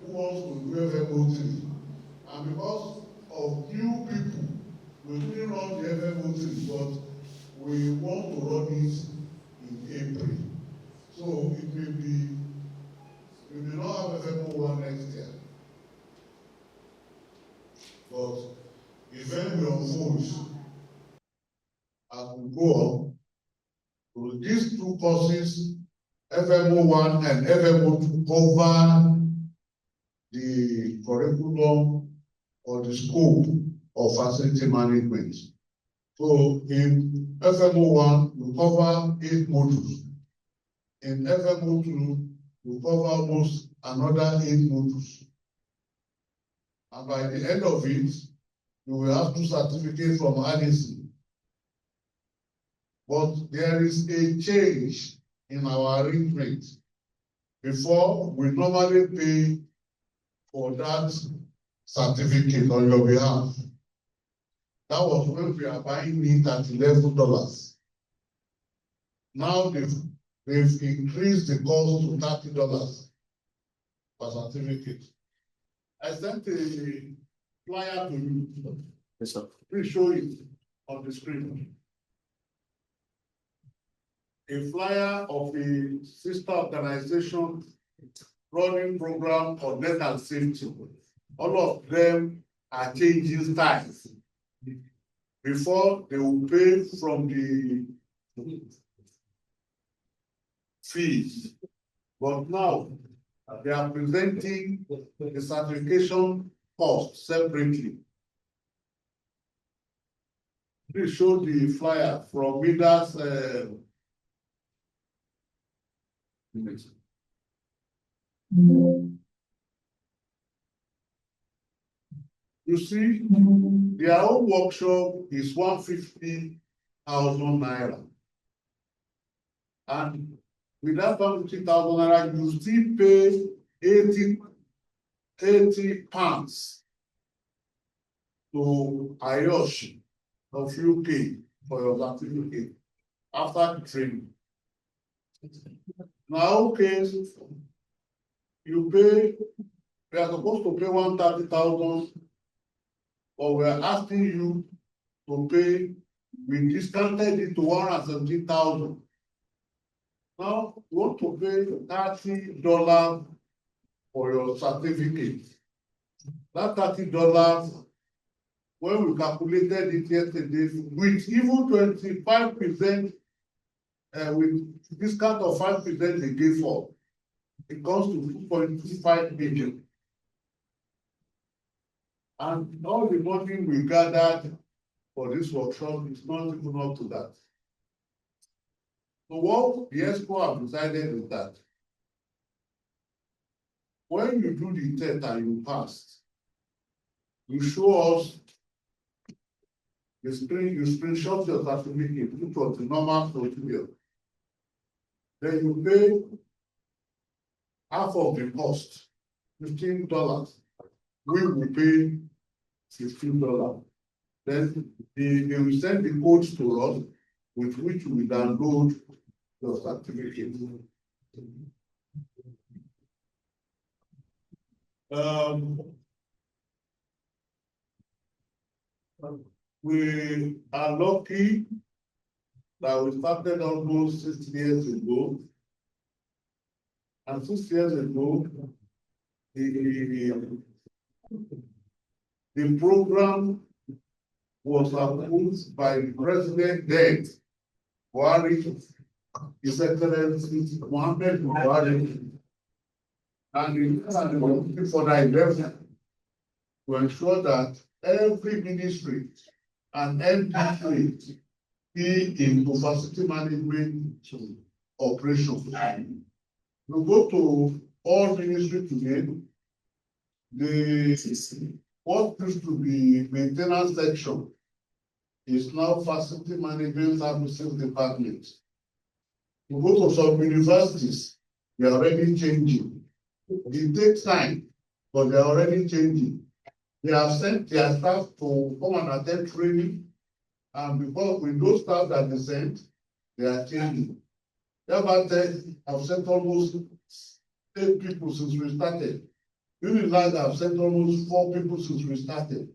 who wants to do FM03, and because of few people, we didn't run the FM03, but we want to run it in April. So it may be, we may not have FM01 next year. But event will unfold as we go on. So these two courses, FM01 and FM02, cover the curriculum or the scope of facility management. So in FM01, we cover 8 modules. In FM02, we cover almost another 8 modules. And by the end of it, you will have 2 certificates from ADC. But there is a change in our arrangement. Before, we normally pay for that certificate on your behalf. That was when we are buying it at $11. Now they've increased the cost to $30 per certificate. I sent a flyer to you. Yes, sir. Please show it on the screen. A flyer of a sister organization running program on health and safety. All of them are changing styles. Before, they will pay from the fees, but now they are presenting the certification cost separately. Please show the flyer from leaders. You see, their own workshop is 150,000 naira. And with that 150,000 naira, you still pay 80 pounds to IOSH of UK for your certificate after the training. Now, okay, you pay, we are supposed to pay 130,000, but we are asking you to pay, we discounted it to 170,000. Now, you want to pay $30 for your certificate. That $30, when we calculated it yesterday, with even 25%, with discount of 5% they gave for, it comes to 2.25 million. And all the money we gathered for this workshop is not even up to that. So what the EXCO have decided is that when you do the test and you pass, you show us the screen, you screenshot your certificate, which was the normal procedure. Then you pay half of the cost, $15. We will pay $15. Then they will send the codes to us, with which we download your certificate. We are lucky that we started almost 6 years ago. And 6 years ago, the program was approved by the president then, Buhari, His Excellency Mohammed Buhari, and the committee for that investment to ensure that every ministry and MDA be into facility management operations. You go to all ministries today, what used to be maintenance section is now facility management services department. You go to some universities, they are already changing. It takes time, but they are already changing. They have sent their staff to come and attend training, and because with those staff that they sent, they are changing. I've sent almost 8 people since we started. Unilag have sent almost 4 people since we started,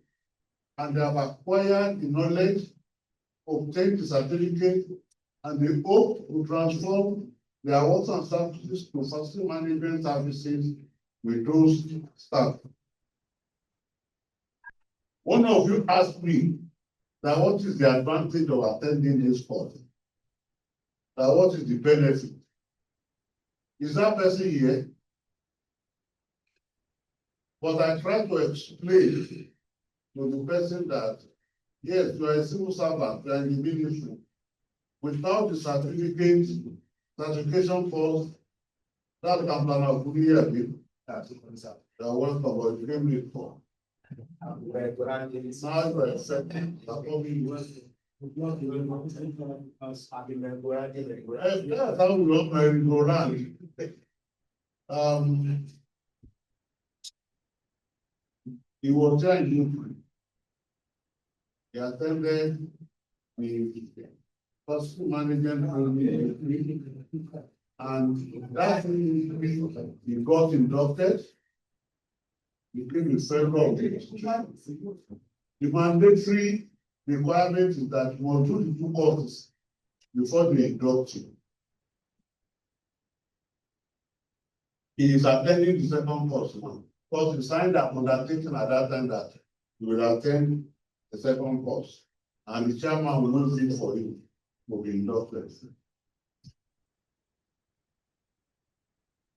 and they have acquired the knowledge, obtained the certificate, and they hope to transform their water and services to facility management services with those staff. One of you asked me that what is the advantage of attending this course? That what is the benefit? Is that person here? But I try to explain to the person that, yes, you are a civil servant, you are in the ministry. Without the certification course, that can plan a good year. You are welcome, but you came late for. Now you are accepting. That's how we love merry-go-round. He was there in Ukraine. He attended the first management training, and that he got inducted. He became a fellow of the institution. The mandatory requirement is that you must do the 2 courses before they induct you. He is attending the 2nd course now. Because he signed an undertaking at that time that he will attend the 2nd course, and the chairman will not sit for him to be inducted.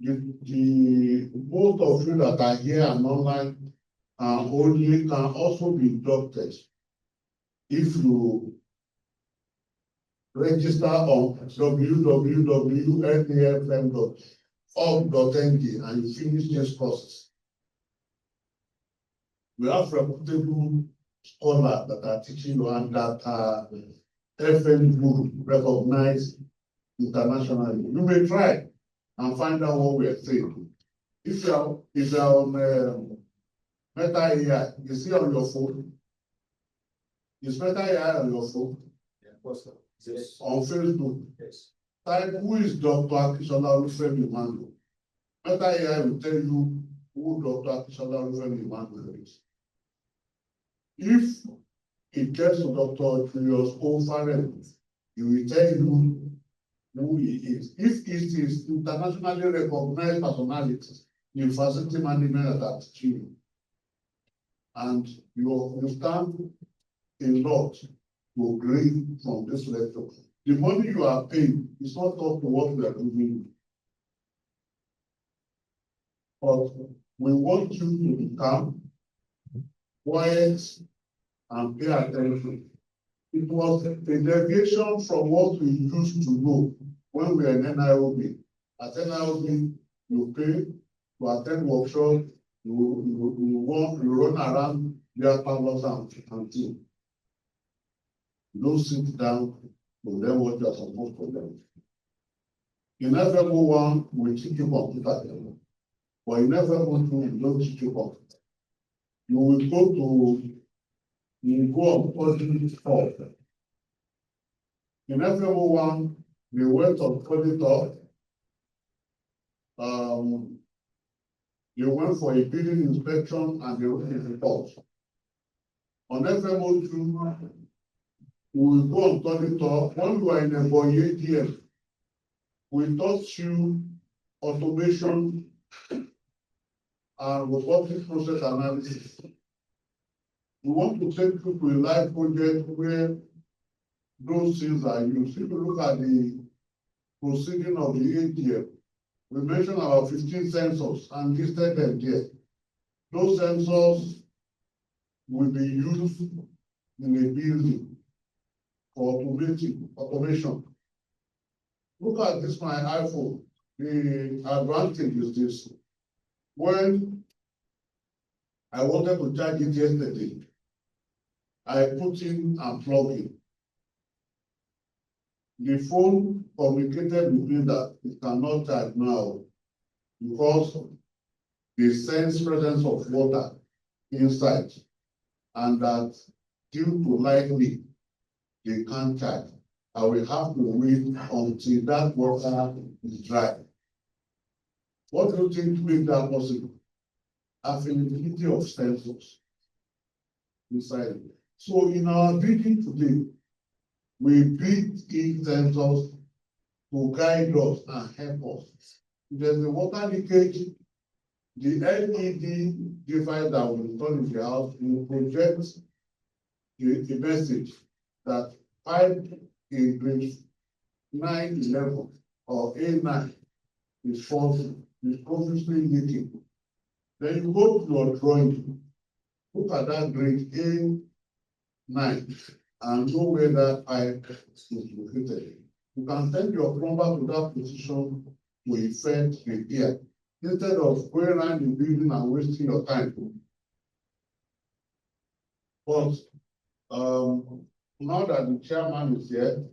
The most of you that are here and online only can also be inducted if you register on www.FM02.org.ng and you finish these courses. We have reputable scholars that are teaching you and that are FM recognized internationally. You may try and find out what we are saying. If you are on Meta AI, you see on your phone. Is Meta AI on your phone? Yes. On Facebook. Yes. Type who is Dr. Akishola Olufemi Emmanuel. Meta AI will tell you who Dr. Akishola Olufemi Emmanuel is. If it gets to Dr. Julius O'Farrell, he will tell you who he is. If it is internationally recognized personalities in facility management that are teaching you, and you stand a lot to gain from this lecture. The money you are paying is not up to what we are giving you. But we want you to become quiet and pay attention. It was a deviation from what we used to know when we were in NIOB. At NIOB, you pay to attend workshops, you run around their parlors and team. You don't sit down to learn what you are supposed to learn. In FM01, we teach you computer, but in FM02, we don't teach you computer. You will go on study talk. In FM01, we went on study talk. They went for a building inspection and they wrote a report. On FM02, we will go on study talk. When you are in a boy ATM, we taught you automation and robotic process analysis. We want to take you to a live project where those things are used. If you look at the proceeding of the ATM, we mentioned about 15 sensors and listed them there. Those sensors will be used in a building for automation. Look at this, my iPhone. The advantage is this. When I wanted to charge it yesterday, I put in and plug in. The phone communicated with me that it cannot charge now because they sense presence of water inside, and that due to lightning, they can't charge. I will have to wait until that water is dry. What do you think makes that possible? availability of sensors inside. So in our building today, we built in sensors to guide us and help us. If there's a water leakage, the LED device that will install in the house will project the message that pipe in grade 911 or A9 is faulty, is obviously leaking. Then you go to your drawing, look at that grade A9 and know where that pipe is located. You can send your plumber to that position to effect repair instead of going around the building and wasting your time. But now that the chairman is here,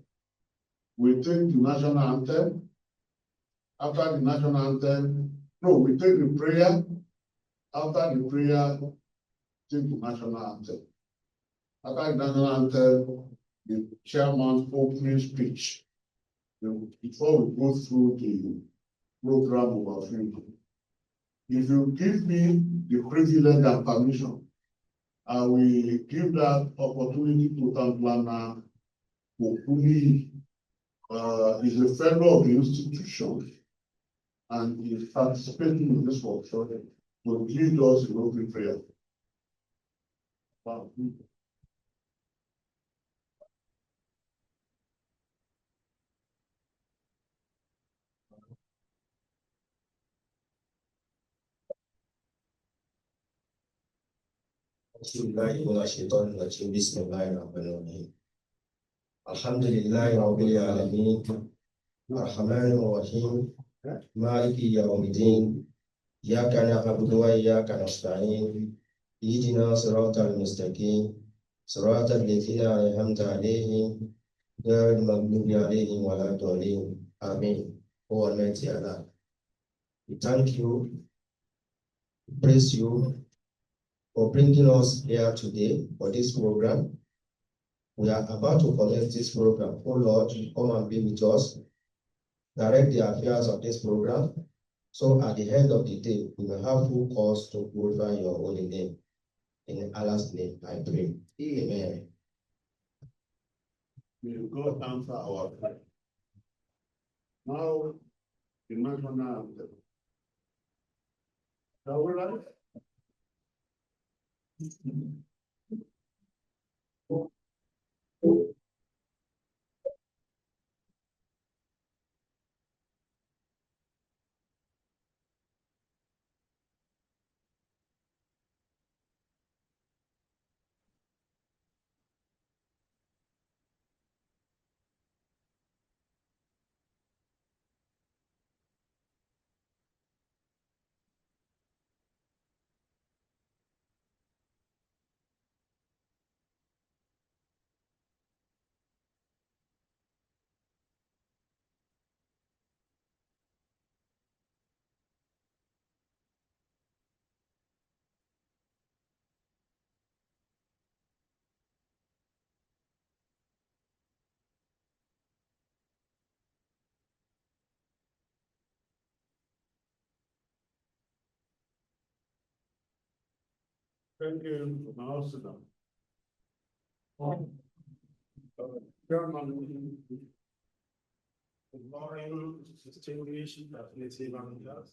we take the national anthem. After the national anthem, no, we take the prayer. After the prayer, take the national anthem. After the national anthem, the chairman's opening speech. Before we go through the program overview, if you give me the privilege and permission, I will give that opportunity to Tanplana Okuli. Is a fellow of the institution and is participating in this workshop to lead us in open prayer. Wow. Alhamdulillah Rabbil Alameen Ar-Rahman Ar-Rahim Maliki Yawmiddin Iyyaka na'budu wa iyyaka nasta'in Ihdina siratal mustaqim siratal ladzina an'amta 'alaihim ghayril maghdubi 'alaihim waladdallin. Amen. O Almighty Allah, we thank you, praise you for bringing us here today for this program. We are about to commence this program. Oh Lord, come and be with us. Direct the affairs of this program. So at the end of the day, we will have full cause to glorify your holy name. In Allah's name, I pray. Amen. May God answer our prayer. Now, the national anthem. Shall we write? Thank you, Master. Chairman, good morning, distinguished native managers,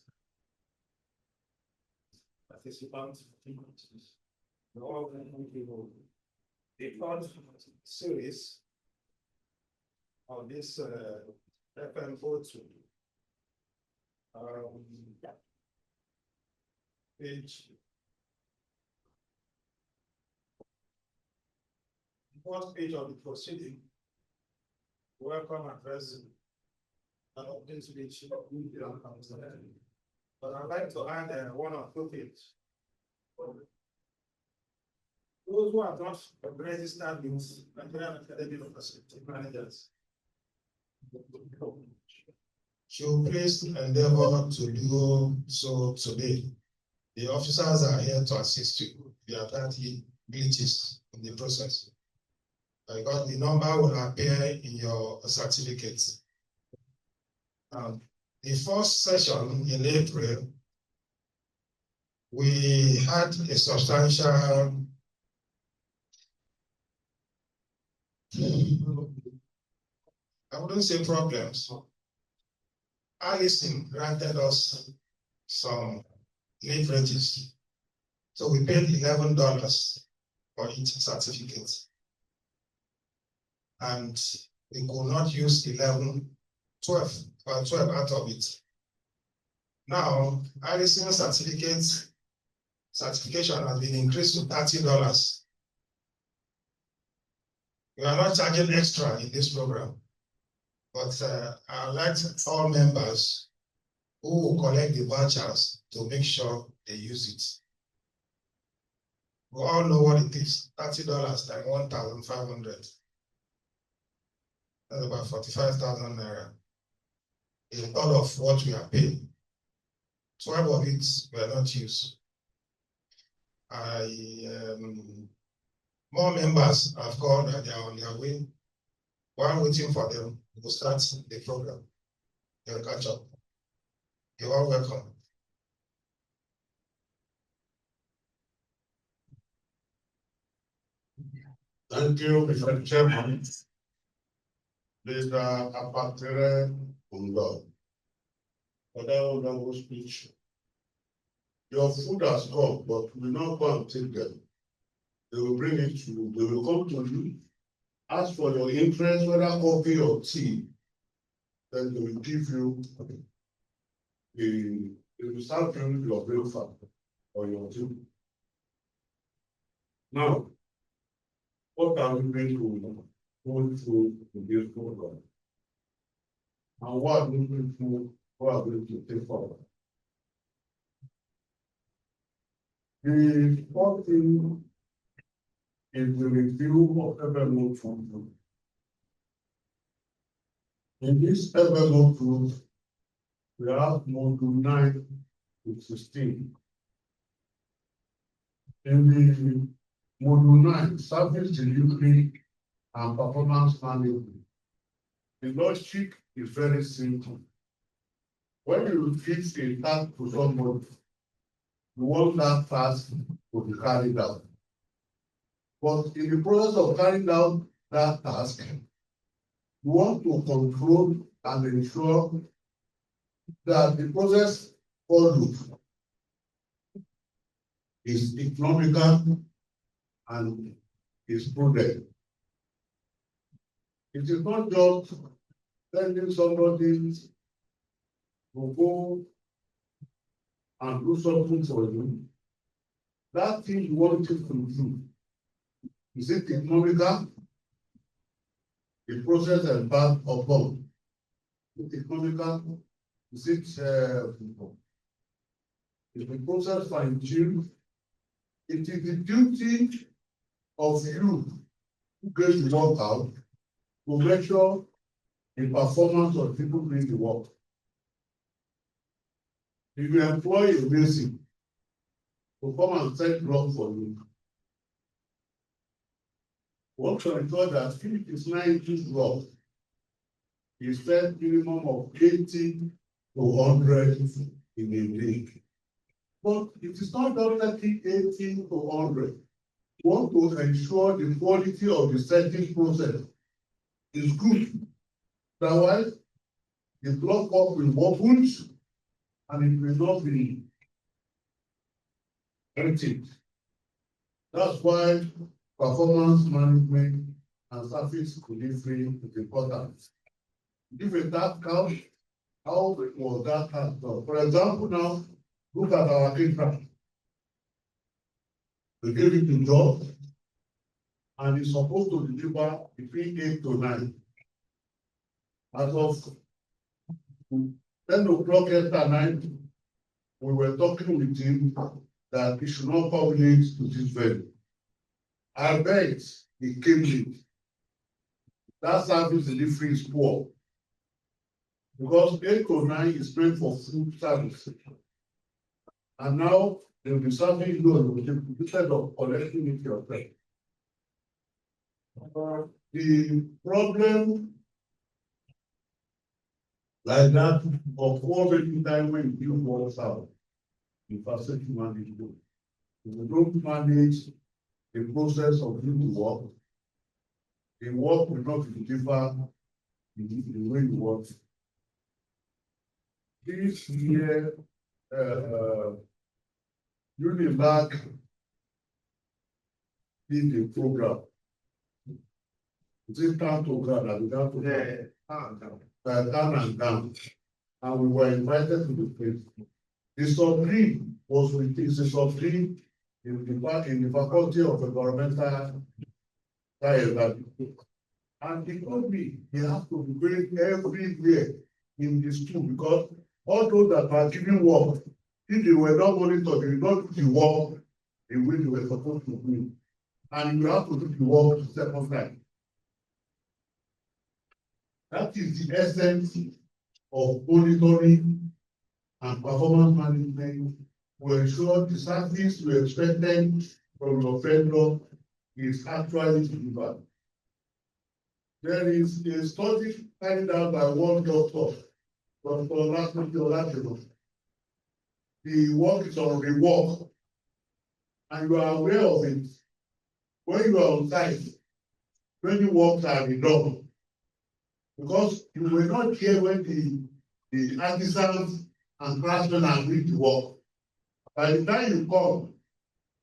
participants, all people. The first series of this FM02 page. First page of the proceeding, welcome and present, and update to the chief of media and council. But I'd like to add one or two things. Those who have not registered with Nigerian Academy of Facility Managers should please endeavor to do so today. The officers are here to assist you. There are 30 glitches in the process. Because the number will appear in your certificates. The first session in April We had a substantial I wouldn't say problems. Allison granted us some leverages. So we paid $11 for each certificate. And we could not use 12 out of it. Now, Allison's certification has been increased to $30. We are not charging extra in this program, but I'd like all members who will collect the vouchers to make sure they use it. We all know what it is, $30 times 1,500. That's about 45,000 naira. In all of what we are paying. 12 of it were not used. More members have called and they are on their way. While waiting for them, we will start the program. They'll catch up. You're all welcome. Thank you, Mr. Chairman. Mr. Apatere Undo. For that wonderful speech. Your food has come, but we will not go and take them. They will bring it to you. They will come to you. Ask for your interest, whether coffee or tea. Then they will give you they will start you your breakfast or your tea. Now, what are we going to go through in this program? And what are we going to take forward? The fourth thing is the review of FM02. In this FM02, we have module 9 to 16. In the module 9, service delivery and performance management. The logic is very simple. When you fix a task to somebody, you want that task to be carried out. But in the process of carrying out that task, you want to control and ensure that the process followed is economical and is prudent. It is not just sending somebody to go and do something for you. That thing you want it to do, is it economical? The process embarked upon, is it economical? Is the process fine-tuned? It is the duty of you who gets the work out to measure the performance of people doing the work. If you employ a mason to come and set block for you, what to ensure that if it is 90 block, you set minimum of 80 to 100 in a day. But it is not just 80 to 100. You want to ensure the quality of the setting process is good. Otherwise, the block work will wobble and it will not be empty. That's why performance management and service delivery is important. If a task counts, how was that task done? For example, now look at our contract. We gave it a job and it's supposed to deliver between 8 to 9. As of 10 o'clock after night, we were talking with him that he should not come late to this venue. I bet he came late. That service delivery is poor. Because 8 to 9 is meant for food service. And now they will be serving you instead of collecting it yourself. The problem like that of overtaking time when you do work out in facility management. If you don't manage the process of doing the work will not be differ the way you work. This year, Unilag did a program. Is it time program that we got to down and down, and we were invited to the place. The sub-team was with the sub-team in the faculty of environmental science, and he told me he has to be going everywhere in the school because all those that are giving work, if they were not monitored, they will not do the work the way they were supposed to do. And you have to do the work the second time. That is the essence of monitoring and performance management to ensure the service you expected from your vendor is actually delivered. There is a study carried out by one doctor, Dr. Olatimo. The work is on rework, and you are aware of it. When you are on site, many works are done, because you were not here when the artisans and craftsmen agree to work. By the time you come,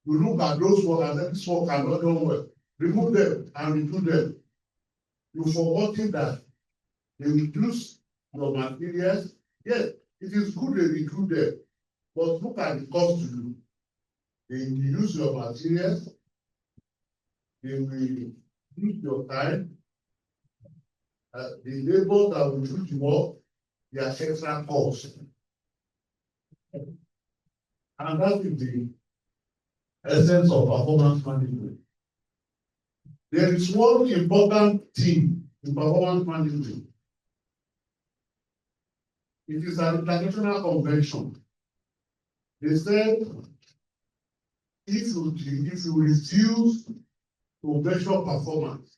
you look at those work and this work cannot do well. Remove them and redo them. You forgetting that they reduce your materials. Yes, it is good they redo them, but look at the cost to you. They reduce your materials, they will reduce your time. The labor that will do the work, their extra cost. And that is the essence of performance management. There is one important thing in performance management. It is an international convention. They said if you refuse to measure performance,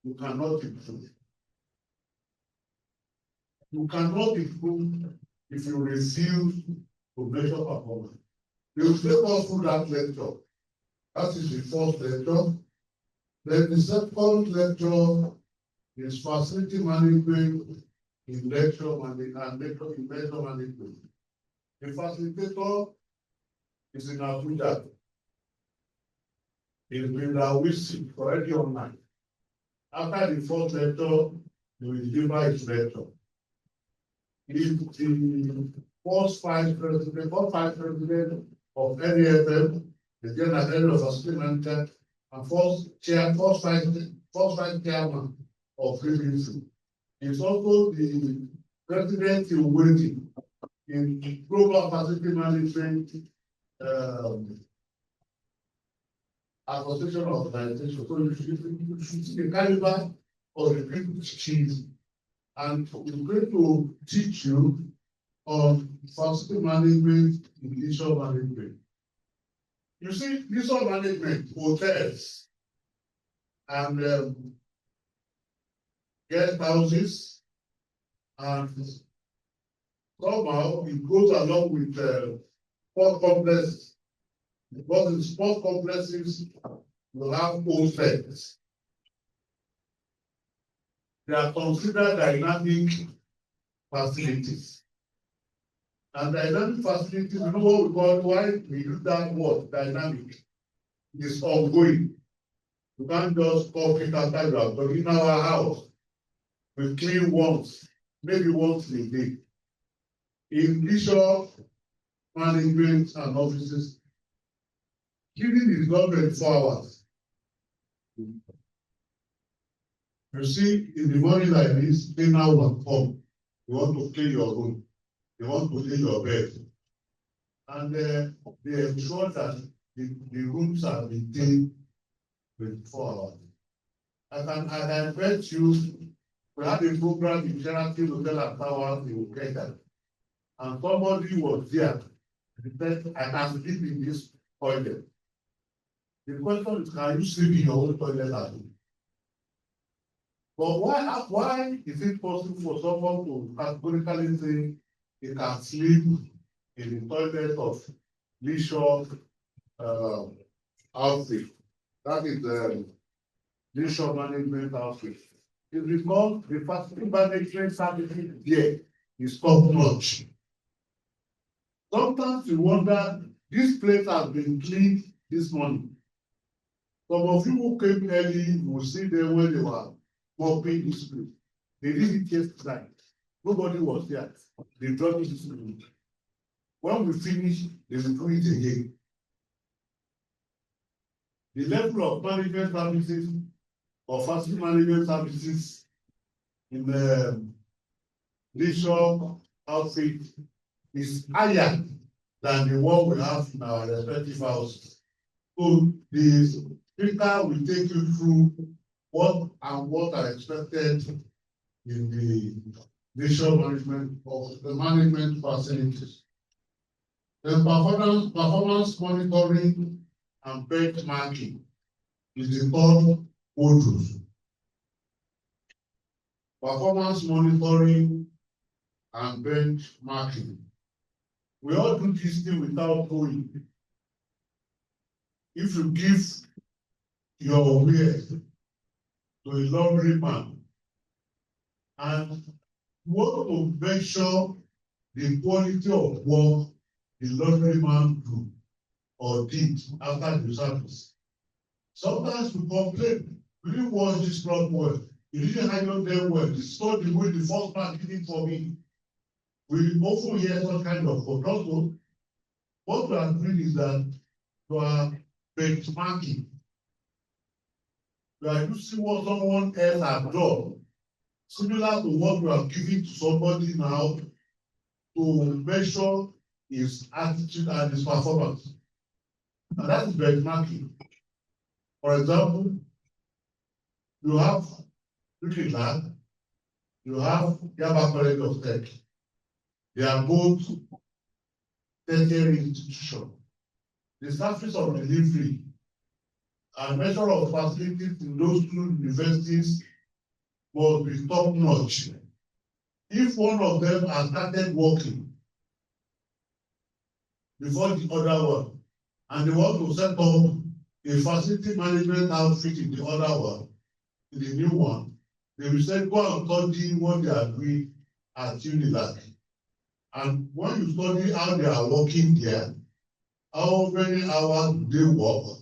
you cannot improve. You cannot improve if you refuse to measure performance. They will take us through that lecture. That is the first lecture. Then the second lecture is facility management in lecture and lecture in measure management. The facilitator is in Abuja. He's been Awisi already online. After the first lecture, he will deliver his lecture. If the first vice president of NAFM, the general head of facility manager, and first vice chairman of Greenfield. He's also the president in waiting in global facility management association organization. So you should see the caliber of the people chief, and we're going to teach you on facility management, initial management. You see, initial management, hotels and guest houses, and somehow it goes along with sport complexes, because in sport complexes you have hostels. They are considered dynamic facilities. And dynamic facilities, you know what we call, why we use that word, dynamic. It's ongoing. You can't just call it after you have done. In our house, we clean once, maybe once a day. In bishop management and offices, cleaning is not 24 hours. You see, in the morning like this, cleaner will come. You want to clean your room. You want to clean your bed. And they ensure that the rooms are maintained 24 hours. I bet you, we had a program in Cherokee Hotel and Tower in Uganda. And somebody was there. He said, I can sleep in this toilet. The question is, can you sleep in your own toilet at home? But why is it possible for someone to categorically say he can sleep in the toilet of leisure outfit. That is leisure management outfit. It's because the facility management services there is top notch. Sometimes you wonder, this place has been cleaned this morning. Some of you who came early will see them when they were mopping this place. They did it yesterday. Nobody was there. They dropped it this morning. When we finish, they will do it again. The level of management services or facility management services in the leisure outfit is higher than the one we have in our respective houses. So the speaker will take you through what are expected in the leisure management of the management facilities. Then performance monitoring and benchmarking is the third module. Performance monitoring and benchmarking. We all do this thing without knowing. If you give your wares to a laundryman and you want to measure the quality of work the laundryman do or did after the service, sometimes we complain, we didn't wash this cloth well, you didn't iron them well, it's not the way the first man did it for me. We often hear some kind of control. What we are doing is that you are benchmarking. You are using what someone else has done, similar to what we are giving to somebody now to measure his attitude and his performance. And that is benchmarking. For example, you have Unilag, you have Yaba College of Tech. They are both tertiary institutions. The service of delivery and measure of facilities in those two universities must be top notch. If one of them has started working before the other one, and they want to set up a facility management outfit in the other one, in the new one, they will say, go and study what they are doing at Unilag. And when you study how they are working there, how many hours do they work,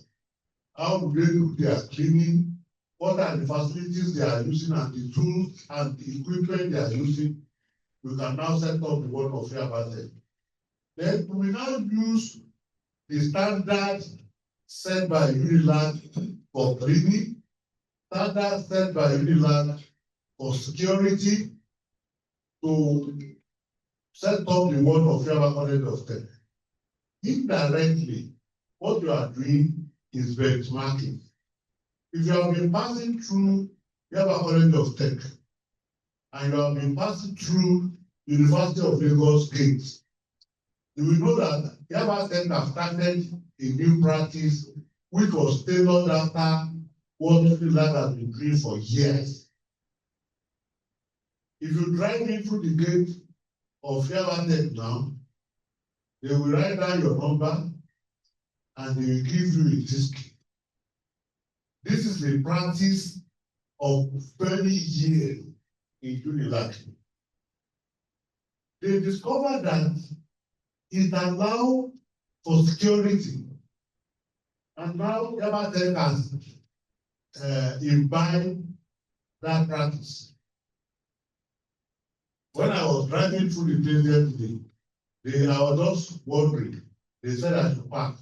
how do they do their cleaning, what are the facilities they are using and the tools and the equipment they are using, we can now set up the one of Yabatech. Then we now use the standard set by Unilag for cleaning, standard set by Unilag for security to set up the one of Yaba College of Tech. Indirectly, what you are doing is benchmarking. If you have been passing through Yaba College of Tech and you have been passing through University of Lagos gates, you will know that Yaba Tech have started a new practice which was tailored after what Unilag has been doing for years. If you drive into the gate of Yaba Tech now, they will write down your number and they will give you a disc. This is a practice of many years in Unilag. They discovered that it allows for security. And now Yaba Tech has imbibed that practice. When I was driving through the place yesterday, I was just wondering. They said I should park.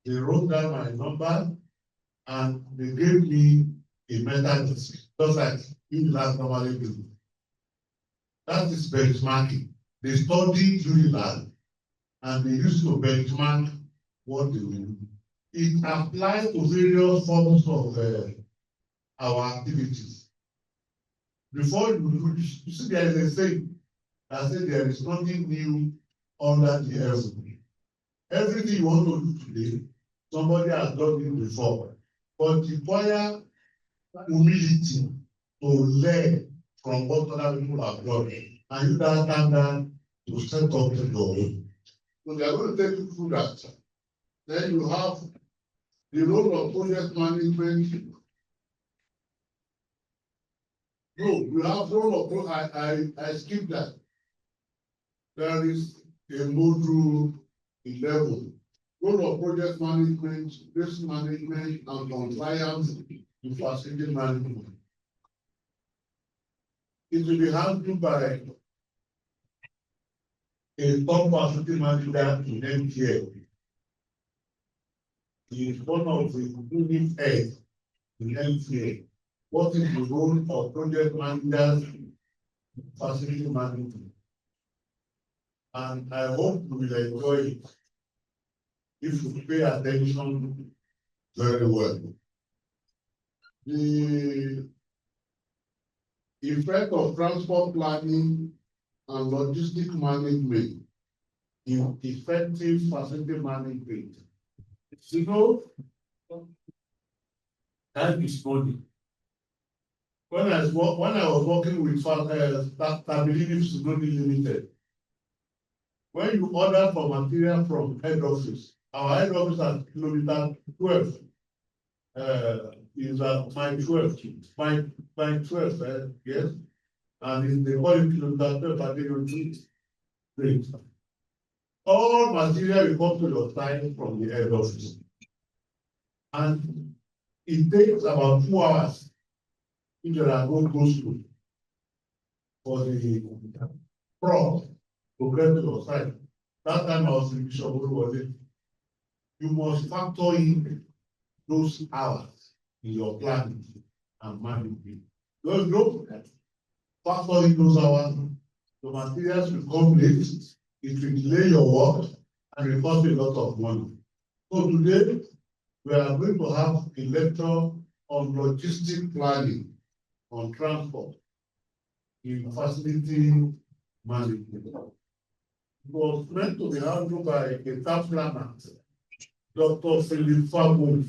They wrote down my number and they gave me a metal disc, just like Unilag normally do. That is benchmarking. They studied Unilag and they used to benchmark what they do. It applies to various forms of our activities. Before you see, there is a saying that says there is nothing new under the heaven. Everything you want to do today, somebody has done it before. But require humility to learn from what other people have done. And you that standard to set up your own. So they are going to take you through that. Then you have the role of project management. No, you have role of I skipped that. There is a module 11. Role of project management, risk management, and compliance in facility management. It will be handled by a top facility manager in MTA. He is one of the unit heads in MTA. What is the role of project managers in facility management? And I hope you will enjoy it if you pay attention very well. The effect of transport planning and logistic management in effective facility management. You know, that is money. When I was working with Stability Limited, when you order for material from head office, our head office at kilometer 12 is at mile 12, mile 12, yes, and they call it kilometer 12 at the street. All material will come to your site from the head office, and it takes about 2 hours if there are no go-slow for the prop to get to your site. That time I was in Bishop Oluwole. You must factor in those hours in your planning and management. Don't factor in those hours. The materials will come late. It will delay your work and will cost you a lot of money. So today, we are going to have a lecture on logistic planning, on transport, in facility management. It was meant to be handled by a staff planner, Dr. Philip Fagos,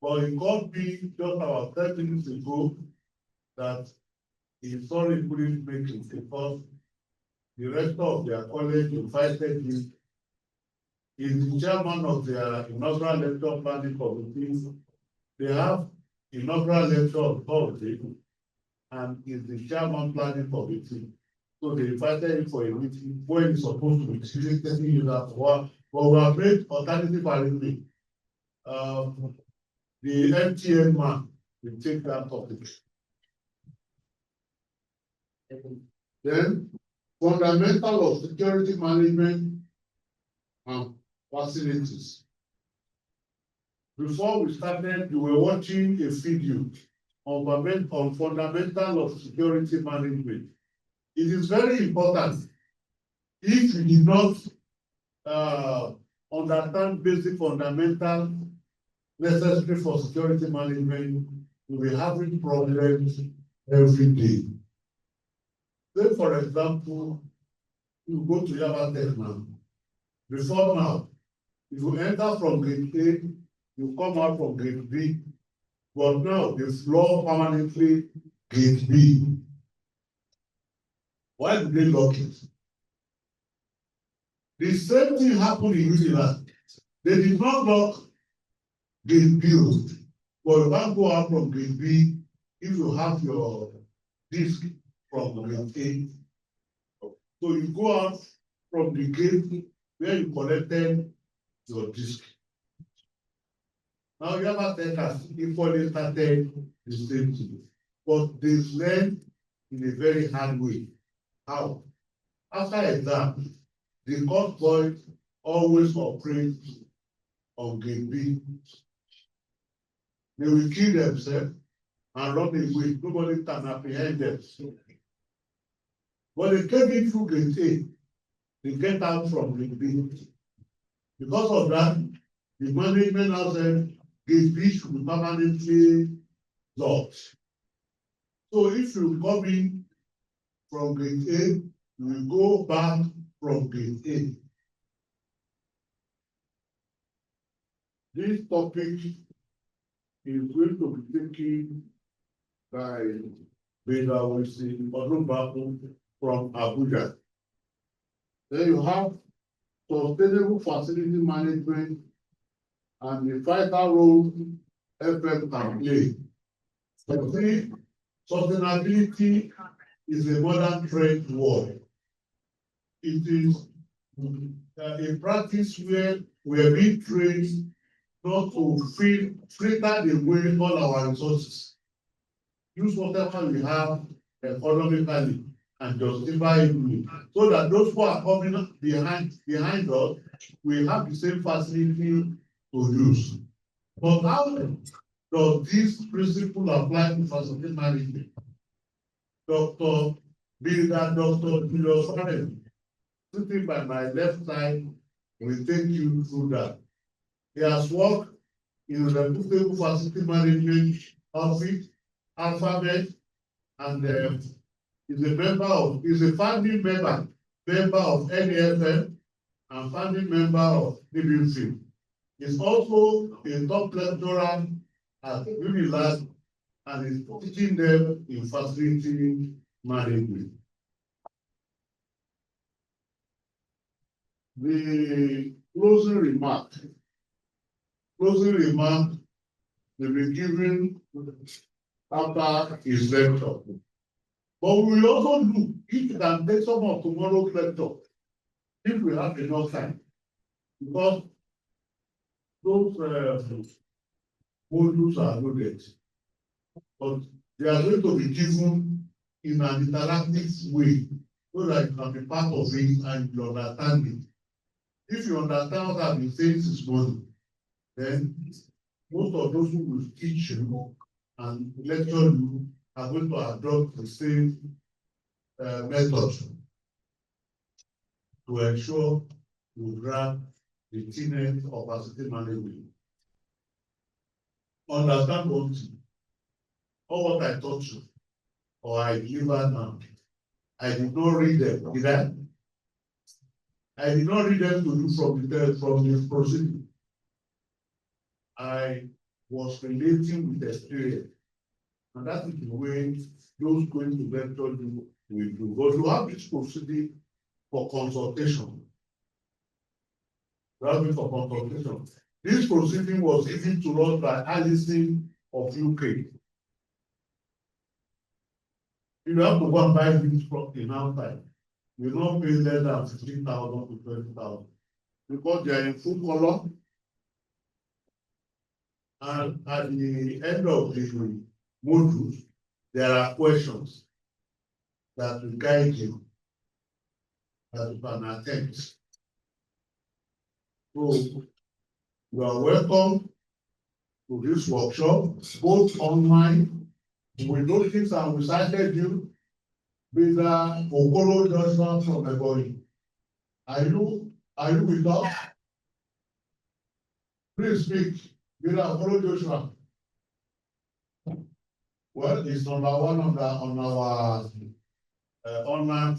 but it called me just about 30 minutes ago that he sorry couldn't make it because the rest of their college invited him. He's the chairman of their inaugural lecture planning committee. They have inaugural lecture on Thursday, and he's the chairman planning committee. So they invited him for a meeting when he's supposed to be telling you that what, but we have made alternative arrangement. The MTN man will take that topic. Then, fundamental of security management and facilities. Before we started, you were watching a video on fundamental of security management. It is very important. If you did not understand basic fundamental necessary for security management, you will be having problems every day. Say, for example, you go to Yaba Tech now. Before now, if you enter from gate A, you come out from gate B. But now, they floor permanently gate B. Why do they lock it? The same thing happened in Unilag. They did not lock gate B, but you can't go out from gate B if you have your disk from gate A. So you go out from the gate where you collected your disk. Now Yaba Tech has equally started the same thing, but they learned in a very hard way. How? After exam, the court boy always operates on gate B. They will kill themselves and run away. Nobody can apprehend them. But they came in through gate A. They get out from gate B. Because of that, the management now said gate B should be permanently locked. So if you come in from gate A, you will go back from gate A. This topic is going to be taken by Beda Wisi Odumbaku from Abuja. Then you have sustainable facility management and the vital role FM can play. Sustainability is a modern trend word. It is a practice where we are being trained not to fritter away all our resources. Use whatever we have economically and justify it, so that those who are coming behind us will have the same facility to use. But how does this principle apply to facility management? Dr. Julius Farrell, sitting by my left side, will take you through that. He has worked in reputable facility management outfit, Alphabet, and is a founding member of NAFM and founding member of DBC. He's also a top lecturer at Unilag and is teaching them in facility management. The closing remark will be given after his lecture. But we will also look if we can take some of tomorrow's lecture, if we have enough time. Because those modules are loaded. But they are going to be given in an interactive way so that you can be part of it and you understand it. If you understand what I've been saying this morning, then most of those who will teach you and lecture you are going to adopt the same method to ensure you grab the tenet of facility management. Understand one thing. All what I taught you, or I deliver now, I did not read them, did I? I did not read them to you from the proceeding. I was relating with experience. And that is the way those going to lecture you will do. But you have this proceeding for consultation. You have it for consultation. This proceeding was given to us by Alison of UK. If you have to go and buy this property in outside, you will not pay less than 15,000 to 20,000 because they are in full color. And at the end of the modules, there are questions that will guide you, that you can attempt. So you are welcome to this workshop, both online. We noticed and we cited you with Okoro Joshua from Ebonyi. Are you with us? Please speak. With Okoro Joshua. Well, it's number one on our online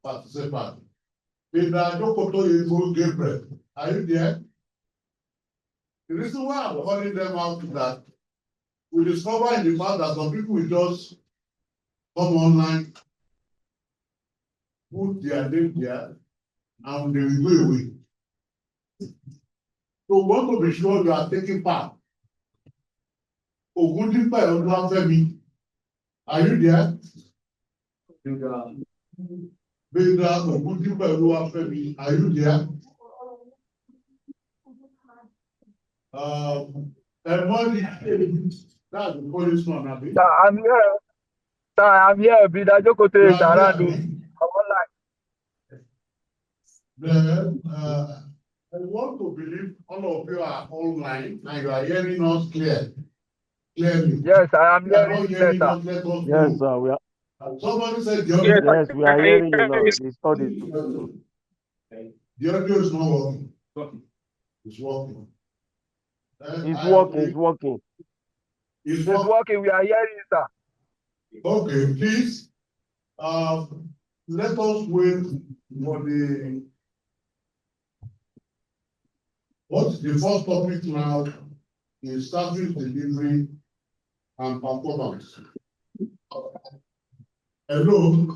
participant. With Jokoto Gabriel. Are you there? The reason why I'm calling them out is that we discover in the past that some people will just come online, put their name there, and they will go away. So we want to be sure you are taking part. Ogundipa Oluwafemi, are you there? Beda Ogundipa Oluwafemi, are you there? That's the policeman, Abi. I'm here. Sir, I'm here. Brother Jokote is around me. I'm online. Then, I want to believe all of you are online and you are hearing us clearly. Yes, I am hearing you better. Us, let us Yes, know. sir. We are. Somebody said the audio, Yes, we are hearing you now. It's audible. the audio is not working. It's working. It's working. It's working. It's It's working. We are hearing you, sir. Okay, please. Let us wait for the first topic now is service delivery and performance. Hello.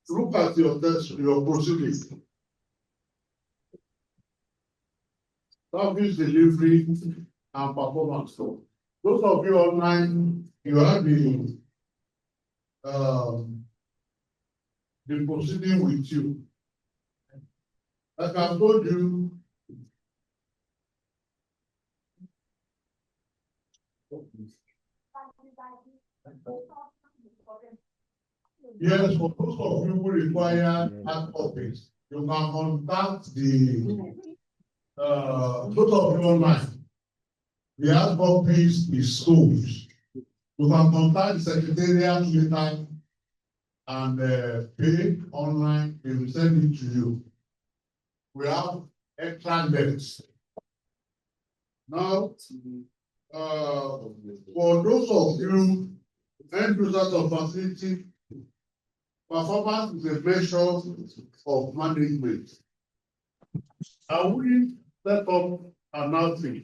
Look at your proceedings. service delivery, and performance. So those of you online, you have the proceeding with you. Like I told you, yes, for those of you who require hard copies, you can contact the those of you online. The hard copies is sold. You can contact the secretariat later and pay online. They will send it to you. We have extra debts. Now, for those of you end users of facility, performance is a measure of management. I will set up an outfit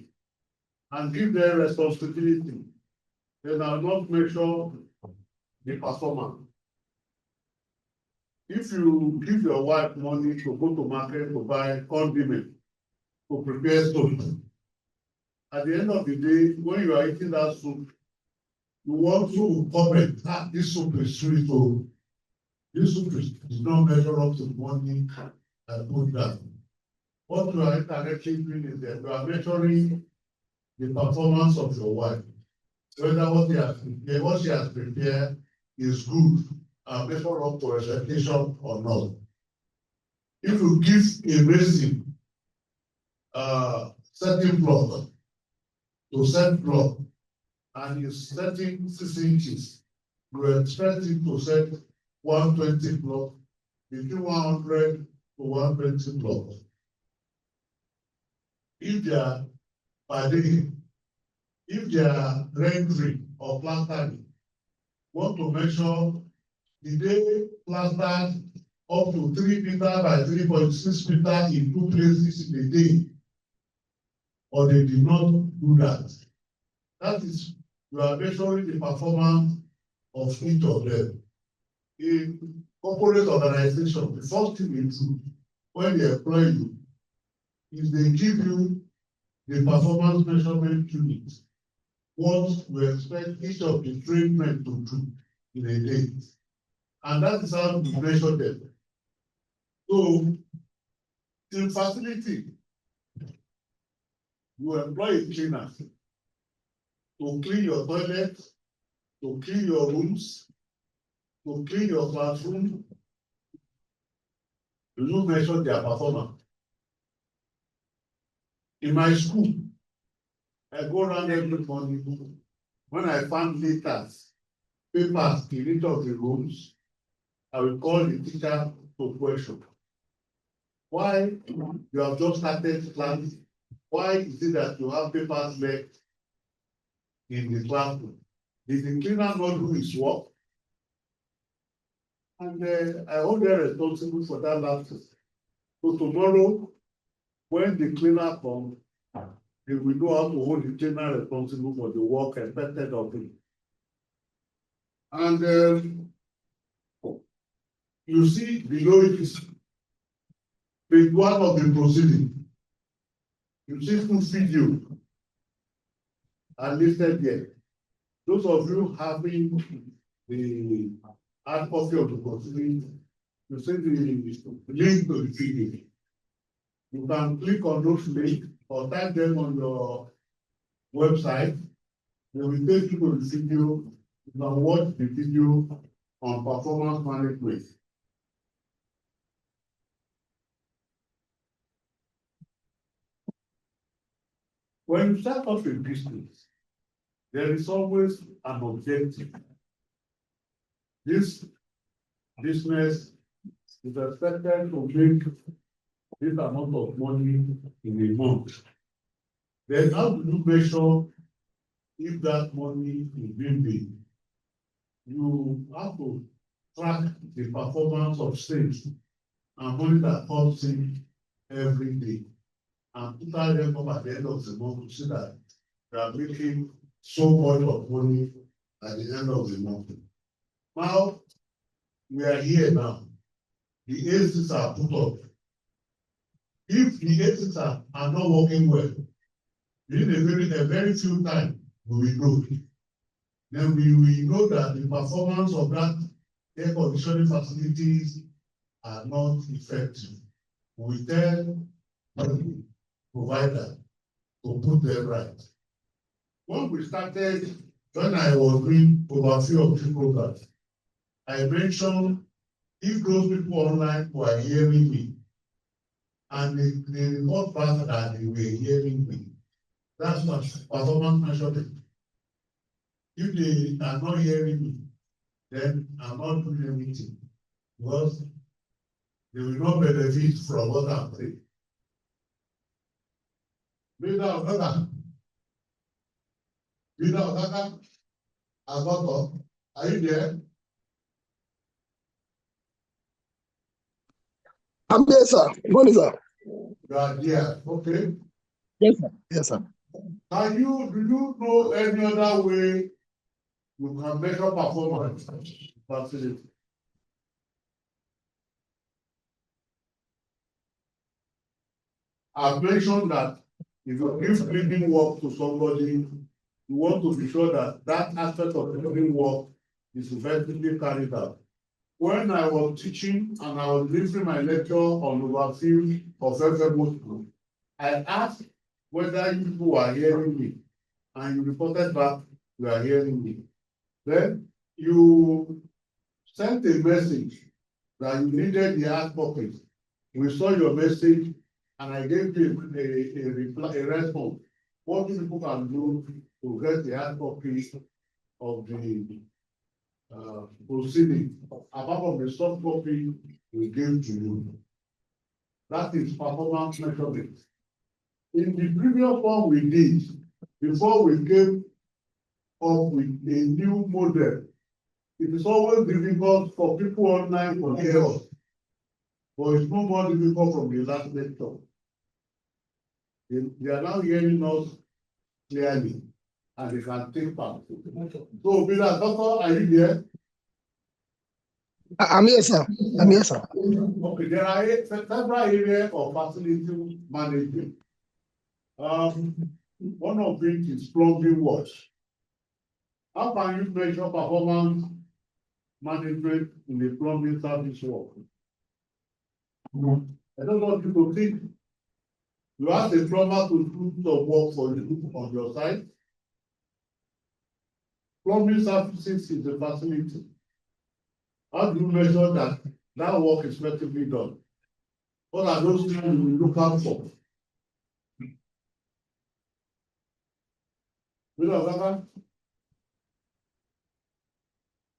and give them responsibility. They are not measure the performance. If you give your wife money to go to market to buy condiment to prepare soup, at the end of the day, when you are eating that soup, you want to comment, this soup is sweet, so this soup is not measure up to the money I put down. What you are indirectly doing is that you are measuring the performance of your wife, whether what she has prepared is good and measure up to expectation or not. If you give a racing setting block to set block and is setting 6 inches, you expect it to set 120 block, between 100 to 120 blocks. If they are padding, if they are rendering or plastering, want to measure the day plastered up to 3 meters by 3.6 meters in 2 places in a day, or they did not do that. That is, you are measuring the performance of each of them. In corporate organization, the first thing they do when they employ you is they give you the performance measurement unit. What we expect each of the trained men to do in a day. And that is how we measure them. So, in facility, you employ a cleaner to clean your toilet, to clean your rooms, to clean your classroom. You don't measure their performance. In my school, I go around every morning. When I find letters, papers in each of the rooms, I will call the teacher to question. Why you have just started class? Why is it that you have papers left in the classroom? Did the cleaner not do his work? And I hold them responsible for that lapse. So tomorrow, when the cleaner comes, they will know how to hold the cleaner responsible for the work expected of him. And you see below it is page 1 of the proceeding. You see full video are listed here. Those of you having the hard copy of the proceeding, you see the link to the video. You can click on those links or type them on your website. They will take you to the video. You can watch the video on performance management. When you start off a business, there is always an objective. This business is expected to make this amount of money in a month. Then how do you measure if that money is being made? You have to track the performance of sales and money that comes in every day, and total them up at the end of the month to see that you are making so much of money at the end of the month. Now, we are here now. The ACs are put up. If the ethics are not working well, within a very few time, we will know. Then we will know that the performance of that air conditioning facilities are not effective. We tell the provider to put them right. When we started, when I was doing overview of the program, I mentioned if those people online were hearing me and they report back that they were hearing me, that's what performance measurement. If they are not hearing me, then I'm not doing anything because they will not benefit from what I'm saying. Without that, are you there? I'm there, sir. Morning, sir. You are there, okay. Yes, sir. Yes, sir. Do you know any other way you can measure performance facility? I've mentioned that if you give cleaning work to somebody, you want to be sure that that aspect of cleaning work is effectively carried out. When I was teaching and I was delivering my lecture on overview of FM02, I asked whether you were hearing me, and you reported back you are hearing me. Then you sent a message that you needed the hard copy. We saw your message, and I gave you a reply, a response. What people can do to get the hard copy of the proceeding, apart from the soft copy we gave to you. That is performance measurement. In the previous one we did, before we came up with a new model, it is always difficult for people online to hear us, but it's no more difficult from the last lecture. They are now hearing us clearly, and they can take part. So, Bila, doctor, are you there? I'm here, sir. I'm here, sir. Okay, there are several areas of facility management. One of it is plumbing work. How can you measure performance management in the plumbing service work? I don't want you to think you ask a plumber to do some work for you on your side. Plumbing services is a facility. How do you measure that that work is effectively done? What are those things you look out for? Do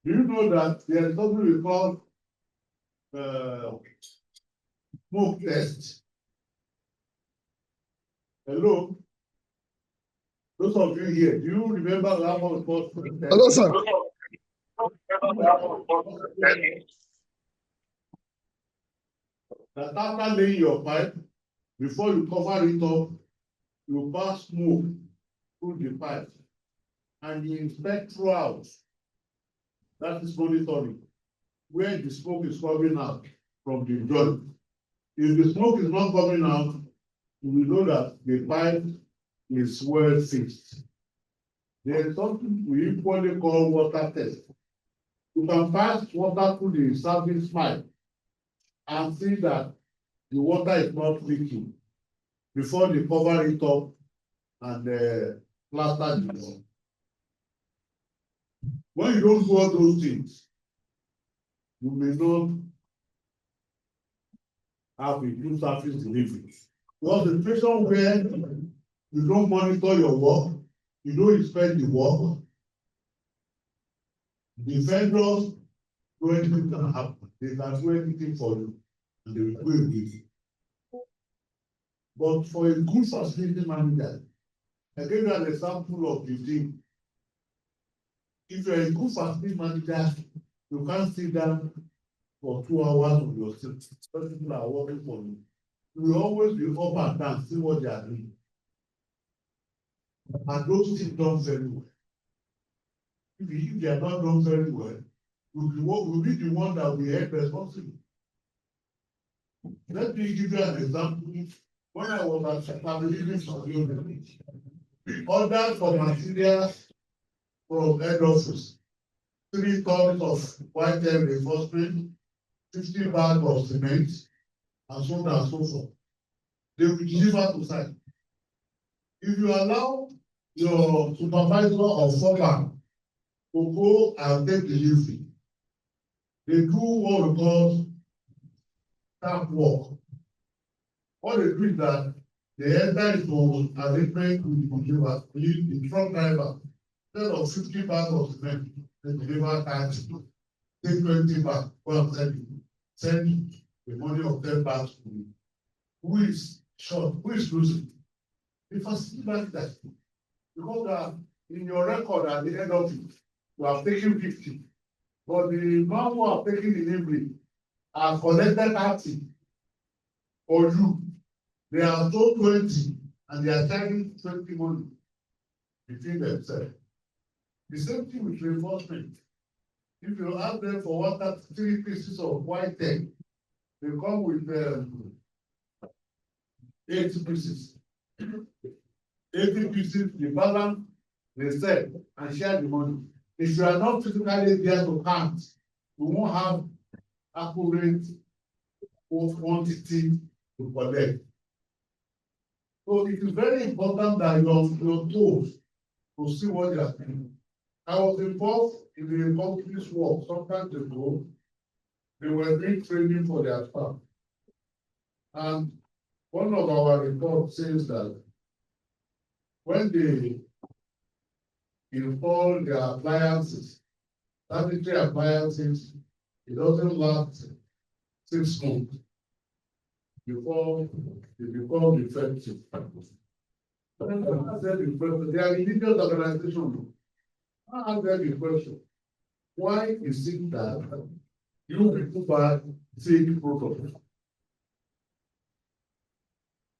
you know that there is something we call smoke test? Hello? Those of you here, do you remember that one called smoke test? Hello, sir. That after laying your pipe, before you cover it up, you pass smoke through the pipe and you inspect throughout. That is monitoring where the smoke is coming out from the joint. If the smoke is not coming out, you will know that the pipe is well fixed. There is something we equally call water test. You can pass water through the service pipe and see that the water is not leaking before they cover it up and plaster the wall. When you don't do all those things, you may not have a good service delivery. Because the situation where you don't monitor your work, you don't inspect the work, the vendors do anything can happen. They can do anything for you, and they will do it with you. But for a good facility manager, I gave you an example of the thing. If you're a good facility manager, you can't sit down for 2 hours on your seat. Some people are working for you. You will always be up and down, see what they are doing. And those things done very well. If they are not done very well, you'll be the one that will be held responsible. Let me give you an example. When I was at Family Solution, we ordered for materials from head office, 3 tons of white reinforcement, 50 bags of cement, and so on and so forth. They will deliver to site. If you allow your supervisor or foreman to go and take delivery, they do what we call tap work. What they do is that they enter into arrangement with the deliver, the truck driver. Instead of 50 bags of cement, they deliver 30. Take 20 bags, go and send the money of 10 bags to you. Who is short? Who is losing? The facility like that. Because in your record at the end of it, you have taken 50. But the man who have taken delivery are collected 30 or you. They are told 20 and they are charging 20 money between themselves. The same thing with reinforcement. If you ask them for 133 pieces of white tape, they come with 80 pieces. 80 pieces, the balance, they sell and share the money. If you are not physically there to count, you won't have accurate quantity to collect. So it is very important that you're told to see what you are doing. I was involved in the company's work sometimes ago. They were doing training for their staff. And one of our reports says that when they install their appliances, sanitary appliances, it doesn't last 6 months before they become effective. They are religious organizations. I ask them the question, why is it that you people buy fake products?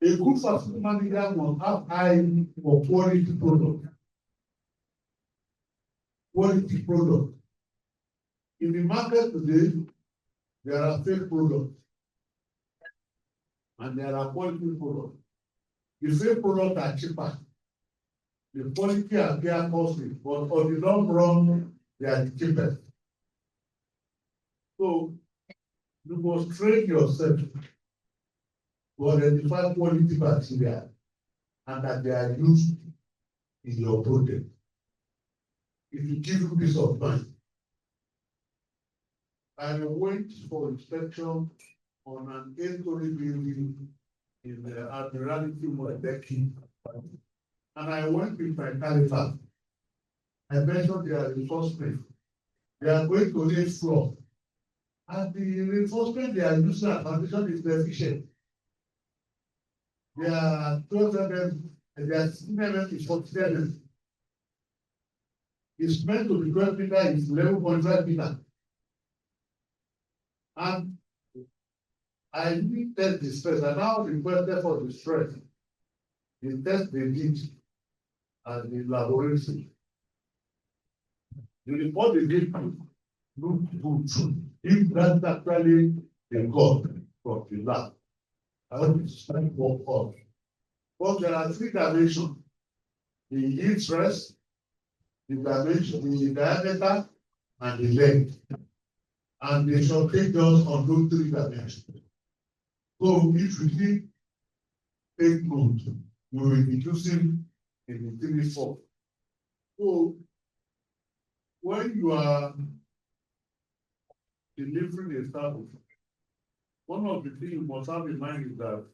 A good facility manager must have eye for quality product. Quality product. In the market today, there are fake products and there are quality products. The fake products are cheaper. The quality appear costly, but for the long run, they are the cheapest. So you must train yourself to identify quality material and that they are used in your product. It will give you peace of mind. I went for inspection on an 8-story building in the Admiralty Moedeki, and I went with my caliper. I measured their reinforcement. They are going to lay floor, and the reinforcement they are using at foundation is deficient. They are 12 mm and their 16 mm is 40 mm. It's meant to be 12 meter, is 11.5 meter. And I didn't test the stress. I now requested for the stress. The test they did at the laboratory. The report they did looked good. If that's actually the God from the lab, I want to start work on. But there are 3 dimensions: the yield stress, the dimension, the diameter, and the length. And they shall take us on those 3 dimensions. So if we take note, we will be using in the 3-4. So when you are delivering a service, one of the things you must have in mind is that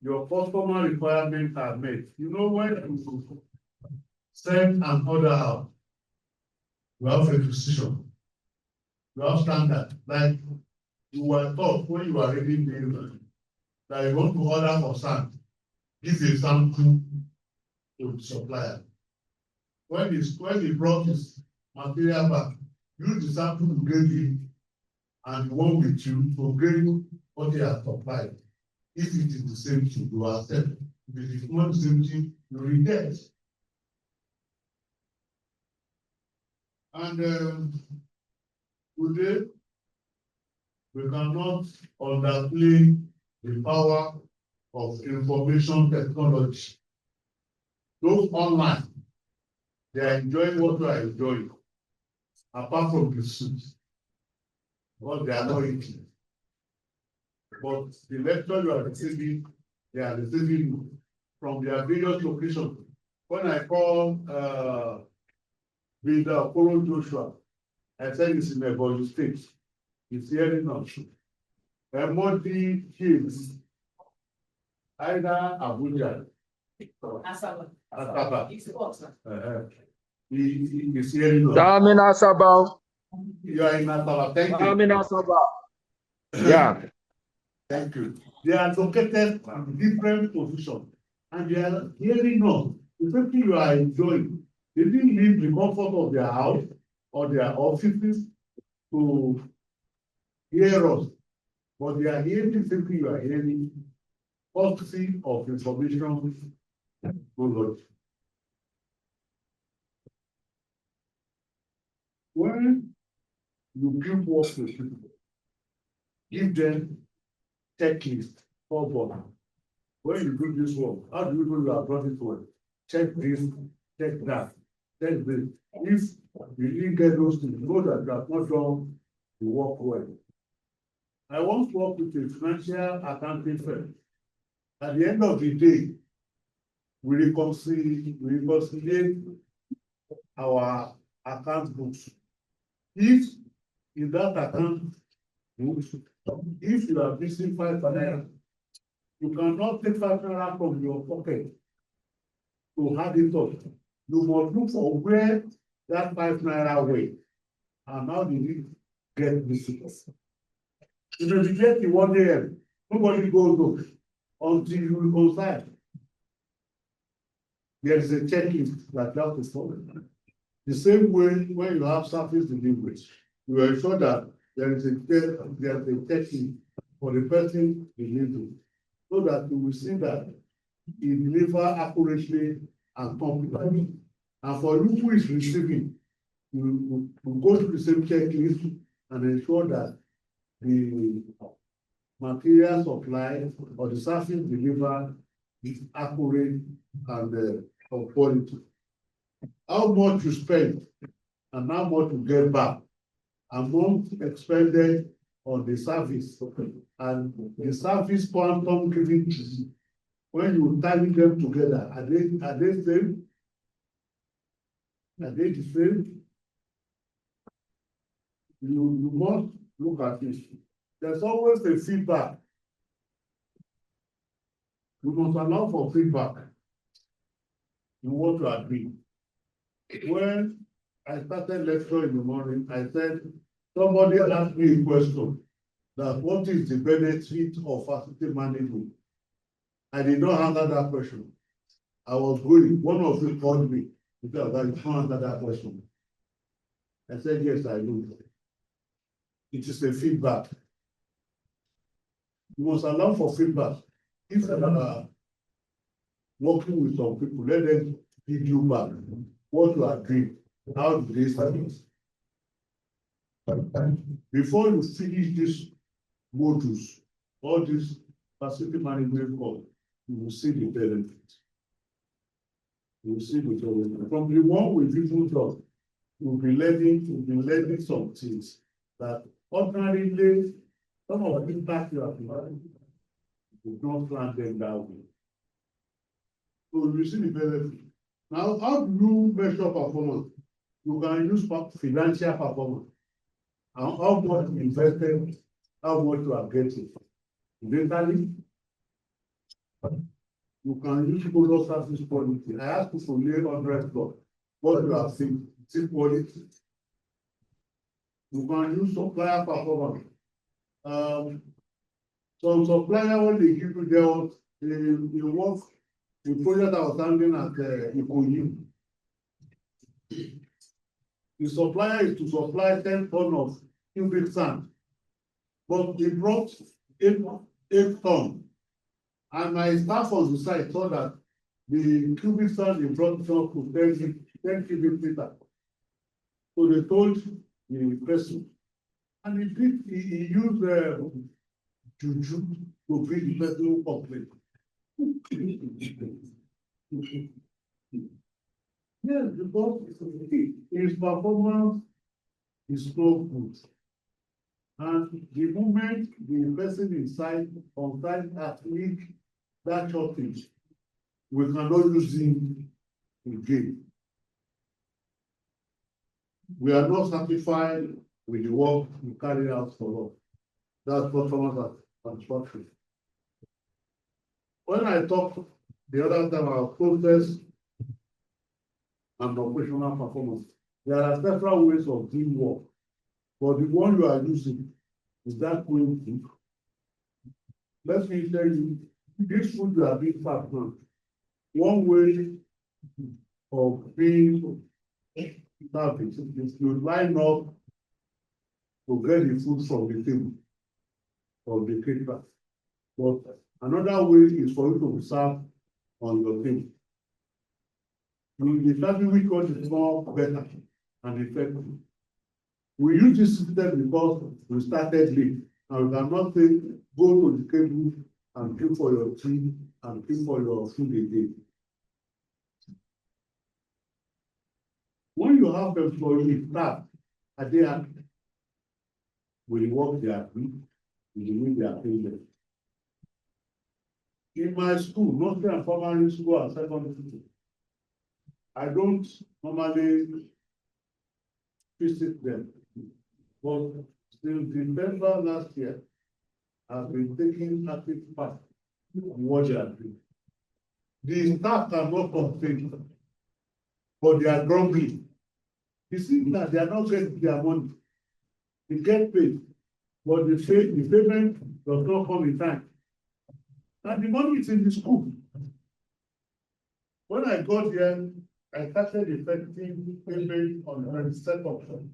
your customer requirements are met. You know, when you send an order out, you have requisition, you have standard. Like you were taught when you were reading the that you want to order for sand, give a sample to the supplier. When he brought his material back, use the sample to grade it and the one with you to grade what he has supplied. If it is the same thing, you accept. If it is not the same thing, you reject. And today, we cannot underplay the power of information technology. Those online, they are enjoying what we are enjoying, apart from the suit, what they are not eating. But the lecture you are receiving, they are receiving from their various locations. When I call with Okoro Joshua, I said it's in Ebonyi State. It's hearing us. Emodi James, either Abuja, Asaba. He is hearing us. Damina Asaba. You are in Asaba. Thank you. Damina Asaba. Yeah. Thank you. They are located in different positions and they are hearing us. The same thing you are enjoying. They didn't leave the comfort of their house or their offices to hear us, but they are hearing the same thing you are hearing, courtesy of information technology. When you give work to people, give them checklist for work. When you do this work, how do you know you are brought it work? Check this, check that, check this. If you didn't get those things, know that you have not done the work well. I once worked with a financial accounting firm. At the end of the day, we reconciliate our account books. If in that account books, if you are missing 5 naira, you cannot take 5 naira from your pocket to add it up. You must look for where that 5 naira went and how did it get missing. If you get the 1 AM, nobody goes home until you reconcile. There is a checklist that you have to follow. The same way when you have service delivery, you ensure that there is a checklist for the person delivering, so that you will see that he deliver accurately and competently. And for you who is receiving, you go through the same checklist and ensure that the material supplied or the service delivered is accurate and of quality. How much you spend and how much you get back, amount expended on the service and the service quantum given to you. When you tally them together, are they same? Are they the same? You must look at this. There's always a feedback. You must allow for feedback in what you are doing. When I started lecture in the morning, I said, somebody asked me a question that what is the benefit of facility management? I did not answer that question. I was going, one of you called me because I did not answer that question. I said, yes, I do. It is a feedback. You must allow for feedback. If you are working with some people, let them give you back what you are doing. How do they start it? Before you finish this modules, all this facility management course, you will see the benefit. You will see the benefit. From the one with people talk, you'll be learning some things that ordinarily some of the impact you have learned, you don't plan them that way. So you see the benefit. Now, how do you measure performance? You can use financial performance. And how much you invested, how much you are getting. Eventually, you can use total service quality. I ask you to lay 100 blocks. What you have seen, see quality. You can use supplier performance. Some supplier, when they give you their work, the project I was handling at Ikoyi. The supplier is to supply 10 tons of cubic sand, but he brought 8 tons. And my staff on the site saw that the cubic sand he brought up to 10 cubic meters. So they told the person, And he used juju to bring the person who complained. Yes, because his performance is so good. And the moment the person inside on time at least that shortage, we cannot use him again. We are not satisfied with the work we carry out for us. That's performance satisfaction. When I talk the other time about process and operational performance, there are several ways of doing work, but the one you are using is that going food. Let me tell you, this food you are being packed now. One way of being service is to line up to get the food from the table of the caterer. But another way is for you to be served on your table. You determine which one is more better and effective. We use this system because we started late, and we cannot say go to the table and pay for your tea and pay for your food again. When you have employees, staff, are they happy with the work they are doing, with the way they are paid? In my school, nursery and primary school and secondary school, I don't normally visit them, but since December last year, I've been taking active part in what they are doing. The staff cannot complain, but they are grumbling. You see that they are not getting their money. They get paid, but the payment does not come in time. And the money is in the school. When I got there, I started effecting payment on the 22nd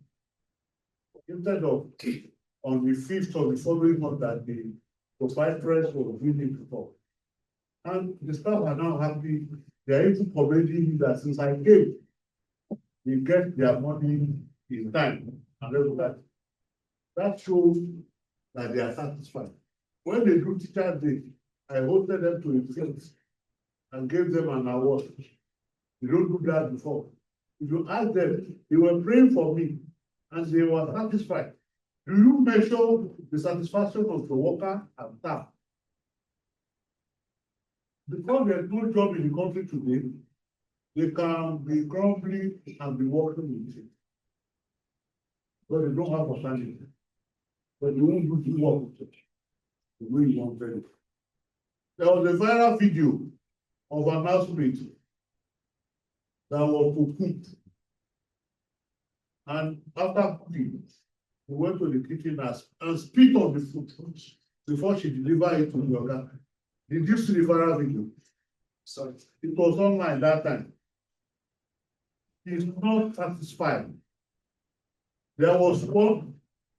instead of on the 5th of the following month that the proprietors were willing to talk. And the staff are now happy. They are even commending that since I came, they get their money in time and regularly. That shows that they are satisfied. When they do Teachers' Day, I hosted them to a field and gave them an award. You don't do that before. If you ask them, they were praying for me and they were satisfied. Do you measure the satisfaction of the worker and staff? Because there's no job in the country today, they can be grumbling and be working with it. But they don't have understanding. But they won't do the work with it the way you want it. There was a viral video of an housemate that was to cook. And after cooking, he went to the kitchen and spit on the food before she delivered it to the organ. Did you see the viral video? Sorry. It was online that time. He's not satisfied. There was one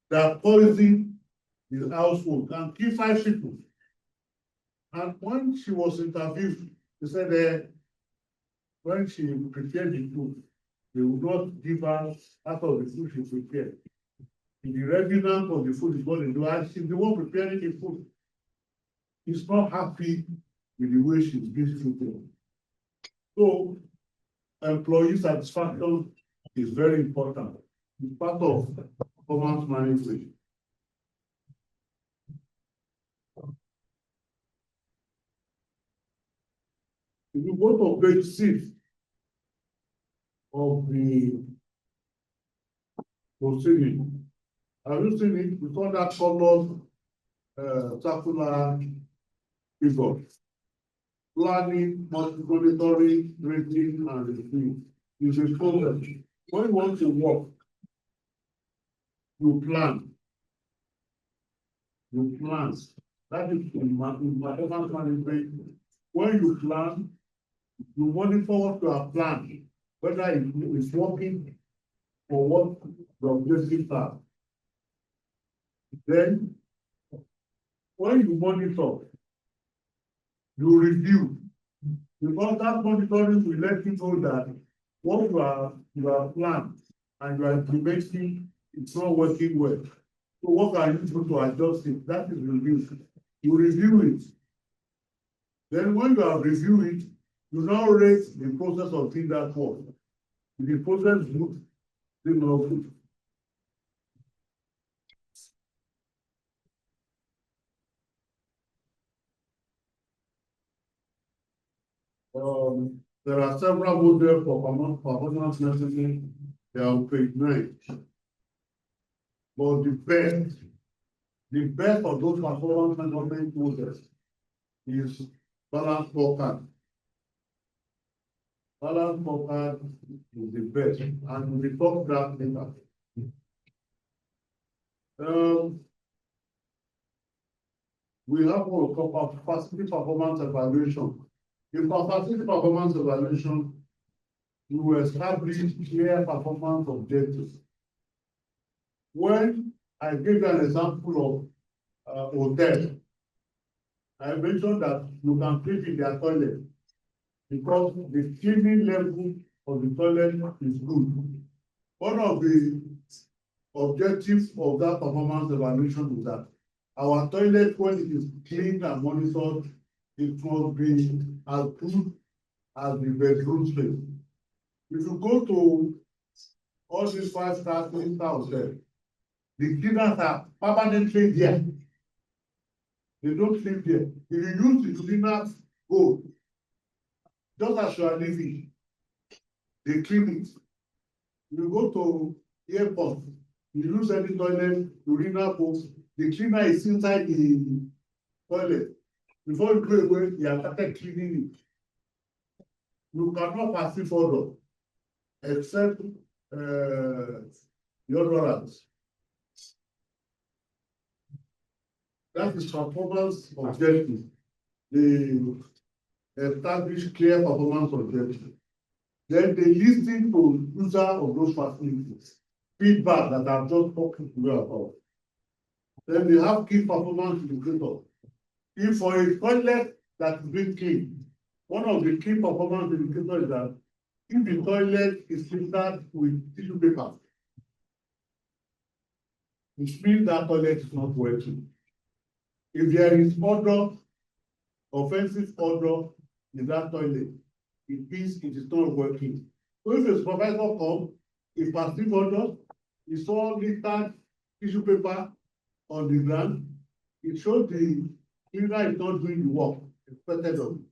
that poisoned his household and killed 5 people. And when she was interviewed, she said when she prepared the food, they would not give her out of the food she prepared. The revenue of the food is what they do, and she's the one preparing the food. He's not happy with the way she's being treated. So, employee satisfaction is very important. It's part of performance management. If you go to page 6 of the proceeding, have you seen it? We call that colored circular figure. Planning, monitoring, rating, and review is a process. When you want to work, you plan. You plan. That is in performance management. When you plan, you monitor what you are planning, whether it is working or what the objectives are. Then, when you monitor, you review, because that monitoring will let you know that what you are planned and you are implementing, it's not working well. So what can you do to adjust it? That is review. You review it. Then when you have reviewed it, you now rate the process of thing that work. If the process good, then not good. There are several models for performance measurement. They are on page 9. But the best of those performance measurement models is balance scorecard. Balance scorecard is the best, and we talk that later. We have what we call facility performance evaluation. In facility performance evaluation, we will establish clear performance objectives. When I give an example of hotel, I mentioned that you can clean in their toilet because the cleaning level of the toilet is good. One of the objectives of that performance evaluation is that our toilet, when it is cleaned and monitored, it must be as good as the bedroom space. If you go to all these 5-star, 3-star hotels, the cleaners are permanently there. They don't sleep there. If you use the cleaners, go. Just as you are living, they clean it. If you go to airport, you use any toilet, urinal box, the cleaner is inside the toilet. Before you go away, you have started cleaning it. You cannot perceive odor except deodorants. That is performance objective. They establish clear performance objective. Then they listen to user of those facilities, feedback that I've just talked to you about. Then they have key performance indicators. If for a toilet that is being cleaned, one of the key performance indicators is that if the toilet is filtered with tissue paper, it means that toilet is not working. If there is odor, offensive odor in that toilet, it means it is not working. So if a supervisor comes, if perceive odor, he saw littered tissue paper on the ground, it shows the cleaner is not doing the work expected of him.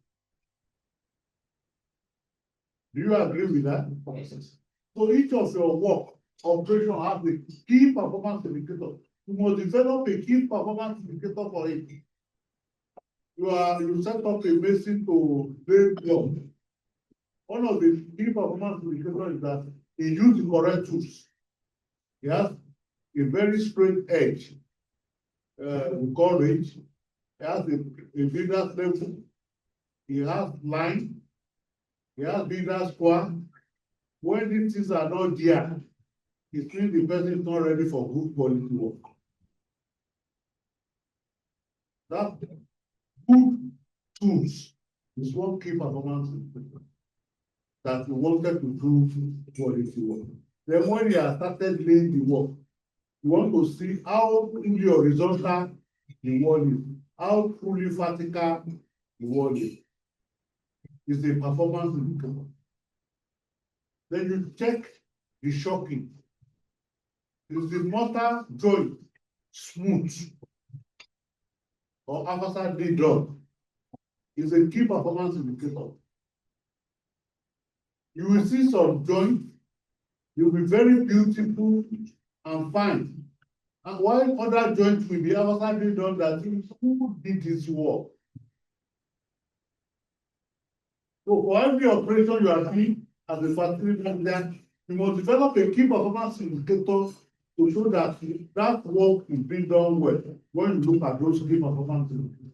Do you agree with that? Yes. So each of your work operation has a key performance indicator. You must develop a key performance indicator for it. You set up a machine to lay block. One of the key performance indicators is that he used the correct tools. He has a very straight edge, we call range. He has a builder's level. He has line. He has builder's square. When these things are not there, it means the person is not ready for good quality work. That good tools is one key performance that you wanted to do quality work. Then when you have started laying the work, you want to see how truly horizontal the wall is, how truly vertical the wall is. It's a performance indicator. Then you check the shocking. Is the mortar joint smooth or adversely done? Is a key performance indicator. You will see some joint, you will be very beautiful and fine. And while other joints will be adversely done, that is who did this work. So for every operation you are doing as a facility manager, you must develop a key performance indicator to show that that work is being done well when you look at those key performance indicators.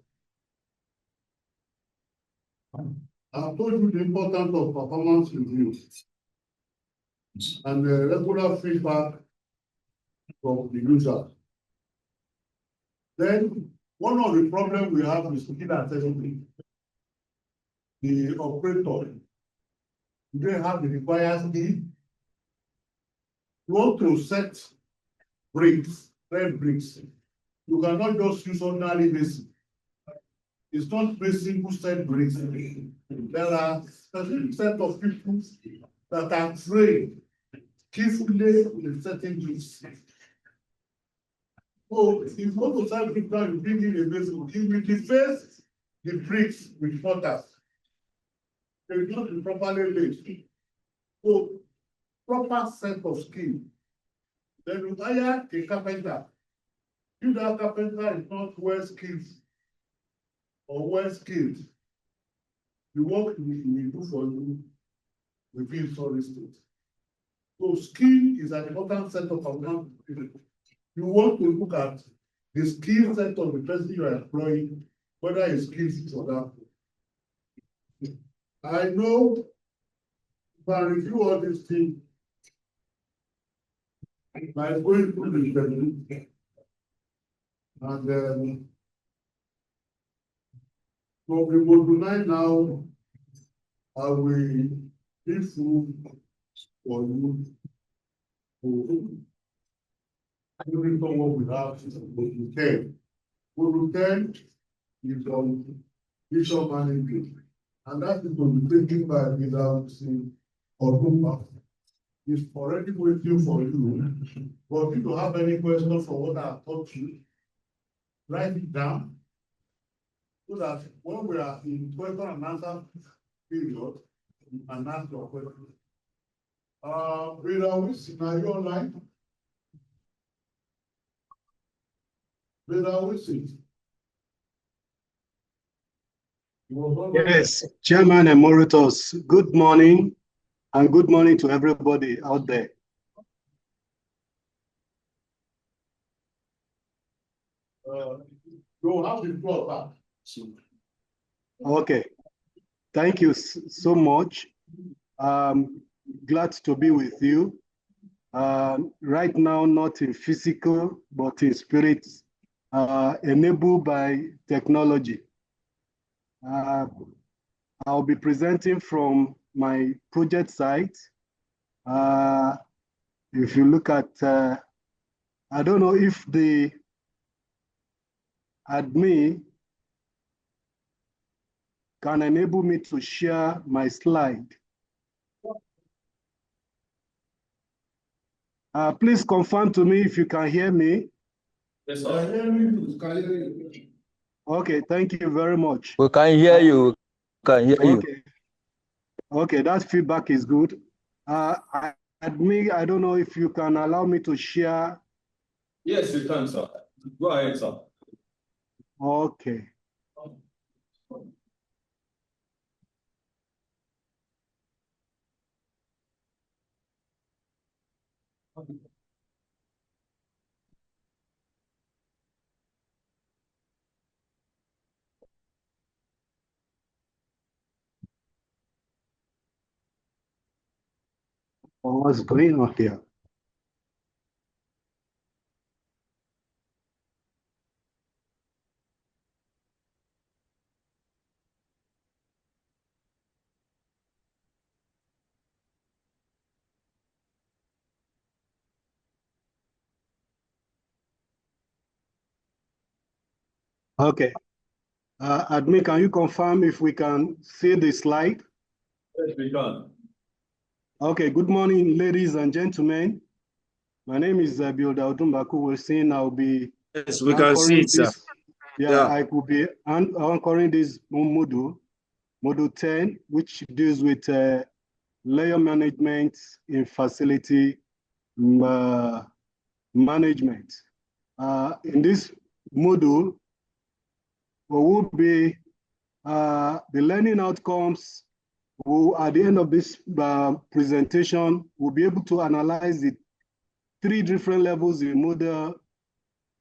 I've told you the importance of performance review and the regular feedback from the user. Then one of the problems we have is skill assessment. The operator, they have the required skill. You want to set breaks red bricks. You cannot just use ordinary basin. It's not very simple set bricks. There are specific set of people that are trained carefully with certain bricks. So if you want to start brick now, you bring in a basin, you will deface the bricks with mortar. They will not be properly laid. So proper set of skill. Then you hire a carpenter. If that carpenter is not well skilled or well skilled, the work we will do for you will be in sorry state. So skill is an important set of account. You want to look at the skill set of the person you are employing, whether it's skills for that. I know if I review all these things by going through the interview, and then from the module 9 now, I will give food for you to every someone we have module 10. Module 10 is on visual management, and that is going to be taken by without or group. It's already waiting for you. But if you have any questions for what I have taught you, write it down so that when we are in question and answer period, you can ask your question. Are you online? Yes, Chairman Emeritus, good morning, and good morning to everybody out there. You have the floor back. Okay, thank you so much. Glad to be with you. Right now, not in physical, but in spirit, enabled by technology. I'll be presenting from my project site. If you look at, I don't know if the admin can enable me to share my slide. Please confirm to me if you can hear me. Yes, sir. Okay, thank you very much. We can hear you. You. Okay, that feedback is good. Admin, I don't know if you can allow me to share. Yes, you can, sir. Go ahead, sir. Okay. What's going on here? Okay. Admin, can you confirm if we can see the slide? Yes, we can. Okay, good morning, ladies and gentlemen. My name is Bilda Odumbaku. We're saying I'll be Yes, we can see it, sir. Yeah, I could be anchoring this module 10, which deals with layer management in facility management. In this module, we will be the learning outcomes. At the end of this presentation, we'll be able to analyze the 3 different levels in model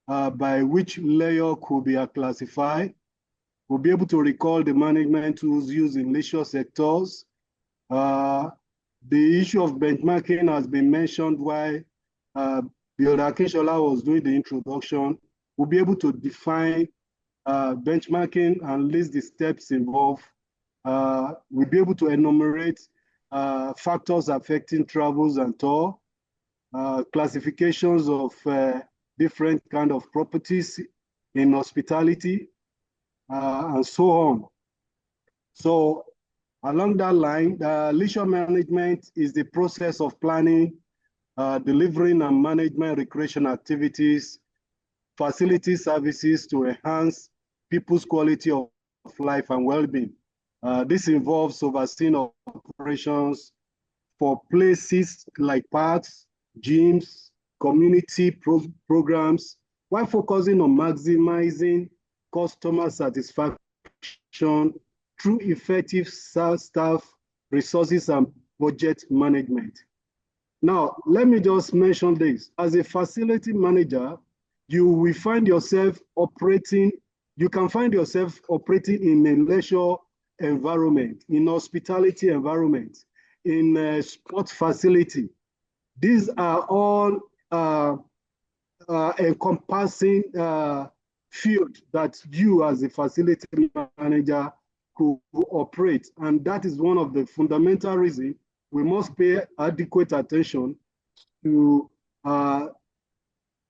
by which layer could be classified. We'll be able to recall the management tools used in leisure sectors. The issue of benchmarking has been mentioned while Bill Akinshola was doing the introduction. We'll be able to define benchmarking and list the steps involved. We'll be able to enumerate factors affecting travels and tour, classifications of different kind of properties in hospitality, and so on. So along that line, leisure management is the process of planning, delivering and management recreation activities, facility services to enhance people's quality of life and well-being. This involves overseeing operations for places like parks, gyms, community programs, while focusing on maximizing customer satisfaction through effective staff, resources, and budget management. Now, let me just mention this. As a facility manager, you will find yourself operating, you can find yourself operating in a leisure environment, in hospitality environment, in a sports facility. These are all encompassing field that you as a facility manager could operate. And that is one of the fundamental reasons we must pay adequate attention to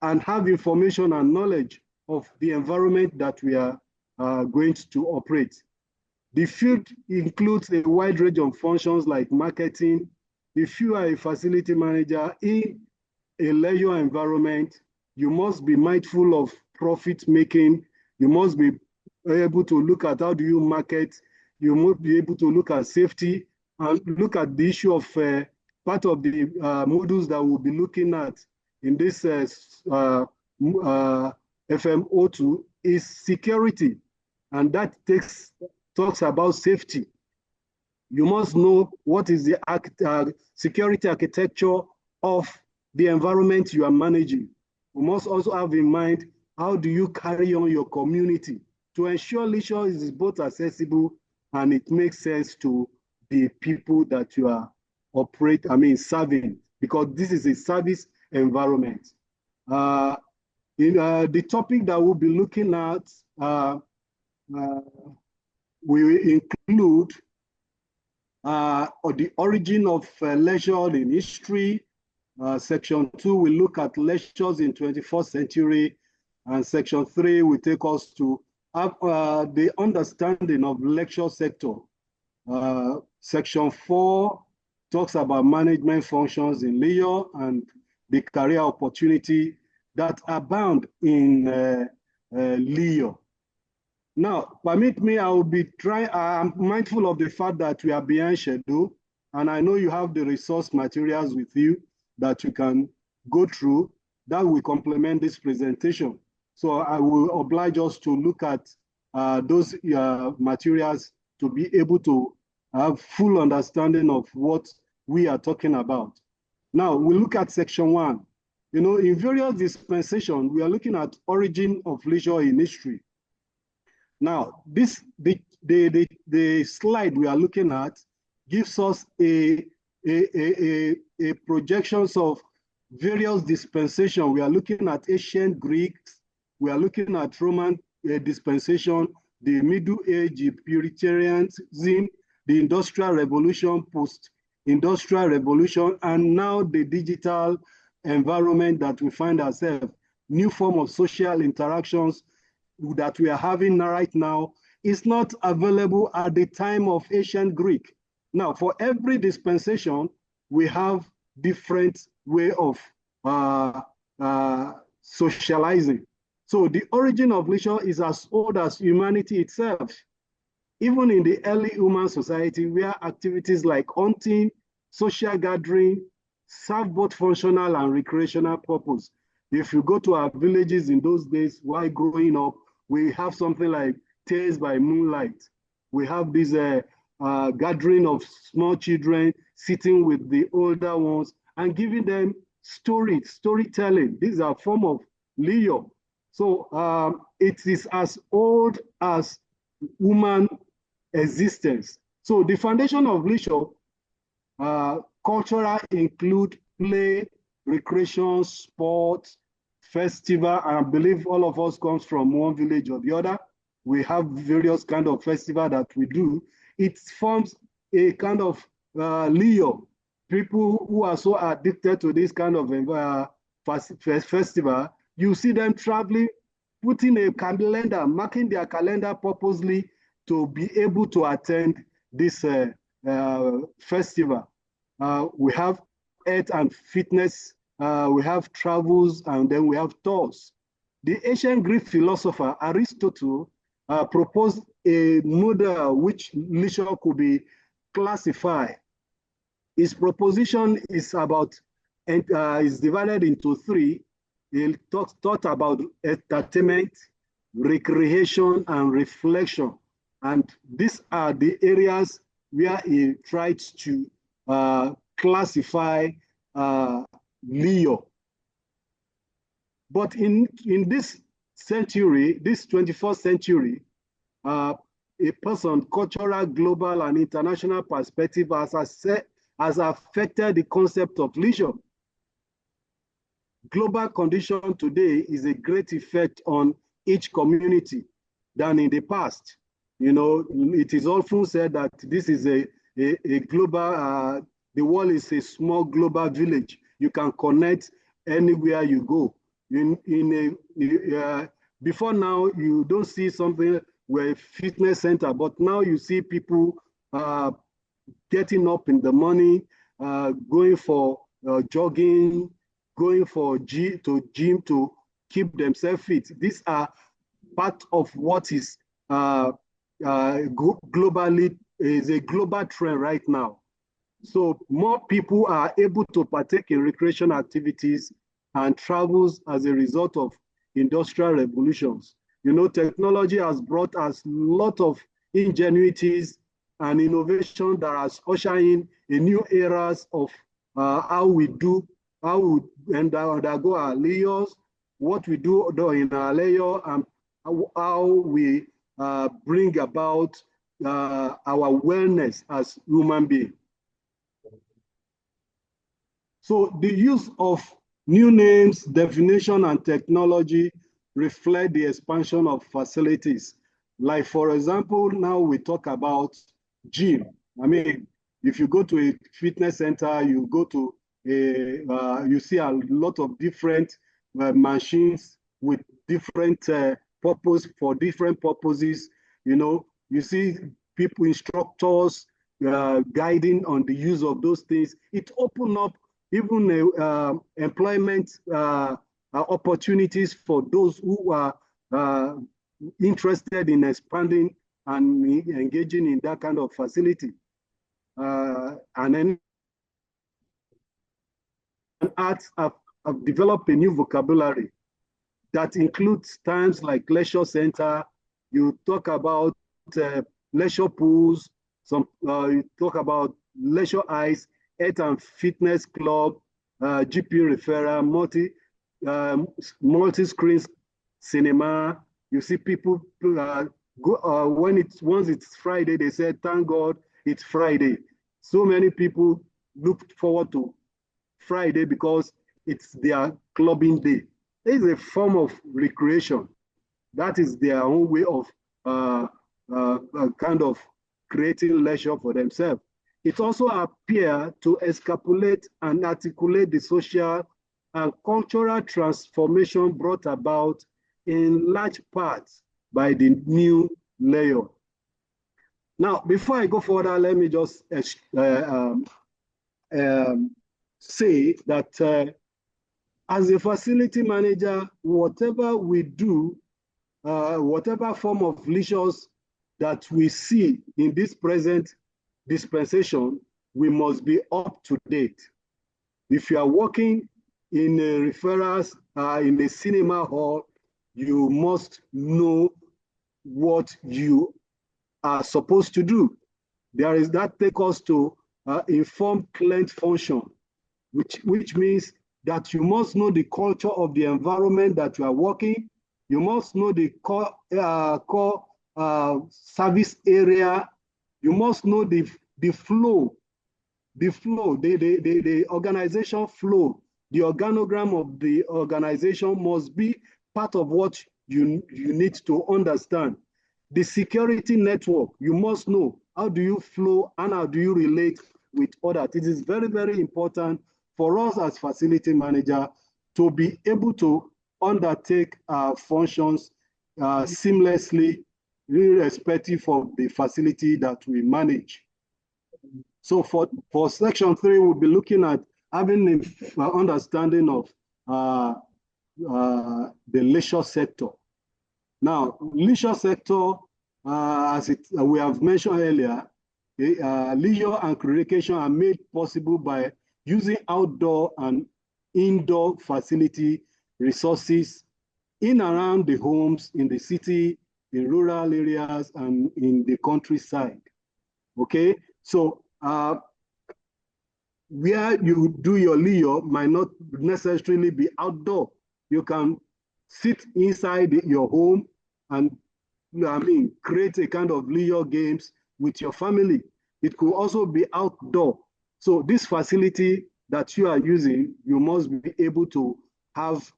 and have information and knowledge of the environment that we are going to operate. The field includes a wide range of functions like marketing. If you are a facility manager in a leisure environment, you must be mindful of profit making. You must be able to look at how do you market. You must be able to look at safety and look at the issue of part of the modules that we'll be looking at in this FM02 is security, and that talks about safety. You must know what is the security architecture of the environment you are managing. We must also have in mind how do you carry on your community to ensure leisure is both accessible and it makes sense to the people that you are serving, because this is a service environment. The topic that we'll be looking at will include the origin of leisure in history. Section 2 will look at leisures in 21st century, and section 3 will take us to the understanding of leisure sector. Section 4 talks about management functions in leisure and the career opportunity that abound in leisure. Now, permit me, I will be trying, I'm mindful of the fact that we are behind schedule, and I know you have the resource materials with you that you can go through that will complement this presentation. So I will oblige us to look at those materials to be able to have full understanding of what we are talking about. Now, we look at section 1. You know, in various dispensations, we are looking at origin of leisure in history. Now, the slide we are looking at gives us a projections of various dispensations. We are looking at ancient Greeks, we are looking at Roman dispensation, the Middle Age, Puritanism, the Industrial Revolution, post-industrial revolution, and now the digital environment that we find ourselves. New form of social interactions that we are having right now is not available at the time of ancient Greek. Now, for every dispensation, we have different way of socializing. So the origin of leisure is as old as humanity itself. Even in the early human society, where activities like hunting, social gathering, serve both functional and recreational purpose. If you go to our villages in those days, while growing up, we have something like Tales by Moonlight. We have this gathering of small children sitting with the older ones and giving them storytelling. These are a form of leisure. So it is as old as human existence. So the foundation of leisure, cultural include play, recreation, sport, festival, and I believe all of us comes from one village or the other. We have various kind of festival that we do. It forms a kind of leisure. People who are so addicted to this kind of festival, You see them traveling, putting a calendar, marking their calendar purposely to be able to attend this festival. We have health and fitness, we have travels, and then we have tours. The ancient Greek philosopher Aristotle proposed a model which leisure could be classified. His proposition is about, is divided into three. He talked about entertainment, recreation, and reflection. And these are the areas where he tried to classify leisure. But in this century, this 21st century, a person, cultural, global, and international perspective has affected the concept of leisure. Global condition today is a great effect on each community than in the past. You know, it is often said that this is a global, the world is a small global village. You can connect anywhere you go. Before now, you don't see something where fitness center, but now you see people getting up in the morning, going for jogging, going for gym to keep themselves fit. These are part of what is globally is a global trend right now. So more people are able to partake in recreation activities and travels as a result of industrial revolutions. You know, technology has brought us a lot of ingenuities and innovation that has ushered in a new eras of how we undergo our layers, what we do in our layer, and how we bring about our wellness as human beings. So the use of new names, definition, and technology reflect the expansion of facilities. Like, for example, now we talk about gym. I mean, if you go to a fitness center, you go to you see a lot of different machines with different purpose for different purposes. You know, you see people, instructors guiding on the use of those things. It opens up even employment opportunities for those who are interested in expanding and engaging in that kind of facility. And then arts have developed a new vocabulary that includes terms like leisure center. You talk about leisure pools, you talk about leisure ice, health and fitness club, GP referral, multi-screen cinema. You see people go once it's Friday, they say, thank God it's Friday. So many people look forward to Friday because it's their clubbing day. It's a form of recreation. That is their own way of kind of creating leisure for themselves. It also appears to extrapolate and articulate the social and cultural transformation brought about in large parts by the new layer. Now, before I go further, let me just say that as a facility manager, whatever we do, whatever form of leisures that we see in this present dispensation, we must be up to date. If you are working in referrals, in a cinema hall, you must know what you are supposed to do. That takes us to informed client function, which means that you must know the culture of the environment that you are working. You must know the core service area. You must know the flow, the organization flow. The organogram of the organization must be part of what you need to understand. The security network, you must know how do you flow and how do you relate with others. It is very, very important for us as facility manager to be able to undertake functions seamlessly, irrespective of the facility that we manage. So for section 3, we'll be looking at having an understanding of the leisure sector. Now, leisure sector, as we have mentioned earlier, leisure and recreation are made possible by using outdoor and indoor facility resources in and around the homes, in the city, in rural areas, and in the countryside. Okay, so where you do your leisure might not necessarily be outdoor. You can sit inside your home and create a kind of leisure games with your family. It could also be outdoor. So this facility that you are using, you must be able to have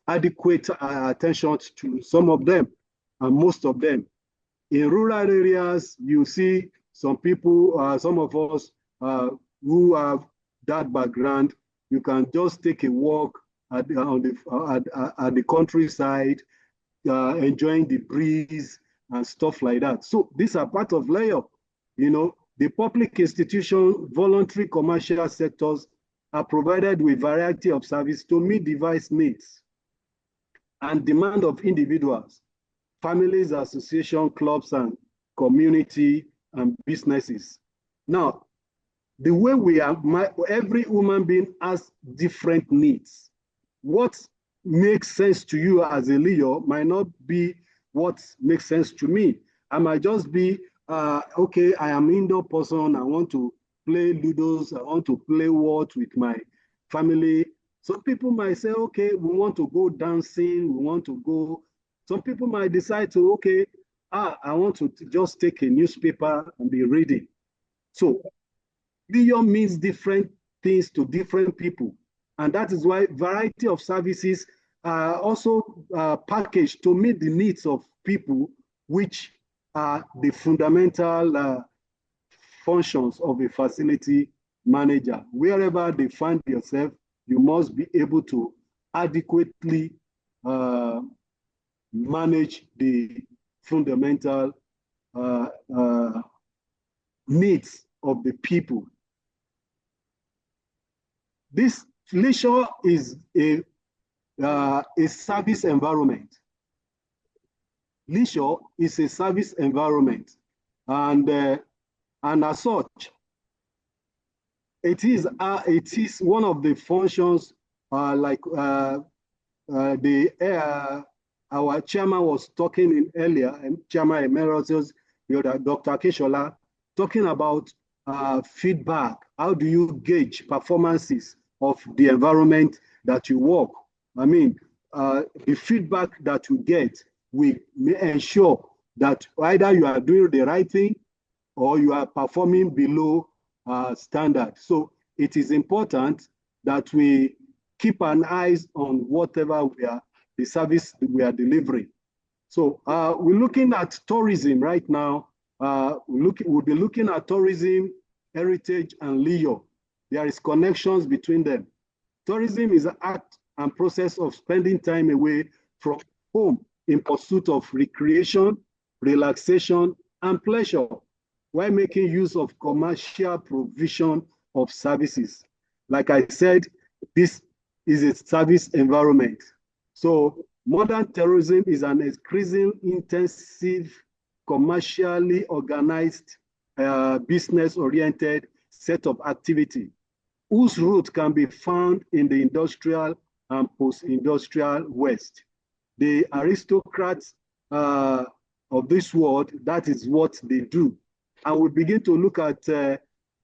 adequate attention to some of them and most of them. In rural areas, you see some people, some of us who have that background, you can just take a walk at the countryside, enjoying the breeze and stuff like that. So these are part of layer. You know, the public institution, voluntary commercial sectors are provided with variety of service to meet device needs and demand of individuals, families, association, clubs, and community and businesses. Now, the way we are, every human being has different needs. What makes sense to you as a leader might not be what makes sense to me. I might just be, okay, I am an indoor person, I want to play Ludos, I want to play what with my family. Some people might say, okay, we want to go dancing, we want to go. Some people might decide to, okay, I want to just take a newspaper and be reading. So leisure means different things to different people. And that is why variety of services are also packaged to meet the needs of people, which are the fundamental functions of a facility manager. Wherever they find yourself, you must be able to adequately manage the fundamental needs of the people. This leisure is a service environment. Leisure is a service environment, and as such, it is one of the functions, like our chairman was talking in earlier, Chairman Emeritus, Dr. Akishola, talking about feedback. How do you gauge performances of the environment that you work? I mean, the feedback that you get will ensure that either you are doing the right thing or you are performing below standard. So it is important that we keep an eye on whatever the service we are delivering. So we're looking at tourism right now. We'll be looking at tourism, heritage, and leisure. There is connections between them. Tourism is an act and process of spending time away from home in pursuit of recreation, relaxation, and pleasure, while making use of commercial provision of services. Like I said, this is a service environment. So modern tourism is an increasing intensive, commercially organized, business-oriented set of activity, whose root can be found in the industrial and post-industrial West. The aristocrats of this world, that is what they do. And we begin to look at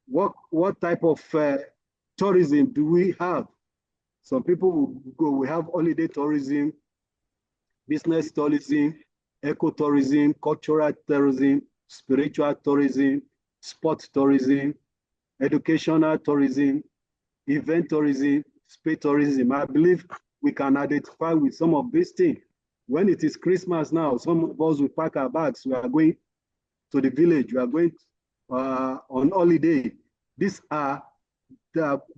what type of tourism do we have. Some people we have holiday tourism, business tourism, eco-tourism, cultural tourism, spiritual tourism, sport tourism, educational tourism, event tourism, space tourism. I believe we can identify with some of these things. When it is Christmas now, some of us will pack our bags. We are going to the village. We are going on holiday. This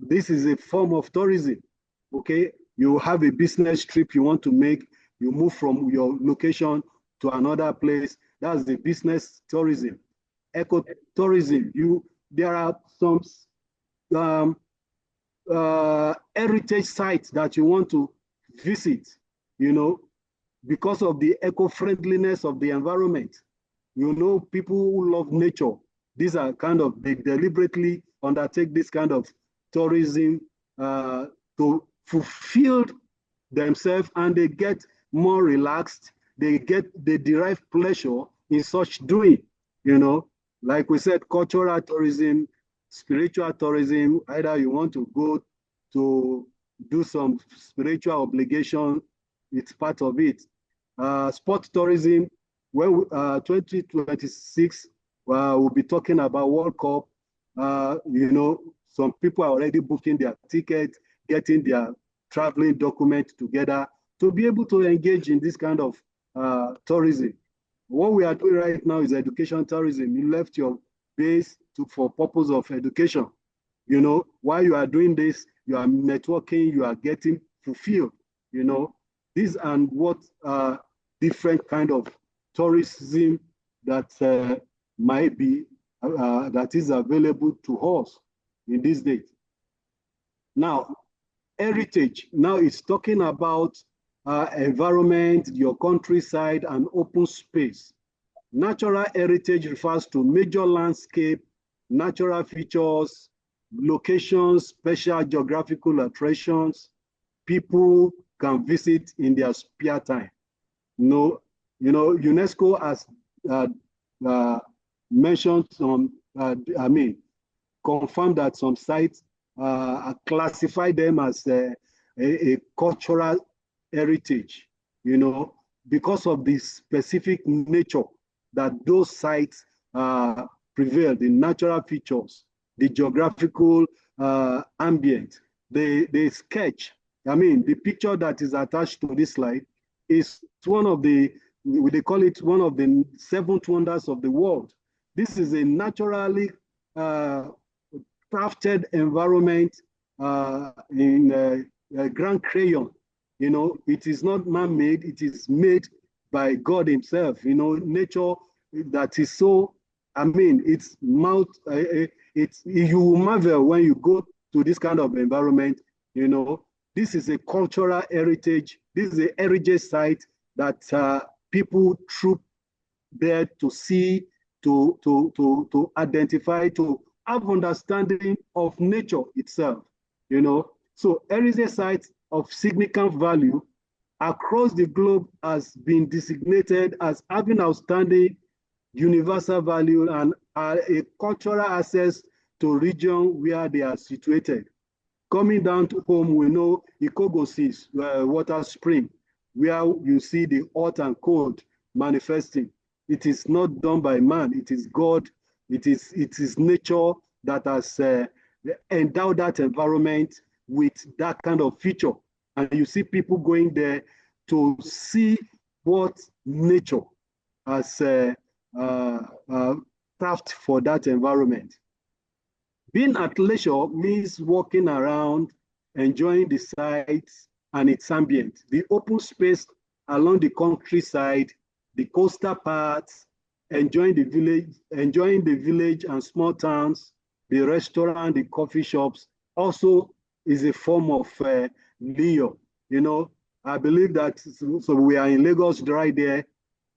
is a form of tourism. Okay, You have a business trip you want to make, you move from your location to another place. That's the business tourism. Ecotourism, there are some heritage sites that you want to visit, because of the eco-friendliness of the environment. People who love nature, these are they deliberately undertake this kind of tourism to fulfill themselves, and they get more relaxed. They derive pleasure in such doing, like we said, cultural tourism, spiritual tourism. Either you want to go to do some spiritual obligation, it's part of it. Sport tourism, 2026, we'll be talking about World Cup. Some people are already booking their tickets, getting their traveling document together to be able to engage in this kind of tourism. What we are doing right now is education tourism. You left your base for purpose of education. While you are doing this, you are networking, you are getting fulfilled. These and what different kind of tourism that might be, that is available to us in these days. Now, heritage, now it's talking about environment, your countryside, and open space. Natural heritage refers to major landscape, natural features, locations, special geographical attractions people can visit in their spare time. UNESCO has mentioned some, confirmed that some sites classify them as a cultural heritage, because of the specific nature that those sites prevail, the natural features, the geographical ambient, the sketch. The picture that is attached to this slide is one of the, they call it one of the 7 wonders of the world. This is a naturally crafted environment in Grand Crayon. It is not man-made, it is made by God himself. Nature that is so, it's you marvel when you go to this kind of environment. This is a cultural heritage. This is a heritage site that people troop there to see, to identify, to have understanding of nature itself. So heritage sites of significant value across the globe has been designated as having outstanding universal value and are a cultural access to region where they are situated. Coming down to home, we know Ikogosis, water spring, where you see the hot and cold manifesting. It is not done by man, it is God, it is nature that has endowed that environment with that kind of feature. And you see people going there to see what nature has crafted for that environment. Being at leisure means walking around, enjoying the sights and its ambient, the open space along the countryside, the coastal parts, enjoying the village and small towns, the restaurant, the coffee shops, also is a form of leisure. I believe that, so we are in Lagos right there,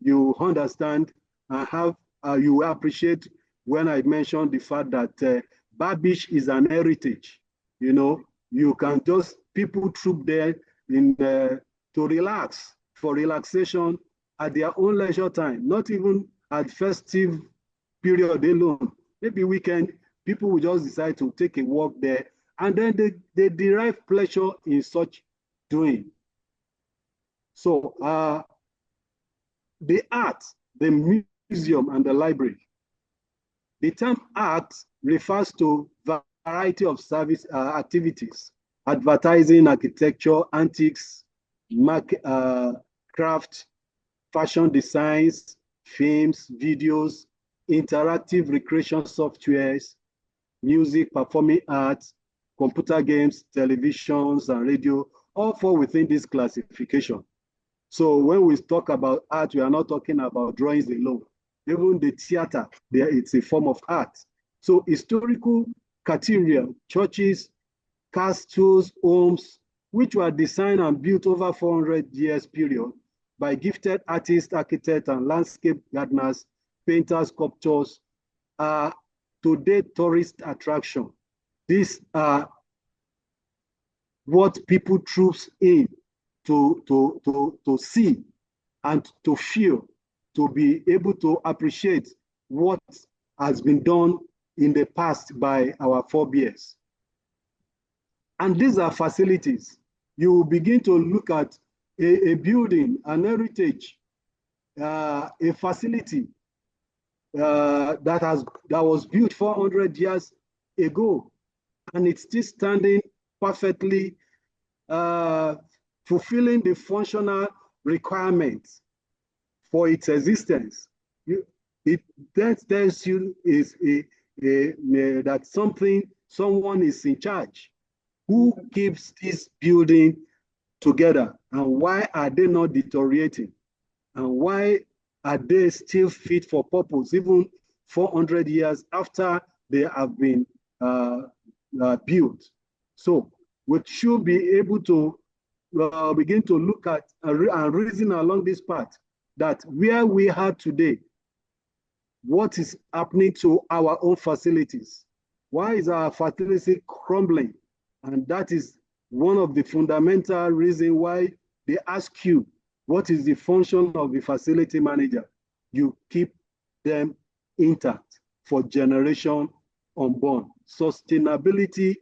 you understand and you appreciate when I mentioned the fact that Babish is an heritage. You can just, people troop there to relax, for relaxation at their own leisure time, not even at festive period alone. Maybe weekend, people will just decide to take a walk there, and then they derive pleasure in such doing. So the art, the museum, and the library. The term art refers to variety of service activities: advertising, architecture, antiques, craft, fashion designs, films, videos, interactive recreation softwares, music, performing arts, computer games, televisions, and radio. all fall within this classification. So when we talk about art, we are not talking about drawings alone. Even the theater, it's a form of art. So historical criteria, churches, castles, homes, which were designed and built over 400 years period by gifted artists, architects, and landscape gardeners, painters, sculptors, are today tourist attraction. These are what people troops in to see and to feel, to be able to appreciate what has been done in the past by our forebears. And these are facilities. You will begin to look at a building, an heritage, a facility that was built 400 years ago, and it's still standing perfectly, fulfilling the functional requirements for its existence. It that tells you that someone is in charge. Who keeps this building together, and why are they not deteriorating? And why are they still fit for purpose, even 400 years after they have been built? So we should be able to begin to look at and reason along this path, that where we are today, what is happening to our own facilities? Why is our facility crumbling? And that is one of the fundamental reasons why they ask you, what is the function of the facility manager? You keep them intact for generation unborn. Sustainability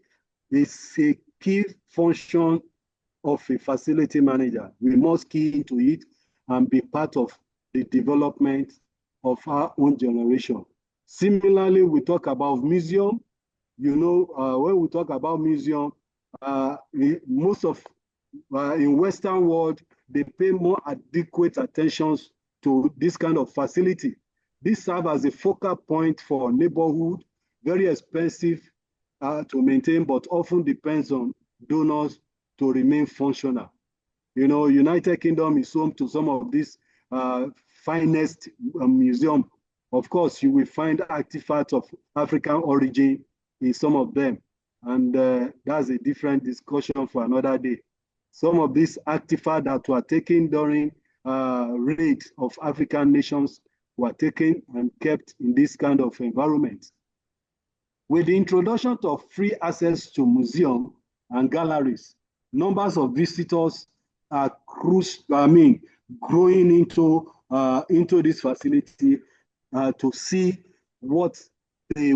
is a key function of a facility manager. We must key into it and be part of the development of our own generation. Similarly, we talk about museum. You know, when we talk about museum, most of in Western world, they pay more adequate attention to this kind of facility. This serves as a focal point for neighborhood, very expensive to maintain, but often depends on donors to remain functional. You know, United Kingdom is home to some of these finest museums. Of course, you will find artifacts of African origin in some of them. And that's a different discussion for another day. Some of these artifacts that were taken during raids of African nations were taken and kept in this kind of environment. With the introduction of free access to museums and galleries, numbers of visitors are growing into this facility to see what they,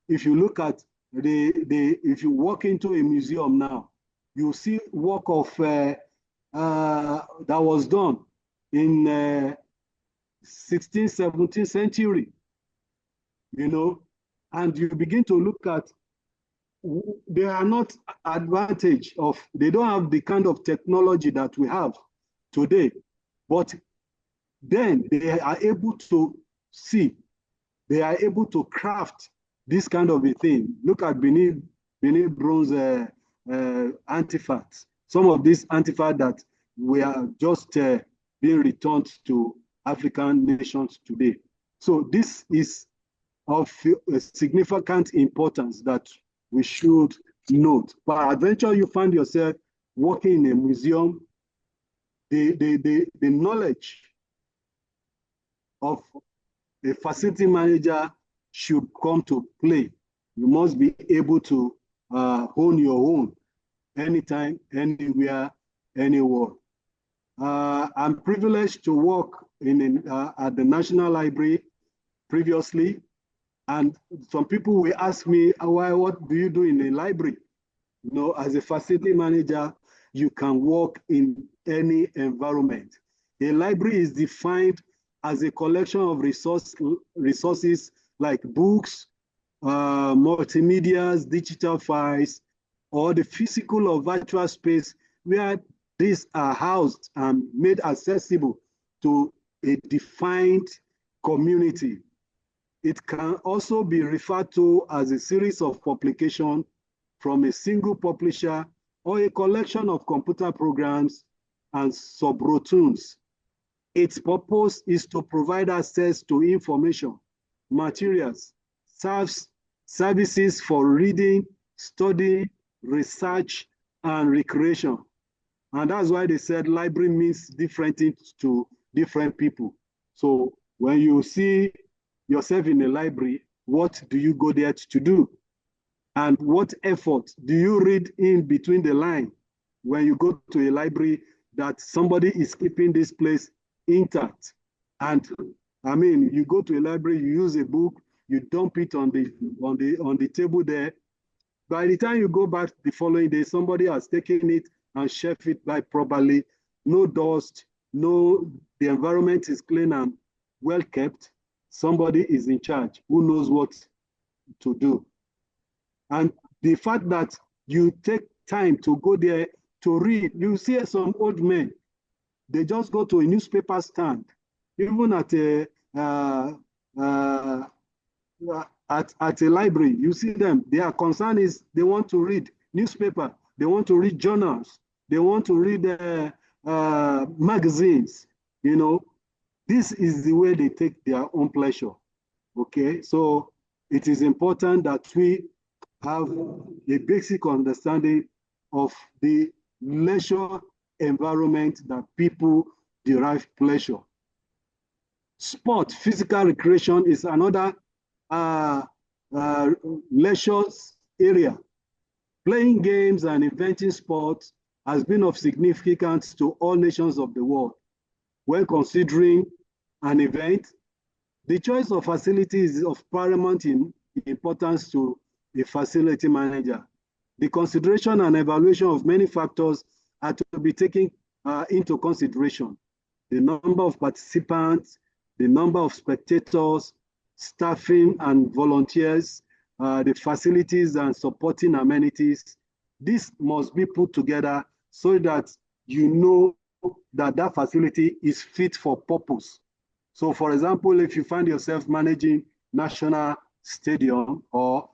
if you look at if you walk into a museum now, you see work of that was done in 16th, 17th century, you know, and you begin to look at, they are not advantage of, they don't have the kind of technology that we have today, but then they are able to see, they are able to craft this kind of a thing. Look at Benin bronze artifacts. Some of these artifacts that were just being returned to African nations today. So this is of significant importance that we should note. But eventually you find yourself working in a museum, the knowledge of a facility manager should come to play. You must be able to own your own anytime, anywhere, anywhere. I'm privileged to work at the National Library previously, and some people will ask me, what do you do in a library? You know, as a facility manager, you can work in any environment. A library is defined as a collection of resources like books, multimedia, digital files, or the physical or virtual space where these are housed and made accessible to a defined community. It can also be referred to as a series of publications from a single publisher or a collection of computer programs and subroutines. Its purpose is to provide access to information, materials, services for reading, study, research, and recreation. And that's why they said library means different things to different people. So when you see yourself in a library, what do you go there to do? And what effort do you read in between the line when you go to a library that somebody is keeping this place intact? And I mean, you go to a library, you use a book, you dump it on the table there. By the time you go back the following day, somebody has taken it and shelved it by properly. No dust, the environment is clean and well kept. Somebody is in charge who knows what to do. And the fact that you take time to go there to read, you see some old men, they just go to a newspaper stand, even at a library, you see them, their concern is they want to read newspaper, they want to read journals, they want to read magazines, you know. This is the way they take their own pleasure, okay? So it is important that we have a basic understanding of the leisure environment that people derive pleasure. Sport, physical recreation is another leisure area. Playing games and inventing sports has been of significance to all nations of the world. When considering an event, the choice of facility is of paramount importance to a facility manager. The consideration and evaluation of many factors are to be taken into consideration. The number of participants, the number of spectators, staffing and volunteers, the facilities and supporting amenities. This must be put together so that you know that that facility is fit for purpose. So for example, if you find yourself managing National Stadium or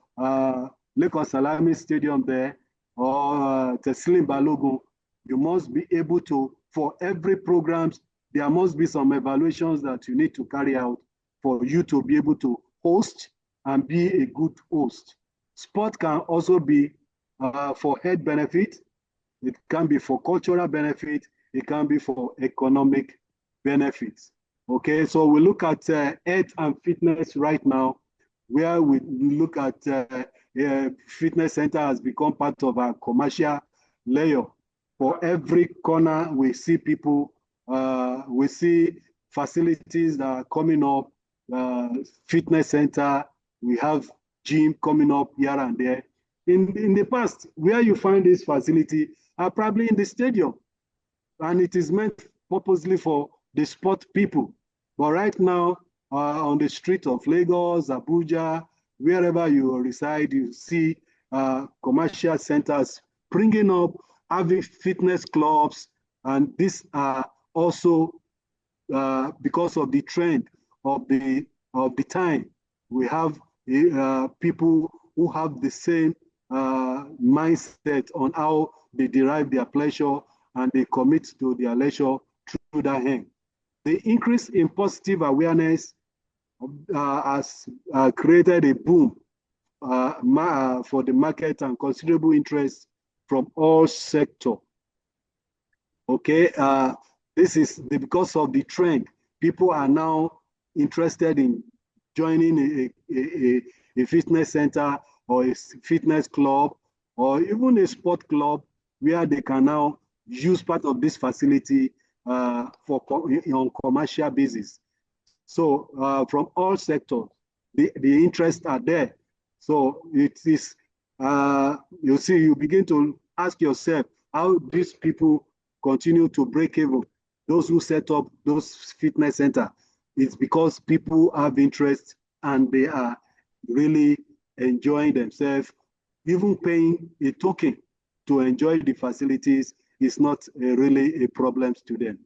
Lagos Salami Stadium there, or Teslim Balogun, you must be able to, for every program, there must be some evaluations that you need to carry out for you to be able to host and be a good host. Sport can also be for health benefit, it can be for cultural benefit, it can be for economic benefits. Okay, so we look at health and fitness right now, where we look at fitness center has become part of our commercial layer. For every corner, we see people, we see facilities that are coming up, fitness center, we have gym coming up here and there. In the past, where you find this facility are probably in the stadium, and it is meant purposely for the sport people. But right now, on the street of Lagos, Abuja, wherever you reside, you see commercial centers bringing up, having fitness clubs, and these are also because of the trend of the time. We have people who have the same mindset on how they derive their pleasure and they commit to their leisure through that end. The increase in positive awareness has created a boom for the market and considerable interest from all sectors. Okay, this is because of the trend. People are now interested in joining a fitness center or a fitness club or even a sport club where they can now use part of this facility on commercial basis. So from all sectors, the interests are there. So it is, you see, you begin to ask yourself how these people continue to break even. Those who set up those fitness centers, it's because people have interest and they are really enjoying themselves. Even paying a token to enjoy the facilities is not really a problem to them.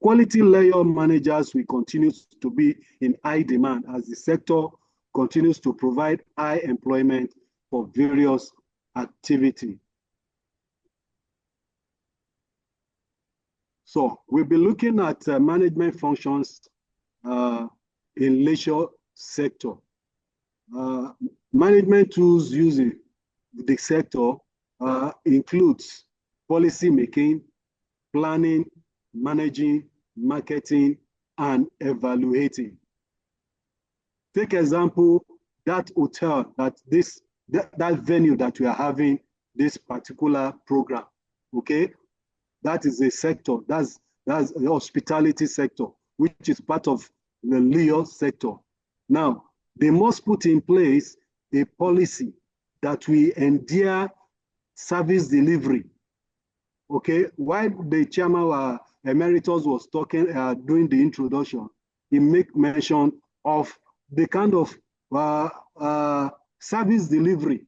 Quality layer managers will continue to be in high demand as the sector continues to provide high employment for various activities. So we'll be looking at management functions in leisure sector. Management tools used in the sector includes policy making, planning, managing, marketing, and evaluating. Take example, that hotel, that venue that we are having this particular program, okay? That is a sector, that's the hospitality sector, which is part of the leisure sector. Now, they must put in place a policy that will endear service delivery. Okay, while the chairman emeritus was talking during the introduction, he make mention of the kind of service delivery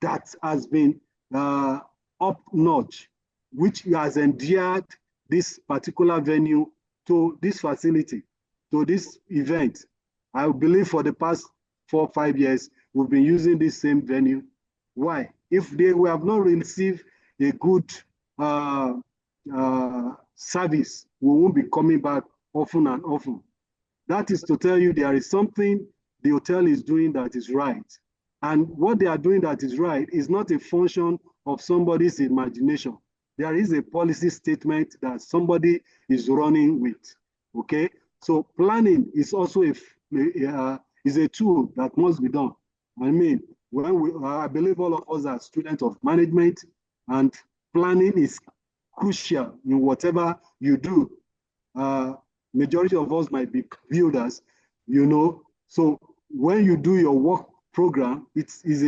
that has been up notch, which has endeared this particular venue to this facility, to this event. I believe for the past 4 or 5 years, we've been using this same venue. Why? If we have not received a good service, we won't be coming back often and often. That is to tell you there is something the hotel is doing that is right. And what they are doing that is right is not a function of somebody's imagination. There is a policy statement that somebody is running with, okay? So planning is also a tool that must be done. I mean, I believe all of us are students of management, and planning is crucial in whatever you do. Majority of us might be builders, you know. So when you do your work program, it is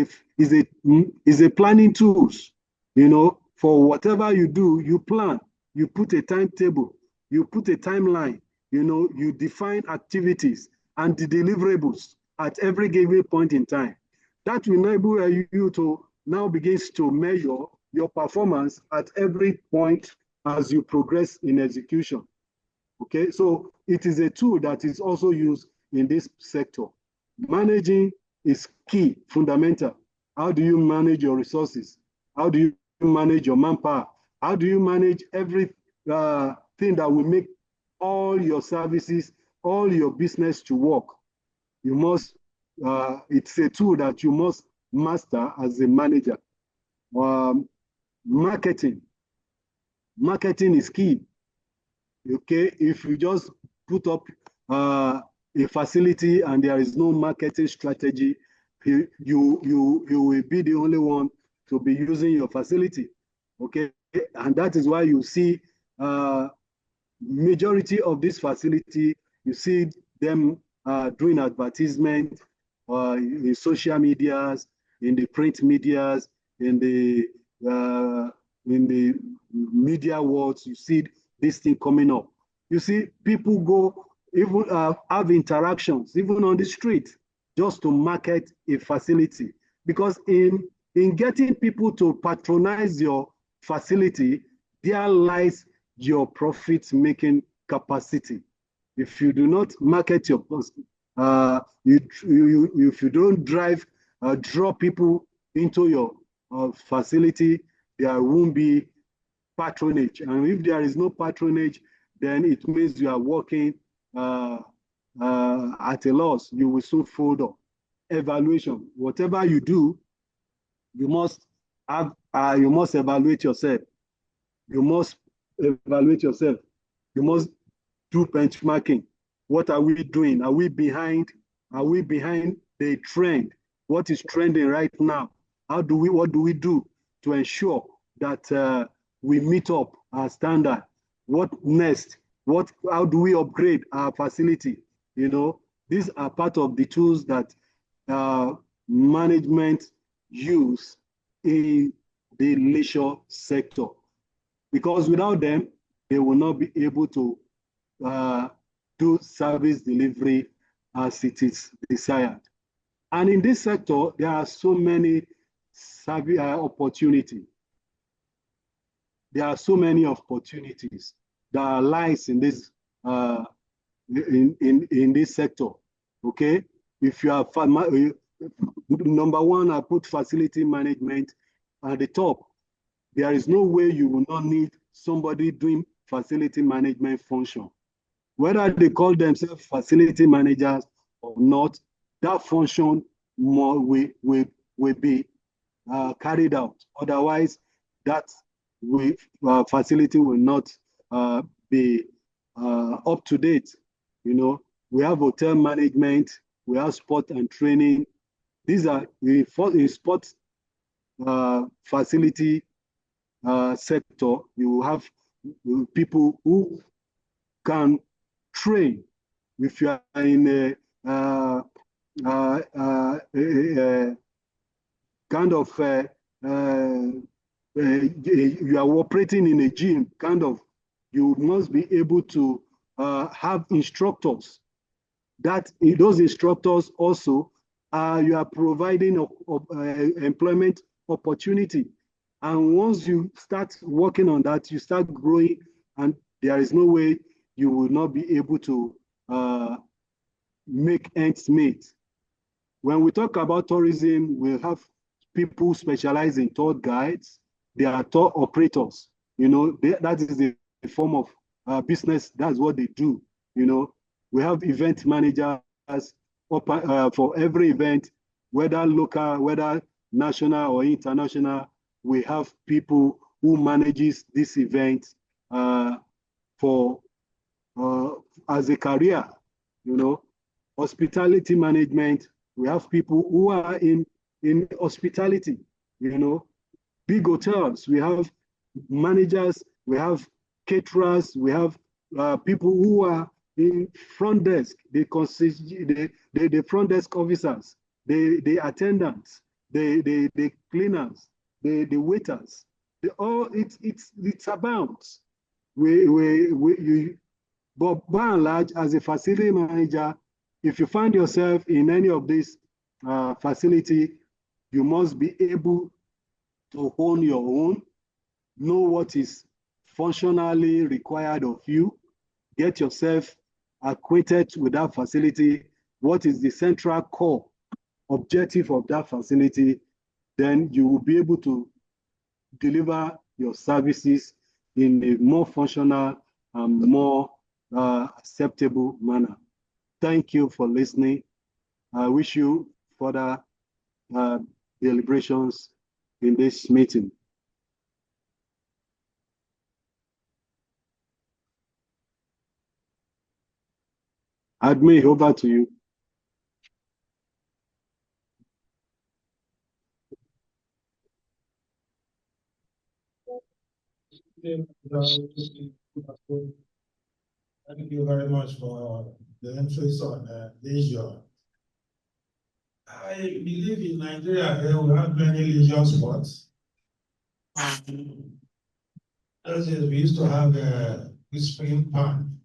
a planning tools, you know. For whatever you do, you plan, you put a timetable, you put a timeline, you know, you define activities and the deliverables at every given point in time. That will enable you to now begins to measure your performance at every point as you progress in execution. Okay, so it is a tool that is also used in this sector. Managing is key, fundamental. How do you manage your resources? How do you manage your manpower? How do you manage every thing that will make all your services, all your business to work? You must, it's a tool that you must master as a manager. Marketing is key. Okay, if you just put up a facility and there is no marketing strategy, you will be the only one to be using your facility. Okay, and that is why you see majority of this facility, you see them doing advertisement in social medias, in the print medias, in the media worlds. You see this thing coming up. You see people go even have interactions even on the street just to market a facility, because in getting people to patronize your facility, there lies your profit-making capacity. If you do not market your, if you don't draw people into your facility, there won't be patronage. And if there is no patronage, then it means you are working at a loss. You will soon fold up. Evaluation, whatever you do, you must have, you must evaluate yourself. You must evaluate yourself. You must do benchmarking. What are we doing? Are we behind? Are we behind the trend? What is trending right now? What do we do to ensure that we meet up our standard? What next? How do we upgrade our facility? You know, these are part of the tools that management use in the leisure sector, because without them, they will not be able to do service delivery as it is desired. And in this sector, there are so many opportunities. There are so many opportunities that lies in this in this sector. Okay, if you are number one, I put facility management at the top. There is no way you will not need somebody doing facility management function. Whether they call themselves facility managers or not, that function will be carried out. Otherwise, that facility will not be up to date. You know, we have hotel management, we have sport and training. These are in sports facility sector. You have people who can train. If you are in a kind of you are operating in a gym, kind of, you must be able to have instructors. That those instructors also you are providing employment opportunity. And once you start working on that, you start growing, and there is no way you will not be able to make ends meet. When we talk about tourism, we have people specialize in tour guides. They are tour operators. You know, that is a form of business. That's what they do. You know, we have event managers for every event, whether local, whether national or international. We have people who manages this event for as a career. You know, hospitality management. We have people who are in hospitality. You know, big hotels. We have managers. We have caterers. We have people who are in front desk. The front desk officers, the attendants, the cleaners, the waiters. It's about. But by and large, as a facility manager, if you find yourself in any of these facility, you must be able to own your own, know what is functionally required of you, get yourself acquainted with that facility, what is the central core objective of that facility, then you will be able to deliver your services in a more functional and more acceptable manner. Thank you for listening. I wish you further deliberations in this meeting. Admin, over to you. Thank you very much for the interest on leisure. I believe in Nigeria here we have many leisure sports. As we used to have a spring pan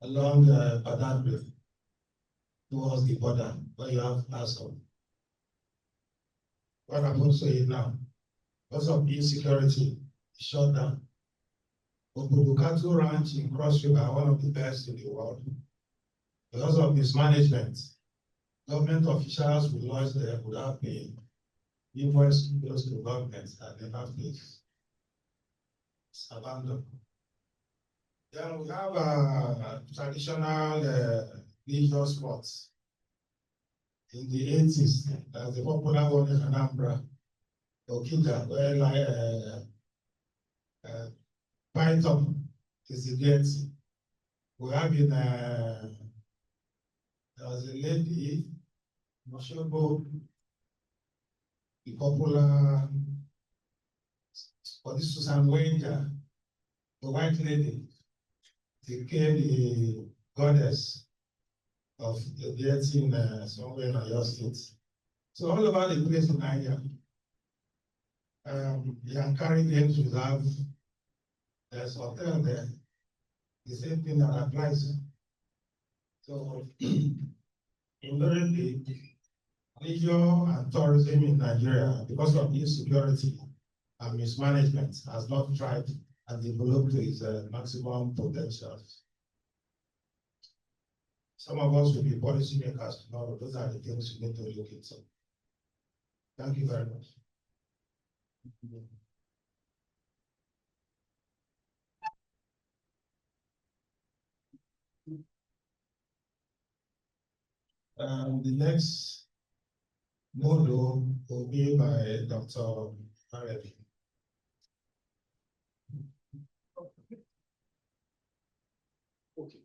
along Badagry towards the border where you have ASCOM. What I'm also saying now, because of insecurity, shut down. Obudukato Ranch in Cross River are one of the best in the world. Because of mismanagement, government officials who lodge there without paying invoice goes to government that never pays. It's abandoned. Then we have traditional leisure sports. In the 80s, there's the popular one in Anambra, Okija, where Python is the gate. We have in there was a lady, Moshobo, the popular, for this Susan Wenger, the white lady, became the goddess of the deity in somewhere in Oyo State. So all over the place in Nigeria, the Yankari Games Reserve, there's a hotel there, the same thing that applies. So, invariably, leisure and tourism in Nigeria, because of insecurity and mismanagement, has not tried and developed to its maximum potential. Some of us will be policymakers tomorrow. Those are the things we need to look into. Thank you very much. And the next module will be by Dr. Arabi. Okay.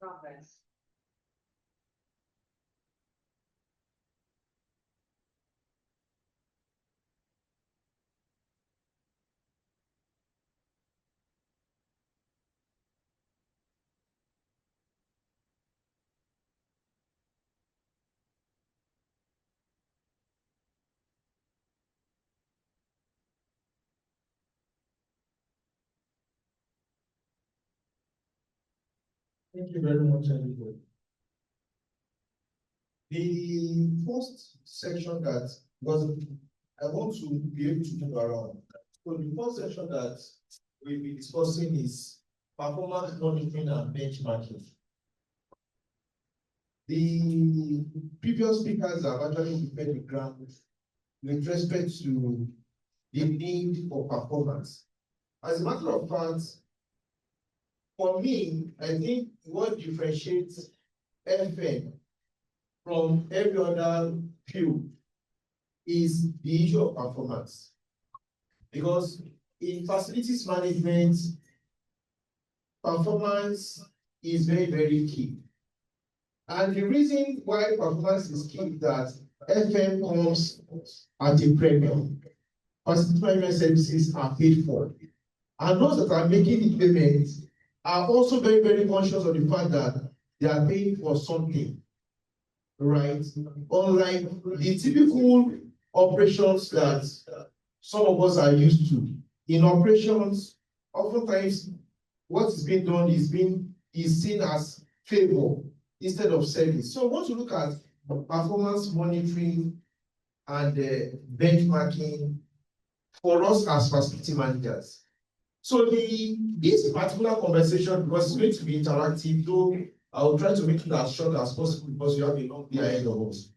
Progress. Thank you very much, everybody. The first section that, because I want to be able to move around. So the first section that we'll be discussing is performance monitoring and benchmarking. The previous speakers have actually prepared the ground with respect to the need for performance. As a matter of fact, for me, I think what differentiates FM from every other field is the issue of performance. Because in facilities management, performance is very, very key. And the reason why performance is key is that FM comes at a premium. Facility management services are paid for. And those that are making the payment are also very, very conscious of the fact that they are paying for something, right? Unlike the typical operations that some of us are used to. In operations, oftentimes what is being done is seen as favor instead of service. So I want to look at performance monitoring and benchmarking for us as facility managers. So this particular conversation, because it's going to be interactive, though I will try to make it as short as possible because you have a long day ahead of us.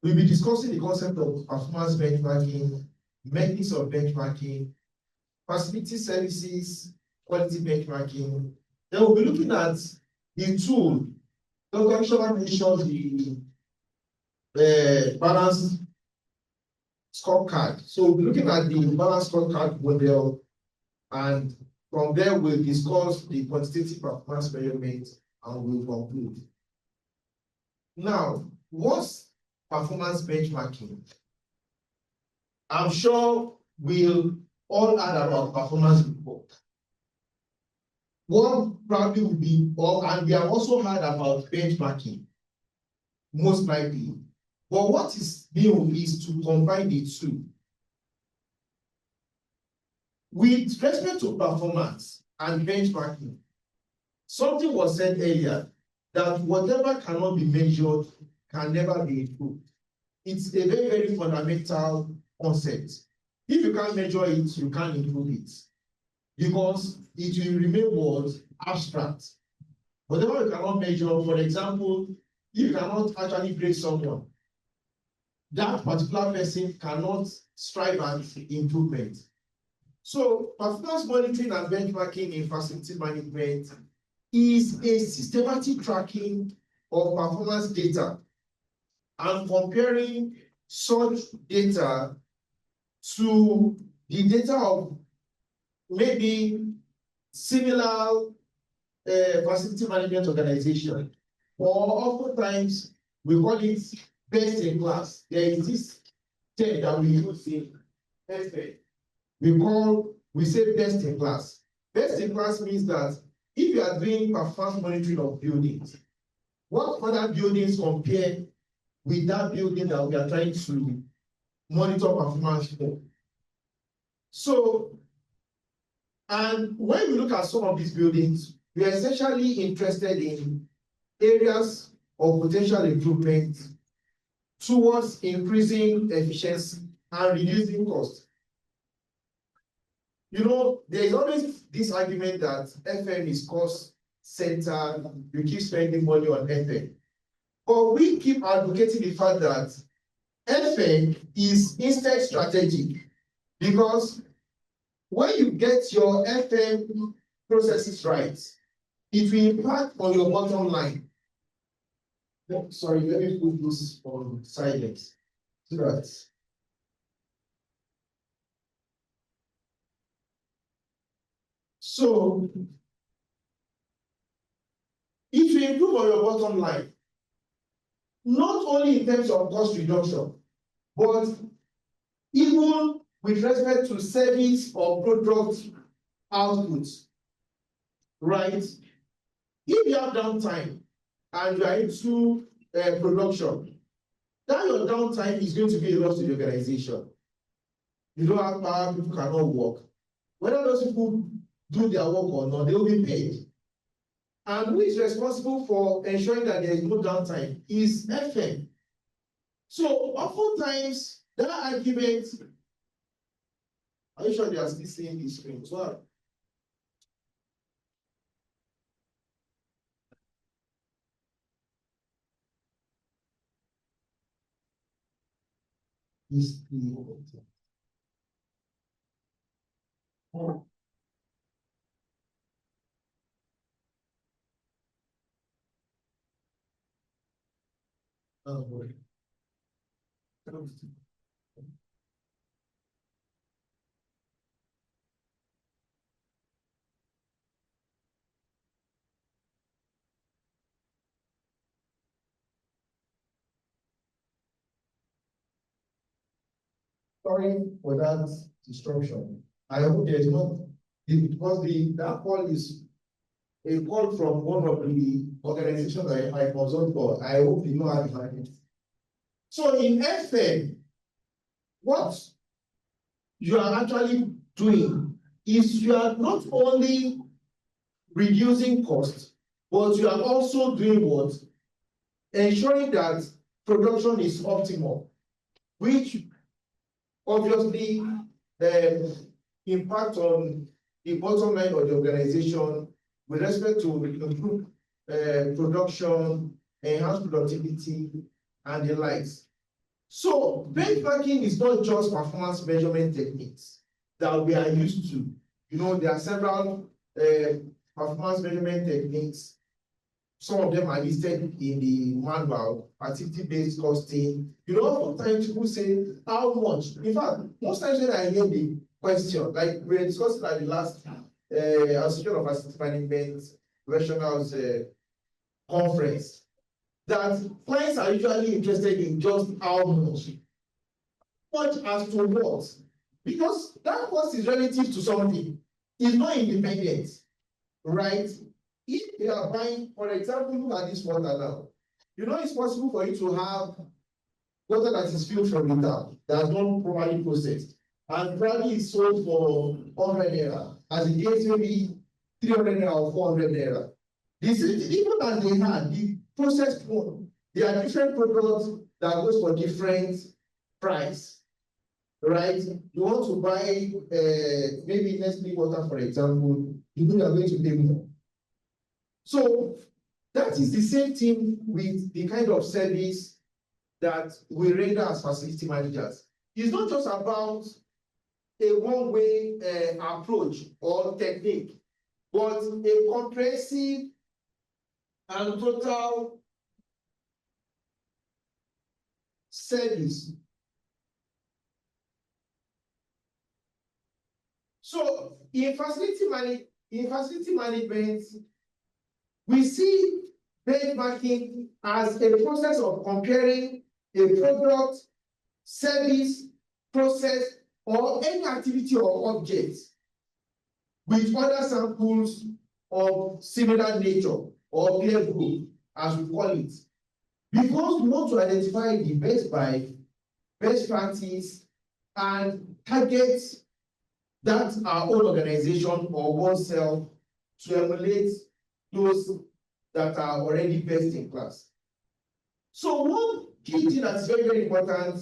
We'll be discussing the concept of performance benchmarking, methods of benchmarking, facility services, quality benchmarking. Then we'll be looking at the tool. Dr. Shola mentioned the balanced scorecard. So we'll be looking at the balanced scorecard model, and from there we'll discuss the quantitative performance measurement and we'll conclude. Now, what's performance benchmarking? I'm sure we'll all heard about performance report. One probably will be, and we have also heard about benchmarking, most likely. But what is new is to combine the two. with respect to performance and benchmarking, something was said earlier that whatever cannot be measured can never be improved. It's a very, very fundamental concept. If you can't measure it, you can't improve it, because it will remain what? Abstract. Whatever you cannot measure, for example, if you cannot actually grade someone, that particular person cannot strive at improvement. So performance monitoring and benchmarking in facility management is a systematic tracking of performance data and comparing such data to the data of maybe similar facility management organization, or oftentimes we call it best in class. There is this term that we use in FM. We say best in class. Best in class means that if you are doing performance monitoring of buildings, what other buildings compare with that building that we are trying to monitor performance for? So, and when we look at some of these buildings, we are essentially interested in areas of potential improvement towards increasing efficiency and reducing cost. You know, there is always this argument that FM is cost center, you keep spending money on FM. But we keep advocating the fact that FM is instead strategic, because when you get your FM processes right, it will impact on your bottom line. Sorry, let me put this on silence. So that so it will improve on your bottom line, not only in terms of cost reduction, but even with respect to service or product output, right? If you have downtime and you are into production, that your downtime is going to be a loss to the organization. You don't have power, people cannot work. Whether those people do their work or not, they will be paid. And who is responsible for ensuring that there is no downtime is FM. So oftentimes that argument, are you sure they are still seeing this screen as well? Sorry for that disruption. I hope there is not, because that call is a call from one of the organizations I consult for. I hope you know how to find it. So in FM, what you are actually doing is you are not only reducing costs, but you are also doing what? Ensuring that production is optimal, which obviously impact on the bottom line of the organization with respect to improve production, enhance productivity, and the likes. So benchmarking is not just performance measurement techniques that we are used to. You know, there are several performance measurement techniques. Some of them are listed in the manual, activity-based costing. You know, sometimes people say, how much? In fact, most times when I hear the question, like we were discussing at the last Association of Facility Management Professionals conference, that clients are usually interested in just how much as to what? Because that cost is relative to something. It's not independent, right? If you are buying, for example, look at this water now. You know, it's possible for you to have water that is filled from the tap, that is not properly processed. and probably it's sold for 100 naira, as against maybe 300 naira or 400 naira. This is even as they had the processed one. There are different products that goes for different price, right? You want to buy maybe Nestle water, for example, you know you are going to pay more. So that is the same thing with the kind of service that we render as facility managers. It's not just about a one-way approach or technique, but a comprehensive and total service. So in facility management, we see benchmarking as a process of comparing a product, service, process, or any activity or object with other samples of similar nature or peer group, as we call it, because we want to identify the best buy, best practice, and target that our own organization or oneself to emulate those that are already best in class. So one key thing that's very, very important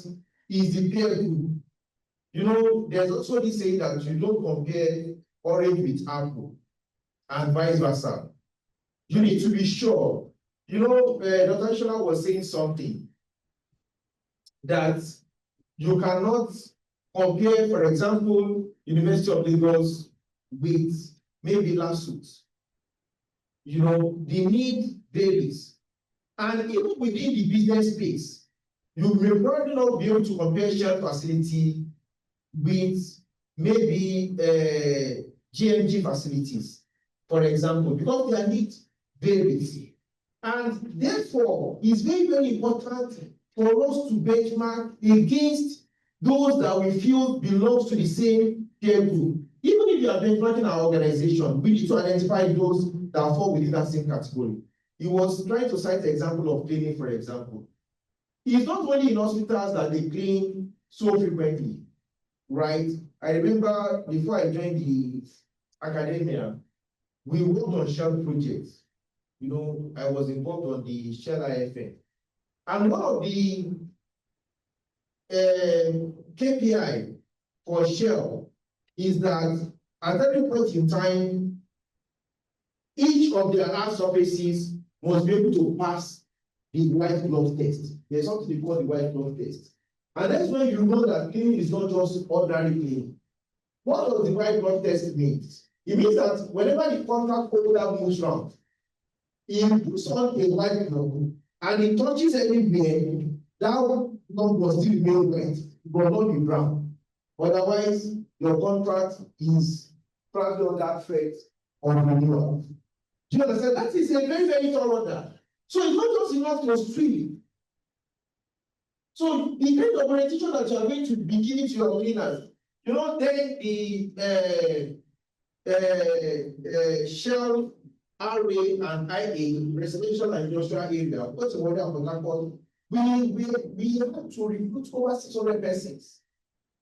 is the peer group. You know, there's also this saying that you don't compare orange with apple and vice versa. You need to be sure. You know, Dr. Shola was saying something that you cannot compare, for example, University of Lagos with maybe LASUT. You know, the need varies. And even within the business space, you may probably not be able to compare shared facility with maybe GMG facilities, for example, because their need varies. And therefore, it's very, very important for us to benchmark against those that we feel belongs to the same peer group. Even if you are benchmarking our organization, we need to identify those that fall within that same category. He was trying to cite the example of cleaning, for example. It's not only in hospitals that they clean so frequently, right? I remember before I joined the academia, we worked on Shell projects. You know, I was involved on the Shell IFM. And one of the KPI for Shell is that at every point in time, each of their art surfaces must be able to pass the white glove test. There's something they call the white glove test. And that's when you know that cleaning is not just ordinary cleaning. What does the white glove test mean? It means that whenever the contact holder moves around, he puts on a white glove and it touches anywhere, that glove must still remain white, but not be brown. Otherwise, your contract is probably under threat or renewal. Do you understand? That is a very, very thorough order. So it's not just enough to stream. So the kind of orientation that you are going to be giving to your cleaners, you know, then the Shell RA and IA, residential and industrial area, what's the word of the we have to recruit over 600 persons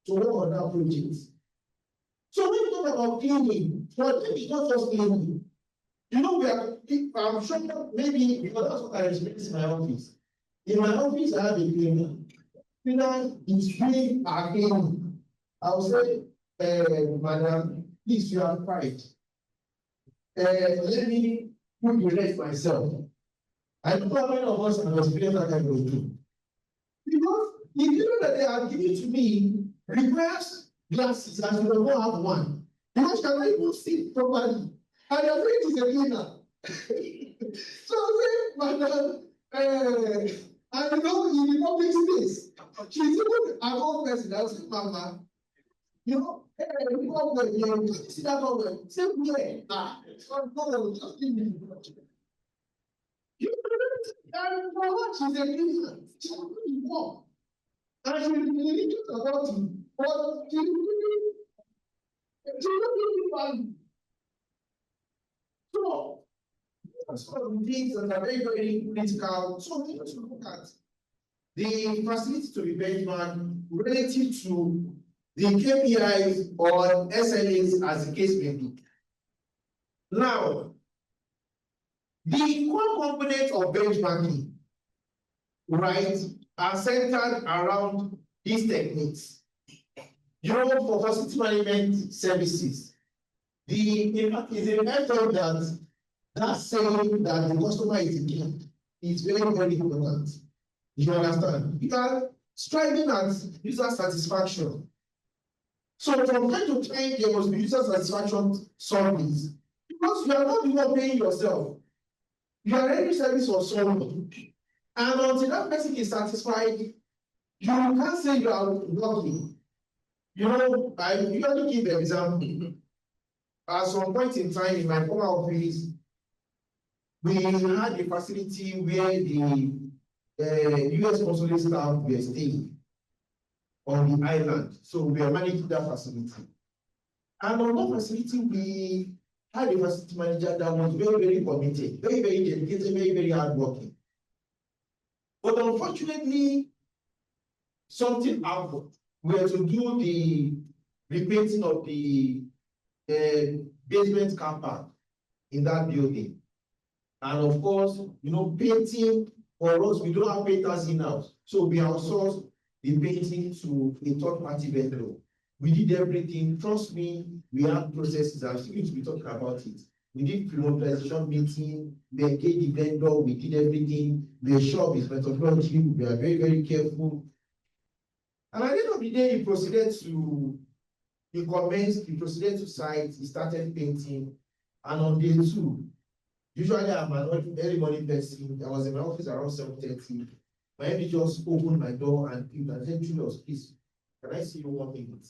to work on that project. So when you talk about cleaning, for them it's not just cleaning. You know, I'm sure maybe because that's what I experience in my office. In my office, I have a cleaner. Cleaner is doing our cleaning. I will say, madam, please, you are quiet. Let me rest myself. I don't know how many of us have experienced that kind of thing. Because the cleaner that they are giving to me requires glasses and you don't have one. Because can I even see properly? And your friend is a cleaner. So I say, madam, and you know, in the public space, she's even an old person. I say, mama, you know, you come there, you see that over. Say, where? No, just give me the budget. You and for what? She's a cleaner. She will be informed. And she will be religious about it. But she will be value. So, some of the things that are very, very critical. So we need to look at the facility to be benchmarked relative to the KPIs or SLAs as the case may be. Now, the core components of benchmarking, right, are centered around these techniques. You know, for facility management services, in fact, it's a method that saying that the customer is the king is very, very important. You understand? You are striving at user satisfaction. So from time to time, there must be user satisfaction surveys because you are not the one paying yourself. You are rendering service for someone, and until that person is satisfied, you can't say you are working. You know, I usually give an example. At some point in time in my former office, we had a facility where the US consulate staff were staying on the island. So we are managing that facility. And on that facility, we had a facility manager that was very, very committed, very, very dedicated, very, very hardworking. But unfortunately, something happened. We had to do the repainting of the basement car park in that building. And of course, you know, painting for us, we don't have painters in-house. So we outsourced the painting to a third-party vendor. We did everything. Trust me, we have processes. I'm still going to be talking about it. We did pre-mobilization meeting, we engaged the vendor, we did everything. We assured his methodology, we are very, very careful. And at the end of the day, he proceeded to site, he started painting. And on day 2, usually I'm an early morning person. I was in my office around 7:30. My MD just opened my door and said, Julius, please, can I see you 1 minute?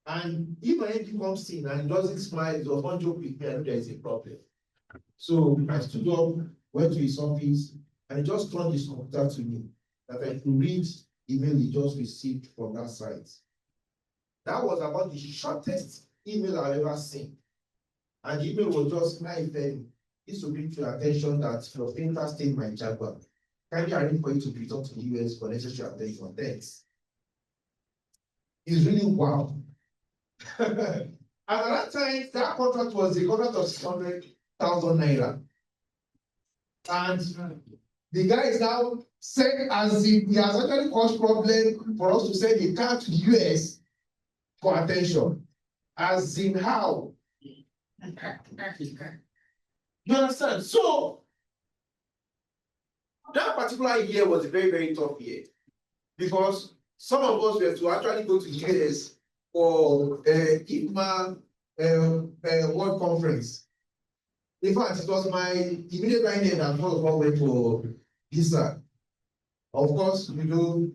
And if my MD comes in and doesn't smile, it was one joke with me, I know there is a problem. So I stood up, went to his office, and he just turned his computer to me that I could read email he just received from that site. That was about the shortest email I've ever seen. And the email was just, "Hi, Ben, this will bring to your attention that your painter stayed my Jaguar. Kindly arrange for you to return to the US for necessary attention. Thanks." It's really wow. And at that time, that contract was a contract of 600,000 naira. And the guy is now said as if he has actually caused problem for us to send a car to the US for attention. As in how? You understand? So that particular year was a very, very tough year because some of us were to actually go to the US for IPMA World Conference. In fact, it was my immediate line that first of all went for visa. Of course, you know,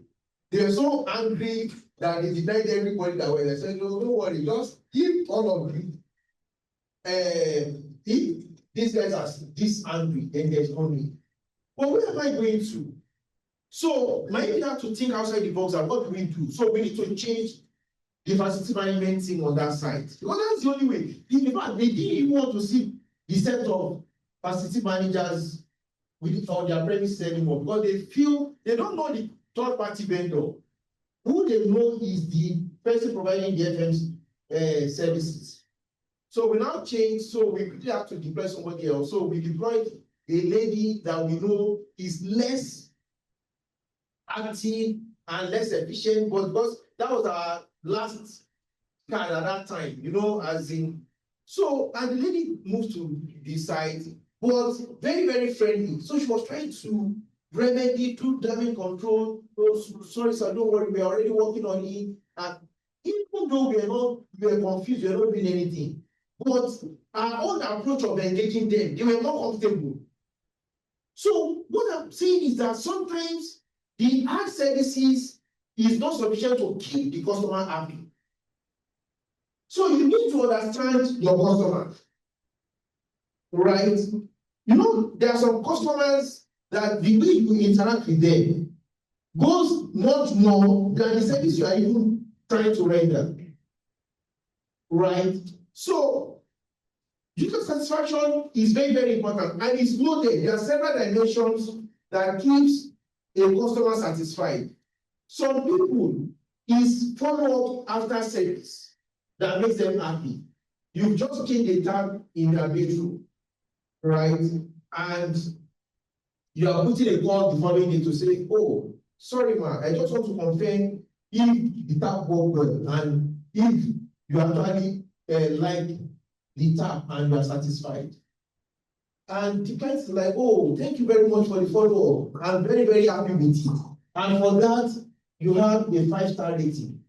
they were so angry that they denied everybody that way. They said, no, don't worry, just give all of you. If these guys are this angry, then there's no need. But where am I going to? So my people have to think outside the box and what do we do? So we need to change the facility management team on that side. Because that's the only way. In fact, they didn't even want to see the set of facility managers on their premises anymore because they feel they don't know the third-party vendor. Who they know is the person providing the FM services. So we now change, so we quickly have to deploy somebody else. So we deployed a lady that we know is less active and less efficient, but because that was our last card at that time, you know, as in. So, and the lady moved to the site, was very, very friendly. So she was trying to remedy, do damage control. Oh, sorry, sir, don't worry, we are already working on it. And even though we were confused, we were not doing anything. But our own approach of engaging them, they were more comfortable. So what I'm saying is that sometimes the ad services is not sufficient to keep the customer happy. So you need to understand your customer, right? You know, there are some customers that the way you interact with them goes much more than the service you are even trying to render, right? So user satisfaction is very, very important and it's noted. There are several dimensions that keeps a customer satisfied. Some people, is follow up after service that makes them happy. You've just changed the tap in their bedroom, right? And you are putting a call the following day to say, oh, sorry, ma, I just want to confirm if the tap worked well and if you actually like the tap and you are satisfied. And the client is like, oh, thank you very much for the follow-up. I'm very, very happy with it. And for that, you have a 5-star rating,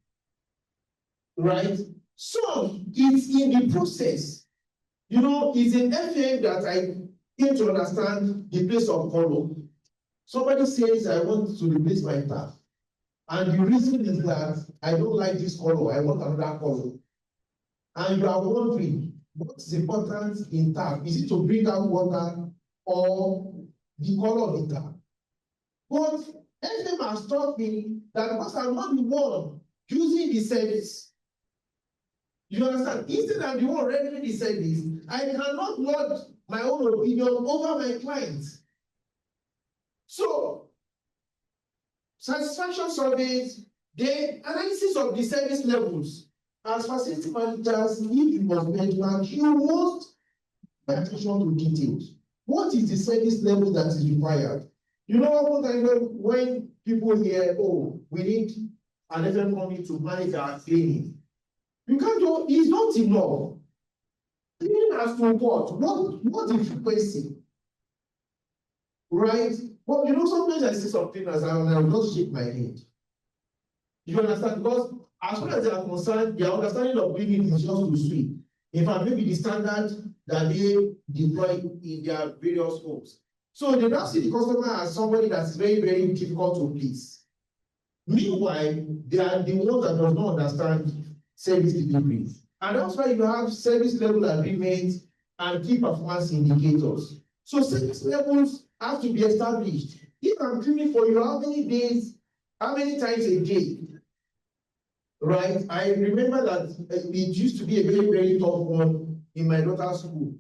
right? So it's in the process. You know, it's in FM that I came to understand the place of color. Somebody says, I want to replace my tap. And the reason is that I don't like this color, I want another color. And you are wondering, what's important in tap? Is it to bring out water or the color of the tap? But FM has taught me that because I'm not the one using the service, you understand? Instead I'm the one rendering the service, I cannot lodge my own opinion over my client. So, satisfaction surveys, the analysis of the service levels. As facility managers, if you must benchmark, you must pay attention to details. What is the service level that is required? You know, when people hear, oh, we need an FM company to manage our cleaning, you can't do, it's not enough. Cleaning has to what? What is frequency? Right? But you know, sometimes I see some cleaners and I will just shake my head. You understand? Because as far as they are concerned, their understanding of cleaning is just to sweep. In fact, maybe the standard that they deploy in their various homes. So they don't see the customer as somebody that is very, very difficult to please. Meanwhile, they are the ones that does not understand service delivery. And that's why you have service level agreements and key performance indicators. So service levels have to be established. If I'm cleaning for you, how many days, how many times a day? Right? I remember that it used to be a very, very tough one in my daughter's school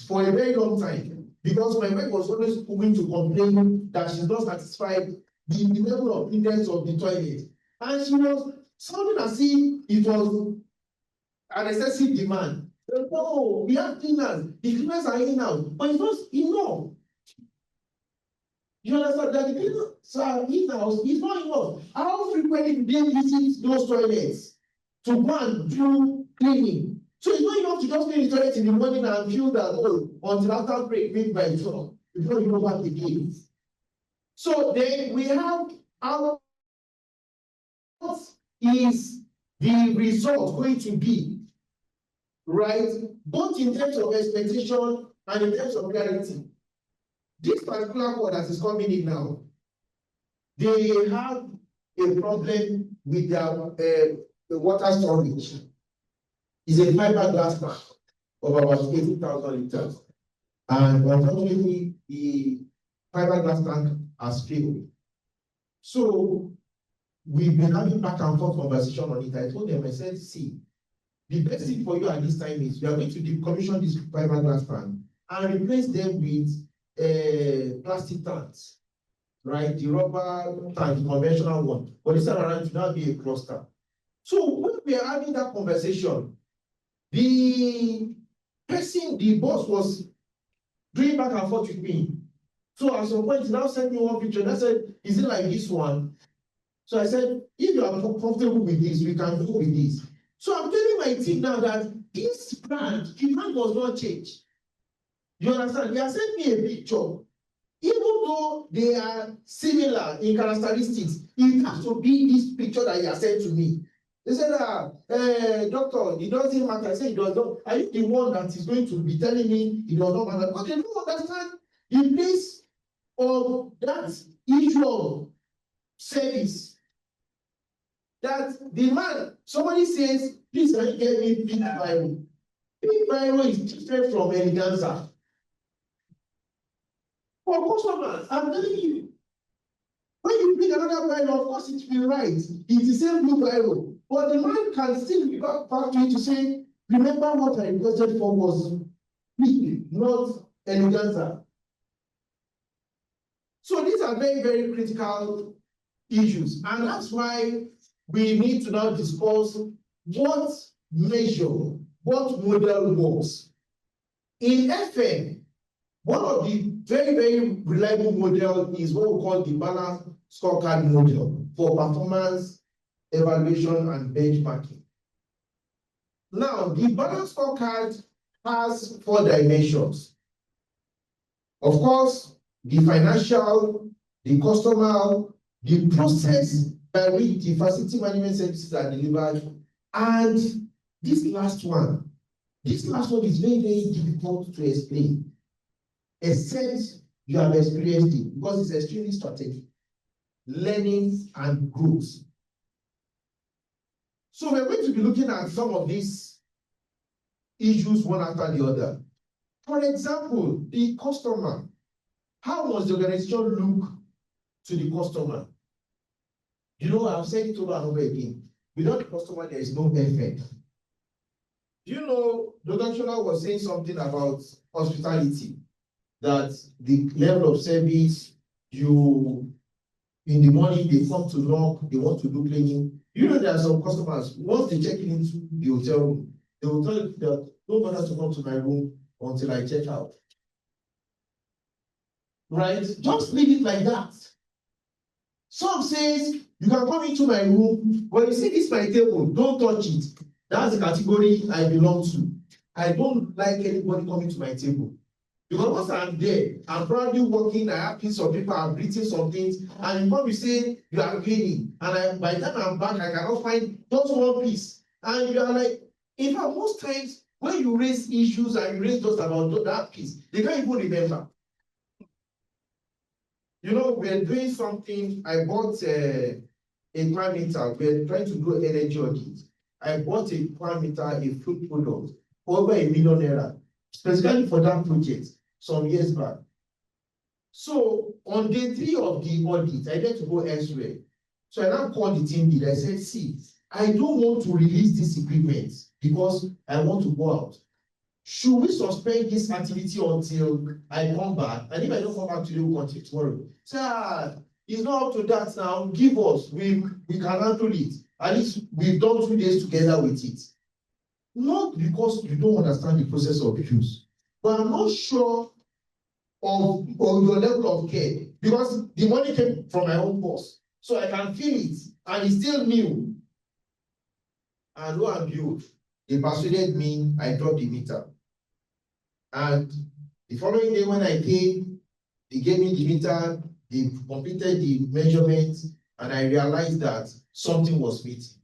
for a very long time, because my wife was always going to complain that she's not satisfied the level of cleanliness of the toilet. And she was sounding as if it was an excessive demand. No, we have cleaners. The cleaners are in now, but it's not enough. You understand that the cleaners are in house, it's not enough. How frequently do they visit those toilets to go and do cleaning? So it's not enough to just clean the toilet in the morning and feel that, oh, until after break, maybe by 12, before you go back again. So then we have our, what is the result going to be, right? Both in terms of expectation and in terms of reality. This particular code that is coming in now, they have a problem with their the water storage. It's a fiberglass tank of about 80,000 liters. And unfortunately, the fiberglass tank has failed. So we've been having back and forth conversation on it. I told them, I said, see, the best thing for you at this time is we are going to decommission this fiberglass tank and replace them with plastic tanks, right? The rubber tank, the conventional one. But this time around, it should not be a cluster. So when we are having that conversation, the person, the boss was doing back and forth with me. So at some point, he now sent me one picture and I said, is it like this one? So I said, if you are comfortable with this, we can go with this. So I'm telling my team now that this brand, the brand does not change. You understand? They have sent me a picture. Even though they are similar in characteristics, it has to be this picture that you have sent to me. They said, doctor, it doesn't matter. I said, it does not. Are you the one that is going to be telling me it does not matter? But they don't understand the place of that issue of service. That the man, somebody says, please can you get me big Bible? Big Bible is different from eleganza. For customers, I'm telling you, when you pick another Bible, of course it will be right. It's the same blue Bible. But the man can still be back to you to say, remember what I requested for was big, not eleganza. So these are very, very critical issues. And that's why we need to now discuss what measure, what model works. In FM, one of the very, very reliable model is what we call the balanced scorecard model for performance evaluation and benchmarking. Now, the balanced scorecard has 4 dimensions. Of course, the financial, the customer, the process by which the facility management services are delivered, and this last one is very, very difficult to explain, except you have experienced it, because it's extremely strategic. Learning and growth. So we're going to be looking at some of these issues one after the other. For example, the customer. How must the organization look to the customer? You know, I've said it over and over again. Without the customer, there is no effect. You know, Dr. Shola was saying something about hospitality, that the level of service, in the morning, they come to knock, they want to do cleaning. You know, there are some customers, once they check into the hotel room, they will tell you that don't bother to come to my room until I check out. Right? Just leave it like that. Some says, you can come into my room, but you see this my table, don't touch it. That's the category I belong to. I don't like anybody coming to my table. Because once I'm there, I'm probably working, I have piece of paper, I'm written some things, and you probably say you are cleaning. And by the time I'm back, I cannot find just one piece. And you are like, in fact, most times when you raise issues and you raise just about that piece, they can't even remember. You know, we're doing something, I bought a parameter, we're trying to do energy audit. I bought a parameter, a food product, for over ₦1 million, specifically for that project some years back. So on day 3 of the audit, I had to go elsewhere. So I now called the team lead. I said, see, I don't want to release this equipment because I want to go out. Should we suspend this activity until I come back? And if I don't come back today, we'll continue tomorrow. Sir, it's not up to that now. Give us. We can handle it. At least we've done 2 days together with it. Not because you don't understand the process of issues, but I'm not sure of your level of care, because the money came from my own boss. So I can feel it, and it's still new. And lo and behold, they persuaded me, I dropped the meter. And the following day when I came, they gave me the meter, they completed the measurement, and I realized that something was missing.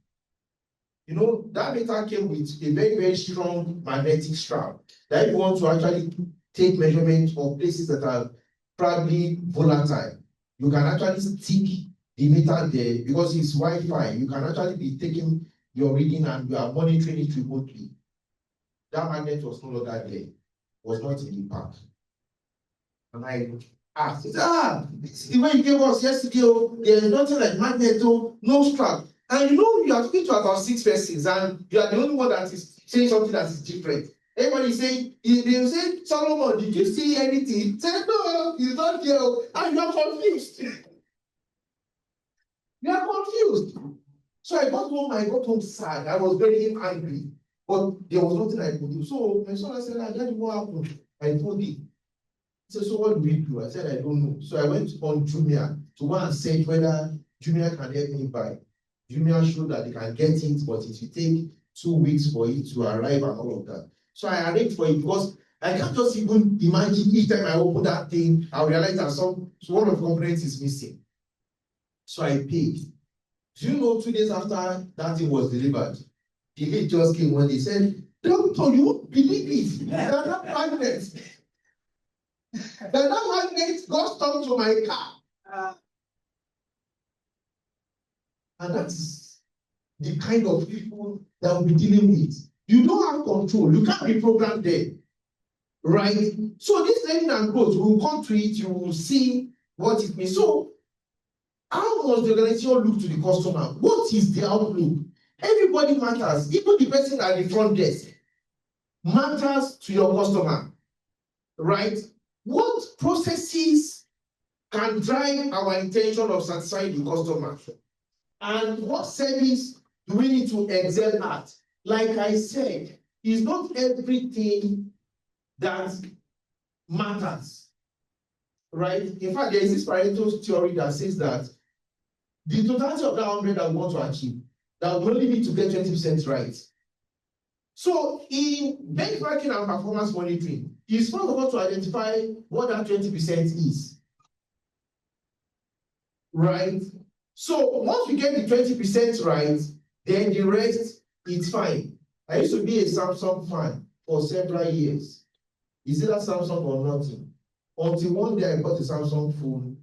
You know, that meter came with a very, very strong magnetic strap that if you want to actually take measurements of places that are probably volatile, you can actually stick the meter there because it's Wi-Fi. You can actually be taking your reading and you are monitoring it remotely. That magnet was no longer there, was not in the pack. And I asked, this is the way you gave us yesterday. There is nothing like magnet, no strap. And you know, you are talking to about 6 persons, and you are the only one that is saying something that is different. Everybody is saying, they say, Solomon, did you see anything? Say, no, he's not here. And you are confused. You are confused. So I got home sad. I was very angry. But there was nothing I could do. So my son said, Daddy, what happened? I told him. He said, so what do we do? I said, I don't know. So I went on Jumia to go and see whether Jumia can help me buy. Jumia showed that they can get it, but it will take 2 weeks for it to arrive and all of that. So I arranged for it because I can't just even imagine each time I open that thing, I realize that one of the components is missing. So I paid. Do you know 2 days after that thing was delivered, the lead just came when they said, Doctor, you won't believe it. That magnet got stuck to my car. And that is the kind of people that we'll be dealing with. You don't have control. You can't be programmed there. Right? So this learning and growth, we'll come to it, you will see what it means. So, how must the organization look to the customer? What is the outlook? Everybody matters. Even the person at the front desk matters to your customer. Right? What processes can drive our intention of satisfying the customer. And what service do we need to excel at? Like I said, it's not everything that matters, right? In fact, there is this Pareto theory that says that the totality of that 100 that we want to achieve, that we only need to get 20% right. So in benchmarking and performance monitoring, it's first of all to identify what that 20% is, right? So once we get the 20% right, then the rest is fine. I used to be a Samsung fan for several years. Is either Samsung or nothing. Until one day I bought a Samsung phone,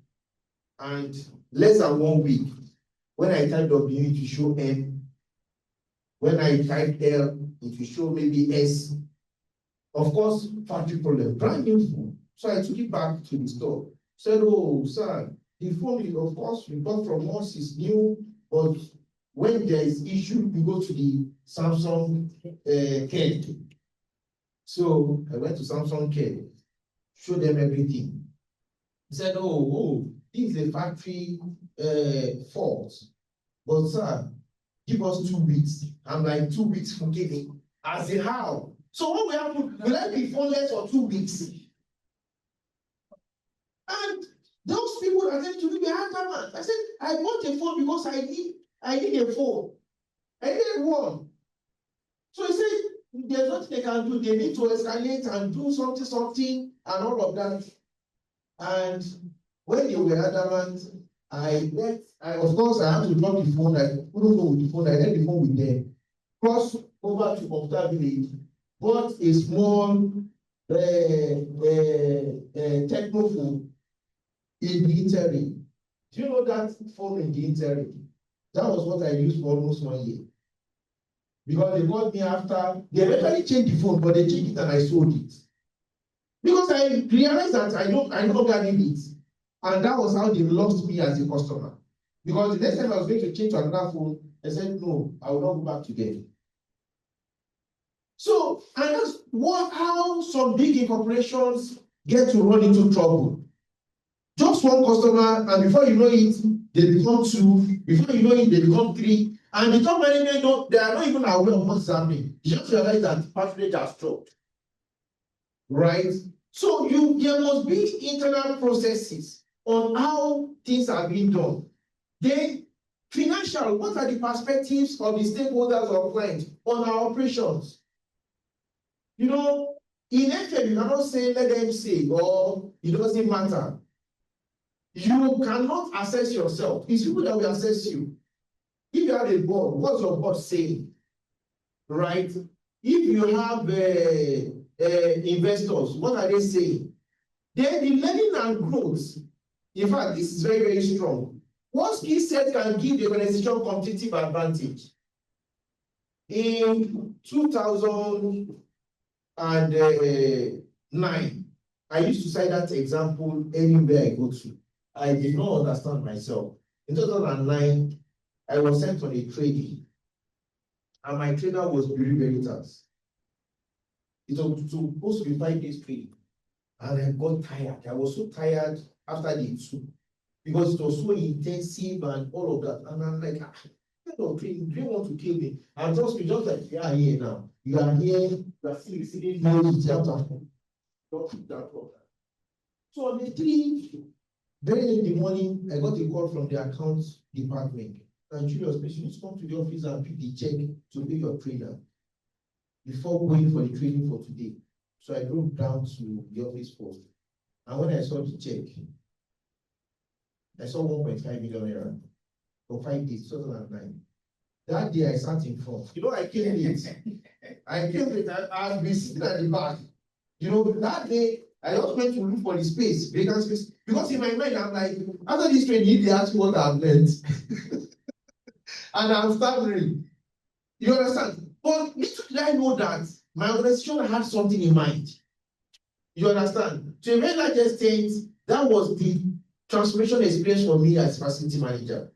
and less than 1 week, when I typed W, it will show M. When I typed L, it will show maybe S. Of course, factory problem, brand new phone. So I took it back to the store. Said, oh, sir, the phone, of course, we bought from us is new, but when there is issue, you go to the Samsung care. So I went to Samsung care, showed them everything. He said, oh, this is a factory fault. But sir, give us 2 weeks. I'm like, 2 weeks for giving. As in how? So what will happen? Will I be phoneless for 2 weeks? And those people that came to me, they had that. I said, I bought a phone because I need a phone. I needed one. So he said, there's nothing they can do. They need to escalate and do something, and all of that. And when they were adamant, of course, I had to drop the phone. I couldn't go with the phone. I left the phone with them. Cross over to Computer Village, bought a small techno phone in the interim. Do you know that phone in the interim? That was what I used for almost 1 year. Because they called me after, they eventually changed the phone, but they changed it and I sold it. Because I realized that I no longer need it. And that was how they lost me as a customer. Because the next time I was going to change to another phone, I said, no, I will not go back to them. So, and that's how some big corporations get to run into trouble. Just one customer, and before you know it, they become 2. Before you know it, they become 3. And the top management, they are not even aware of what's happening. You just realize that patronage has stopped. Right? So there must be internal processes on how things are being done. Then, financial, what are the perspectives of the stakeholders or clients on our operations? You know, in FM, you cannot say, let them say, or it doesn't matter. You cannot assess yourself. It's people that will assess you. If you have a board, what's your board saying? Right? If you have investors, what are they saying? Then the learning and growth. In fact, this is very, very strong. What skill set can give the organization competitive advantage? In 2009, I used to cite that example anywhere I go to. I did not understand myself. In 2009, I was sent on a trading, and my trader was Bureau Veritas. It was supposed to be 5 days trading, and I got tired. I was so tired after day 2 because it was so intensive and all of that. And I'm like, trading, do you want to kill me? And just like you are here now. You are here, you are still receiving money. Don't keep that problem. So on the 3, very early in the morning, I got a call from the accounts department. And Julius, please, you need to come to the office and pick the check to pay your trader before going for the training for today. So I drove down to the office first. And when I saw the check, I saw 1.5 million naira for 5 days, 2009. That day I sat in front. You know, I came late. I've been sitting at the back. You know, that day, I just went to look for the space, vacant space. Because in my mind, I'm like, after this training, they ask what I've learned. And I'm staggering. You understand? But little did I know that my organization had something in mind. You understand? To a very large extent, that was the transformation experience for me as facility manager.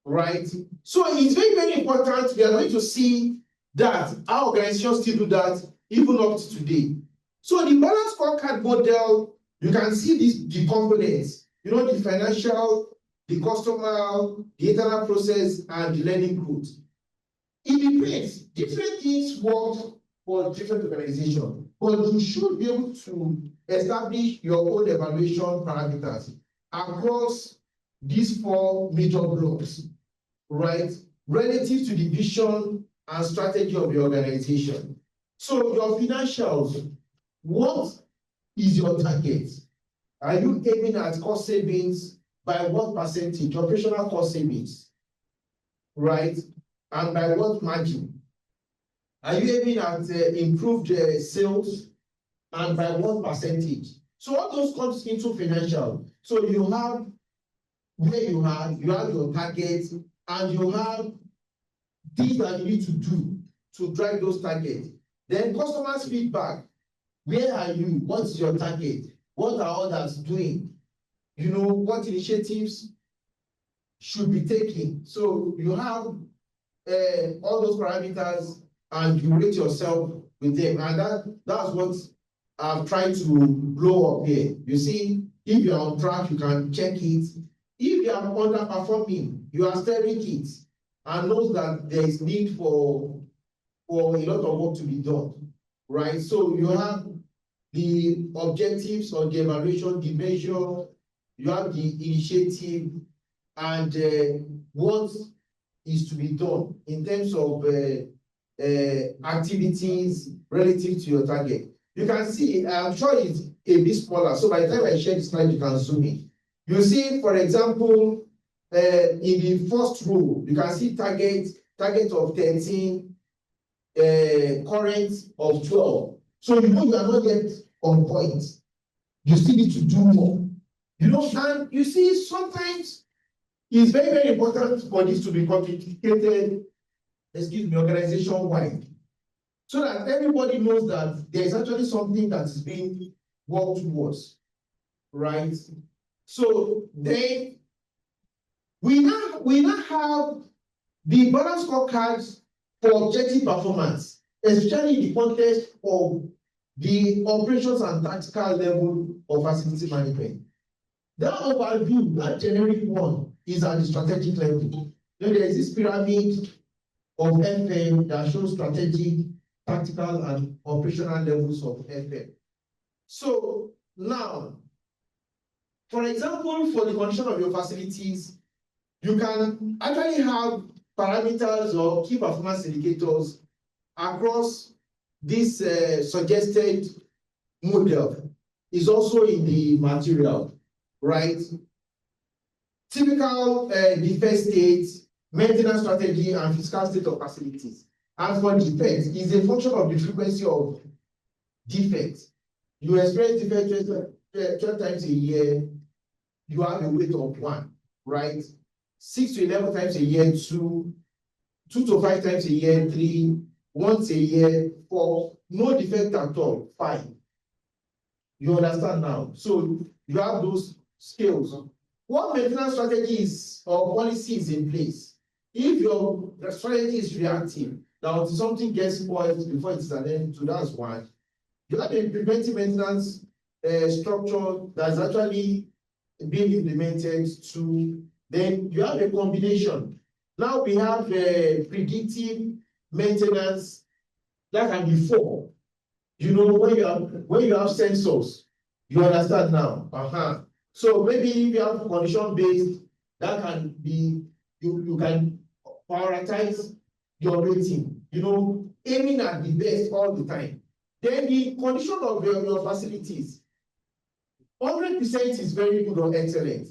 Right? So it's very, very important. We are going to see that our organizations still do that even up to today. So the balance scorecard model, you can see the components. you know, the financial, the customer, the internal process, and the learning growth. It depends. Different things work for different organizations, but you should be able to establish your own evaluation parameters across these 4 major blocks, right? Relative to the vision and strategy of the organization. So your financials, what is your target? Are you aiming at cost savings by what percentage? Operational cost savings, right? And by what margin? Are you aiming at improved sales and by what percentage? So all those comes into financial. So you have where you have your targets, and you have things that you need to do to drive those targets. Then customers' feedback. Where are you? What's your target? What are others doing? You know, what initiatives should be taken? So you have all those parameters, and you rate yourself with them. And that's what I've tried to blow up here. You see, if you're on track, you can check it. If you are underperforming, you are steering it and knows that there is need for a lot of work to be done, right? So you have the objectives or the evaluation, the measure, you have the initiative, and what is to be done in terms of activities relative to your target. You can see, I'm sure it's a bit smaller, so by the time I share the slide, you can zoom in. You see, for example, in the first row, you can see target of 13, current of 12. So you know you are not yet on point. You still need to do more. You know, and you see, sometimes it's very, very important for this to be communicated, organization-wide, so that everybody knows that there is actually something that is being worked towards, right? So then we now have the balance scorecards for objective performance, especially in the context of the operations and tactical level of facility management. That overview, that generic one, is at the strategic level. Then there is this pyramid of FM that shows strategic, tactical, and operational levels of FM. So now, for example, for the condition of your facilities, you can actually have parameters or key performance indicators across this suggested model. Is also in the material, right? Typical defect state, maintenance strategy, and physical state of facilities. And for defects, is a function of the frequency of defects. You experience defects 12 times a year, you have a weight of 1, right? 6 to 11 times a year, 2 to 5 times a year, 3, once a year, 4, no defect at all, 5. You understand now? So you have those scales. What maintenance strategies or policy is in place? If your strategy is reactive, now something gets spoiled before it's an end, so that's one. You have a preventive maintenance structure that's actually being implemented to, then you have a combination. Now we have predictive maintenance that can be 4. You know, when you have sensors, you understand now. So maybe if you have condition-based, that can be, you can prioritize your rating, you know, aiming at the best all the time. Then the condition of your facilities, 100% is very good or excellent.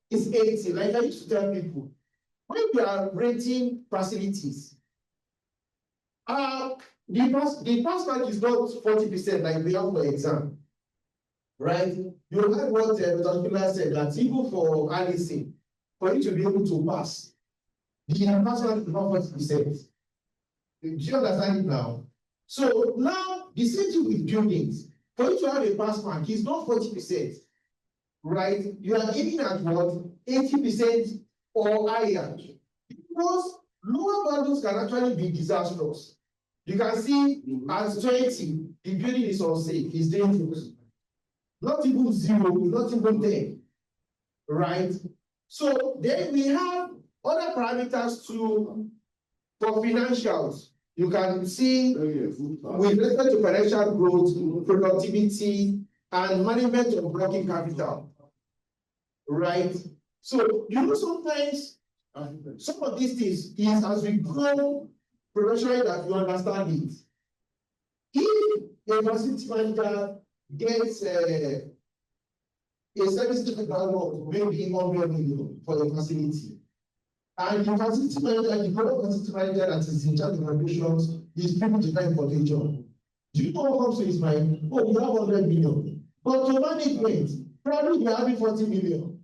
It's 80, like I used to tell people, when we are rating facilities, the pass mark is not 40% like we have for exam, right? You heard what Dr. Kula said, that even for Alison, for you to be able to pass, the pass mark is not 40%. Do you understand it now? So now, the same thing with buildings. For you to have a pass mark, it's not 40%, right? You are aiming at what? 80% or higher. Because lower values can actually be disastrous. You can see as 20, the building is unsafe, it's dangerous. Not even 0, not even 10. right? So then we have other parameters too for financials. You can see with respect to financial growth, productivity, and management of working capital, right? So sometimes some of these things is as we grow professionally that you understand it. If a facility manager gets a service difficult maybe 100 million for a facility, and the facility manager, the product facility manager that is in charge of operations is people to time for the job. Do you know what comes to his mind? Oh, we have 100 million. But to management, probably we are having 40 million.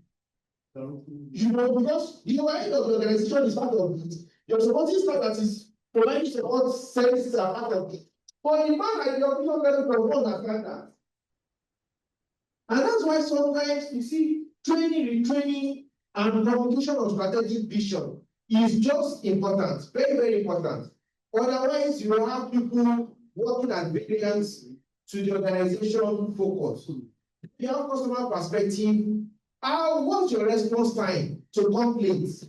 Because the overhead of the organization is part of it. Your supporting staff that is providing support services are part of it. But the man like the operation level don't understand that. And that's why sometimes you see training, retraining, and communication of strategic vision is just important, very, very important. Otherwise, you will have people working at variance to the organization focus. You have customer perspective. What's your response time to complaints?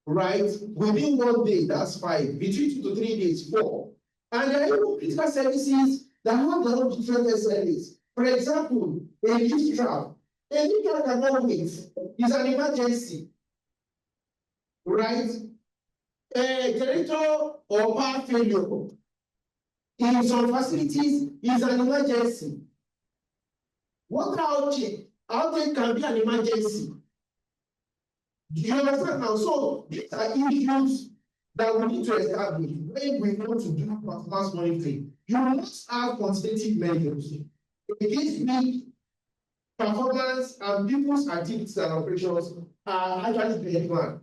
Right? Within 1 day, that's 5. Between 2 to 3 days, 4. And there are even critical services that have their own different SLAs. For example, a lift trap. A lift trap cannot wait. It's an emergency. Right? A generator or power failure in some facilities is an emergency. Water outage can be an emergency. Do you understand now? So these are issues that we need to establish when we want to do performance monitoring. You must have quantitative measures against which performance and people's activities and operations are actually benchmarked.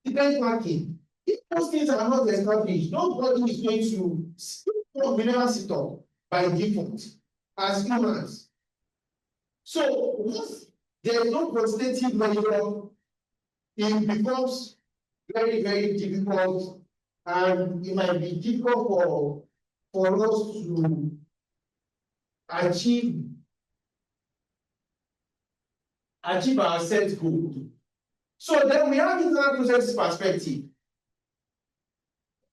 The benchmarking. If those things are not established, nobody is going to we never sit up by default as humans. So once there is no quantitative measure, it becomes very, very difficult, and it might be difficult for us to achieve our set goal. So then we have internal processes perspective.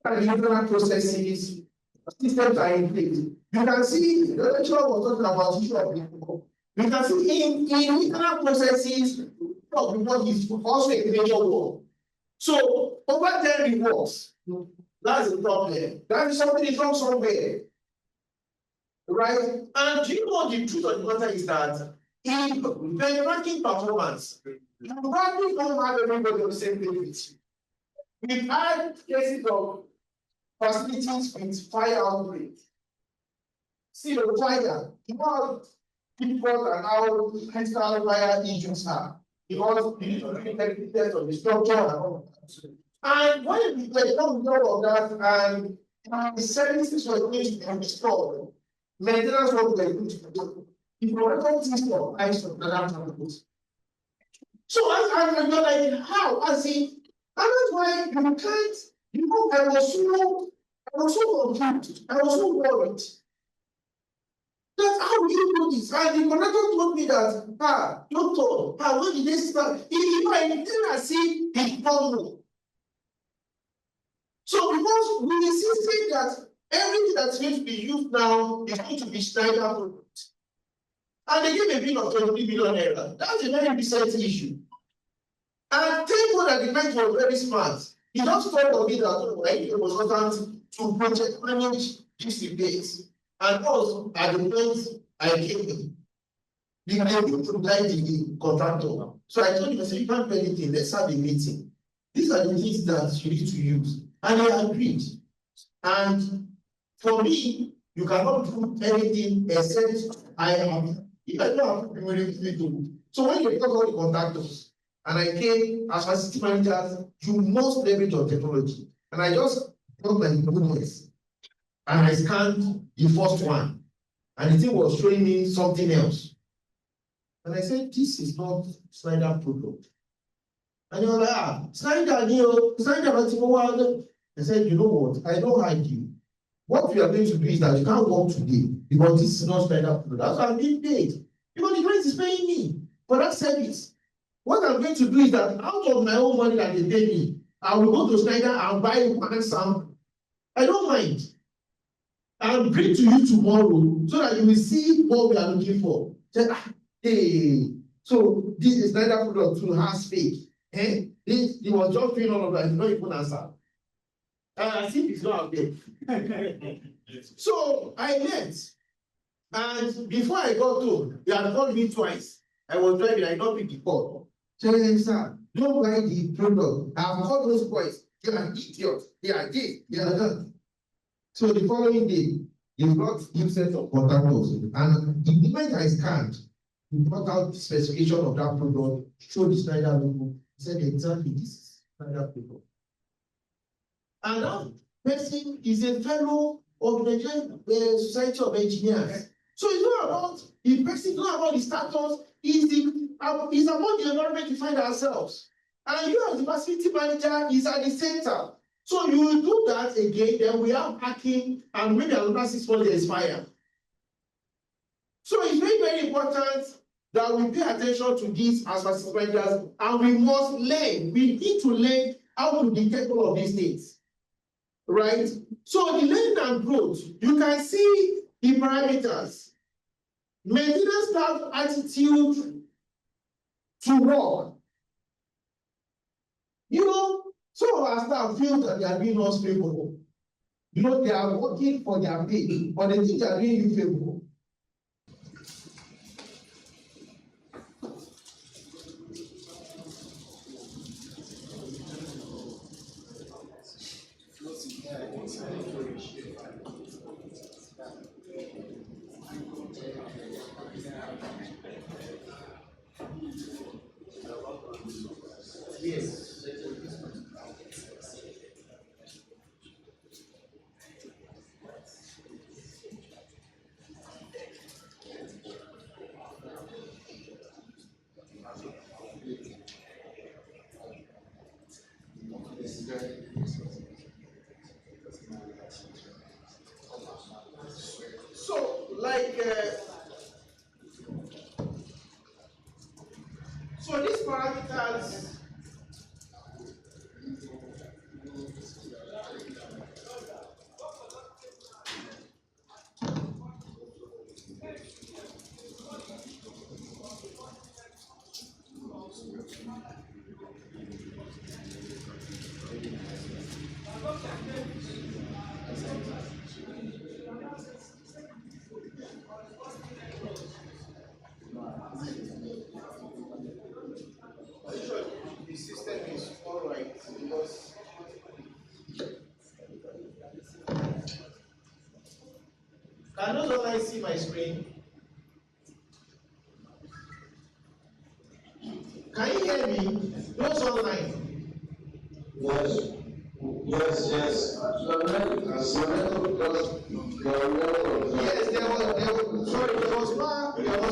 And the internal processes, systems are in place. You can see the lecturer was talking about issue of people. You can see in internal processes, because it's also a major work. So over 10 reports, that's the problem. That is something is wrong somewhere. Right? And do you know the truth of the matter is that in benchmarking performance, you probably don't have everybody on the same page with you. We've had cases of facilities with fire outbreak. See the fire, you know how difficult and how critical fire issues are. Because you need to really take test of the structure and all of that. And when we come to all of that, and the services were going to be installed, maintenance work were going to be done. The protocol system is of that. So as you're like, how? As in, and that's why you can't, I was so confused, I was so worried. That's how you do this. And the conductor told me that, doctor, when did they start? I didn't see his problem. So because we insisted that everything that's going to be used now is going to be Schneider product. And they gave a bill of 23 million naira. That's a very recent issue. And thank God that the man was very smart. He just thought of it that it was important to project manage this repairs. And also, at the point I came in, they need to guide the contractor. So I told him, I said, you can't do anything, let's have a meeting. These are the things that you need to use. And he agreed. And for me, you cannot do anything except I am. If I don't have people to do. So when you talk about the contractors, and I came as facility managers, you must leverage your technology. And I just got my goodness. And I scanned the first one, and the thing was showing me something else. And I said, this is not Schneider product. And they were like, Schneider, Schneider. I said, you know what? I don't like you. What we are going to do is that you can't work today because this is not Schneider product. That's why I'm being paid. Because the client is paying me for that service. What I'm going to do is that out of my own money that they pay me, I will go to Schneider and buy one sample. I don't mind. I'll bring to you tomorrow so that you will see what we are looking for. Say, hey, so this is Schneider product to has fake. Eh? He was just doing all of that. He did not even answer. I think it's not out there. So I left. And before I got home, they had called me twice. I was driving, I did not pick the call. Say, sir, don't buy the product. I have called those boys. They are idiots. They are this. They are that. So the following day, they brought new set of contractors. And the moment I scanned, he brought out the specification of that product, showed the Schneider logo, said exactly this is Schneider product. And that person is a fellow of the Nigerian Society of Engineers. So it's not about the person, it's not about the status, it's about the environment we find ourselves. And you as the facility manager is at the center. So you will do that again, then we have hacking and maybe another 6 months expire. So it's very, very important that we pay attention to this as facility managers, and we must learn. We need to learn how to detect all of these things. Right? So the learning and growth, you can see the parameters. Maintenance staff attitude to work. You know, some of our staff feel that they are doing us favorable. You know, they are working for their pay, but they think they are doing you favorable. Yes. So, so these parameters. The system is all right because can those online see my screen? Can you hear me? Those online? Yes. Yes. Yes, there was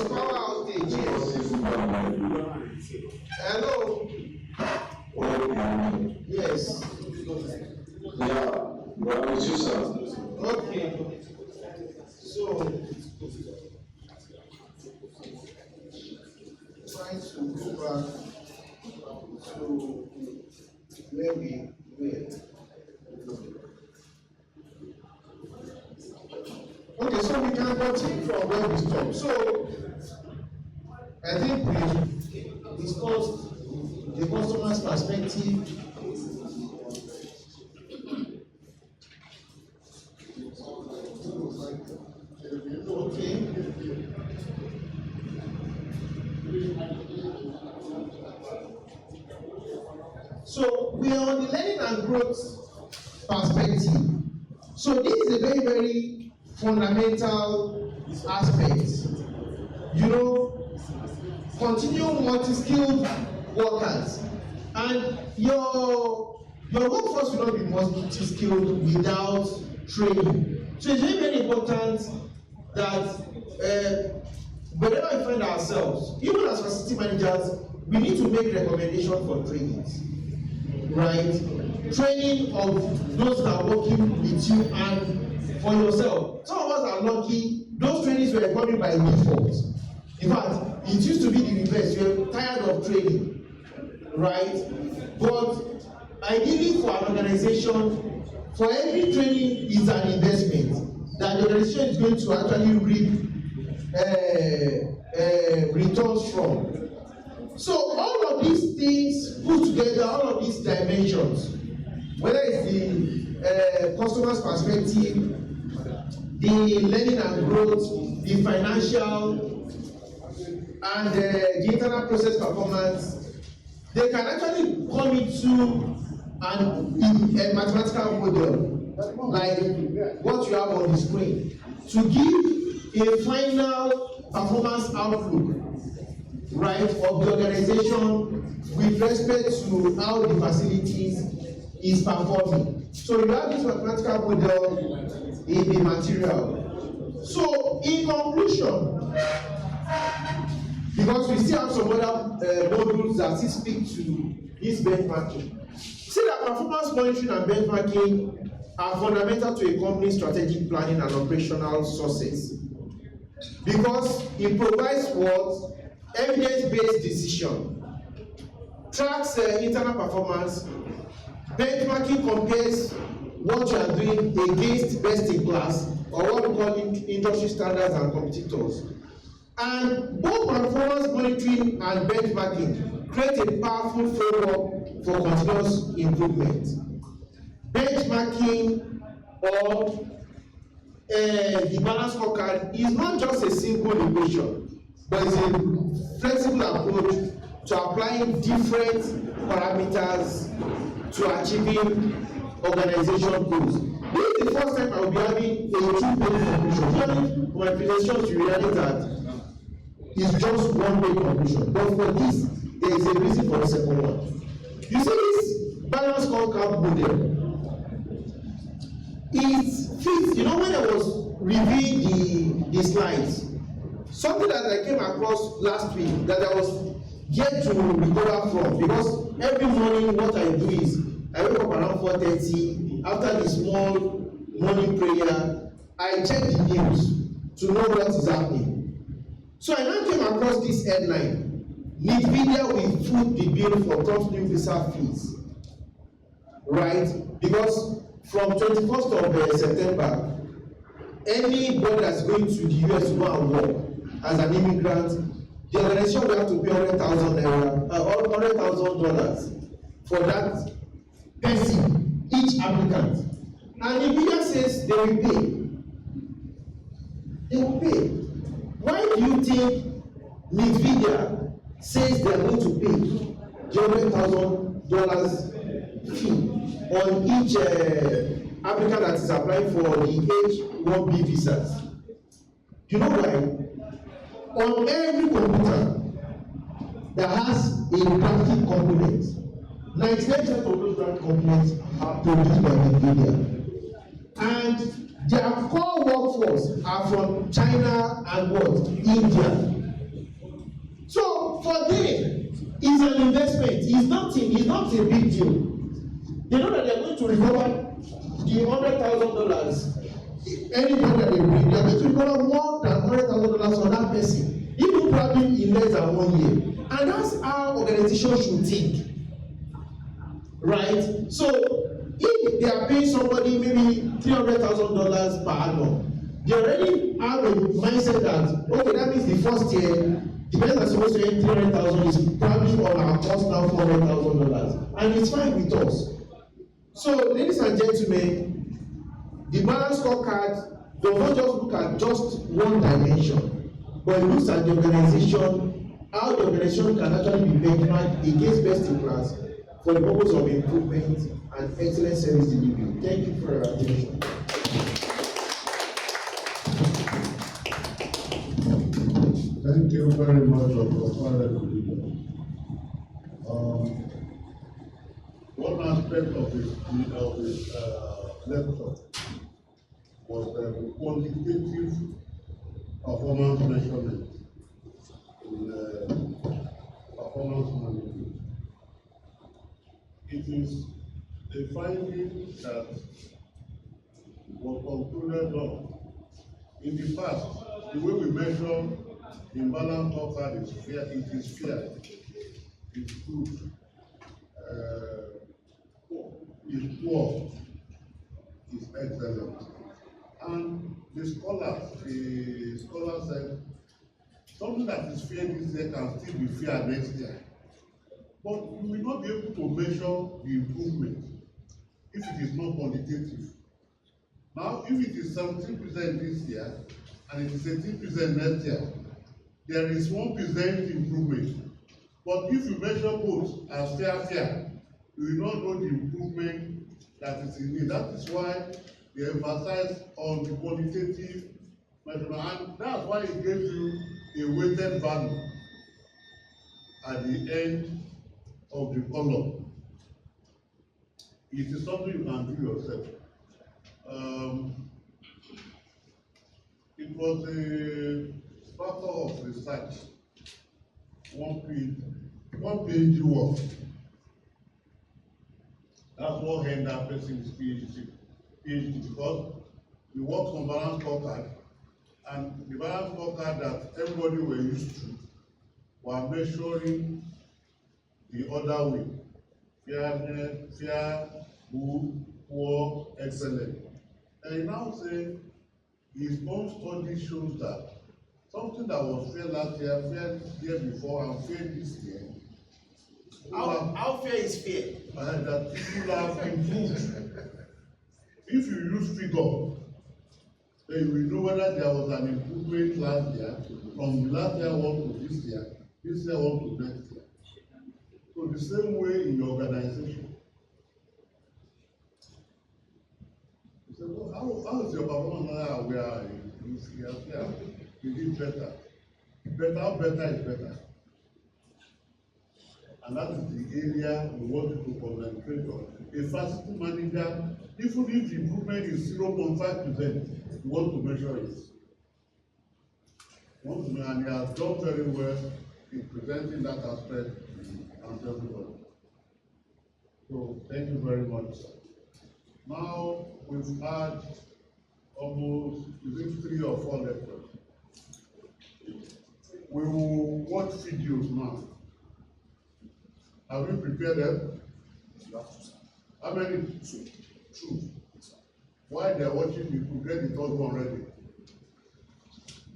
power outage. Yes. Hello. Yes. Yeah. What is you, sir? Okay. So trying to go back to where we were. Okay, so we can continue from where we stopped. So I think we discussed the customer's perspective. Okay. So we are on the learning and growth perspective. So this is a very, very fundamental aspect. You know, continue multi-skilled workers, and your workforce will not be multi-skilled without training. So it's very, very important that wherever we find ourselves, even as facility managers, we need to make recommendations for trainings, right? Training of those that are working with you and for yourself. Some of us are lucky; those trainings were coming by default. In fact, it used to be the reverse. You were tired of training. right? But ideally for an organization, for every training is an investment that the organization is going to actually reap returns from. So all of these things put together, all of these dimensions, whether it's the customer's perspective, the learning and growth, the financial, and the internal process performance, they can actually come into a mathematical model like what you have on the screen to give a final performance outlook, right, of the organization with respect to how the facilities is performing. So you have this mathematical model in the material. So in conclusion, because we still have some other modules that still speak to this benchmarking. See that performance monitoring and benchmarking are fundamental to a company's strategic planning and operational success, because it provides what evidence-based decision, tracks internal performance. Benchmarking compares what you are doing against best in class, or what we call industry standards and competitors. And both performance monitoring and benchmarking create a powerful framework for continuous improvement. Benchmarking or the balance scorecard is not just a simple equation, but it's a flexible approach to applying different parameters to achieving organization goals. This is the first time I will be having a two-page conclusion. Usually, my presentations you realize that it's just one-page conclusion. But for this, there is a reason for the second one. You see this balance scorecard model. It fits, you know, when I was reviewing the slides, something that I came across last week that I was yet to recover from, because every morning what I do is I wake up around 4:30. After the small morning prayer, I check the news to know what is happening. So I now came across this headline: NVIDIA will foot the bill for Trump's new visa fees. Right? Because from 21st of September, anybody that's going to the US to go and work as an immigrant, the organization will have to pay $100,000 for that person, each applicant. And NVIDIA says they will pay. They will pay. Why do you think NVIDIA says they are going to pay the $100,000 fee on each applicant that is applying for the H-1B visas? You know why? On every computer that has a graphic component, 99% of those graphic components are produced by NVIDIA. And their core workforce are from China and what? India. So for them, it's an investment. It's not a big deal. They know that they're going to recover the $100,000. Anybody that they bring, they're going to recover more than $100,000 for that person, even probably in less than 1 year. And that's how organizations should think. Right? So if they are paying somebody maybe $300,000 per annum, they already have a mindset that, okay, that means the first year, the person that's supposed to earn $300,000 is probably on our cost now $400,000. And it's fine with us. So, ladies and gentlemen, the balance scorecard does not just look at just one dimension, but it looks at the organization, how the organization can actually be benchmarked against best in class for the purpose of improvement and excellent service delivery. Thank you for your attention. Thank you very much, Dr. One aspect of this lecture was the quantitative performance measurement in performance management. It is a finding that was concluded on. In the past, the way we measure imbalance scorecard is fair, it is fair, it's good. is poor, is excellent. And the scholar said, something that is fair this year can still be fair next year. But you will not be able to measure the improvement if it is not quantitative. Now, if it is 17% this year and it is 18% next year, there is 1% improvement. But if you measure both as fair, you will not know the improvement that is in it. That is why they emphasize on the quantitative measurement, and that's why it gives you a weighted value at the end of the column. It is something you can do yourself. It was a factor of research, one page work. That's what held that person's PhD because we worked on balance scorecard, and the balance scorecard that everybody were used to were measuring the other way: fairness, fair, good, poor, excellent. And he now say his own study shows that something that was fair last year, fair year before, and fair this year. How fair is fair? That people have improved. If you use figure, then you will know whether there was an improvement last year, from last year one to this year one to next year. So the same way in your organization. You say, well, how is your performance now? We are here. You did better. How better is better. And that is the area we want you to concentrate on. A facility manager, even if the improvement is 0.5%, you want to measure it. And he has done very well in presenting that aspect and everybody. So thank you very much. Now we've had almost 3 or 4 lectures. We will watch videos now. Have you prepared them? How many? 2. While they are watching, you could get the third one ready.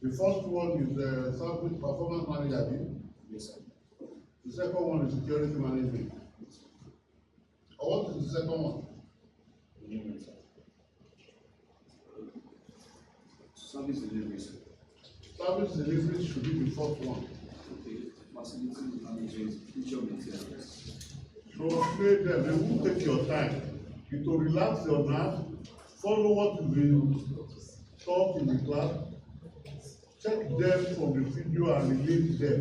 The first one is the service performance manager. Yes, sir. The second one is security management. Or what is the second one? Service delivery. Service delivery should be the first one. Okay. Facility management, future materials. Translate them, they won't take your time. It will relax your nerves, follow what you will talk in the class, check them from the video and relate them.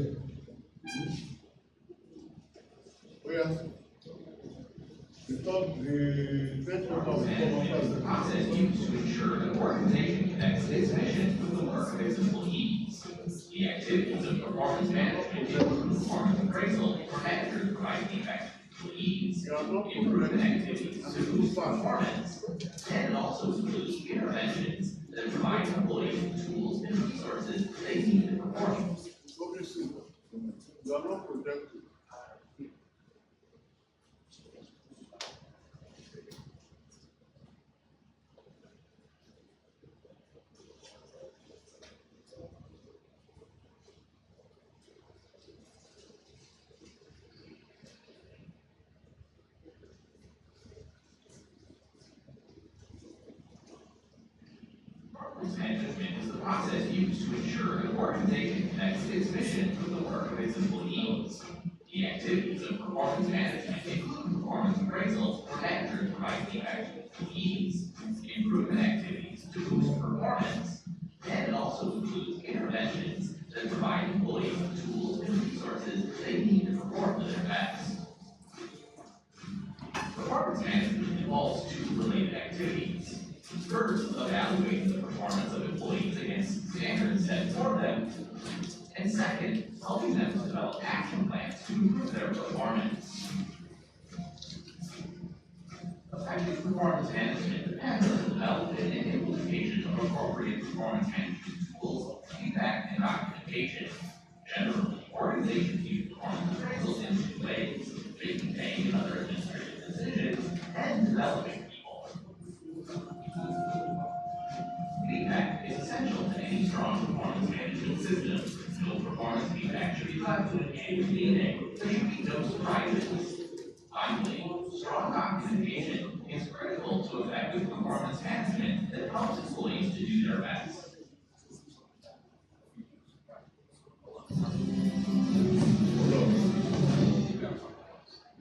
Where? Because the next one will come after. Process used to ensure the organization connects its mission with the work of its employees. The activities of performance management include performance appraisal, managers provide feedback to employees, improvement activities to boost performance, and it also includes interventions that provide employees with tools and resources they need to perform. You are not projecting. Management is the process used to ensure an organization connects its mission with the work of its employees. The activities of performance management include performance appraisal, where managers provide feedback to employees, improvement activities to boost performance, and it also includes interventions that provide employees with tools and resources they need to perform to their best. Performance management involves 2 related activities. First, evaluating the performance of employees against standards set for them. And second, helping them to develop action plans to improve their performance. Effective performance management depends on the development and implementation of appropriate performance management tools, feedback, and documentation. Generally, organizations use performance appraisals in 2 ways: making pay and other developing people. Feedback is essential to any strong performance management system. No performance feedback should be left to an annual meeting. There should be no surprises. Finally, strong documentation is critical to effective performance management that helps employees to do their best.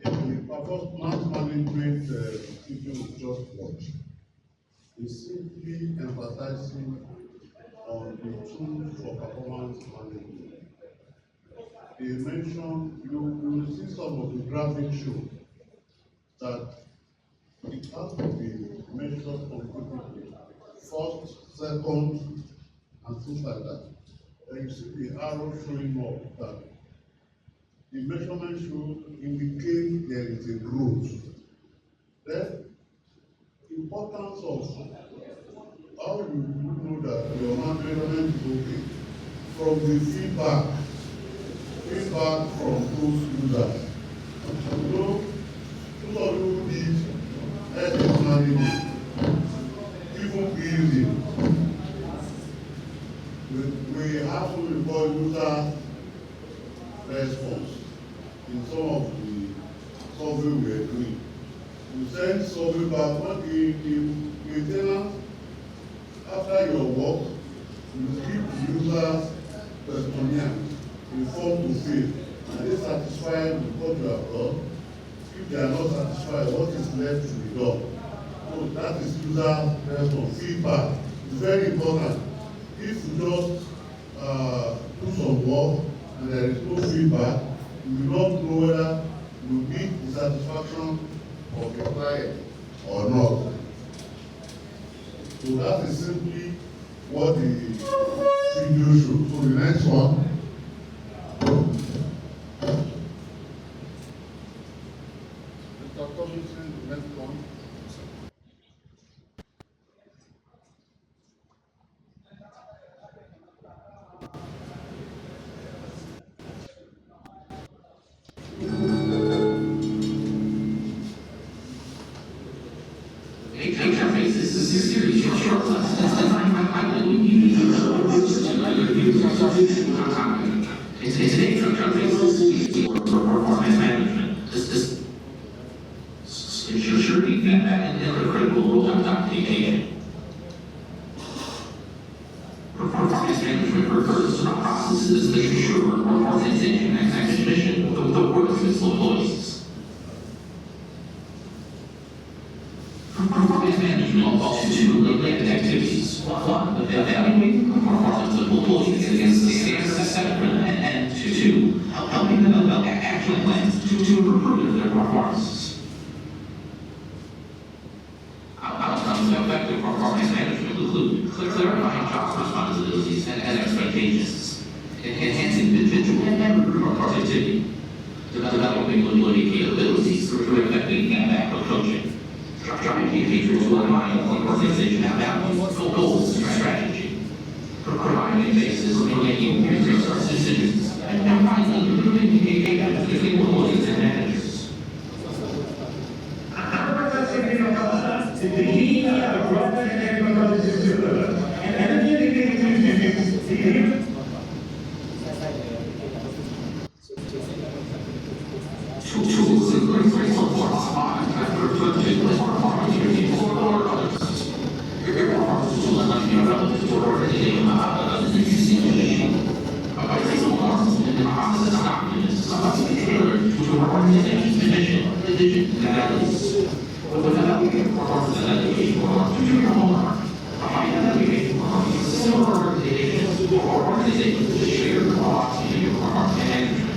The performance management video just watched is simply emphasizing on the tools for performance management. They mentioned, you will see some of the graphics show that it has to be measured completely, first, second, and things like that. Then you see the arrow showing up that the measurement should indicate there is a growth. Then, importance of how you know that your measurement is okay from the feedback from those users. You know, those of you who did ethics management, even building, we have what we call user response in some of the survey we are doing. You send survey back when the maintenance, after your work, you give the user questionnaire in form to fill. Are they satisfied with what you have done? If they are not satisfied, what is left to be done? So that is user response. Feedback is very important. If you just do some work and there is no feedback, you will not know whether you meet the satisfaction of your client or not. So that is simply what the video shows. So the next one. Mr. Tomlinson, the next one. Performance management. This ensure feedback and a critical role of documentation. Performance management refers to the processes that ensure organization and execution of the work of its employees. Performance management involves two related activities. One, evaluating the performance of employees against the standards set, and two, helping them develop action plans to improve their performance. Outcomes of effective performance management include clarifying job responsibilities and expectations, enhancing individual and group productivity, developing employee capabilities through effective feedback approaching, driving behavior to align with organization values, goals, and strategy, providing a basis for making resource decisions, and finally, improving engagement between employees and managers. Tools including support performance review or others. Your performance tool must be relevant to organization by single forms and process documents tailored to an organization's mission, vision, and values. Without performance evaluation forms, do your homework. Find evaluation forms with similar organizations or organizations that share the philosophy of performance management.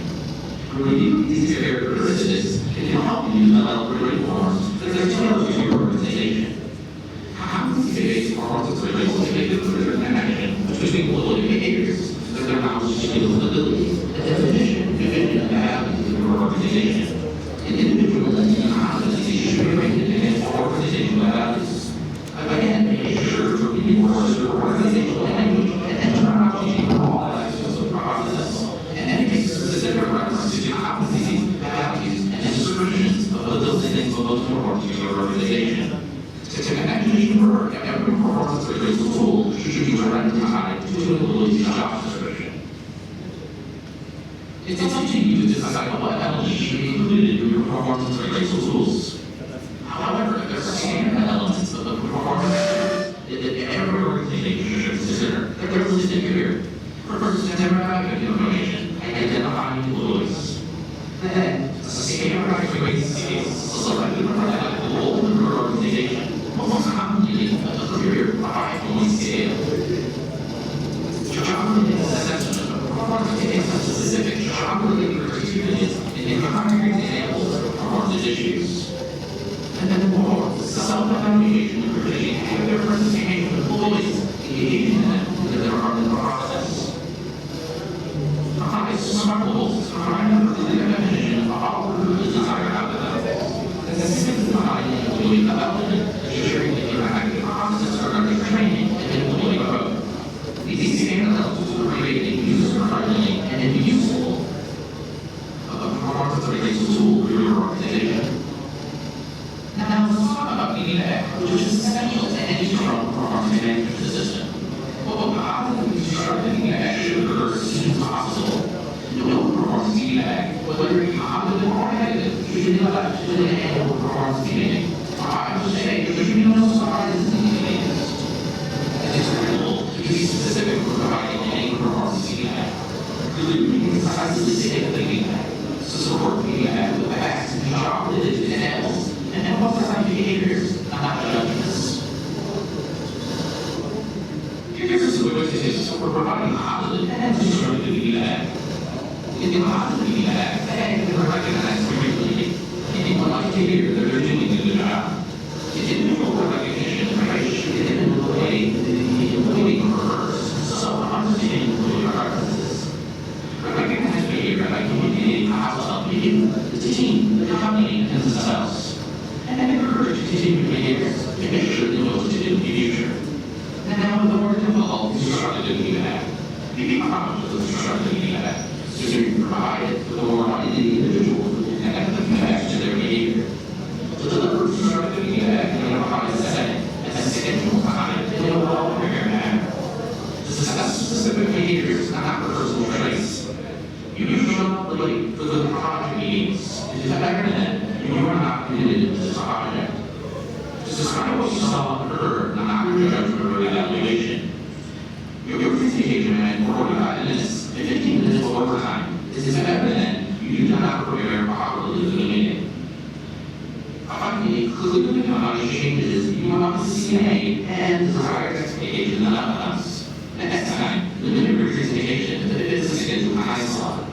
Review these characteristics and can help you develop great forms that are tailored to your organization. Competency-based performance appraisals make a clear connection between employee behaviors, their knowledge, skills, and abilities, and definition, vision, and values of your organization. Individual and competencies should be rated against organizational values. Again, make sure to reinforce your organizational language and terminology in all aspects of the process, and make specific reference to competencies, values, and descriptions of those things most important to your organization. To actually work, every performance appraisal tool should be directly tied to an employee's job description. It's up to you to decide what elements should be included in your performance appraisal tools. However, there are standard elements of the performance that every organization should consider. They're listed here. First, demographic information, identifying employees. Then, a standardized rating scale selected from the whole of your organization. Most commonly, a clear 5-point scale. Job-related assessment of performance is a specific job-related criteria in primary examples of performance issues. And then more, self-evaluation and predicting their participation of employees, engaging them in their part of the process. 5 SMART goals provide the definition of all the desired outcomes. And 6 providing employee development, ensuring the interactive process regarding training and employee growth. These standard elements will create a user-friendly and useful performance appraisal tool for your organization. Now let's talk about feedback, which is essential to any strong performance management system. Well, positive constructive feedback should occur as soon as possible. No performance feedback, whether it be positive or negative, should be left to the annual performance meeting. I would say there should be no surprises in these meetings. It's critical to be specific when providing any performance feedback. Clearly, precisely state the feedback. Support feedback with facts and job-related examples. And emphasize behaviors, not judgments. Here's the way tips for providing positive and constructive feedback. In positive feedback, they can recognize frequently. People like to hear that they're doing a good job. Individual recognition should be given in the way that the employee prefers, so understanding employee preferences. Recognize behavior by communicating how to behave the team, the company, and themselves. And encourage continued behaviors to make sure they know what to do in the future. And now, the more difficult constructive feedback. Be proud of the constructive feedback. So you provide it, the more likely the individual will connect the feedback to their behavior. To deliver constructive feedback in a provided setting and schedule time in a well-prepared manner. Discuss specific behaviors, not personal traits. You show up late for the project meetings. It is better than you are not committed to this project. Describe what you saw occur, not your judgment or evaluation. Your presentation ran 45 minutes, 15 minutes of overtime. This is better than you do not prepare properly for the meeting. Finally, clearly define changes you want to see made and desired expectations and outcomes. Next time, limit your presentation to the business schedule time slot.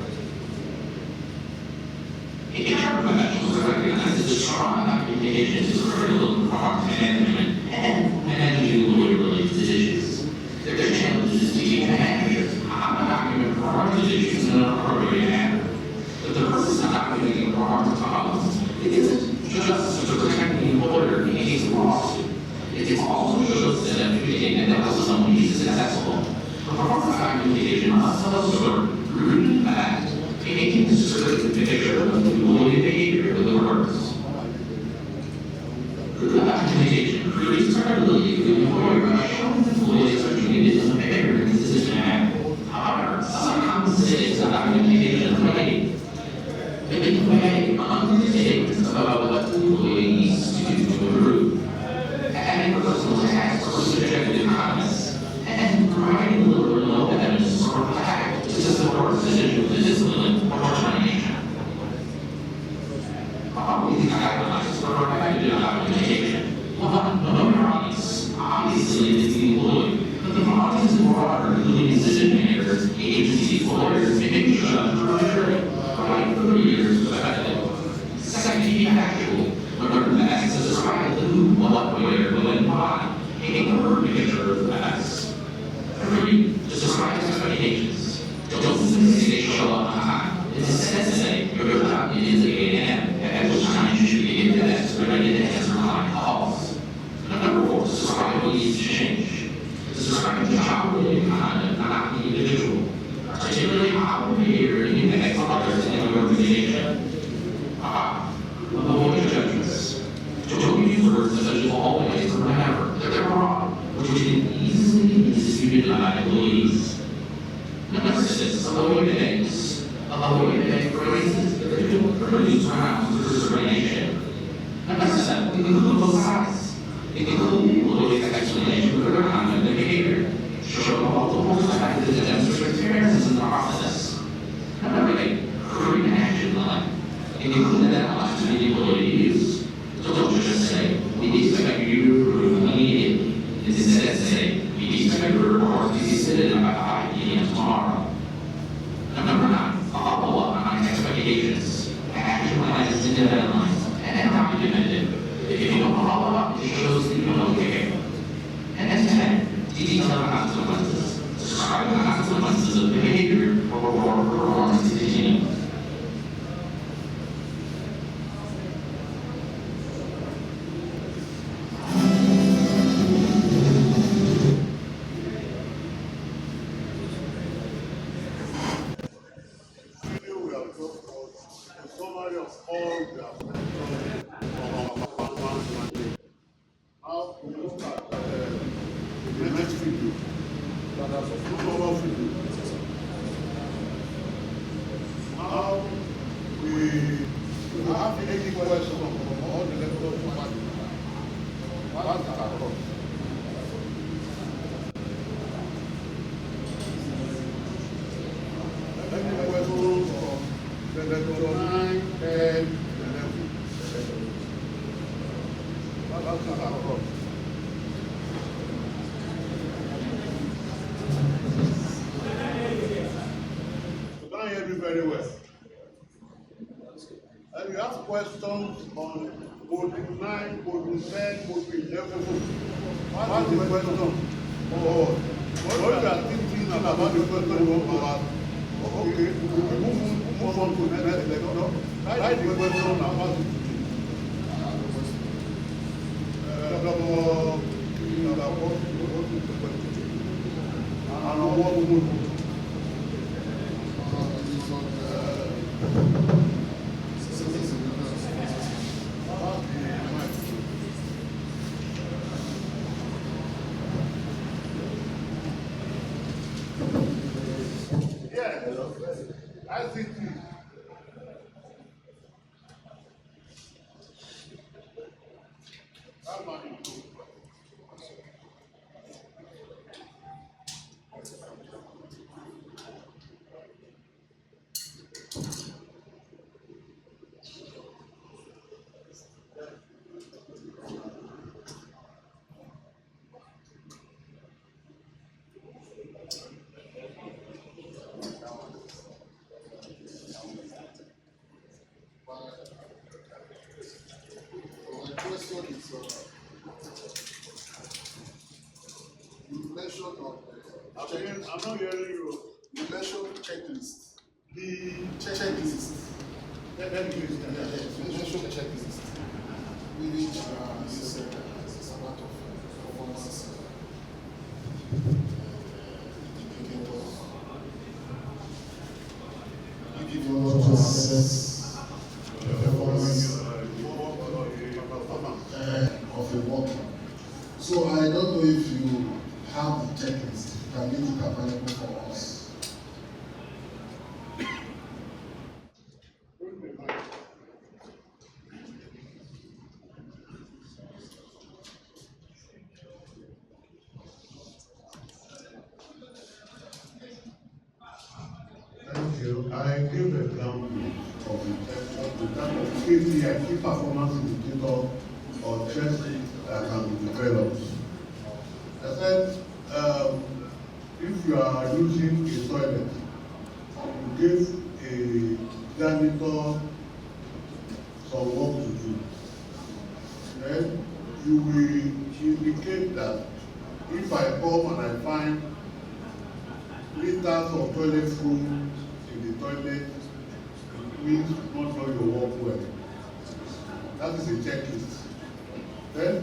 HR professionals recognize that strong documentation is critical to performance management and managing employee-related issues. Their challenge is to teach managers how to document performance issues in an appropriate manner. But the purpose of documenting performance problems isn't just to protect the employer in case of lawsuit. It also shows that everything that helps someone be successful. Performance documentation must also root in fact, taking a certain picture of the employee behavior of the workers. The documentation creates credibility for the employer by showing employees are treated in a fair and consistent manner. However, some common mistakes of documentation are made. They convey unclear statements about what the employee needs to do to improve, adding personal tags or subjective comments, and providing little or no evidence or fact to support the decision to discipline or termination. All these guidelines provide good documentation. One, know your audience. Obviously, it's the employee, but the audience is broader, including decision makers, agencies, lawyers, maybe judges, or jury, providing 30 years perspective. Second, be factual. Learn the facts to describe the who, what, where, when, and why. Paint a word picture of the facts. 3, describe expectations. Don't simply say show up on time. Instead, say your job is 8 a.m. at which time you should be in bed ready to answer client calls. Number 4, describe what needs to change. Describe the job-related content, not the individual. Articulate how behavior impacts others in the organization. 5, avoid judgments. always remember that they're wrong, which can easily be disputed by employees. Number 6, avoid names. Avoid vague phrases that can produce grounds for discrimination. Number 7, include both sides. Include employees' explanation for their conduct and behavior. Show multiple perspectives and demonstrate fairness in the process. Number 8, create an action plan. Include deadlines to the employees. Don't just say, we expect you to approve immediately. Instead say, we expect your report to be submitted by 5 p.m. tomorrow. Number 9, follow up on expectations. Action plans and deadlines, and document it. If you don't follow up, it shows that you don't care. And 10, detail consequences. Describe the consequences of behavior or performance continues. Very well. And you ask questions on module 9, module 10, module 11. What's the question? Oh, what you are thinking about the question you want to ask? Okay, we will move on to the next lecture. Write the question and ask it. And on what we move. I think I'm not hearing you. You mentioned checklist. The Checklist. let me use that. You mentioned checklist. Which is a part of performance indicators. Give you to assess the performance of a worker. So I don't know if you have the checklist. Can make it available for us. Thank you. I give an example of the type of KPI, key performance indicator or test that can be developed. I said, if you are using a toilet, you give a janitor some work to do. Then you will indicate that if I come and I find liters of toilet food in the toilet, it means you not know your work well. That is a checklist. Then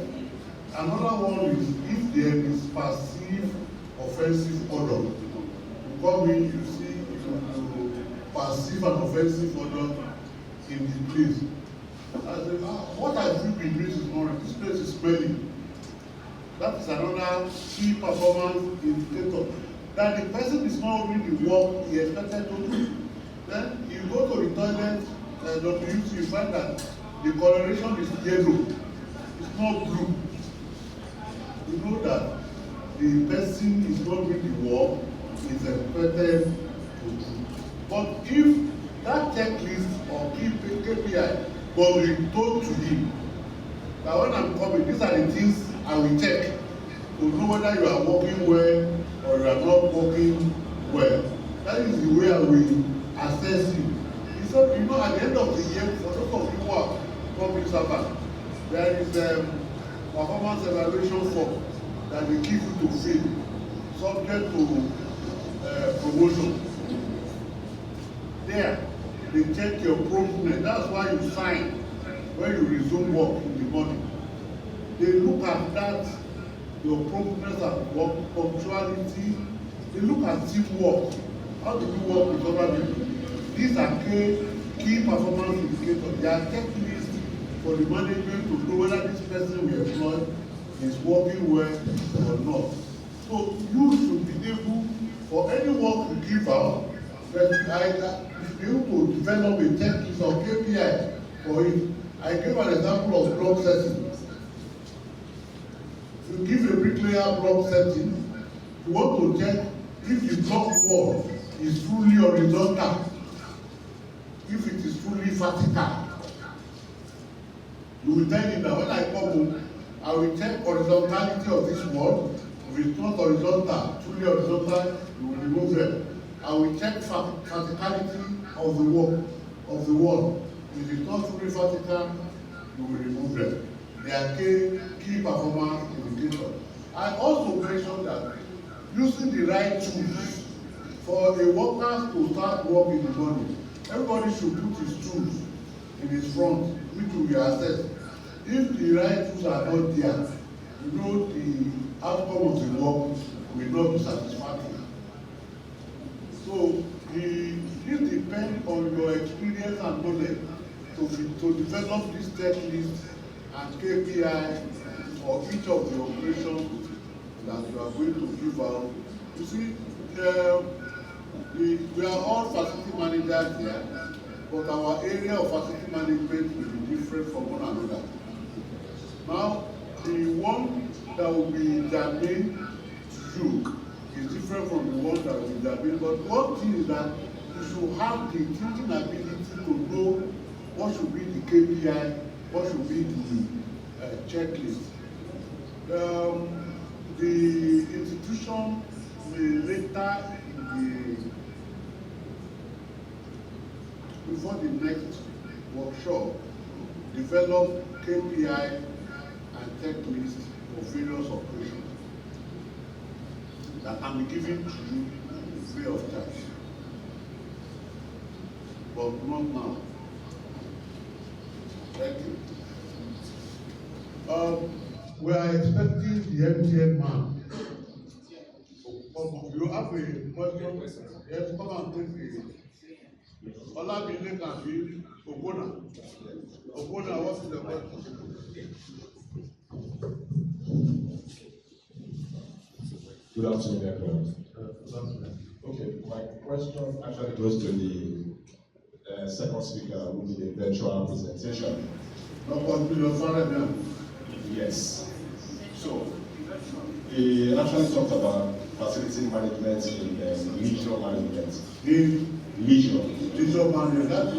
another one is if there is perceived offensive odor. You come in, you see, you perceive an offensive odor in the place. What I feel with this morning, this place is smelling. That is another key performance indicator. That the person is not doing the work he expected to do. Then you go to the toilet, WC, you find that the coloration is yellow. It's not blue. You know that the person is not doing the work is expected to do. But if that checklist or KPI was being told to him that when I'm coming, these are the things I will check to know whether you are working well or you are not working well. That is the way I will assess you. He said, you know, at the end of the year, for those of you who are public servants, there is performance evaluation form that they give you to fill, subject to promotion. There, they check your promptness. That's why you sign when you resume work in the morning. They look at that, your promptness at work, punctuality. They look at teamwork. How do you work with other people? These are key performance indicators. They are checklists for the management to know whether this person we employ is working well or not. So you should be able, for any work you give out, that you should be able to develop a checklist or KPI for it. I gave an example of block setting. If you give a bricklayer block setting, you want to check if the block wall is truly horizontal, if it is truly vertical. You will tell him that when I come home, I will check horizontality of this wall. If it's not horizontal, truly horizontal, you will remove them. I will check verticality of the wall. If it's not truly vertical, you will remove them. They are key performance indicators. I also mentioned that using the right tools for the workers to start work in the morning. Everybody should put his tools in his front, which will be assessed. If the right tools are not there, you know the outcome of the work will not be satisfactory. So it depends on your experience and knowledge to develop this checklist and KPI for each of the operations that you are going to give out. You see, we are all facility managers here, but our area of facility management will be different from one another. Now, the one that will be germane to you is different from the one that will be germane. But one thing is that you should have the thinking ability to know what should be the KPI, what should be the checklist. The institution may later before the next workshop develop KPI and checklist for various operations that can be given to you free of charge, but not now. Thank you. We are expecting the MTN man. You have a question? Yes, come and take it. Olabile can be Ogona. Ogona, what is the question? Good afternoon, everyone. Okay, my question actually goes to the second speaker, who will be the virtual presentation. Yes. So, he actually talked about facility management in leisure management. Leisure management, that's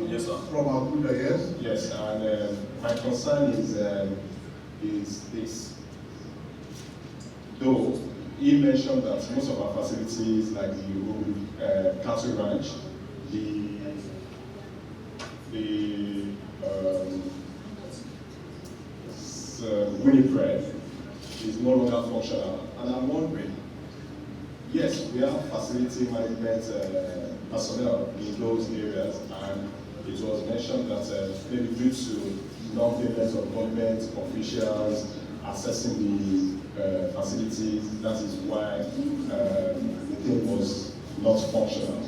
yes, sir. From Abuja, yes? Yes, and my concern is this. Though he mentioned that most of our facilities, like the cattle ranch, the Winifred is no longer functional, and I'm wondering, yes, we have facility management personnel in those areas, and it was mentioned that maybe due to non-payment of government officials assessing the facilities, that is why the thing was not functional.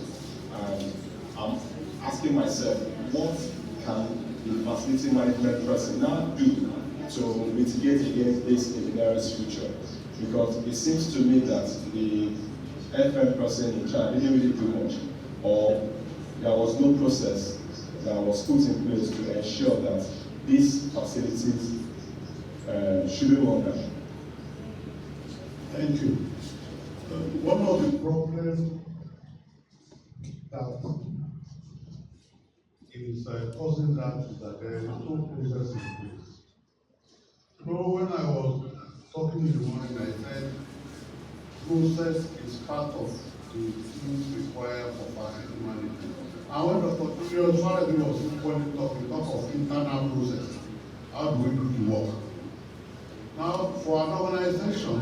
And I'm asking myself, what can the facility management person now do to mitigate against this in the nearest future? Because it seems to me that the FM person in charge didn't really do much, or there was no process that was put in place to ensure that these facilities shouldn't wander. Thank you. One of the problems that is causing that is that there is no process in place. So when I was talking in the morning, I said process is part of the things required for facility management. And when Dr. Julius Faradi was equally talking of internal process, how do we do the work? Now, for an organization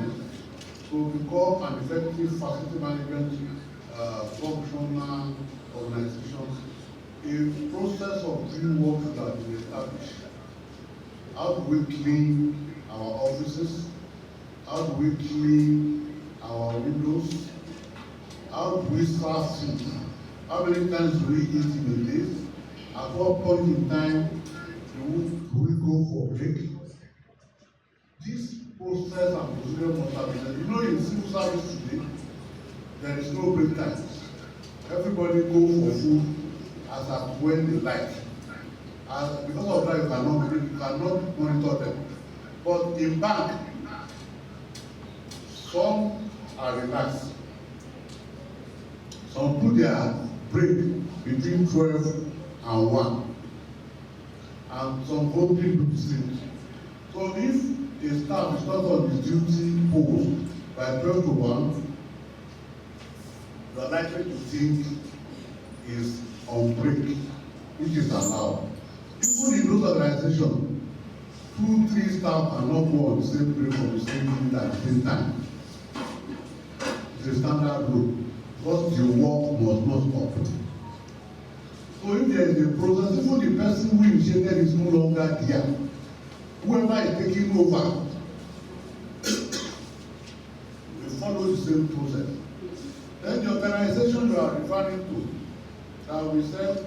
to become an effective facility management functional organization, a process of doing work that is established. How do we clean our offices? How do we clean our windows? How do we serve food? How many times do we eat in a day? At what point in time do we go for break? This process and procedure must have been, you know, in civil service today, there is no break time. Everybody go for food as at when they like. And because of that, you cannot monitor them. But in bank, some are relaxed. Some put their break between 12 and 1. And some go people to sleep. So if a staff is not on his duty post by 12 to 1, you are likely to think is on break, which is allowed. Even in those organizations, 2-3 staff cannot go on the same break for the same unit at the same time. It's a standard rule, because the work must not stop. So if there is a process, even the person who initiated is no longer there, whoever is taking over, we follow the same process. Then the organization you are referring to, that we said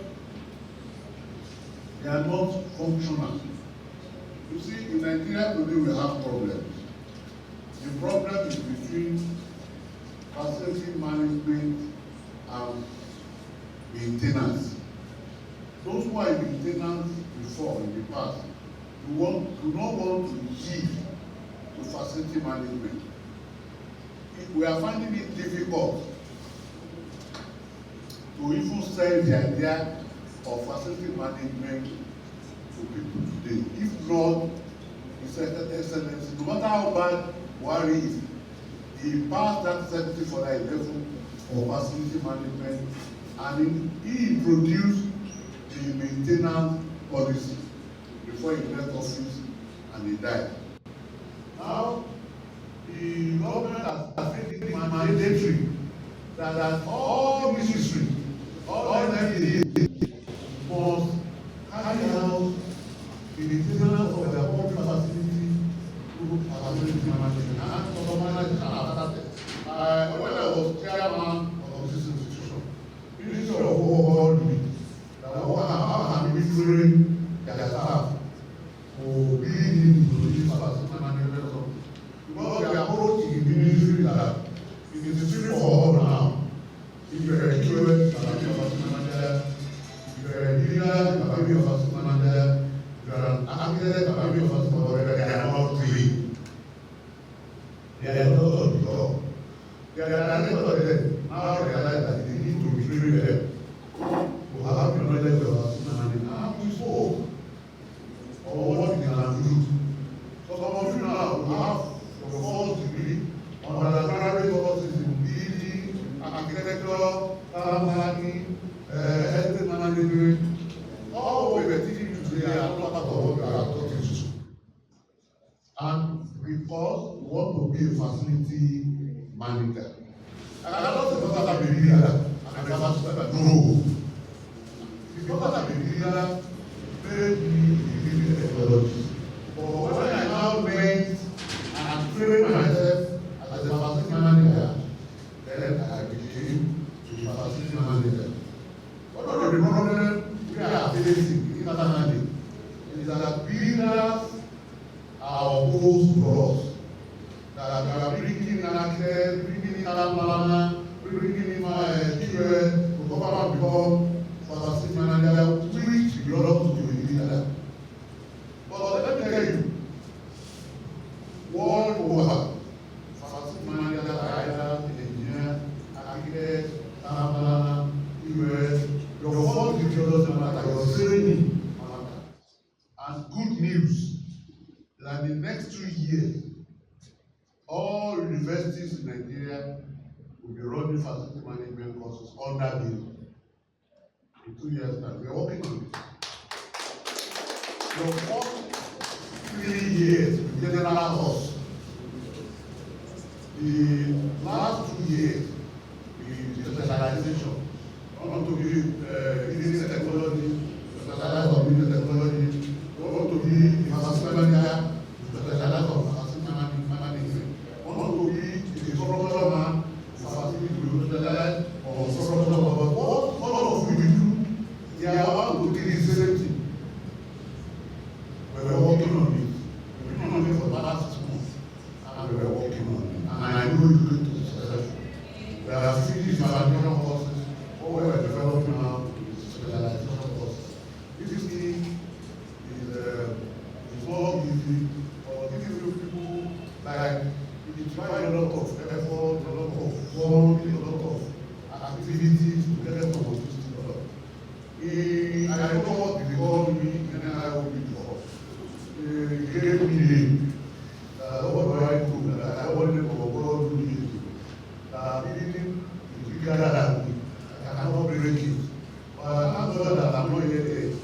they are not functional. You see, in Nigeria today we have problems. The problem is between facility management and maintenance. Those who are in maintenance before, in the past, do not want to give to facility management. We are finding it difficult to even sell the idea of facility management to people today. If not, His Excellency, no matter how bad Buhari is, he passed that executive for that level of facility management, and he introduced the maintenance policy before he left office and he died. Now, the government has made it mandatory that all ministries, all entities must carry out the maintenance of their public facility through facility management. And for the management, when I was chairman of this institution, Ministry of War called me that how can we train their staff for being into this facility management? Because the approach in the ministry that it is free for all now. If you are a QS, you can be a facility manager. If you are a leader, you can be a facility manager. If you are an architect, you can be a facility manager. They are not three. They are not on the top. They are not there. Now they realize that they need to retrain them to have the knowledge of facility management. And we spoke on what we can do. So some of you now will have your first degree on undergraduate courses in BD, architecture, planning, estate management. All we were teaching you today are not part of what we are talking to. And because we want to be a facility manager. And I don't think that I'm a leader, I'm a facility. No. Because I'm a leader, made me a leader technology. But when I now went and trained myself as a facility manager, then I became a facility manager. One of the problems we are facing in our internally is that builders are opposed to us. That we are bringing access, bringing in Alabama, bringing in QS to come and become facility manager, which belongs to the leader. But let me tell you, world over, facility manager are either engineer, architect, Alabama, QS, your work is just matter, your training matter. And good news that the next 2 years, all universities in Nigeria will be running facility management courses under bill. In 2 years time, we are working on it. Your first 3 years with general course. The last 2 years with specialization. I want to be business technology, specialized on business technology. I want to be facility manager, specialized on facility management. I want to be a structural man, facility specialized on structural man. But what all of you do, they are all to do the same thing. We were working on it. We've been on it for the last 6 months. And we were working on it. And I know it's going to be successful. We have finished our courses. What we are developing now is specialization courses. This thing is not easy, but this is people like it requires a lot of effort, a lot of funding, a lot of activities to get some of this thing done. I don't know what they call me, and then I will be before. He gave me a name. What do I do? That I want them to go do this. That meeting is bigger than me. I cannot break it. But I'm not sure that I'm not yet.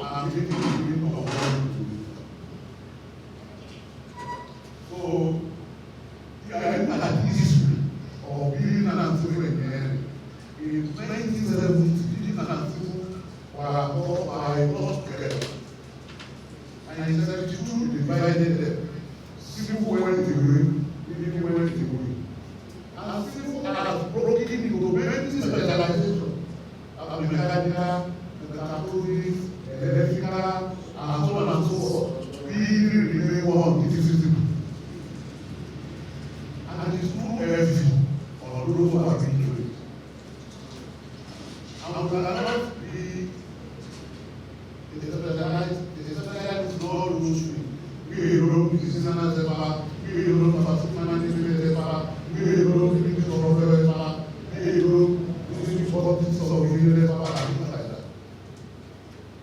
I'm thinking of what to do. So, I look at the history of building and civil engineering. In 1970, building and civil were not together. And in 1972, we divided them. Civil went away, building went away. And civil has broken into many specializations. Mechanical, mechatronics, electrical, and so on and so forth. Building remain one system. And it's not everything on those who are being doing it. And we cannot be specialized is not those things. We alone is in another separate, we alone facility management separate, we alone business software separate, we alone business politics of the separate, and things like that.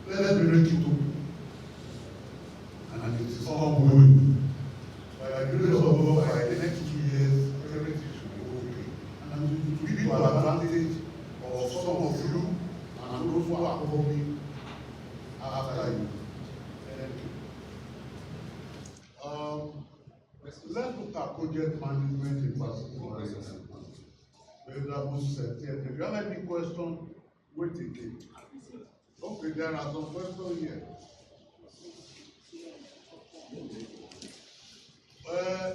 Let me break it up. And it is ongoing. By the grace of God, by the next 2 years, everything should be okay. And to be to advantage of some of you and those who are coming after you. Thank you. Let's look at project management in particular. If you have any question, wait again. Okay, there are some questions here.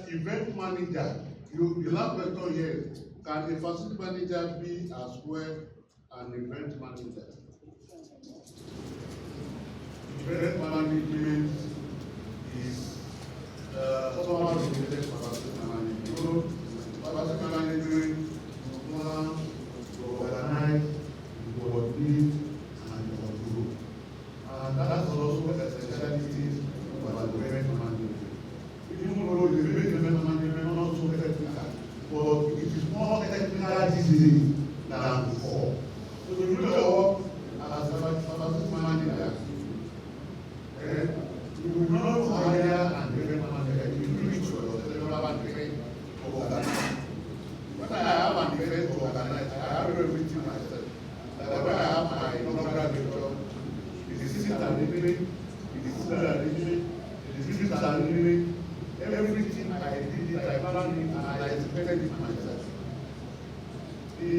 Event manager, the last question here, can a facility manager be as well an event manager? Event management is somehow related to facility management. You know, facility management, you plan, you organize, you coordinate, and you control. And that's also a specialty of the event management. Even though the event management not so technical, but it is more technical these days than before. So if you do your work as a facility manager, you will not hire an event manager. You do it for yourself. You have an event to organize. When I have an event to organize, I have everything myself. Like when I have my inaugural lecture, the assistant arrangement, the student arrangement, the student arrangement, everything I did it, I planned it, and I expected it myself. The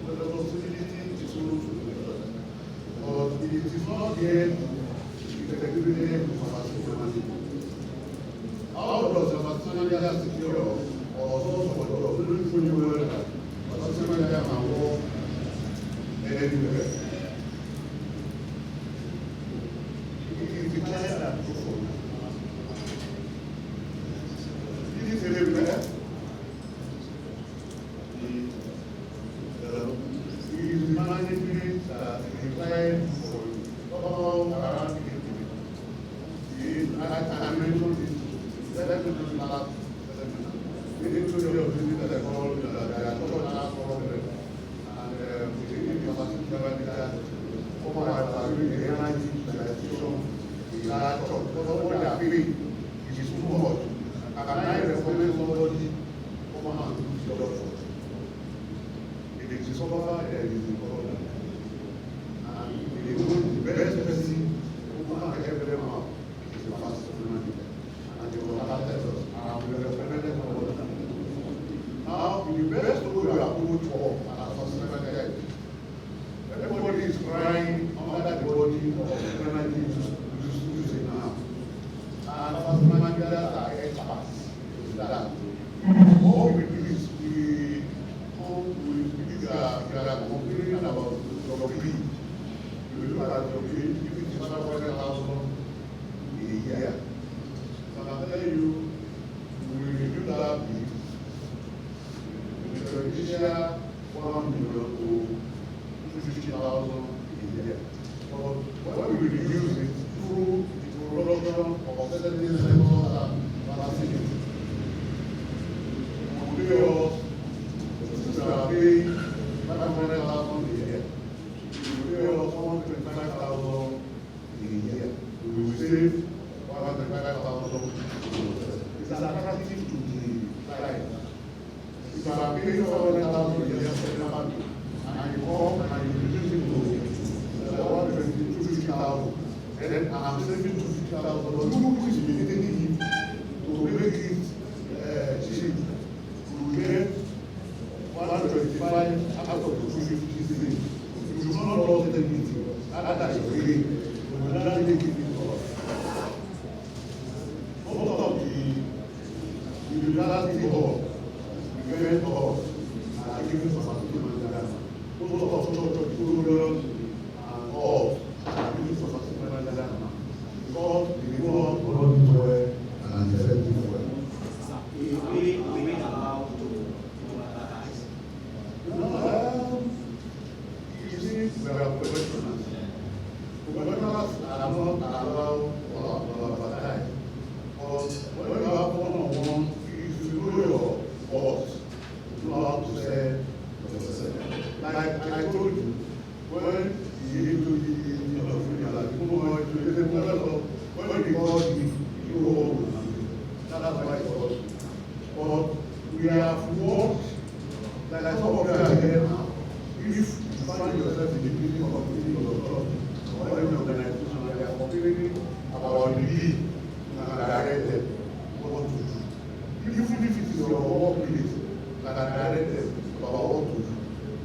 responsibility is so. But it is not yet integrated with facility management. How does the facility manager secure or source for job? Facility manager can work If the client that go for it is everywhere. The management that the client for all around I mentioned it. Let me do last seminar. We need to do a visit that I call the last problem. And we need to facilitate that over the energy utilization in our church. What they are paying is too much. And I recommend somebody come and do the job. If it is over, there is a problem. And if it is the best person who can help them out. Now, the best way we are going to work everybody is crying under the body of energy using now. And as managers are experts in that. What we do is we are complaining about your fee. We look at your fee, if it is 500,000 a year. And I'll tell you, we review that bill. The initial 1 million to 50,000 a year. But when we reduce it through the production of certain sensors and facilities, we pay us, we are paying 500,000 a year. We pay us 125,000 a year. We will save 125,000. It's attractive to the client. If you are paying 500,000 a year for the family, and you come and you reduce it to 150,000, then I'm saving 250,000. But who is immediately to make it cheap? You get 125 out of the 250 things. You do not lose anything. That is your gain. You will not make it for us. Most of the university hall, the event hall, are giving some facility managers. Most of church programs and halls are giving some facility managers because they know how to run it well and effective well. We remain allowed to advertise. No, you see, we are professionals. Professionals are not allowed to advertise. But when you have one-on-one, if you know your boss, you know how to say yourself. Like I told you, when when we call you go that's why it's us. But we have worked like some of you are here now. If you find yourself in the building of a meeting of God or any organization and they are complaining about the lead and direct them what to do. Even if it is your workplace that are directed about what to do.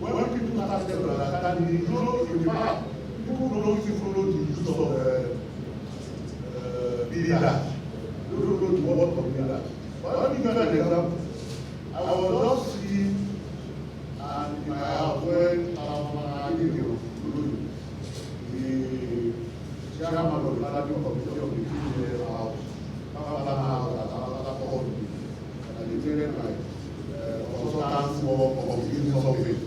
When people start to understand, you know, in the past, people don't even follow the use of leaders. They don't know the word of leaders. But let me give you an example. I was just sitting and in my house when I did the chairman of the planning committee of the PDA house, and they tell my consultants for beginning something.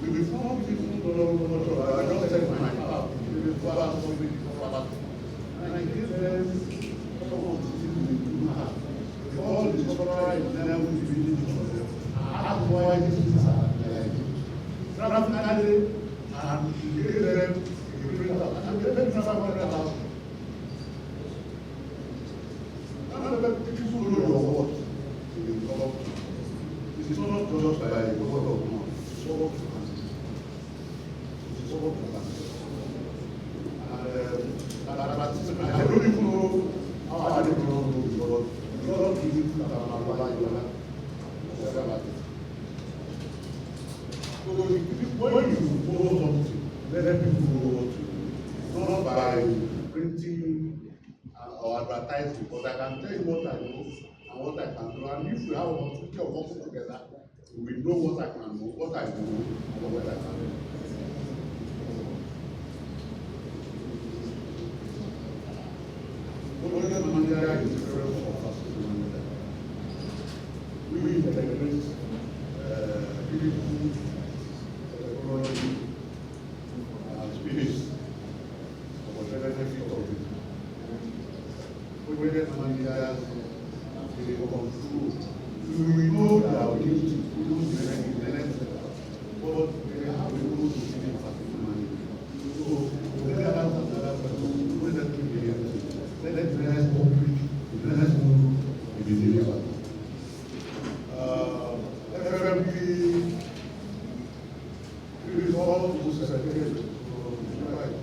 Before people I just said my house, and I gave them some of the things they do have. All the software is there with the building for them. I asked why these things are like graphically and gave them a printer and they paid 500,000. People know your words. It is not just by the word of mouth. It's all to answer. It is all to answer. And I don't even know how I don't know because God gives it that I'm alive. So when you know something, let people know what to do. Not by printing or advertising, but I can tell you what I know and what I can do. And if we have an opportunity of working together, We know what I can do, what I do, and what I can do. Project manager is different from facility manager. We integrate people, technology, and space for the benefit of it. Project managers, they control. We know that our duty, we do the next step, but they have a role to play in facility management. So, whether that's another person, whether that's let the rest complete, the rest will be delivered. FMB is all to certificate. Right.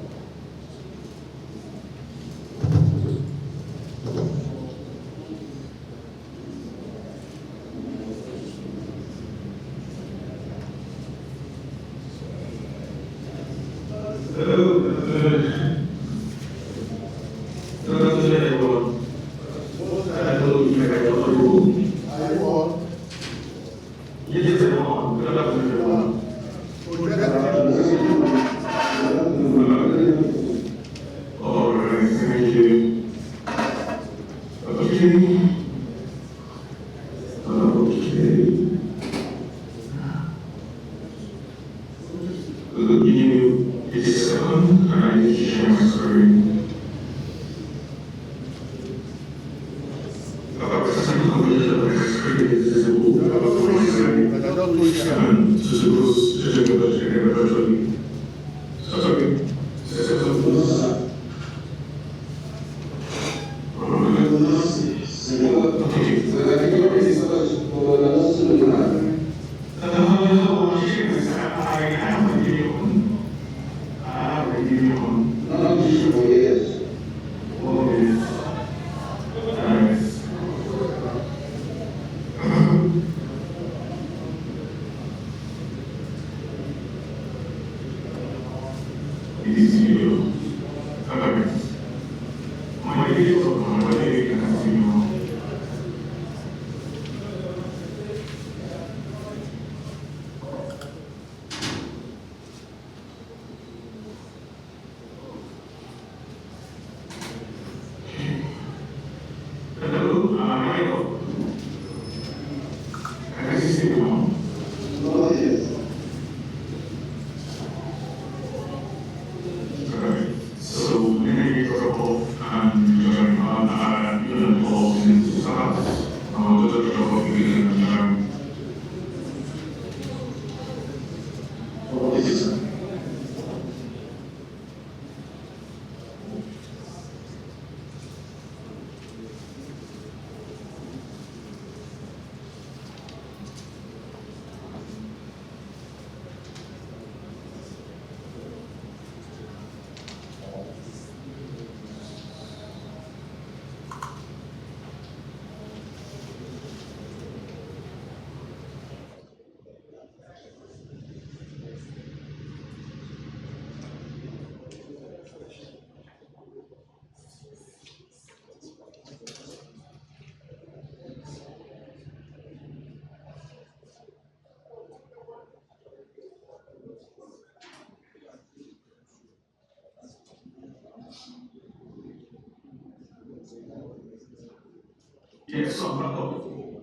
Yes, so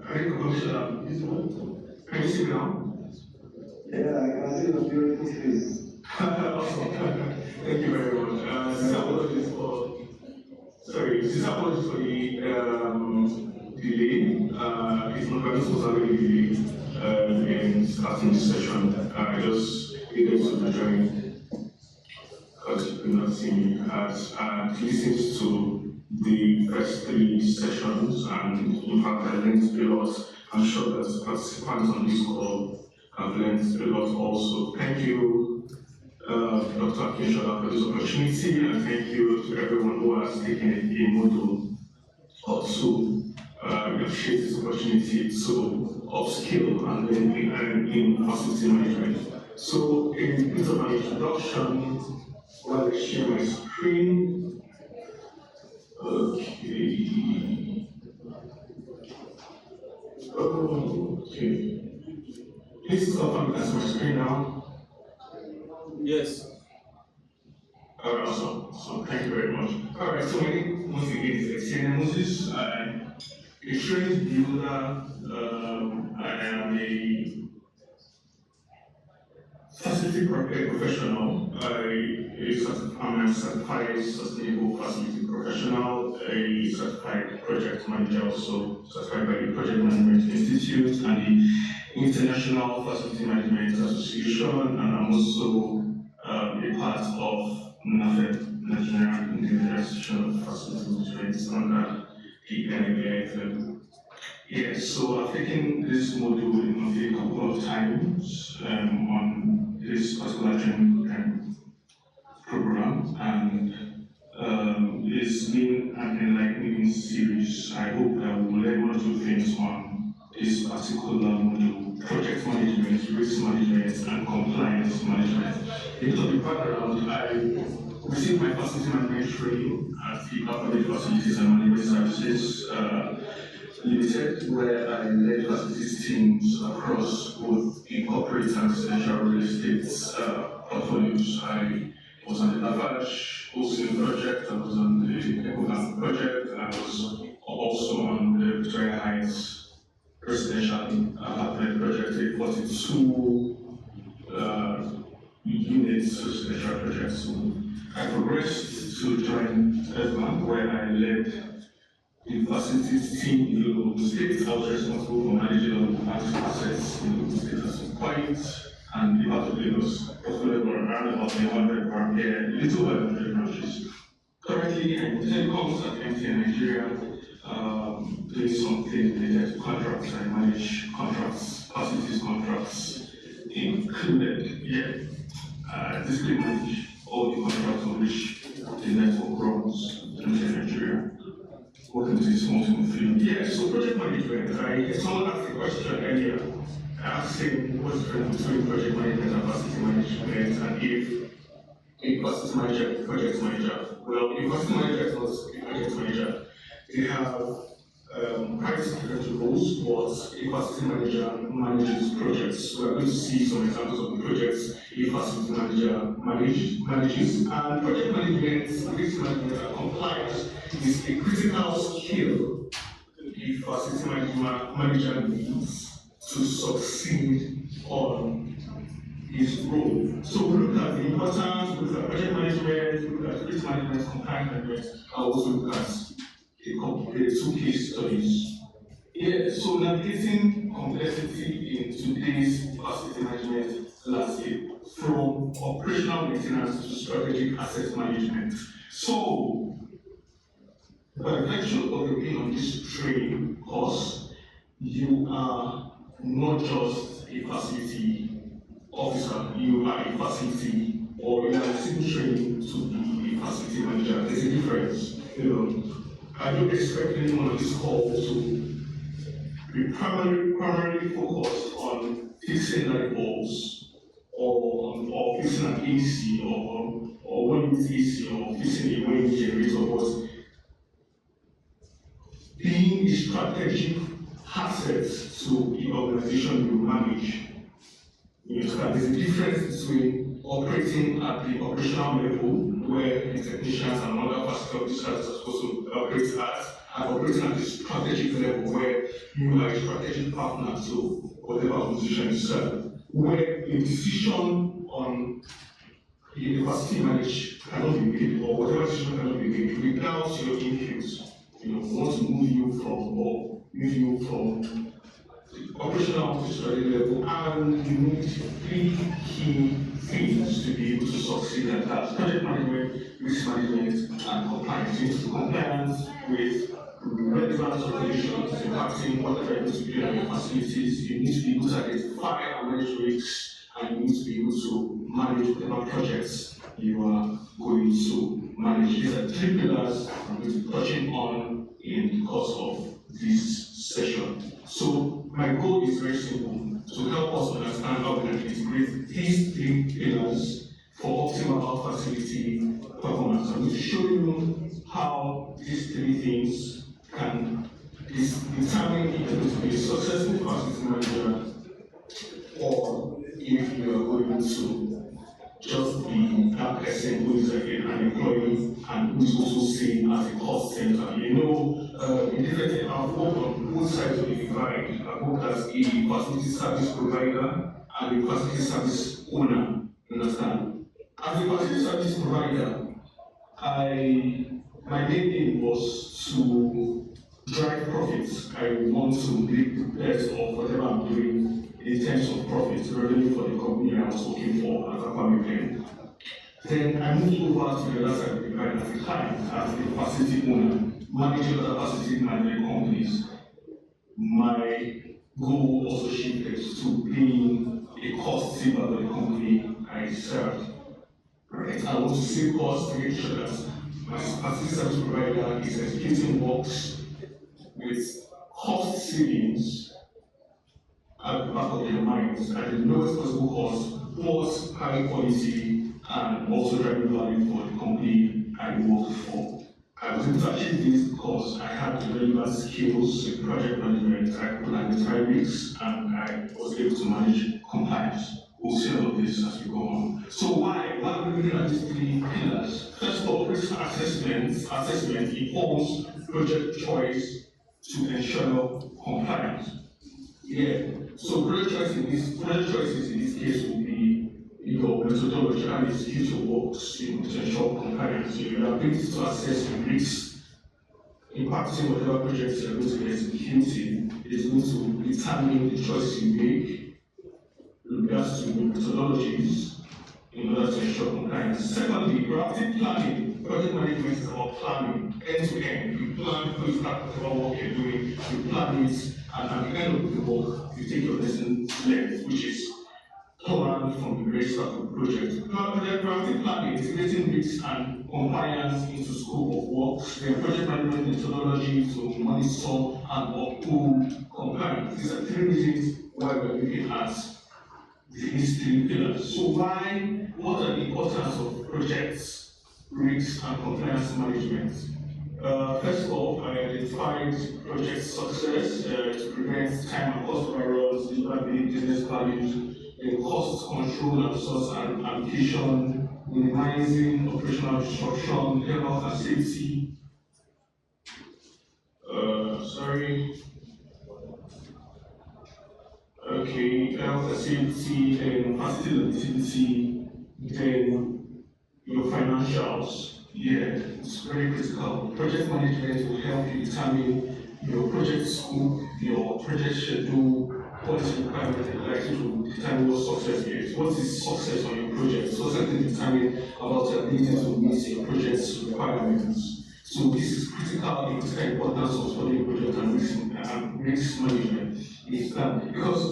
I think Commissioner, can you see me now? Yeah, I can see the beautiful face. Awesome. Thank you very much. This apologies for the delay. It's not that this was already delayed in starting the session. I just needed to join because you could not see me as I listened to the first three sessions, and in fact I learned a lot. I'm sure that participants on this call have learned a lot also. Thank you, Dr. Akishola, for this opportunity, and thank you to everyone who has taken a module or two. We appreciate this opportunity to upskill and learn in facility management. So, a bit of an introduction while I share my screen. Okay. Please confirm you can see my screen now. Yes. Awesome. So thank you very much. All right. So my name once again is Etienne Moses. I'm a trained builder. I am a facility professional. I'm a certified sustainable facility professional, a certified project manager, also certified by the Project Management Institute and the International Facility Management Association, and I'm also a part of NAFED, National Association of Facility Management, under the DAY1. Yes, so I've taken this module a couple of times on this particular training program, and it's been an enlightening series. I hope that we'll learn one or two things on this particular module: project management, risk management, and compliance management. In terms of the background, I received my facility management training at the Public Facilities and Management Services Limited, where I led facilities teams across both the corporate and residential real estate portfolios. I was on the Lafarge hosting project, I was on the Ecobank project, and I was also on the Victoria Heights residential apartment project, a 42 units residential project. So I progressed to join FM02, where I led the facilities team in the local state. I was responsible for managing all the assets in the local state at some point, and the part of Lagos portfolio were around about 100 per year, little over 100 branches. Currently, I'm in telecoms at MTN Nigeria, doing something related to contracts. I manage contracts, facilities contracts included. Basically manage all the contracts on which the network runs in MTN Nigeria. Working with this small field. So project management. Someone asked a question earlier, asking what's the difference between project management and facility management, and if a facility manager is a project manager. Well, a facility manager is not a project manager. They have quite different roles, but a facility manager manages projects. So we're going to see some examples of the projects a facility manager manages. And project management, risk management, and compliance is a critical skill the facility manager needs to succeed on his role. So we look at the importance, we look at project management, we look at risk management, compliance management, and also look at the two case studies. So navigating complexity in today's facility management landscape, from operational maintenance to strategic asset management. So, by virtue of you being on this training course, you are not just a facility officer, you are a facility, or you are still training to be a facility manager. There's a difference. I don't expect anyone on this call to be primarily focused on fixing light bulbs or fixing an AC or one with AC or fixing a wind generator, but being a strategic asset to the organization you manage. There's a difference between operating at the operational level, where the technicians and other facility officers are supposed to operate at, and operating at the strategic level, where you are a strategic partner to whatever position you serve, where a decision on the university managed cannot be made, or whatever decision cannot be made without your input. Want to move you from operational to strategic level, and you need 3 key things to be able to succeed at that: project management, risk management, and compliance. You need to be compliant with relevant regulations impacting whatever you need to do in your facilities. You need to be able to identify and manage risks, and you need to be able to manage whatever projects you are going to manage. These are 3 pillars I'm going to be touching on in the course of this session. So my goal is very simple: to help us understand how we can integrate these 3 pillars for optimal facility performance. I'm going to show you how these 3 things can determine if you're going to be a successful facility manager or if you are going to just be that person who is an employee and who is also seen as a cost center. You know, in different, I've worked on both sides of the divide. I've worked as a facility service provider and a facility service owner. You understand? As a facility service provider, my main aim was to drive profits. I want to make the best of whatever I'm doing in terms of profits, revenue for the company I was working for as a family. Then I moved over to the other side of the divide as a client, as a facility owner, managing other facility management companies. My goal also shifted to being a cost saver for the company I served. Right? I want to save costs to make sure that my facility service provider is executing works with cost savings at the back of their minds at the lowest possible cost, plus high quality, and also driving value for the company I worked for. I was able to achieve this because I had the relevant skills in project management. I could identify risks, and I was able to manage compliance. We'll see all of this as we go on. So why are we looking at these three pillars? First of all, risk assessment informs project choice to ensure compliance. Yeah. So project choices in this case will be your methodology and execute your works to ensure compliance. Your ability to assess your risks in practicing whatever projects you're going to be executing is going to determine the choices you make in regards to methodologies in order to ensure compliance. Secondly, proactive planning. Project management is about planning, end to end. You plan before you start whatever work you're doing, you plan it, and at the end of the work, you take your lesson learned, which is learned from the very start of the project. Proactive planning is integrating risks and compliance into scope of work. The project management methodology to monitor and uphold compliance. These are three reasons why we're looking at these three pillars. So what are the importance of projects, risks, and compliance management? First of all, I identified project success to prevent time and cost overruns, deliver business values, cost control and resource allocation, minimizing operational disruption, health and safety. Health and safety and facility liquidity, then your financials. Yeah, it's very critical. Project management will help you determine your project scope, your project schedule, what is required and likely to determine what success is. What is success on your project? Success is determined about your ability to meet your project's requirements. So this is critical in the importance of studying project and risk management is that because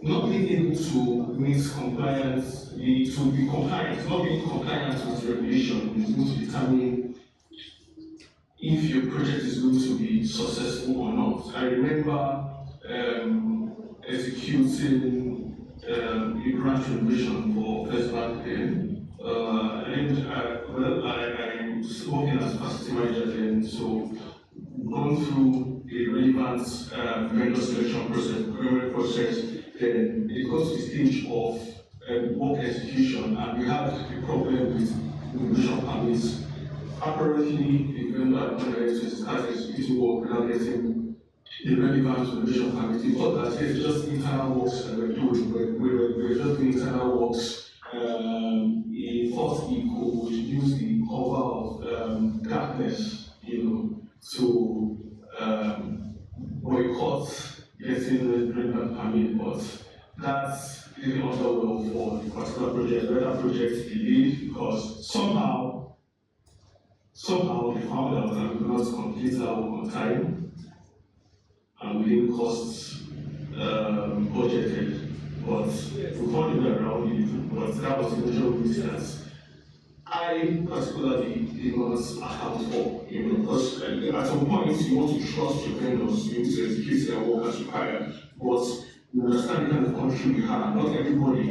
not being able to meet compliance, to be compliant, not being compliant with regulation is going to determine if your project is going to be successful or not. I remember executing a branch renovation for First Bank then. I was working as facility manager then, so going through the relevant vendor selection process, then it got to the stage of work execution, and we had a problem with renovation permits. Apparently, the vendor had started executing work without getting the relevant renovation permit. We thought that it's just internal works that we're doing. We were just doing internal works. He thought he could use the cover of darkness, to boycott getting the relevant permit, but that didn't order well for the particular project. That project delayed because somehow they found out that we could not complete our work on time and we didn't cost budgeted. But we found a way around it, but that was the major reason I particularly did not account for, because at some point you want to trust your vendors, you need to execute their work as required, but you understand the kind of country we have. Not everybody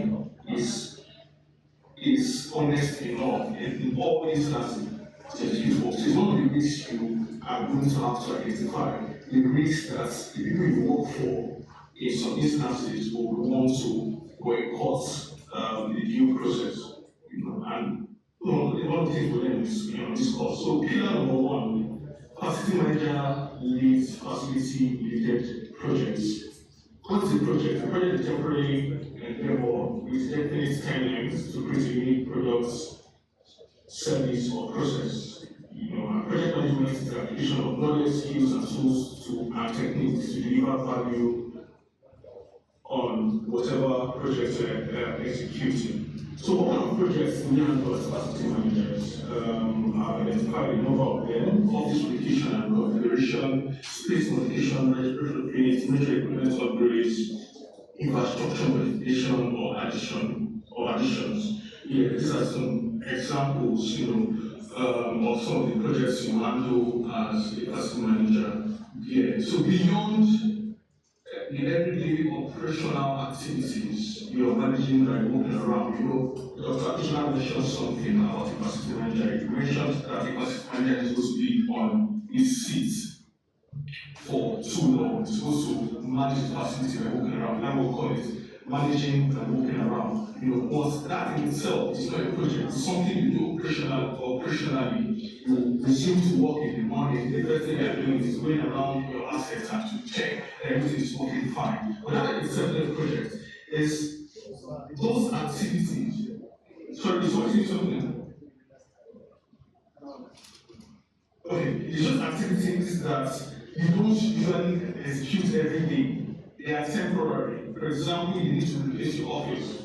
is honest enough in all instances to execute work. So it's one of the risks you are going to have to identify, the risk that the people you work for in some instances would want to boycott the due process, and one of the things for them is this cost. So pillar number one, facility manager leads facility related projects. What is a project? A project is a temporary endeavor with definite timelines to create a unique product, service, or process. Project management is the application of knowledge, skills, and tools and techniques to deliver value on whatever project executing. So what kind of projects we handle as facility managers? I've identified a number of them: office relocation and configuration, space modification, retrofit, major equipment upgrades, infrastructure modification or additions. Yeah, these are some examples, of some of the projects you handle as a facility manager. Yeah, so beyond the everyday operational activities you're managing by walking around, Dr. Additional mentioned something about the facility manager. He mentioned that the facility manager is supposed to be on his seat for too long. He's supposed to manage the facility by walking around. That's what we call it, managing and walking around. But that in itself is not a project. It's something you do operationally. You resume to work in the morning. The first thing you're doing is going around your assets and to check that everything is working fine. But that itself is a project. Is those activities. Sorry, is what is something? Okay, it's just activities that you don't usually execute every day. They are temporary. For example, you need to replace your office.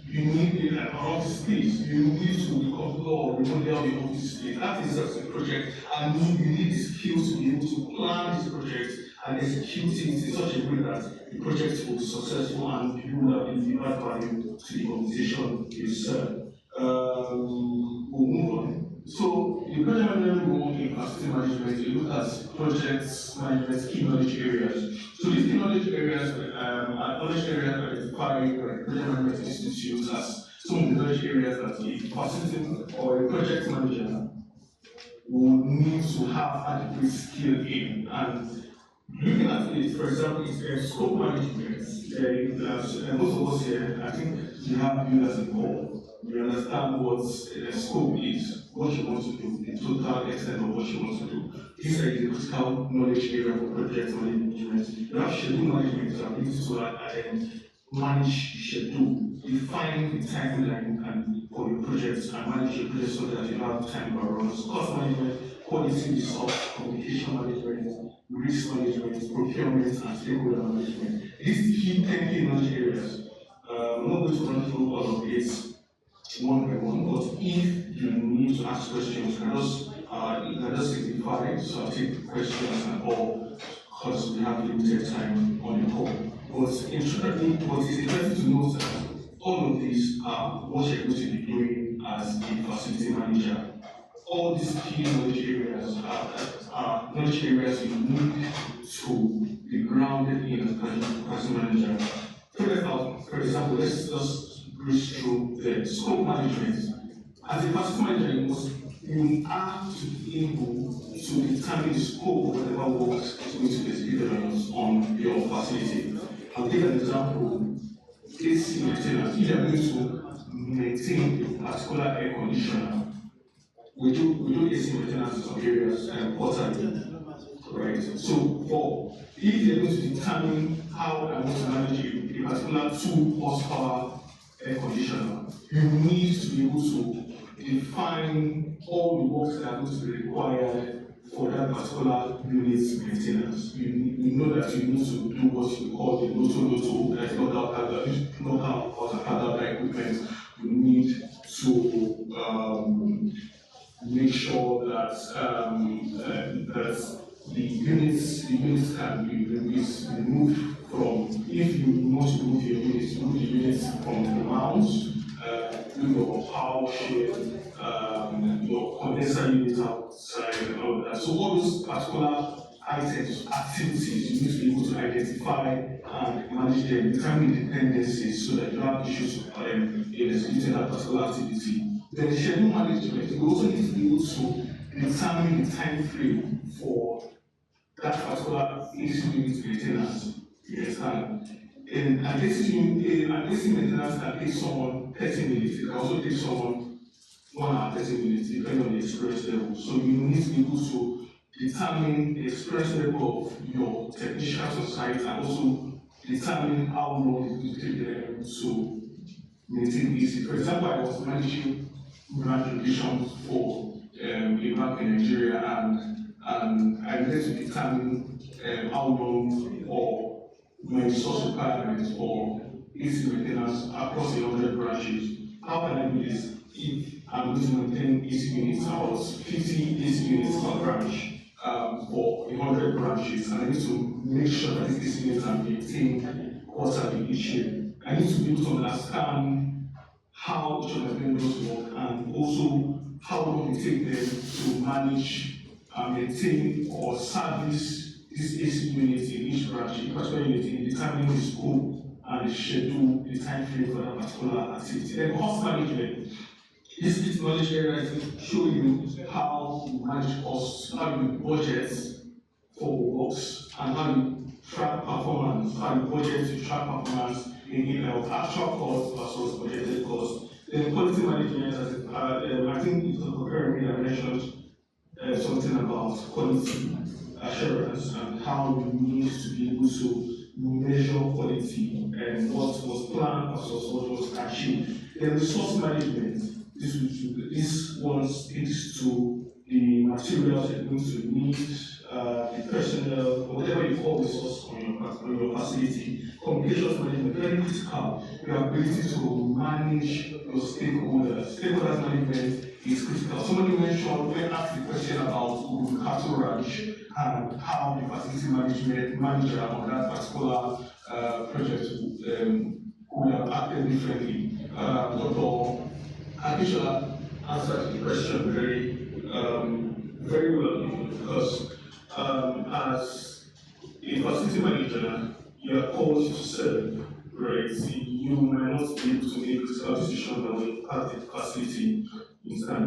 You need an office space. You need to reconfigure or remodel your office space. That is just a project, and you need the skills to be able to plan this project and execute it in such a way that the project will be successful and you will have delivered value to the organization you serve. We'll move on. So, the project management role in facility management, we look at projects management key knowledge areas. So, these key knowledge areas are knowledge areas identified by project management institutes as some of the knowledge areas that a facility or a project manager will need to have adequate skill in. And looking at it, for example, it's scope management. Most of us here, I think you have you as a goal. You understand what scope is, what you want to do, the total extent of what you want to do. This is a critical knowledge area for project management. You have schedule management, the ability to manage the schedule, define the timeline and for your projects and manage your project so that you have time runs. Cost management, quality resource, communication management, risk management, procurement, and stakeholder management. These key knowledge areas. I'm not going to run through all of this one by one, but if you need to ask questions, let us simplify, so I'll take questions and all, because we have limited time on the call. But it's interesting to note that all of these are what you're going to be doing as a facility manager. All these key knowledge areas are knowledge areas you need to be grounded in as a facility manager. For example, let's just breeze through the scope management. As a facility manager, you are to be able to determine the scope of whatever work is going to be executed on your facility. I'll take an example. AC maintenance. If you are going to maintain a particular air conditioner, we do AC maintenance in some areas and quarterly. Right. So if you're going to determine how I want to manage a particular 2 horsepower air conditioner, you need to be able to define all the works that are going to be required for that particular unit's maintenance. You know that you need to do what you call the local, that's local or other equipment. You need to make sure that that the units can be removed from, if you want to move your units, move the units from the mount, your power shield, your condenser unit outside and all that. So all those particular items, activities, you need to be able to identify and manage them, determine dependencies so that you have issues in executing that particular activity. Then schedule management, you also need to be able to determine the time frame for that particular AC unit maintenance. Yes, and addressing maintenance can take someone 30 minutes. It can also take someone 1 hour, 30 minutes, depending on the experience level. So you need to be able to determine the experience level of your technicians on site and also determine how long it will take them to maintain this. For example, I was managing branch locations for a bank in Nigeria, and I needed to determine how long or my resource requirements for AC maintenance across 100 branches. How can I do this if I'm going to maintain AC units, about 50 AC units per branch for 100 branches, and I need to make sure that these AC units are maintained quarterly each year? I need to be able to understand how each of my vendors work and also how long it takes them to manage, maintain, or service this AC units in each branch, in particular unit, in determining the scope and the schedule, the time frame for that particular activity. Then cost management. This knowledge area is show you how you manage costs, how you budget for works, and how you track performance, how you budget to track performance in actual cost versus budgeted cost. Then quality management, I think it's a I mentioned something about quality assurance and how you need to be able to measure quality and what was planned versus what was achieved. Then resource management. This one speaks to the materials you're going to need, the personnel, whatever you call resource on your facility. Communications management, very critical. Your ability to manage your stakeholders. Stakeholders management is critical. Somebody mentioned, when asked the question about the cattle ranch and how the facility manager on that particular project would have acted differently. Dr. Anisha answered the question very well, because as a facility manager, you are called to serve, right? You might not be able to make critical decisions that will impact the facility. You have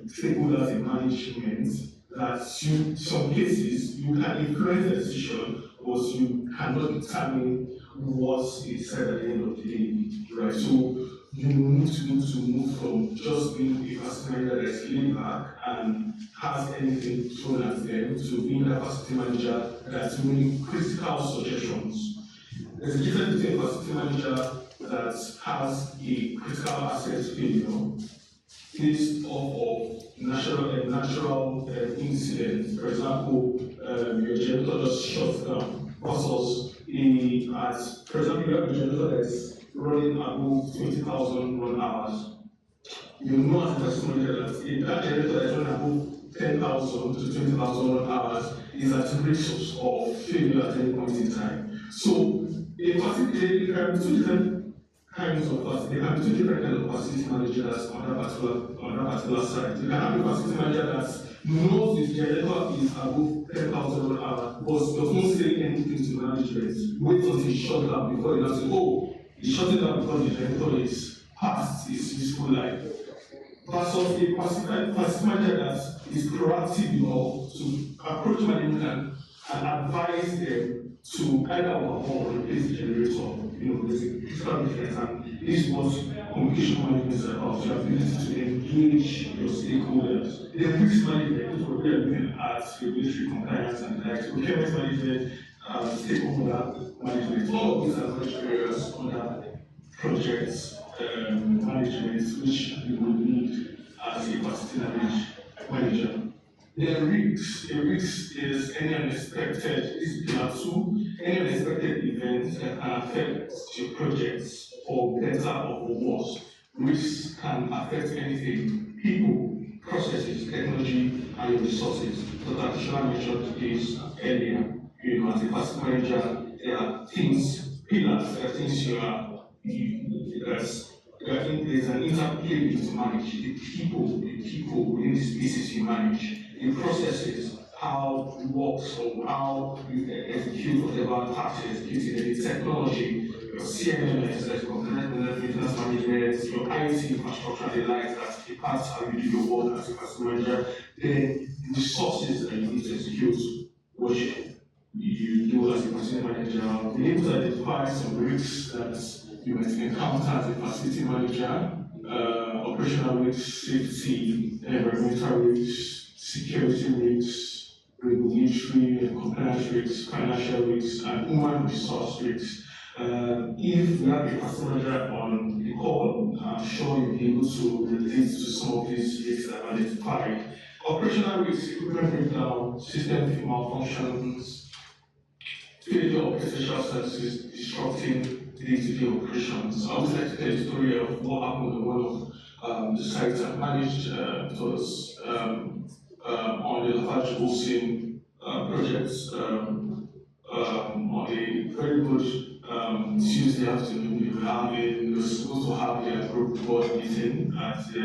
stakeholders in management that in some cases you can influence the decision, but you cannot determine what is said at the end of the day, right? So you need to be able to move from just being a facility manager that is laid back and has anything thrown at them to being a facility manager that's making critical suggestions. There's a difference between a facility manager that has a critical asset failure based off of natural incidents. For example, your generator just shuts down, versus for example, you have a generator that's running above 20,000 run hours. You know as a facility manager that if that generator that's running above 10,000 to 20,000 run hours is at risk of failure at any point in time. So there can be two different kinds of facility. There can be two different kinds of facility managers on that particular site. You can have a facility manager that knows his generator is above 10,000 run hours, but does not say anything to management. Wait until he shuts down before he does say, oh, he's shutting down because the generator is past its useful life. Versus a facility manager that is proactive enough to approach management and advise them to either overhaul or replace the generator. There's a critical difference, and this is what communication management is about, your ability to engage your stakeholders. The risk management is what we are looking at, regulatory compliance and the likes. Procurement management, stakeholder management, all of these are much areas under projects management, which you will need as a facility manager. The risks. A risk is any unexpected, any unexpected events that can affect your projects for better or for worse. Risks can affect anything: people, processes, technology, and your resources. So that Shana mentioned this earlier. As a facility manager, there are things, pillars, there are things there's an interplay to manage. The people within the spaces you manage, the processes, how it works or how you execute whatever task you're executing, the technology, your CMMS, like component maintenance management, your IT infrastructure, the likes that impacts how you do your work as a customer manager, then the resources that you need to execute, which you do as a facility manager, be able to identify some risks that you might encounter as a facility manager, operational risks, safety, environmental risks, security risks, regulatory and compliance risks, financial risks, and human resource risks. If we have a facility manager on the call, I'm sure you'll be able to relate to some of these risks that are identified. Operational risks, equipment breakdown, system malfunctions, failure of essential services, disrupting day-to-day operations. I always like to tell a story of what happened on one of the sites I managed. It was on the Lafarge Olsen projects on a very good Tuesday afternoon. We were supposed to have their group board meeting at the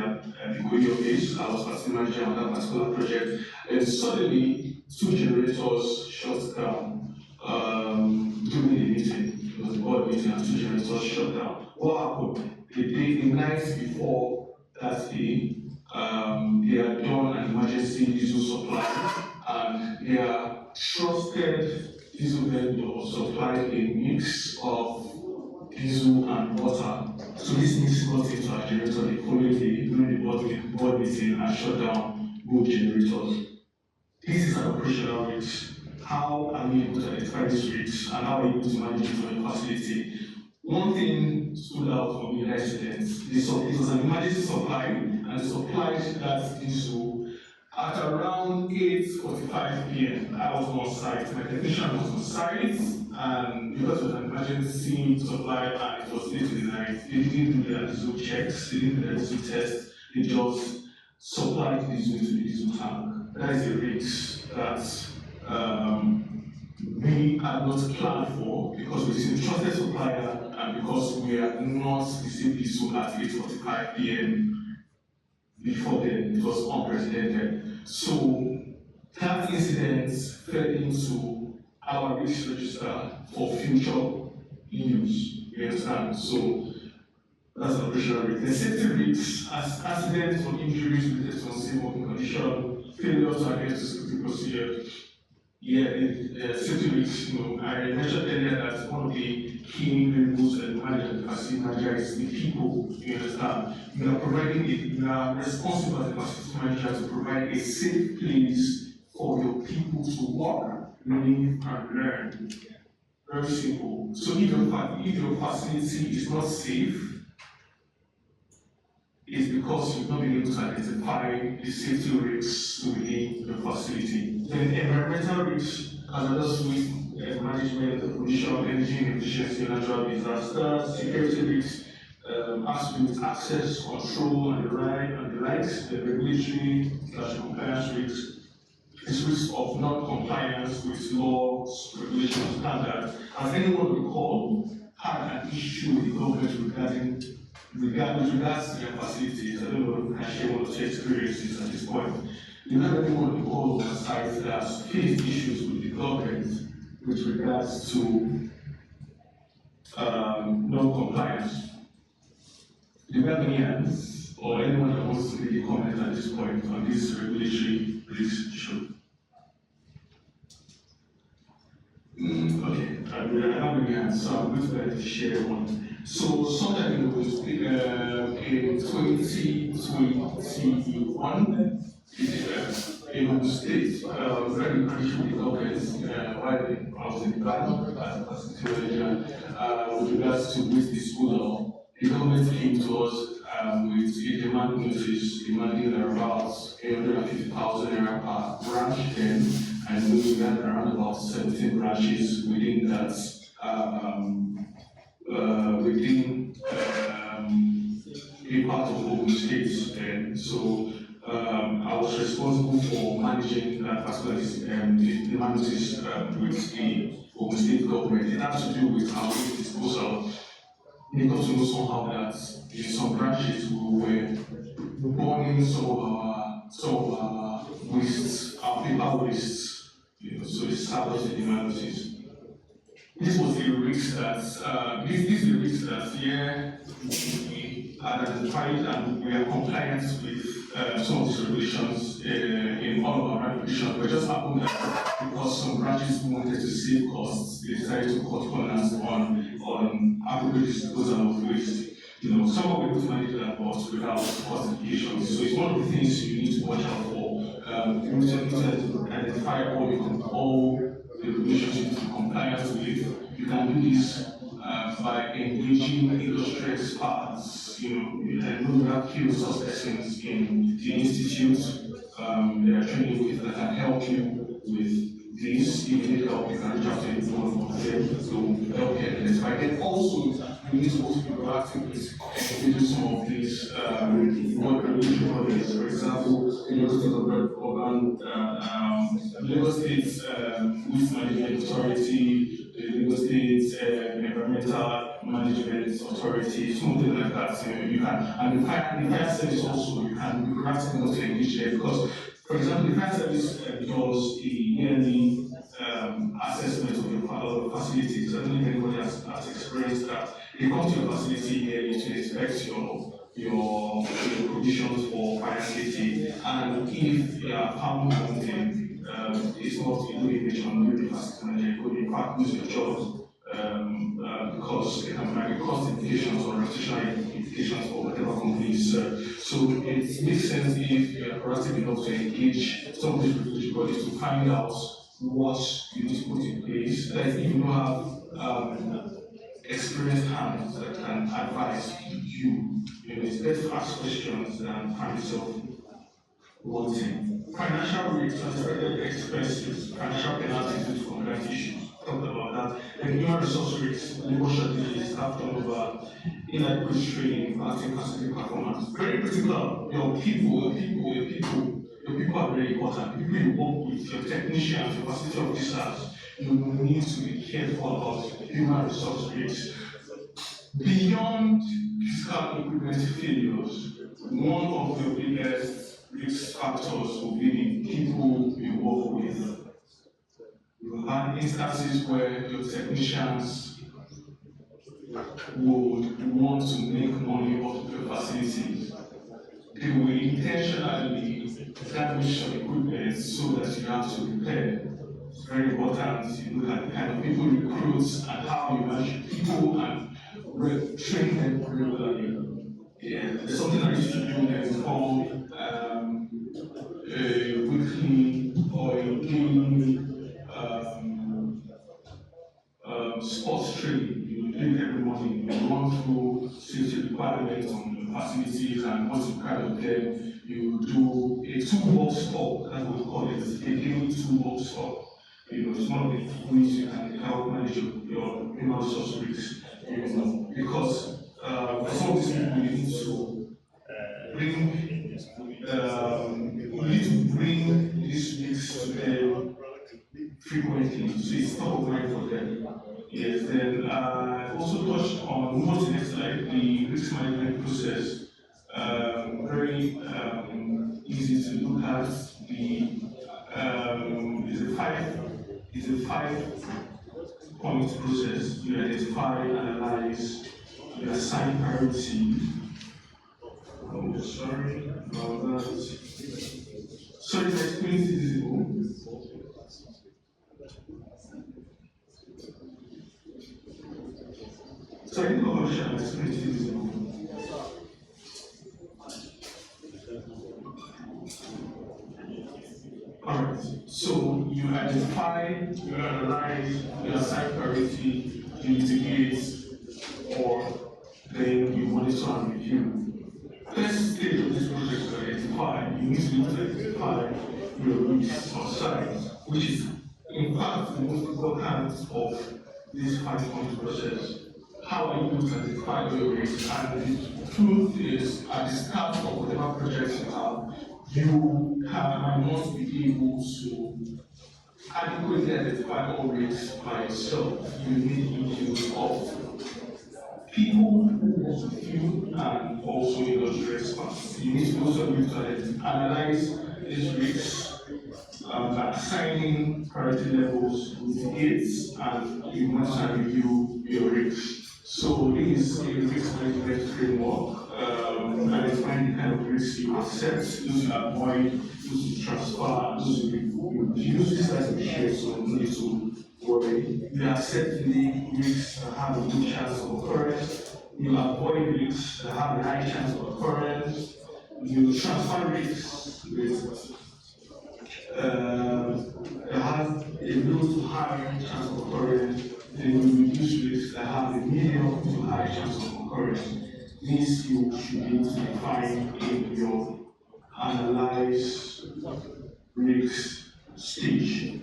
Koyo office. I was facility manager on that particular project, and suddenly 2 generators shut down during the meeting. It was a board meeting, and 2 generators shut down. What happened? The night before that day, they had done an emergency diesel supply, and their trusted diesel vendor supplied a mix of diesel and water. So this mix got into our generator the following day during the board meeting and shut down both generators. This is an operational risk. How are we able to identify these risks, and how are we able to manage it on your facility? One thing stood out for me in that incident. It was an emergency supply, and they supplied that diesel at around 8:45 p.m. I was on site. My technician was on site, and because it was an emergency supply and it was late in the night, they didn't do their diesel checks, they didn't do their diesel tests, they just supplied diesel into the diesel tank. That is a risk that we are not planned for because we are a trusted supplier and because we are not receiving diesel at 8:45 p.m. Before then. It was unprecedented. So that incident fed into our risk register for future use. You understand? So that's an operational risk. The safety risks, as accidents or injuries related to unsafe working condition, failure to adhere to security procedure. Safety risks, I mentioned earlier that one of the key variables that manage the facility manager is the people. You understand? You are responsible as a facility manager to provide a safe place for your people to work, live, and learn. Very simple. So if your facility is not safe, it's because you've not been able to identify the safety risks within the facility. Then environmental risks, hazardous waste management, pollution, energy inefficiency, natural disasters, security risks, has to do with access, control, and the likes, the regulatory compliance risks. It's risk of non-compliance with laws, regulations, standards. Has anyone recall had an issue with the government regards to their facilities? I don't know if I can share one or two experiences at this point. Do you have anyone recall on site that has faced issues with the government with regards to non-compliance? Do you have any hands or anyone that wants to make a comment at this point on this regulatory risk issue? Okay, I have any hands, so I'm going to share one. So sometime in 2021, in the state, very crucial with government, while I was in the bank as a facility manager, with regards to waste disposal, the government came to us with a demand notice demanding about 850,000 naira per branch then, and we had around about 17 branches within that, within a part of Ogun State. And so I was responsible for managing that particular demand notice with the Ogun State government. It had to do with our waste disposal. They got to know somehow that in some branches we were burning some of our wastes, our paper wastes, so it established the demand notice. This was a risk that, this is a risk that, identified and we are compliant with some of these regulations in all of our regulations. But it just happened that because some branches wanted to save costs, they decided to cut corners on appropriate disposal of waste. You know, some of it manage that cost without cost implications. So it's one of the things you need to watch out for. You need to identify all the regulations you need to be compliant with. You can do this by engaging industry experts. You know, I know we have key resource persons in the institute. There are training with that can help you with this. If you need help, you can reach out to anyone of them to help you identify. Then also, you need to also be proactive with engaging some of these what regulatory bodies. For example, the Lagos State Waste Management Authority, the Lagos State Environmental Management Authority, something like that. You can, and the fire service also, you can be proactive enough to engage there because, for example, the fire service does a yearly assessment of your facilities. I don't know if anybody has experienced that. They come to your facility yearly to inspect your provisions for fire safety, and if you are found wanting, it's not a good image on you, the facility manager. You could in fact lose your job because it can have cost implications or reputational implications for whatever company you serve. So it makes sense if you are proactive enough to engage some of these regulatory bodies to find out what you need to put in place. Like if you don't have experienced hands that can advise you, it's better to ask questions than find yourself wanting. Financial rates, unexpected expenses, financial penalties due to compliance issues. Talked about that. Then human resource rates, labor shortages, staff turnover, inadequate training, acting capacity performance. Very critical. Your people are very important. The people you work with, your technicians, your facility officers, you need to be careful about human resource rates. Beyond physical equipment failures, one of the biggest risk factors will be the people you work with. You have instances where your technicians would want to make money off of your facilities. They will intentionally damage your equipment so that you have to repair. It's very important. You look at the kind of people you recruit and how you manage people and train them regularly. Yeah, there's something I used to do that's called a weekly or a daily sports training. You do it every morning. You run through safety requirements on the facilities, and once you're proud of them, you do a toolbox talk. That's what we call it. A daily toolbox talk. It's one of the ways you can help manage your human resource risks. Because for some of these people, you need to bring these risks to them frequently, so it's top of mind for them. Yes, then also touched on what's the next slide, the risk management process. Very easy to look at. It's a 5-point process. You identify, analyze, you assign priority. Oh, sorry about that. Sorry, the screen is visible. So I think the screen is visible. Alright, so you identify, you analyze, you assign priority, you mitigate, or then you monitor and review. First stage of this process to identify, you need to be able to identify your risks on site, which is in fact the most important of this 5-point process. How are you able to identify your risks? And the truth is, at the start of whatever project you have, you might not be able to adequately identify all risks by yourself. You need input of people who work with you and also industry experts. You need to also be able to analyze these risks by assigning priority levels, mitigates, and you monitor and review your risks. So this is a risk management framework. kind of risks you accept, those you avoid, those you transfer, those you use this as a share, so you need to worry. You accept the risks that have a good chance of occurrence. You avoid risks that have a high chance of occurrence. You transfer risks with have a low to high chance of occurrence, then you reduce risks that have a medium to high chance of occurrence. These you should be able to define in your analyze risk stage.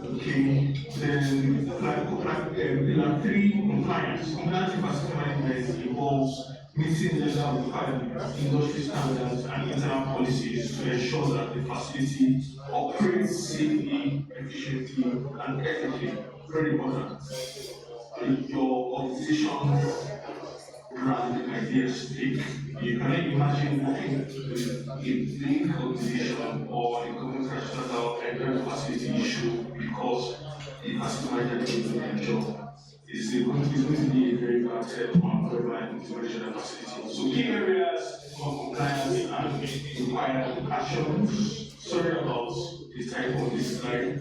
Okay, then pillar 3, compliance. Compliance in facility management involves meeting legal requirements, industry standards, and internal policies to ensure that the facility operates safely, efficiently, and ethically. Very important. Your organization's brand ideas take. You cannot imagine working with a big organization or a government enterprise facility issue because the facility manager didn't do their job. It's going to be a very bad step on whoever is managing the facility. So key areas of compliance and required actions. Sorry about the type of this slide.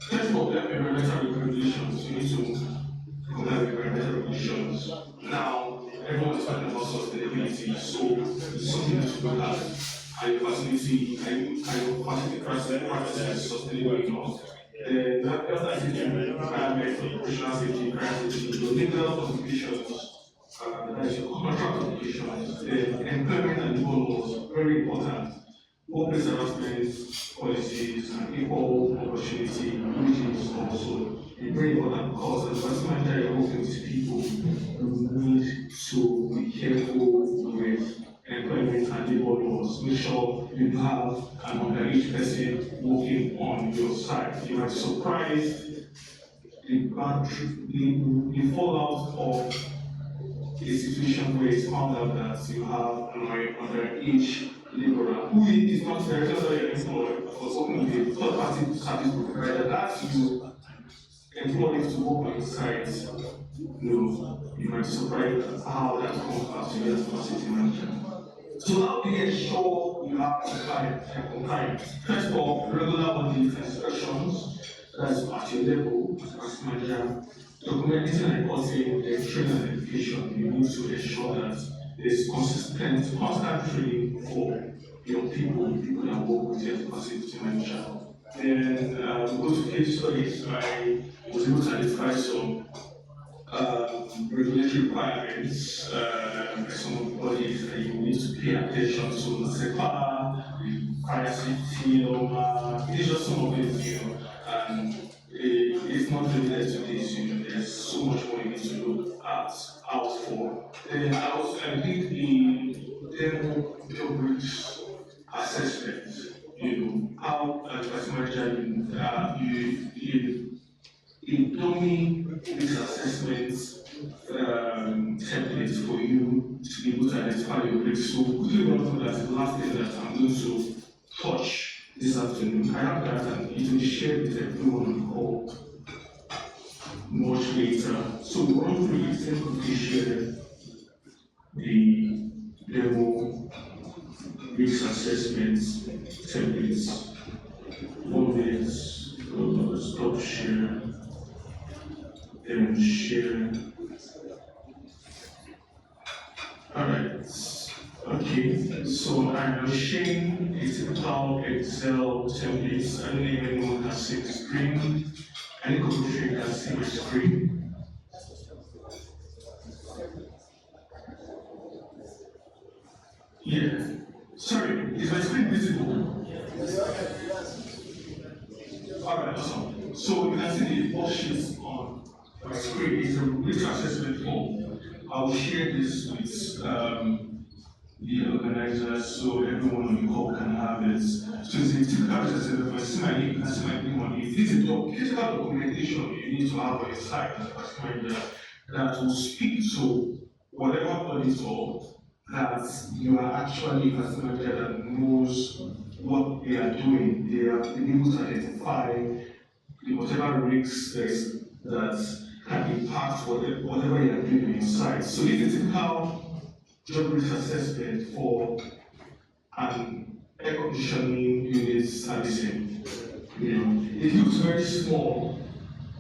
First of all, environmental regulations. You need to comply with environmental regulations. Now, everyone is talking about sustainability, so it's something to look at. And your facility, and your facility practices sustainable enough. The health and safety requirements, operational safety, crime safety, your legal obligations, that is your contract obligations, the employment and labor laws, very important. Workplace harassment policies and equal opportunity, which is also a very important because as a manager you're working with people, you need to be careful with employment and labor laws. Make sure you have an underage person working on your side. You might be surprised the fallout of a situation where it's found out that you have an underage laborer who is not directly under your employer, but working with a third-party service provider that you employ to work on your site. You might be surprised at how that comes out to you as a facility manager. So how do you ensure you have compliance? First of all, regular audit inspections, that's at your level as a facility manager. Documenting and reporting the training and education, you need to ensure that there's constant training for your people that work with your facility manager. Then we go to case studies. I was able to identify some regulatory requirements, some of the bodies that you need to pay attention to, SEPA, fire safety, these are some of it, and it's not limited to this, there's so much more you need to look out for. Then I think the job risk assessment, how as a manager you dummy risk assessment templates for you to be able to identify your risks. So quickly run through that. The last thing that I'm going to touch this afternoon. I have that and it will be shared with everyone on the call much later. So we run through it and quickly share the demo risk assessment templates. 1 minute, stop share, then share. Alright, okay, so I'm sharing a typical Excel template. I don't know if anyone can see the screen. Any computer can see my screen. Yeah, sorry, is my screen visible? Alright, awesome. So you can see the 4 sheets on my screen. It's a risk assessment form. I will share this with the organizers so everyone on the call can have it. So it's a typical risk assessment. If I see my name, you can see my name on it. This is critical documentation you need to have on your site as a facility manager that will speak to whatever auditor that you are actually a facility manager that knows what they are doing. They are able to identify whatever risks that can impact whatever you are doing on your site. So this is typical job risk assessment for an air conditioning unit servicing. It looks very small.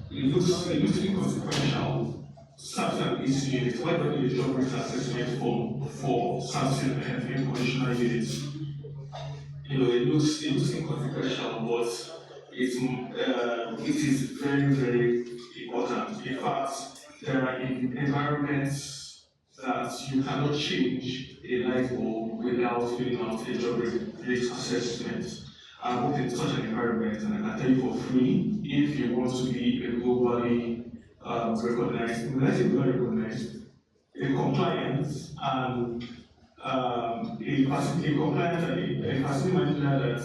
It looks inconsequential. Service an AC unit. Why don't you do a job risk assessment for servicing an air conditioner unit? It looks inconsequential, but it is very, very important. In fact, there are environments that you cannot change a light bulb without filling out a job risk assessment. I work in such an environment, and I can tell you for free, if you want to be a globally recognized, when I say globally recognized, a compliant and a facility manager that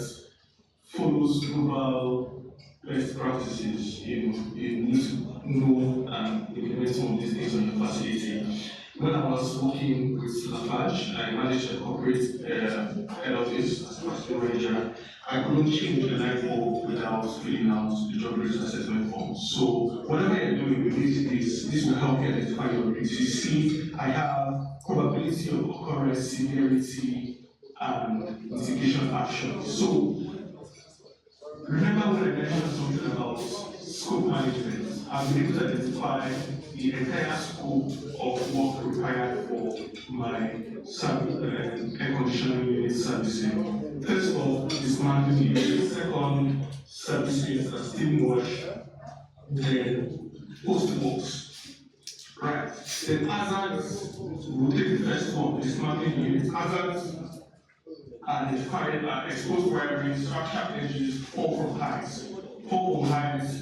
follows global best practices. You need to know and implement some of these things on your facility. When I was working with Lafarge, I managed a corporate head office as a facility manager. I couldn't change the light bulb without filling out the job risk assessment form. So whatever you're doing with this will help you identify your risks. You see, I have probability of occurrence, severity, and mitigation actions. So remember when I mentioned something about scope management, I've been able to identify the entire scope of work required for my air conditioning unit servicing. First of all, dismantling the unit. Second, servicing and steam wash. Then post-works. Right. Then hazards, we'll take the first one, dismantling the unit. Hazards identified are exposed wiring, structure edges, fall from heights. Fall from heights,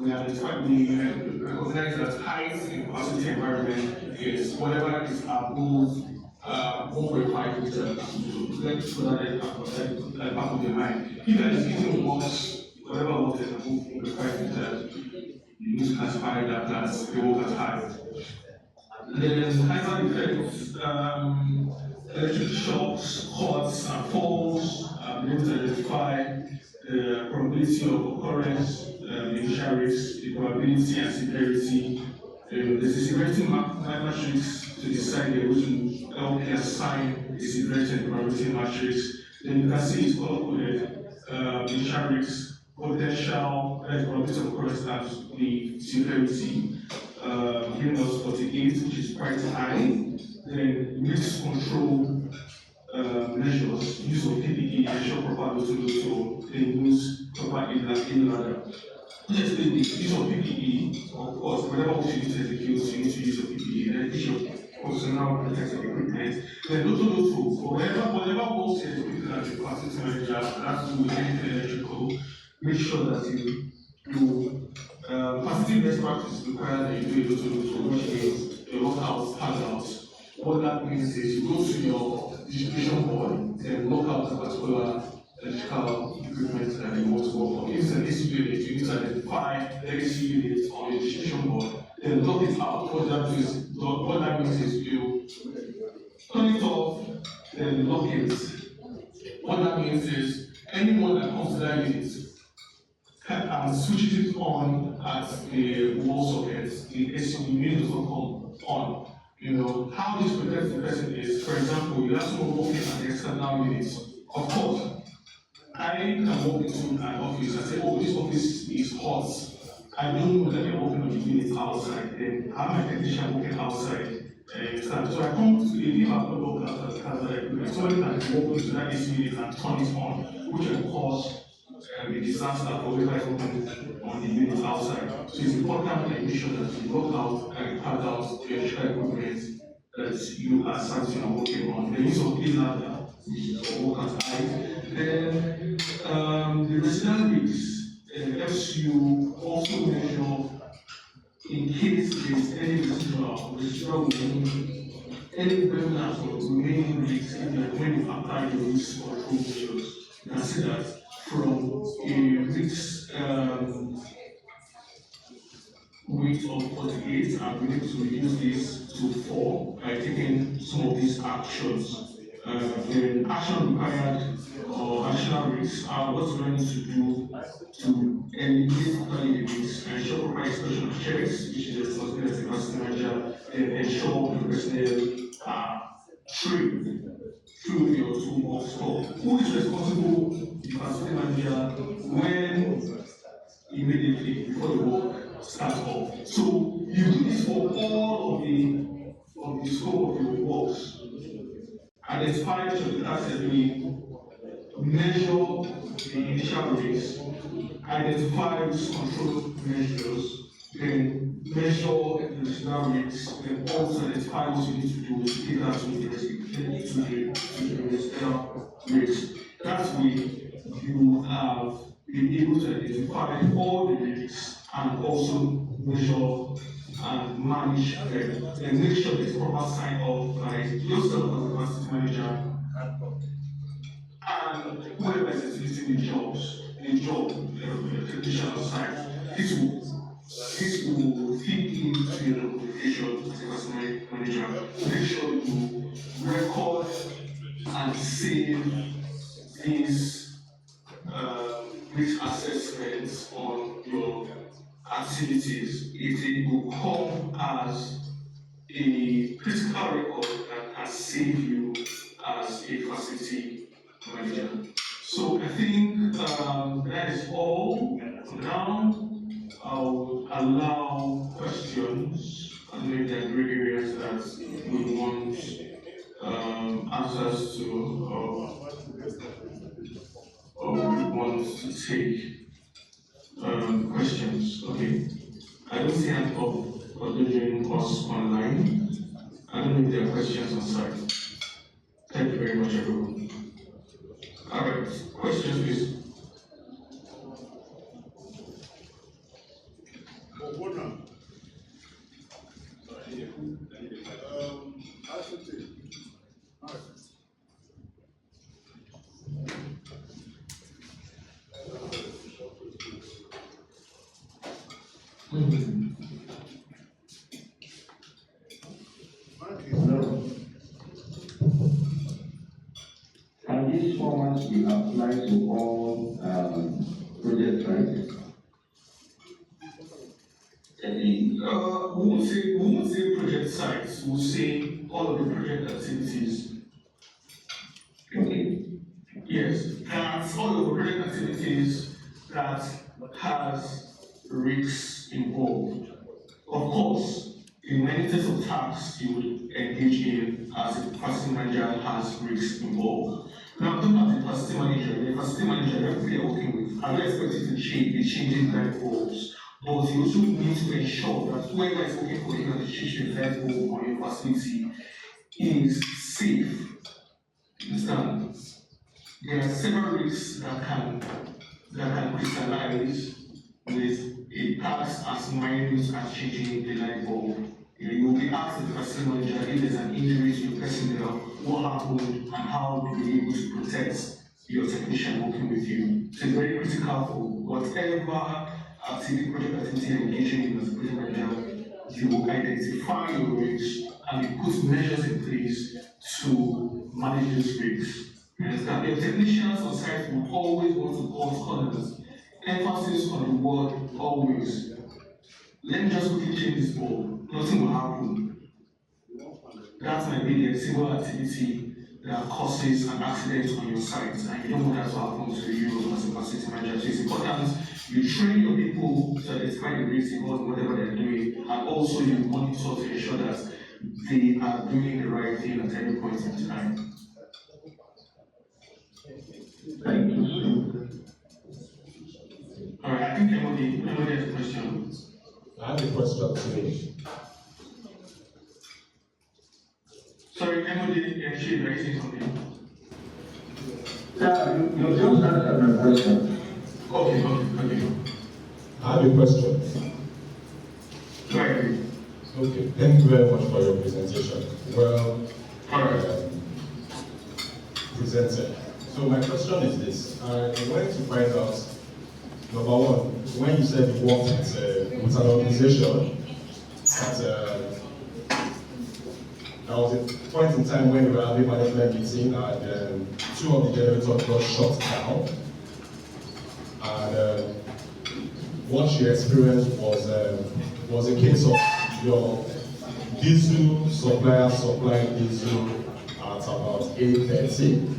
we recognize that height in facility environment is whatever is above 1.5 meters. Let's put that at the back of your mind. If there is anything works, whatever works is above 1.5 meters, you need to classify that as a work as height. Then hazard effects, electric shocks, cuts, and falls, be able to identify the probability of occurrence, the initial risk, the probability and severity. There's a severity matrix to decide which will help you assign the severity and probability matrix. Then you can see it's color-coded, initial risk, potential, probability of occurrence, and the severity. Giving us 48, which is quite high. Then risk control measures, use of PPE, ensure proper load, then use proper in-ladder. Yes, the use of PPE, of course, whenever you need to execute, you need to use your PPE, then use your personal protective equipment. Then also, for whatever works is executed as a facility manager, that's with anything electrical, make sure that you facility best practice requires that you do a which means a lockout, tagout. What that means is you go to your distribution board, then lock out a particular electrical equipment that you want to work on. If it's an AC unit, you need to identify the AC unit on your distribution board, then lock it out. What that means is you turn it off, then lock it. What that means is anyone that comes to that unit and switches it on at the wall socket, the AC unit does not come on. How this protects the person is, for example, you have someone working at the external unit. Of course, I can walk into an office and say, oh, this office is hot. I don't know that they're working on the unit outside. Then how am I technician working outside? So I come to the if I've not worked outside, somebody can walk into that AC unit and turn it on, which will cause a disaster for whoever is working on the unit outside. So it's important that you make sure that you lock out and cut out the electrical equipment that you are servicing and working on. The use of e-ladder, work at height. Then the resident risk helps you also measure in case there's any residual any remnants or remaining risks when you apply the risk control measures. You can see that from a risk weight of 48, I'm able to reduce this to 4 by taking some of these actions. The action required or additional risks are what we're going to do to eliminate the risks, ensure proper expression of checks, which is the responsibility of the facility manager, and ensure the personnel are train through your toolbox store. Who is responsible, the facility manager, when immediately before the work starts off? So you do this for all of the scope of your works. Identify the task you're doing, measure the initial rates, identify risk control measures, then measure the residual rates, then also identify what you need to do to get that to the residual rates. That way, you have been able to identify all the risks and also measure and manage them. And make sure there's proper sign off by yourself as a facility manager and whoever is executing the job, technician on site. This will feed into your documentation as a facility manager. Make sure you record and save these risk assessments on your activities. It will come as a critical record that can save you as a facility manager. So I think that is all. Now I'll allow questions. I know there are great areas that we want answers to or we want to take questions. Okay. I don't see hand up for those joining us online. I don't know if there are questions on site. Thank you very much, everyone. All right, questions, please. Can these formats be applied to all projects, right? We won't say project sites, we'll say all of the project activities. Okay. Yes, that's all of the project activities that has risks involved. Of course, in many types of tasks you would engage in as a facility manager has risks involved. Now, talking about the facility manager, everybody you're working with, I'm not expecting to change, changing light bulbs, but you also need to ensure that whoever is working for you and the change the light bulb on your facility is safe. You understand? There are several risks that can crystallize with a task as minute as changing the light bulb. You will be asked as the facility manager if there's an injury to your personnel, what happened, and how you were able to protect your technician working with you. So it's very critical for whatever activity, project activity you're engaging in as a project manager. You identify your risks and you put measures in place to manage those risks. You understand? Your technicians on site will always want to cause corners. Emphasis on the word always. Let me just quickly change this bulb. Nothing will happen. That might be the single activity that causes an accident on your site, and you don't want that to happen to you as a facility manager. So it's important you train your people to identify the risks involved in whatever they're doing, and also you monitor to ensure that they are doing the right thing at every point in time. Thank you. All right, I think everybody has a question. I have a question today. Sorry, everybody, actually, are you saying something? Yeah, you just answered my question. Okay. I have a question. Right. Okay, thank you very much for your presentation. Well, presented. So my question is this. I wanted to find out, number one, when you said you worked with an organization, there was a point in time when we were having management meeting and two of the generators got shut down. And what she experienced was a case of your diesel supplier supplying diesel at about 8:30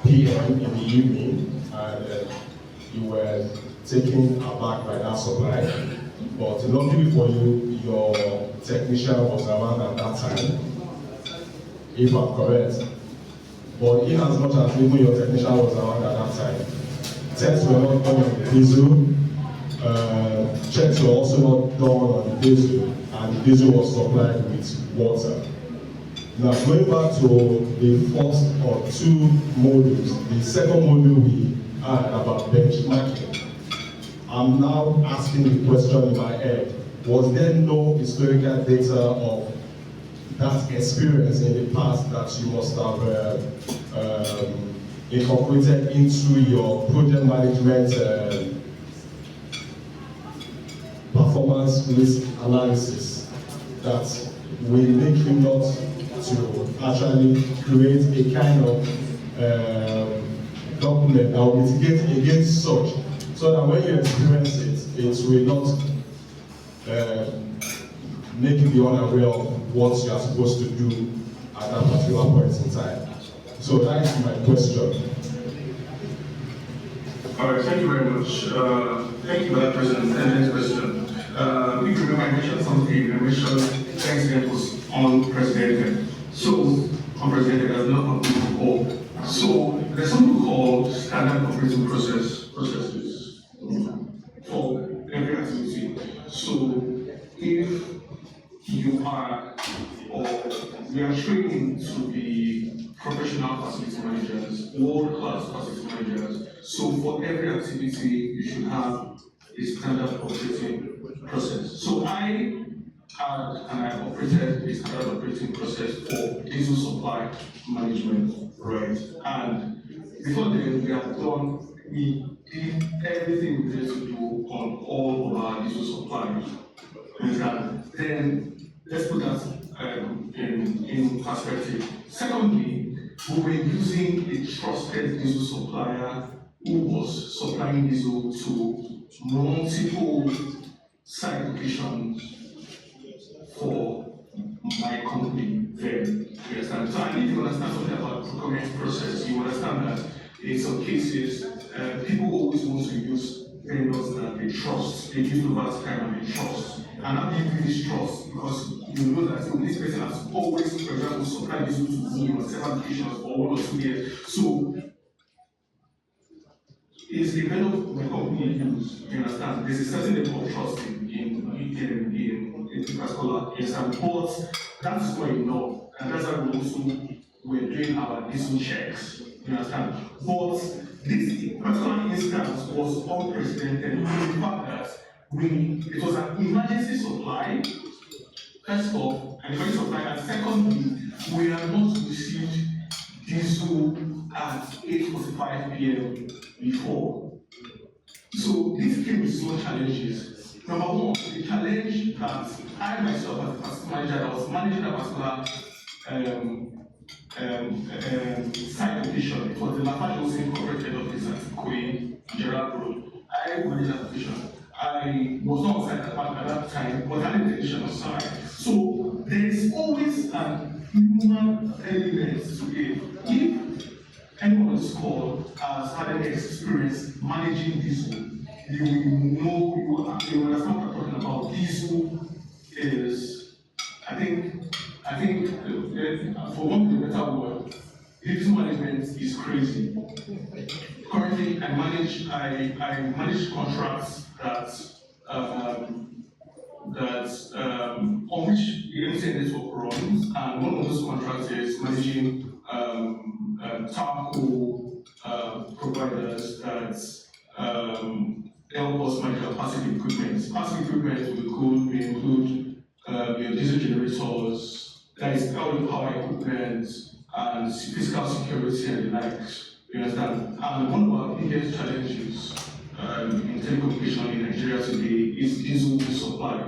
p.m. in the evening, and you were taken aback by that supply. But luckily for you, your technician was around at that time, if I'm correct. But in as much as even your technician was around at that time, tests were not done on the diesel, checks were also not done on the diesel, and the diesel was supplied with water. Now, going back to the first or two modules, the second module we had about benchmarking, I'm now asking the question in my head, was there no historical data of that experience in the past that you must have incorporated into your project management performance risk analysis that will make you not to actually create a kind of document that will mitigate against such, so that when you experience it, it will not make you be unaware of what you are supposed to do at that particular point in time. So that is my question. All right, thank you very much. Thank you for that question. And next question. If you remember, I mentioned something. I mentioned thanks again was unprecedented. So, unprecedented has not happened before. So, there's something called standard operating processes for every activity. So, if you are, or we are training to be professional facility managers, world-class facility managers. So for every activity, you should have a standard operating process. So I had and I operated a standard operating process for diesel supply management, right? And before then, we did everything we needed to do on all of our diesel supply. And then let's put that in perspective. Secondly, we were using a trusted diesel supplier who was supplying diesel to multiple site locations for my company then. You understand? So I need to understand something about the procurement process. You understand that in some cases, people always want to use vendors that they trust. They use over time and they trust. And how do you build this trust? Because you know that this person has always, for example, supplied diesel to me on several occasions for 1 or 2 years. So it's the vendor my company use, you understand? There's a certain level of trust in particular instance, but that's not enough. And that's why we're doing our diesel checks, you understand? But this particular instance was unprecedented in the fact that it was an emergency supply, first off, an emergency supply, and secondly, we have not received diesel at 8:45 p.m. before. So this came with some challenges. Number one, the challenge that I myself as a facility manager that was managing a particular site location, it was the Lafarge Olsen corporate head office at Koi, Gerard Road. I managed that location. I was not on site at that time, but I had a technician on site. So there is always an human element to it. If anyone on this call has had any experience managing diesel, you will know, you understand what I'm talking about. Diesel is, I think, for one of the better word, diesel management is crazy. Currently, I manage contracts on which the MTN network runs, and one of those contracts is managing telco providers that help us manage our passive equipment. Passive equipment will include your diesel generators, that is all the power equipment, and physical security and the likes. You understand? And one of our biggest challenges in telecommunication in Nigeria today is diesel supply.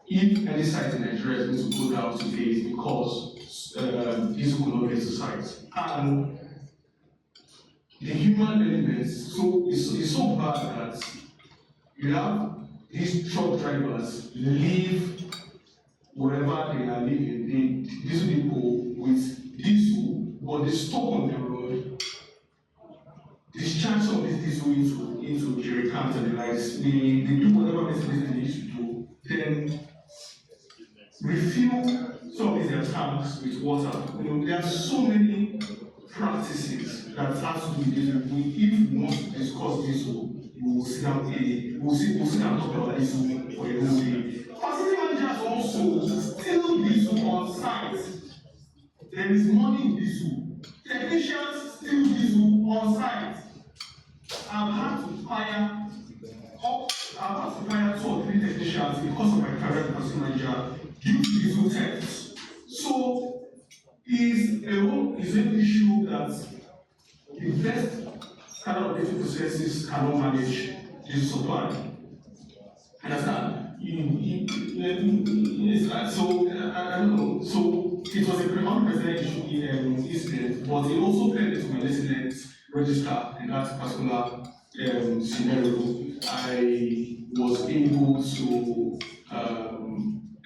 If any site in Nigeria is going to go down today, it's because diesel could not get to site. And the human element, so it's so bad that you have these truck drivers leave wherever they are living, diesel depot with diesel but they stop on the road, discharge some of this diesel into jerry cans and the likes. They do whatever business they need to do, then refill some of their tanks with water. There are so many practices that have to do with diesel. If we want to discuss diesel, we will sit down and talk about diesel for a whole day. Facility managers also steal diesel on site. There is money in diesel. Technicians steal diesel on site. I've had to fire 2 or 3 technicians because of my career as facility manager due to diesel thefts. So is an issue that the best standard operating processes cannot manage diesel supply. Understand? I don't know. So it was a unprecedented incident, but it also fell into my resident register in that particular scenario. I was able to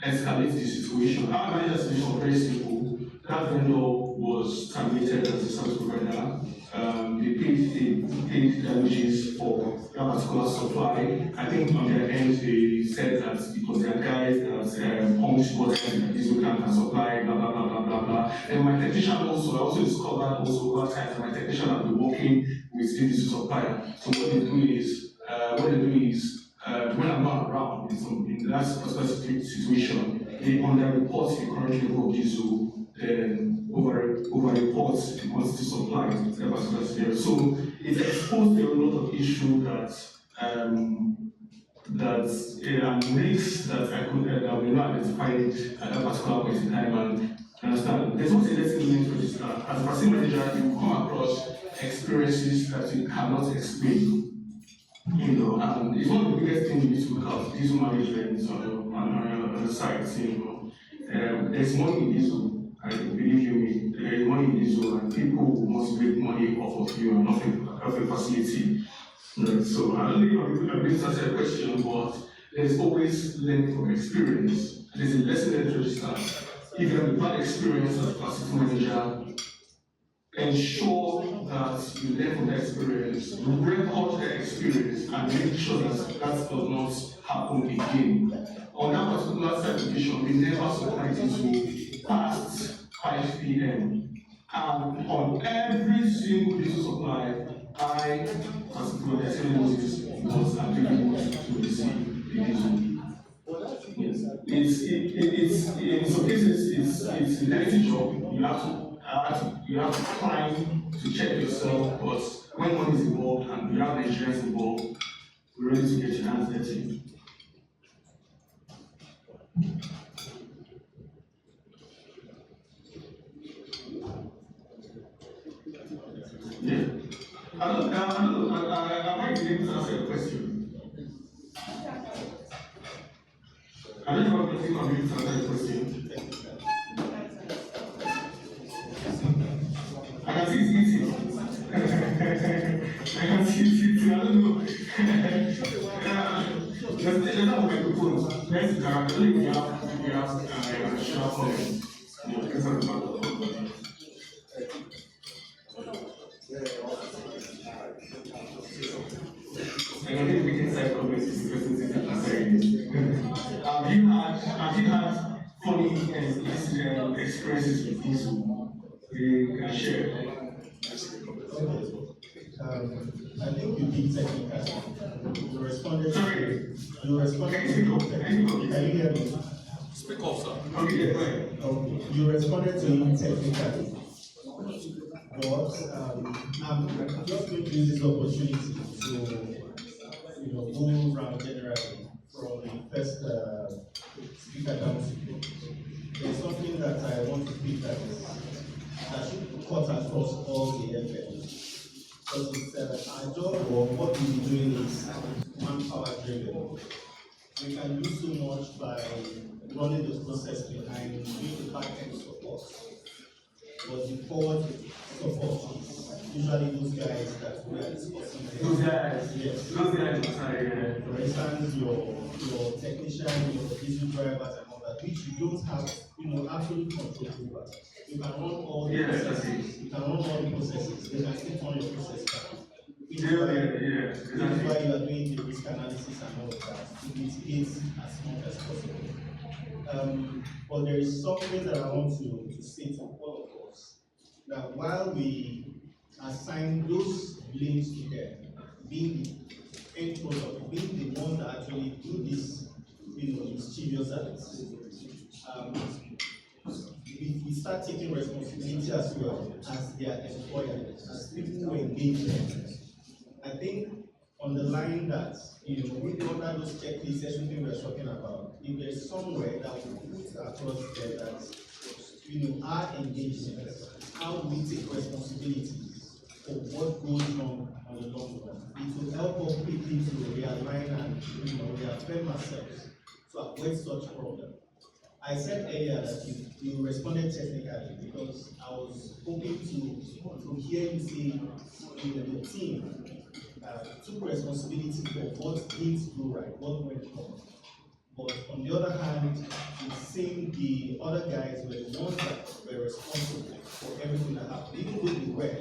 escalate the situation. Our manager situation was very simple. That vendor was terminated as a service provider. They paid damages for that particular supply. I think on their end they said that it was their guys that pumped water in the diesel tank and supply, blah blah blah blah blah blah. And my technician I also discovered over time that my technician had been working with the diesel supplier. So what they do is when I'm not around in that specific situation, they under-report the current level of diesel, then over-report the quantity supplied in that particular scenario. So it exposed a lot of issues and risks that I could not identify at that particular point in time. And understand, there's also a lesson register. As a facility manager, you will come across experiences that you cannot explain. And it's one of the biggest things you need to look at diesel management on the site. There's money in diesel, I believe you, there is money in diesel, and people must make money off of you and off a facility. So I don't think I'm going to answer the question, but there's always learning from experience. There's a lesson register. If you have a bad experience as a facility manager, ensure that you learn from the experience, record the experience, and make sure that that does not happen again. On that particular certification, we never supplied it to past 5 p.m. And on every single diesel supply, I, as Moses, was applicable to receive the diesel. It's in some cases it's a negative job. You have to climb to check yourself, but when money is involved and you have Nigerians involved, we're ready to get your hands dirty. Yeah. I might be able to answer your question. I don't know if I'm able to answer your question. I can see it's easy. I can see it's easy. I don't know. Let's have a microphone. Let's we have a short comment. Let's have a microphone. And I think we can say comments is the person sitting beside you. Have you had funny experiences with diesel? You can share. I think you did technical. You responded. Sorry. You responded. Can you hear me? Speak up, sir. Okay, go ahead. You responded to him technically. But I'm just going to use this opportunity to go around generally from the first speaker down to there's something that I want to pick that should cut across all the FMs. Because it's our job, or what we'll be doing is manpower driven. We can do so much by running the process behind doing the back end support. But the forward support is usually those guys that we are discussing. Those guys, yes. Those guys, For instance, your technician, your diesel drivers and all that, which you don't have absolute control over. You can run all the processes. You can run all the processes. They can still turn your process back. Which is why you are doing the risk analysis and all of that to mitigate as much as possible. But there is something that I want to say to all of us, that while we assign those blames to them, being the end product, being the one that actually do this, mischievous acts, if we start taking responsibility as well as their employer, as people who engage them, I think on the line that, with under those checklists, everything we're talking about, if there's somewhere that we put across there that, our engagement, how do we take responsibility for what goes wrong on the long run? It will help us quickly to realign and, reaffirm ourselves to avoid such problem. I said earlier that you responded technically because I was hoping to hear you say the team took responsibility for what didn't go right, what went wrong. But on the other hand, it seemed the other guys were the ones that were responsible for everything that happened, even though they were.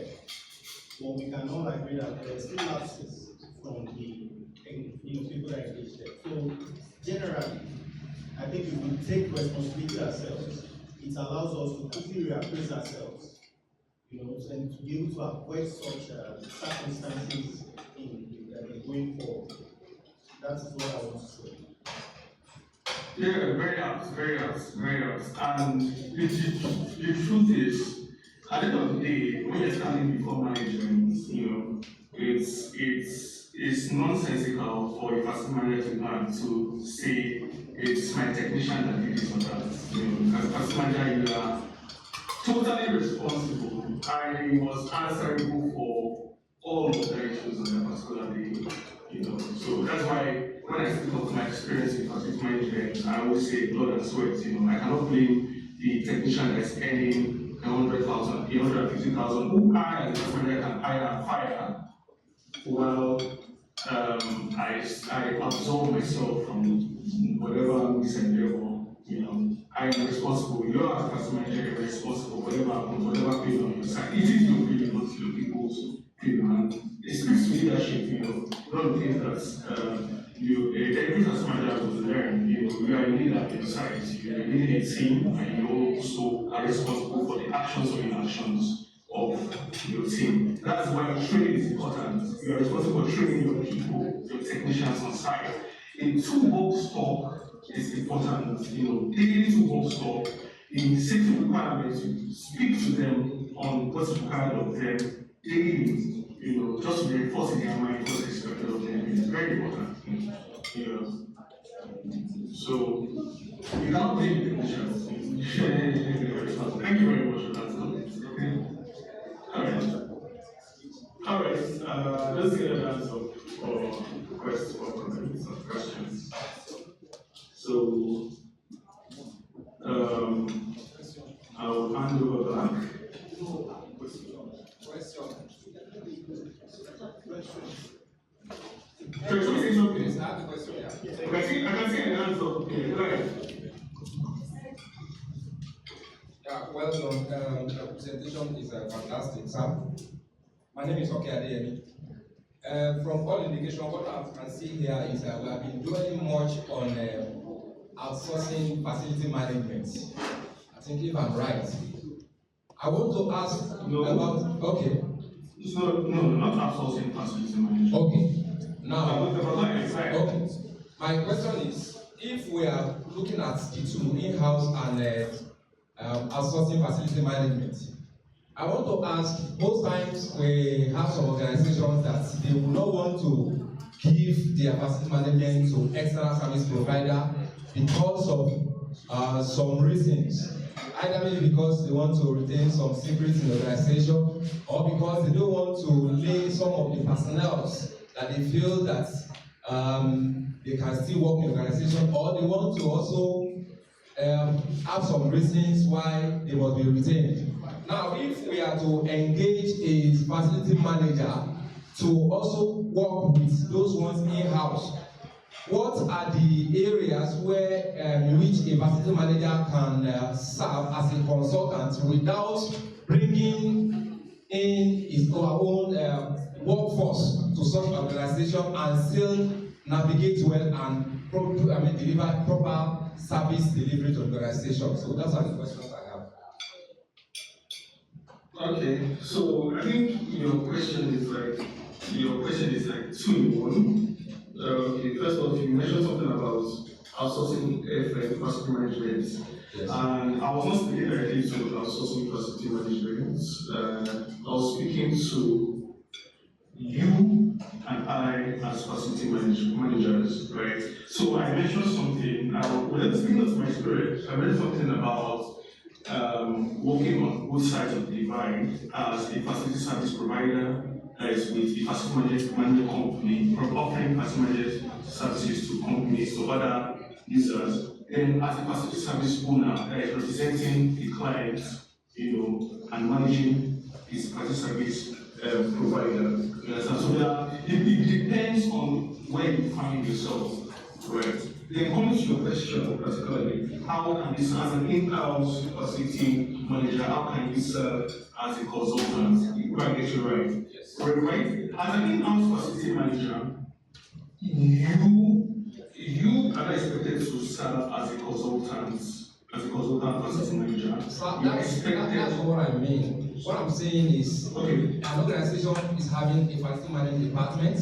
But we can all agree that there are still lapses from the people that engaged there. So generally, I think if we take responsibility ourselves, it allows us to quickly reappraise ourselves, and to be able to avoid such circumstances going forward. That's what I want to say. Yeah, very apt. And the truth is, at the end of the day, when you're standing before management, it's nonsensical for a facility manager to say it's my technician that did this or that. As a facility manager, you are totally responsible. I was answerable for all of the issues on that particular day. So that's why when I speak of my experience in facility management, I always say blood and sweat. I cannot blame the technician that's earning 100,000, 150,000, who I as a facility manager can hire and fire. Well, I absolve myself from whatever misendeavor. I am responsible. You are a facility manager, you're responsible. Whatever pain on your side, it is your pain, not your people's pain. And it speaks to leadership. One of the things that every facility manager will learn. You are a leader inside. You are leading a team, and you also are responsible for the actions or inactions of your team. That's why training is important. You are responsible for training your people, your technicians on site. A toolbox talk is important. Daily toolbox talk, in safety requirements, you speak to them on what's required of them daily. Just to reinforce in their mind what's expected of them is very important. So you cannot blame the technicians. Thank you very much for that. All right. Let's get an answer for requests for comments or questions. So I'll hand over back. Can you say something? I have a question. I can see an answer. Okay, go ahead. Yeah, well done. The presentation is fantastic, Sam. My name is Oke Adeyemi. From all indication, what I can see here is that we have been dwelling much on outsourcing facility management. I think if I'm right. I want to ask about, okay. No, not outsourcing facility management. Okay. Now, okay. My question is, if we are looking at the two, in-house and outsourcing facility management, I want to ask, most times we have some organizations that they will not want to give their facility management to external service provider because of some reasons. Either maybe because they want to retain some secrets in the organization, or because they don't want to lay some of the personnel that they feel that they can still work in the organization, or they want to also have some reasons why they must be retained. Now, if we are to engage a facility manager to also work with those ones in-house, what are the areas where in which a facility manager can serve as a consultant without bringing in his or her own workforce to such organization and still navigate well and deliver proper service delivery to organization? So those are the questions I have. Okay, so I think your question is like two in one. Okay, first of all, you mentioned something about outsourcing FM facility management. Yes. And I was not speaking directly to outsourcing facility management. I was speaking to you and I as facility managers, right? So I mentioned something. When speaking of my spirit, I mentioned something about working on both sides of the divide as a facility service provider, that is with the facility management company, from offering facility management services to companies, to other users, then as a facility service owner that is representing the client, and managing his facility service provider. So it depends on where you find yourself, right? Then coming to your question particularly, how can this, as an in-house facility manager, how can you serve as a consultant? If I get you right. Yes. Right? As an in-house facility manager, you are expected to serve as a consultant facility manager. So that's what I mean. What I'm saying is, okay, an organization is having a facility management department.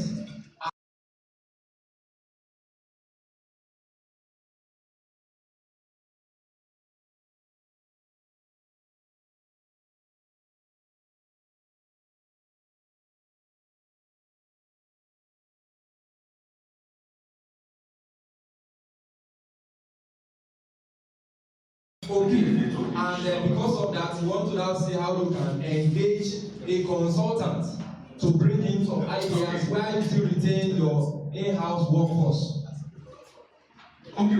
Okay, and because of that, we want to now see how we can engage a consultant to bring in some ideas while you still retain your in-house workforce. Okay.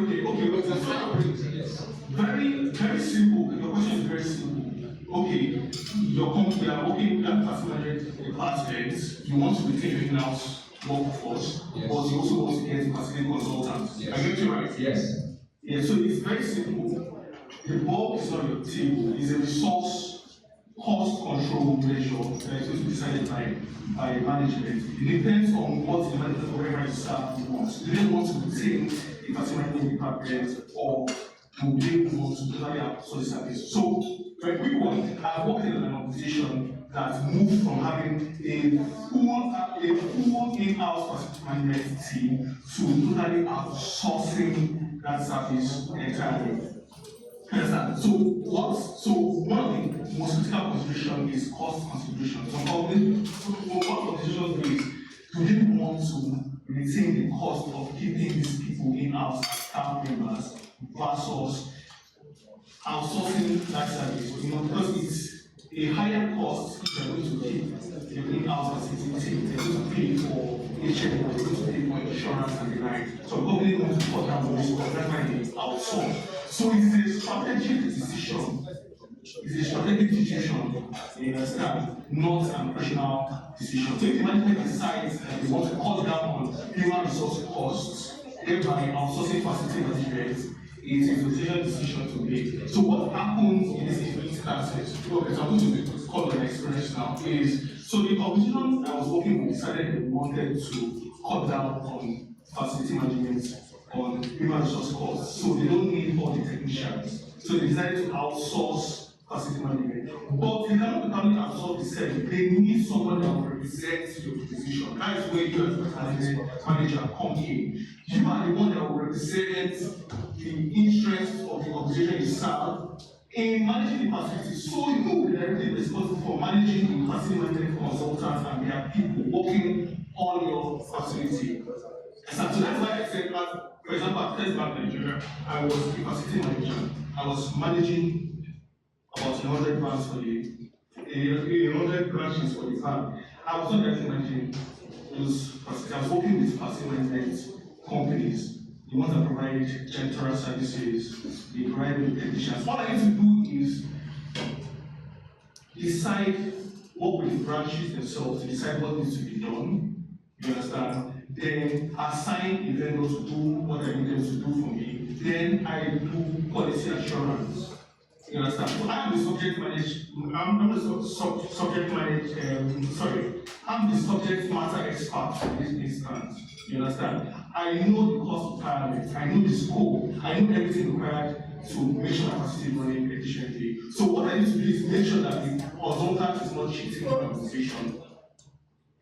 Yes. Very, very simple. Your question is very simple. Okay, your company are working with that facility department. You want to retain your in-house workforce, yes, but you also want to get a facility consultant. Yes. I get you right? Yes. Yeah, so it's very simple. The bulk is on your table. It's a resource cost control measure that is decided by management. It depends on what the management wherever you start wants. Do they want to retain a facility department, or do they want to totally outsource the service? So, for a quick one, I've worked in an organization that moved from having a full in-house facility management team to totally outsourcing that service entirely. So one of the most critical consideration is cost consideration. So one consideration is, do they want to retain the cost of keeping these people in-house as staff members versus outsourcing that service? Because it's a higher cost if you're going to keep your in-house facility, they're going to pay for HMO, they're going to pay for insurance and the like. So government wants to cut down on this cost, that's why they outsource. So it's a strategic decision. It's a strategic decision, you understand, not an operational decision. So if the management decides that they want to cut down on human resource costs, thereby outsourcing facility management, it is a decision to make. So what happens in these instances, for example, to call an experience now, is so the organization I was working with decided they wanted to cut down on facility management, on human resource costs, so they don't need all the technicians. So they decided to outsource facility management. But they cannot totally outsource the service. They need someone that will represent your position. That is where you as a manager come in. You are the one that will represent the interests of the organization you serve in managing the facility. So you will be directly responsible for managing the facility management consultants and their people working on your facility. So that's why I said that, for example, at First Bank Nigeria, I was the facility manager. I was managing about 100 branches for the 100 branches for the bank. I was not directly managing those facilities. I was working with facility management companies, the ones that provide janitorial services, they provide with technicians. All I need to do is decide, work with the branches themselves to decide what needs to be done. You understand? then assign the vendor to do what I need them to do for me, then I do quality assurance. You understand? So I'm the subject I'm the subject matter expert in this instance. You understand? I know the cost requirements, I know the scope, I know everything required to make sure that facility is running efficiently. So what I need to do is make sure that the consultant is not cheating on organization.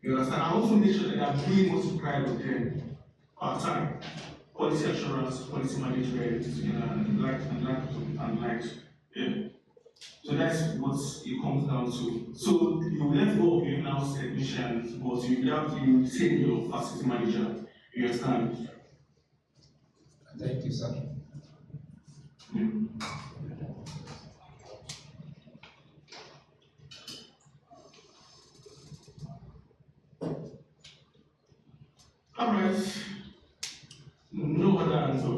You understand? I also make sure that they are doing what's required of them part time. Quality assurance, quality management, and like. Yeah. So that's what it comes down to. So you let go of your in-house technicians, but you retain your facility manager. You understand? Thank you, sir. All right. No other answer.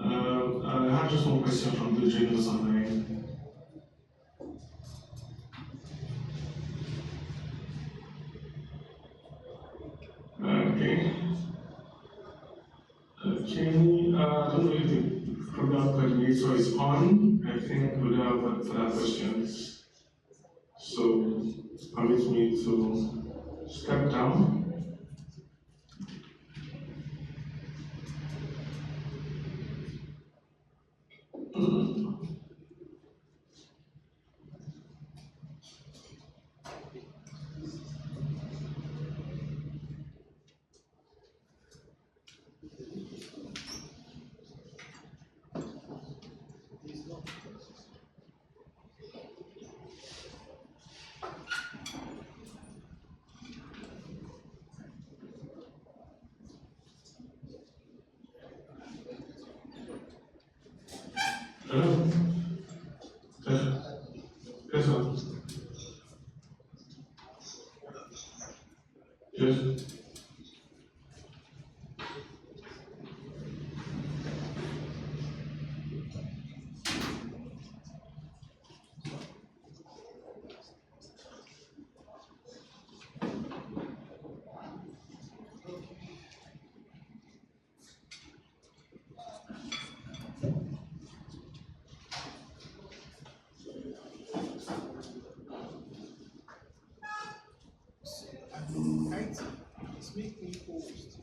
I have just one question from the journalists online. Okay. I don't know if the program coordinator is on. I think we'll have further questions. So permit me to step down. Yes, sir. Yes. Make me post.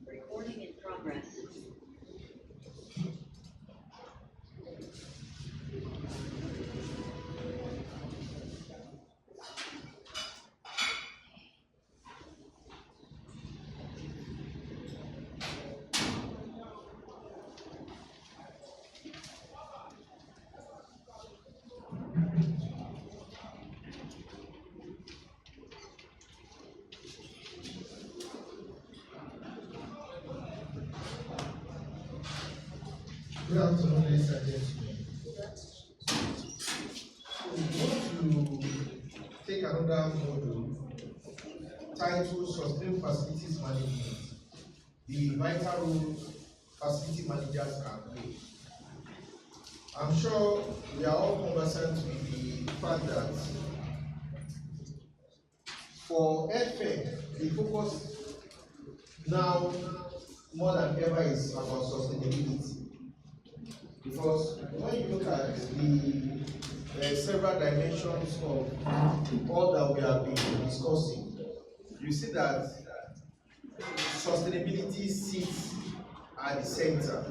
Recording in progress. Good afternoon, ladies and gentlemen. We want to take another module titled Sustainable Facilities Management, the vital role facility managers can play. I'm sure we are all conversant with the fact that for FM, the focus now more than ever is about sustainability. Because when you look at the several dimensions of all that we have been discussing, you see that sustainability sits at the center.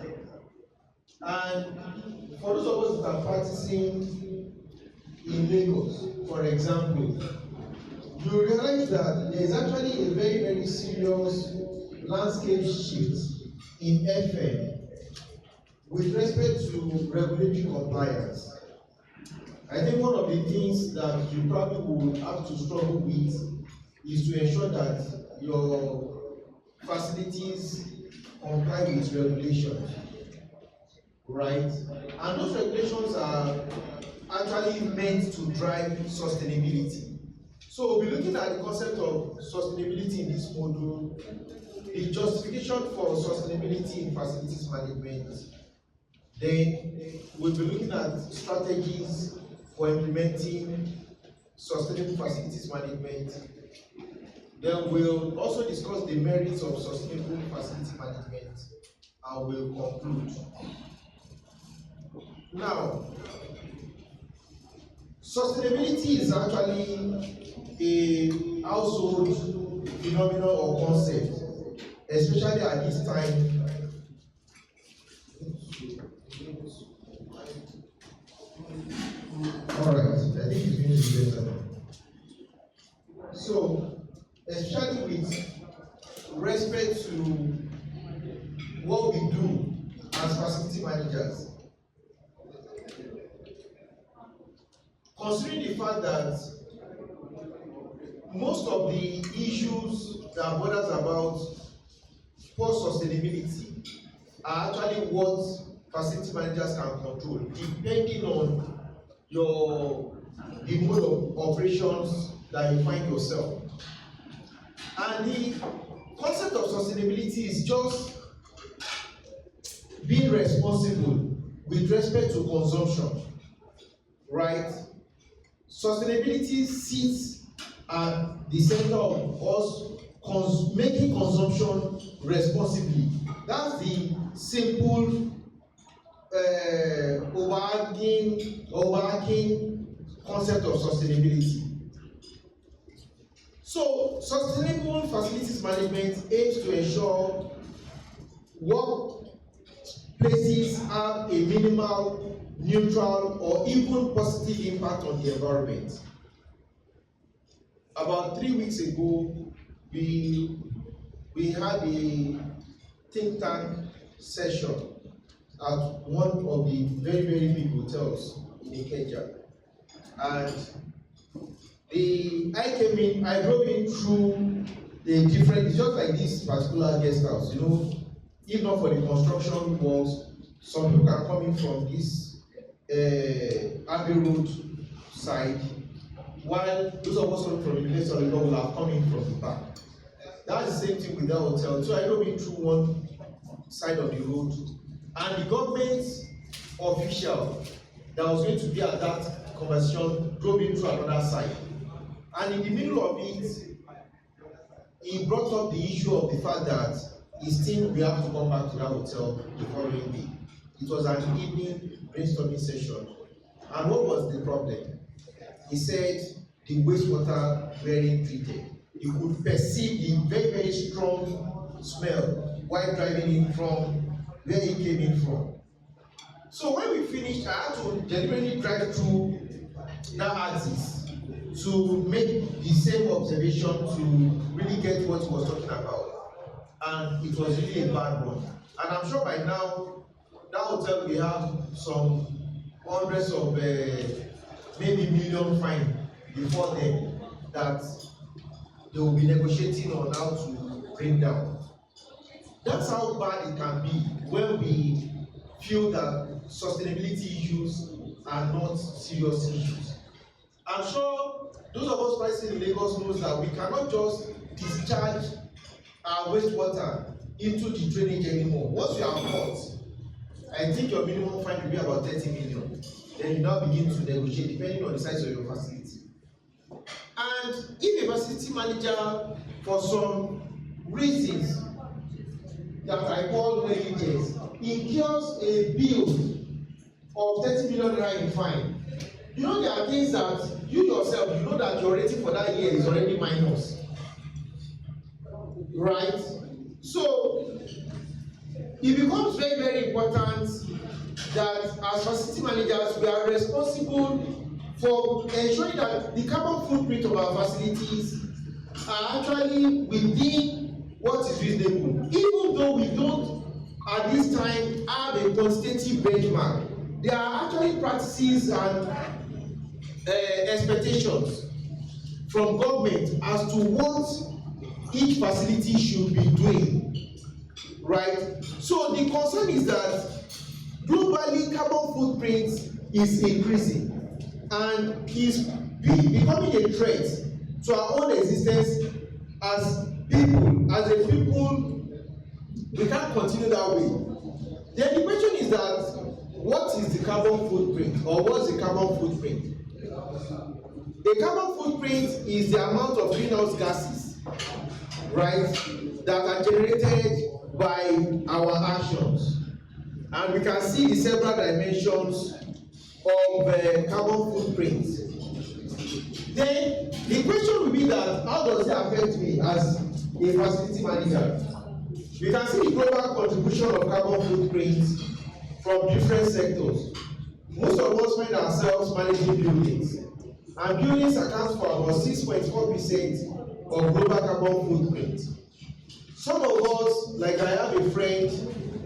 And for those of us that are practicing in Lagos, for example, you realize that there is actually a very, very serious landscape shift in FM with respect to regulatory compliance. I think one of the things that you probably will have to struggle with is to ensure that your facilities comply with regulations, right? And those regulations are actually meant to drive sustainability. So we'll be looking at the concept of sustainability in this module the justification for sustainability in facilities management, then we'll be looking at strategies for implementing sustainable facilities management. Then we'll also discuss the merits of sustainable facility management and we'll conclude. Now, sustainability is actually a household phenomenon or concept, especially at this time. All right, I think it's going to be better. So, especially with respect to what we do as facility managers, considering the fact that most of the issues that bothers about poor sustainability are actually what facility managers can control, depending on the mode of operations that you find yourself. And the concept of sustainability is just being responsible with respect to consumption, right? Sustainability sits at the center of us making consumption responsibly. That's the simple overarching concept of sustainability. So, sustainable facilities management aims to ensure workplaces have a minimal, neutral, or even positive impact on the environment. About 3 weeks ago, we had a think tank session at one of the very, very big hotels in Ikeja. And I drove in through the different, it's just like this particular guest house, you know, if not for the construction works, some people are coming from this Abbey Road side, while those of us coming from the University of Lagos will have come in from the back. That's the same thing with that hotel. So I drove in through one side of the road, and the government official that was going to be at that conversation drove in through another side. And in the middle of it, he brought up the issue of the fact that he still we have to come back to that hotel the following day. It was an evening brainstorming session. And what was the problem? He said the wastewater weren't treated. You could perceive the very, very strong smell while driving in from where he came in from. So when we finished, I had to deliberately drive through that axis to make the same observation to really get what he was talking about. And it was really a bad one. And I'm sure by now, that hotel will have some hundreds of maybe million fine before them that they will be negotiating on how to bring down. That's how bad it can be when we feel that sustainability issues are not serious issues. I'm sure those of us practicing in Lagos knows that we cannot just discharge our wastewater into the drainage anymore. Once you are caught, I think your minimum fine will be about 30 million. Then you now begin to negotiate depending on the size of your facility. And if a facility manager, for some reasons that I call negligence, incurs a bill of 30 million naira in fine, you know there are things that you yourself, you know that your rating for that year is already minus. Right? So, it becomes very, very important that as facility managers, we are responsible for ensuring that the carbon footprint of our facilities are actually within what is reasonable. Even though we don't, at this time, have a quantitative benchmark, there are actually practices and expectations from government as to what each facility should be doing, right? So the concern is that globally carbon footprint is increasing and is becoming a threat to our own existence as people as a people, we can't continue that way. Then the question is that, what is the carbon footprint, or what's the carbon footprint? The carbon footprint is the amount of greenhouse gases, right, that are generated by our actions. And we can see the several dimensions of carbon footprint. Then the question will be that, how does it affect me as a facility manager? We can see the global contribution of carbon footprint from different sectors. Most of us find ourselves managing buildings, and buildings account for about 6.4% of global carbon footprint. Some of us, like I have a friend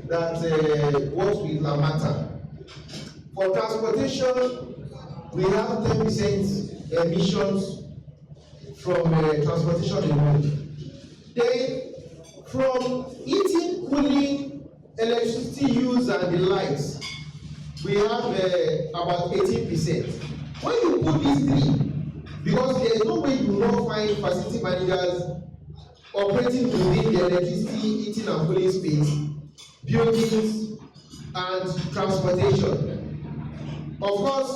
that works with Lamata. For transportation, we have 10% emissions from transportation alone. Then, from heating, cooling, electricity use, and the lights, we have about 18%. When you put these three, because there is no way you will not find facility managers operating within the electricity, heating, and cooling space, buildings, and transportation. Of course,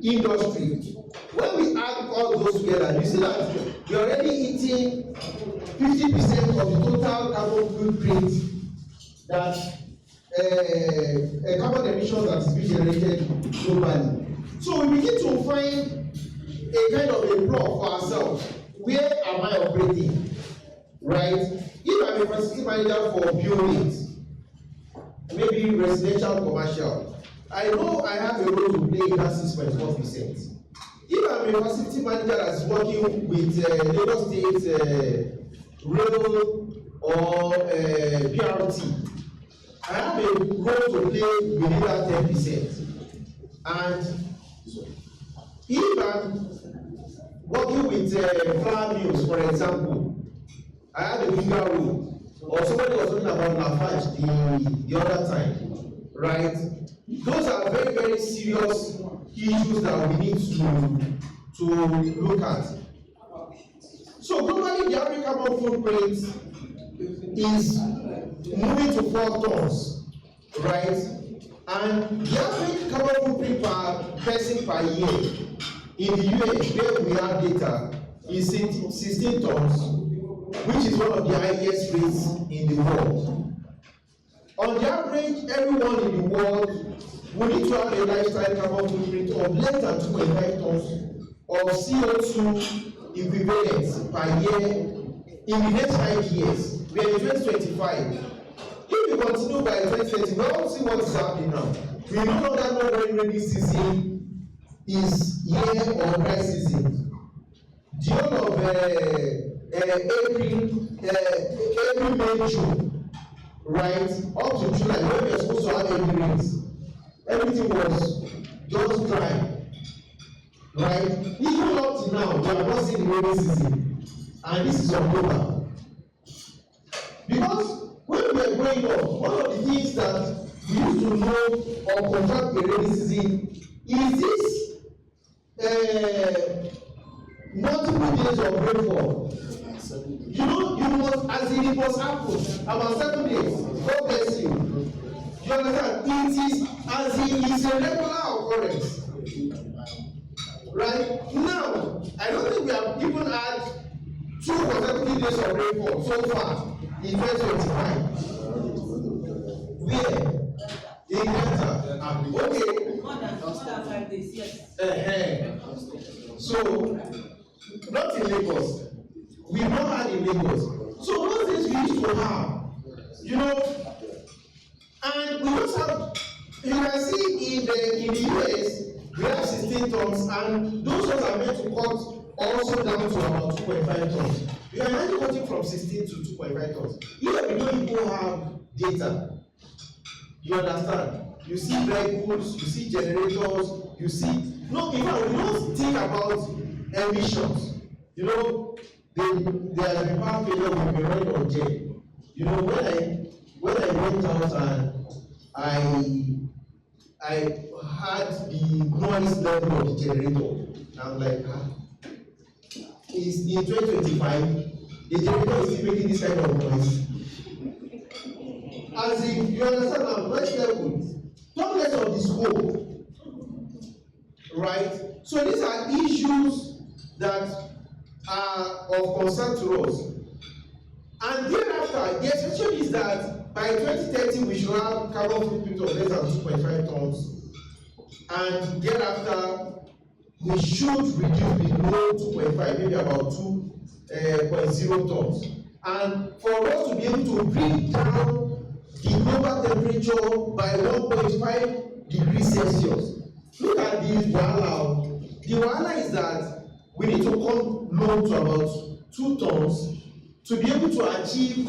industry. When we add all those together, you see that we are already eating 50% of the total carbon footprint that carbon emissions that is being generated globally. So we begin to find a kind of a plot for ourselves. Where am I operating? Right? If I'm a facility manager for buildings, maybe residential, commercial, I know I have a role to play in that 6.4%. If I'm a facility manager that's working with Lagos State rail or PRT, I have a role to play within that 10%. And if I'm working with flour mills, for example, I have a bigger role. Or somebody was talking about Lafarge the other time, right? Those are very, very serious issues that we need to look at. So globally, the average carbon footprint is moving to 4 tons, right? And the average carbon footprint per person per year in the US, where we have data, is 16 tons, which is one of the highest rates in the world. On the average, everyone in the world will need to have a lifestyle carbon footprint of less than 2.5 tons of CO2 equivalents per year in the next 5 years. We are in 2025. If we continue by 2030, we all see what is happening now. We no longer know when rainy season is here or dry season. The whole of April, May, June, right, up to July, when we are supposed to have heavy rains, everything was just dry, right? Even up to now, we are not seeing the rainy season, and this is October. Because when we were growing up, one of the things that we used to know or contract the rainy season is this multiple days of rainfall. You know, you must, as it must happen, about 7 days. God bless you. You understand? It is as it is a regular occurrence. Right? Now, I don't think we have even had 2 consecutive days of rainfall so far in 2025. Where? In Delta. Okay. More than 5 days, yes. So, not in Lagos. We've not had in Lagos. So those things we used to have, you know, and we also have, you can see in the US, we have 16 tons, and those ones are meant to cut also down to about 2.5 tons. You can imagine cutting from 16 to 2.5 tons. Even we don't even have data. You understand? You see vehicles, you see generators, you see. No, in fact, we don't think about emissions. You know, there has been power failure with the running on jet. You know, when I went out and I had the noise level of the generator, I'm like, is in 2025, the generator is still making this kind of noise. As in, you understand now, noise level, talk less of the scope, right? So these are issues that are of concern to us. And thereafter, the expectation is that by 2030 we should have carbon footprint of less than 2.5 tons, and thereafter we should reduce below 2.5, maybe about 2.0 tons. And for us to be able to bring down the global temperature by 1.5 degrees Celsius, look at the wahala. The wahala is that we need to come low to about 2 tons to be able to achieve a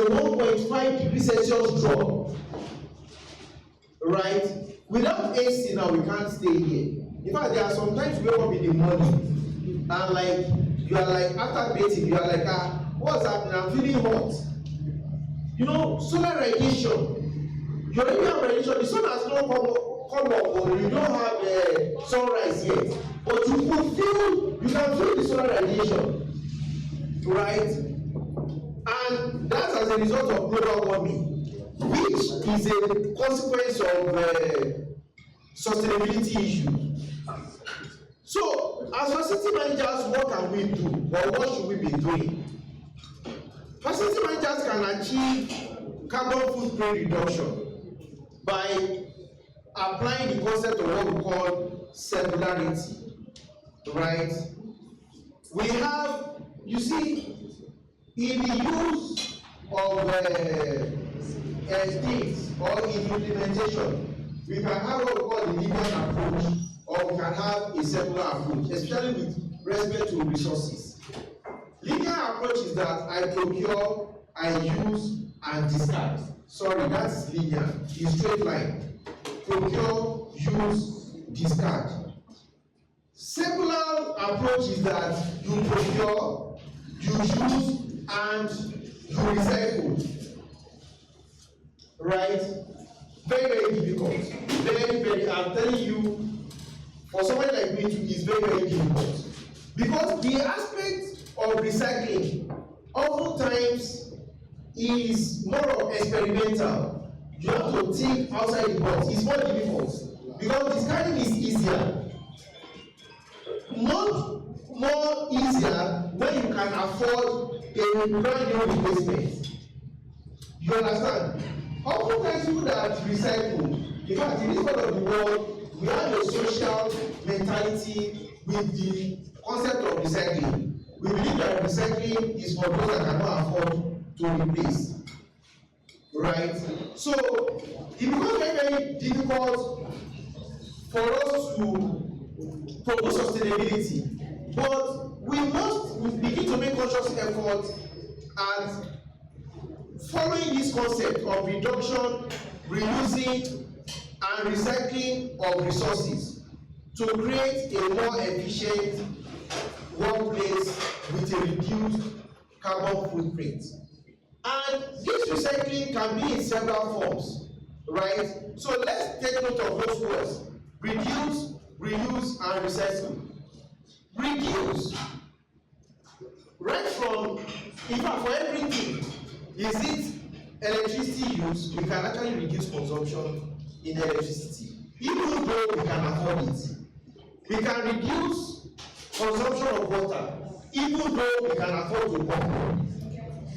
1.5 degrees Celsius drop, right? Without AC now, we can't stay here. In fact, there are sometimes you wake up in the morning and like you are like after bathing, you are like, what's happening? I'm feeling hot. You know, solar radiation. You already have radiation. The sun has not come up, or you don't have sunrise yet, but you can feel the solar radiation, right? And that's as a result of global warming, which is a consequence of sustainability issues. So, as facility managers, what can we do, or what should we be doing? Facility managers can achieve carbon footprint reduction by applying the concept of what we call circularity, right? We have, you see, in the use of things or in implementation, we can have what we call the linear approach, or we can have a circular approach, especially with respect to resources. Linear approach is that I procure, I use, and discard. Sorry, that's linear, it's straight line. Procure, use, discard. Circular approach is that you procure, you use, and you recycle, right? Very, very difficult. Very, I'm telling you, for someone like me, it's very, very difficult. Because the aspect of recycling oftentimes is more of experimental. You have to think outside the box. It's more difficult because discarding is easier. Not more easier when you can afford a brand new replacement. You understand? Oftentimes people that recycle, in fact, in this part of the world, we have a social mentality with the concept of recycling. We believe that recycling is for those that cannot afford to replace. Right? So it becomes very, very difficult for us to promote sustainability. But we must begin to make conscious effort at following this concept of reduction, reusing, and recycling of resources to create a more efficient workplace with a reduced carbon footprint. And this recycling can be in several forms, right? So let's take note of those words: reduce, reuse, and recycle. Reduce, right from, in fact, for everything, is it electricity use, we can actually reduce consumption in electricity, even though we can afford it. We can reduce consumption of water, even though we can afford to pump.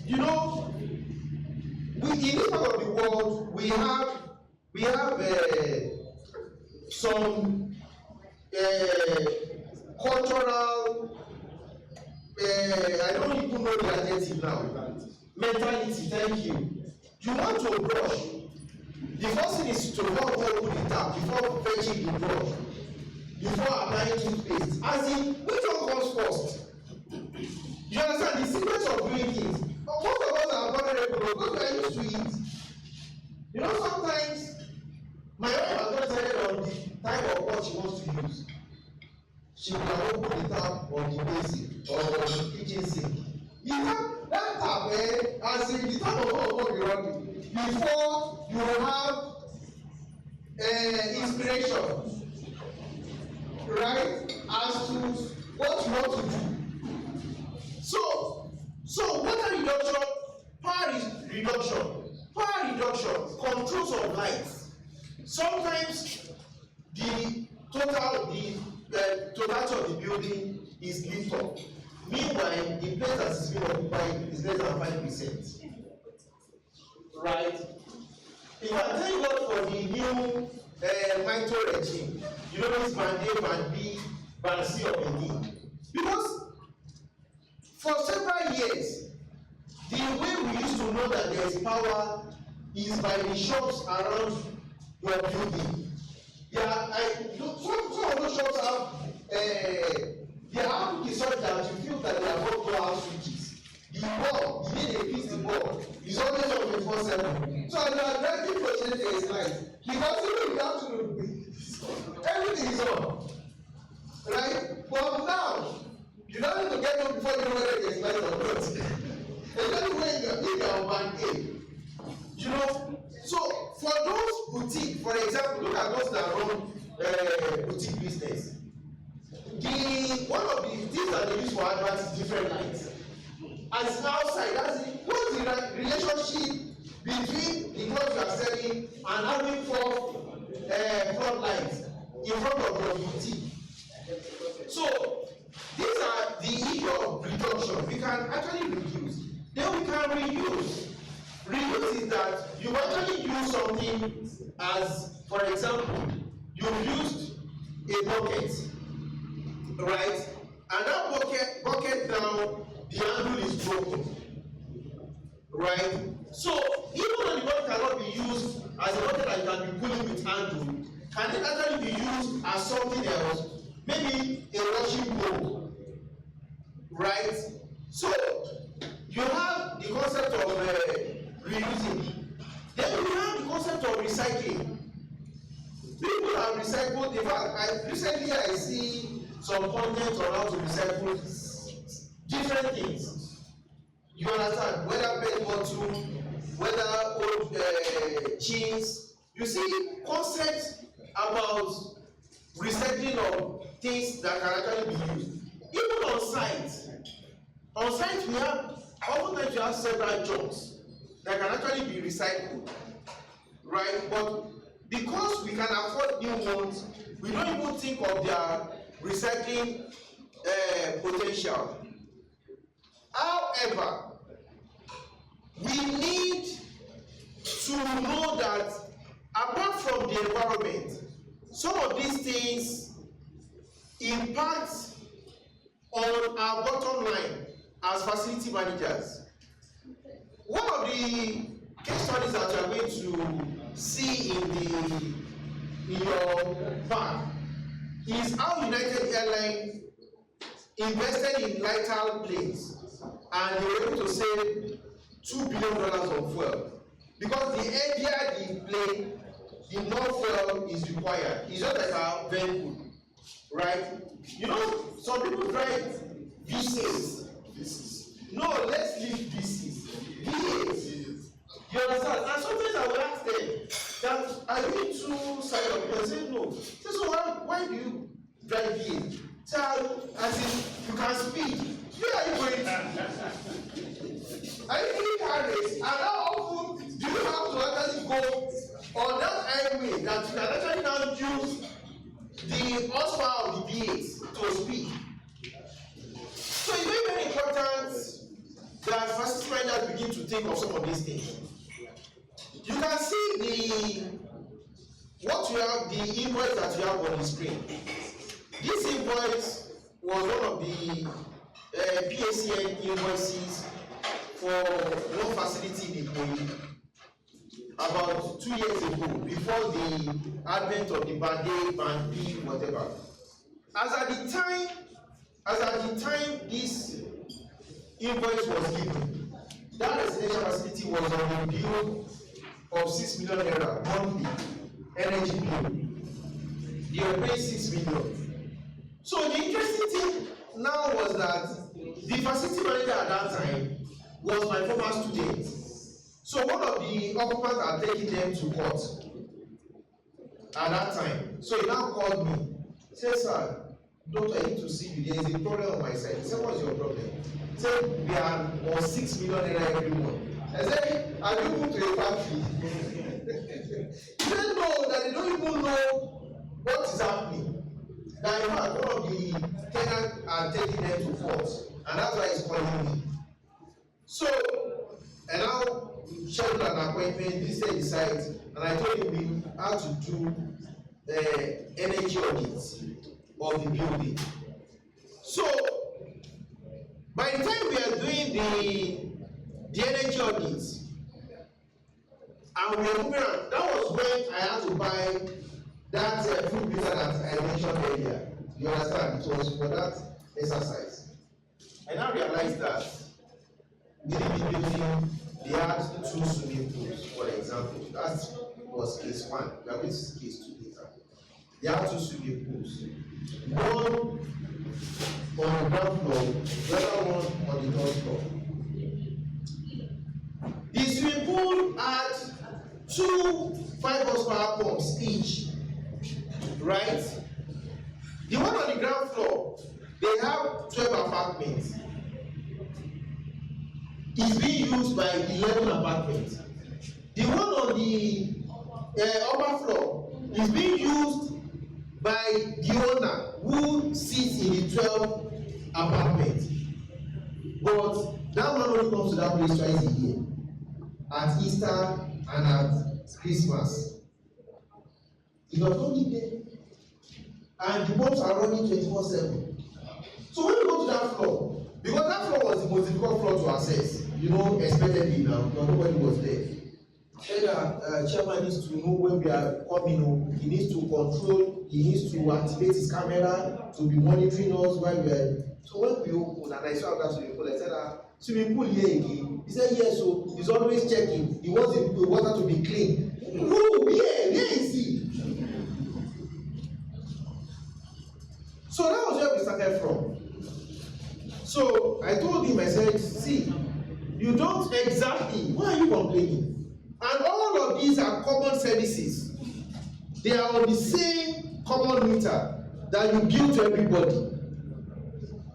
You know, in this part of the world, we have some cultural, I don't even know the adjective now, mentality. Thank you. You want to brush, the first thing is to not open the tap before fetching the brush, before applying toothpaste. As in, which one comes first? You understand the sequence of doing things? But most of us are vulnerable because we are used to it. You know, sometimes my wife has not decided on the type of what she wants to use. She will open the tap on the basin or on the kitchen sink. That tap, as in the tap of what we run before you have inspiration, right, as to what you want to do. So what billions of lights. Sometimes the totality of the building is lit up. Meanwhile, the place that is being occupied is less than 5%. Right? If I thank God for the new Mito regime, you know this band A, band B, band C, or band D. Because for several years, the way we used to know that there is power is by the shops around your building. Some of those shops have their outlook is such that you feel that they are not dual switches. The bulb, the way they fix the bulb, is always on 24/7. So as you are driving for change there is light. Because even in the afternoon, everything is on. Right? But now, you don't need to get up before you know whether there is light or not. Especially when you are on band A. You know, so for those boutique, for example, look at those that run boutique business. One of the things that they use for adverts is different lights. As outside, what's the relationship between the clothes you are selling and having four floodlights in front of your boutique? So these are the issue of reduction. We can actually reduce. Then we can reuse. Reuse is that you actually use something as, for example, you've used a bucket, right? And that bucket now, the handle is broken, right? So even though the bucket cannot be used as a bucket that you can be pulling with handle, can it actually be used as something else? Maybe a washing bowl, right? So you have the concept of reusing. Then we have the concept of recycling. People have recycled. In fact, recently I see some content on how to recycle different things. You understand? Whether PET bottle, whether old jeans. You see concepts about recycling of things that can actually be used. Even on site. On site we have, oftentimes you have several jobs that can actually be recycled, right? But because we can afford new ones, we don't even think of their recycling potential. However, we need to know that apart from the environment, some of these things impact on our bottom line as facility managers. One of the case studies that you are going to see in your bank is how United Airlines invested in lighter planes and they were able to save $2 billion on fuel, because the heavier the plane, the more fuel is required. It's just like our vehicle, right? You know, some people drive V6. No, let's leave V6. V8. You understand? And sometimes I will ask them that, are you too side of it? They say no. Say, so why do you drive V8? Say, as in, you can speed. Where are you going to? Are you doing car race? And how often do you have to actually go on that highway that you can actually now use the horsepower of the V8 to speed? So it's very, very important that facility managers begin to think of some of these things. You can see what you have, the invoice that you have on the screen. This invoice was one of the PACN invoices for one facility in Ikoyi about 2 years ago, before the advent of the band A, band B, whatever. As at the time this invoice was given, that residential facility was on a bill of 6 million naira monthly energy bill. They were paying 6 million. So the interesting thing now was that the facility manager at that time was my former student. So one of the occupants had taken them to court at that time. So he now called me. He said, sir, doctor, I need to see you. There is a problem on my side. He said, what's your problem? He said, we are on 6 million naira every month. I said, have you moved to a factory? said no, that they don't even know what is happening. That in fact one of the tenants are taking them to court, and that's why he's calling me. So, and now scheduled an appointment, visited the site, and I told him we had to do the energy audit of the building. So, by the time we are doing the energy audit, and we are moving around, that was when I had to buy that food meter that I mentioned earlier. You understand? It was for that exercise. I now realized that within the building, they had 2 swimming pools, for example. That was case 1. We are going to see case 2 later. They had 2 swimming pools. One on the ground floor, the other one on the third floor. The swimming pool had 2 5 horsepower pumps each, right? The one on the ground floor, they have 12 apartments. Is being used by 11 apartments. The one on the upper floor is being used by the owner who sits in the 12 apartments. But that one only comes to that place twice a year, at Easter and at Christmas. He does not live there. And the pumps are running 24/7. So when you go to that floor, because that floor was the most difficult floor to access, you know, expectedly now, because nobody was there. Then chairman needs to know when we are coming, he needs to control, he needs to activate his camera to be monitoring us while we are. So when we open, and I saw that swimming pool, I said, swimming pool here again. He said, yes, so he's always checking. He wants the water to be clean. No, where is he? So that was where we started from. So I told him, I said, see, you don't exactly, why are you complaining? And all of these are common services. They are on the same common meter that you give to everybody.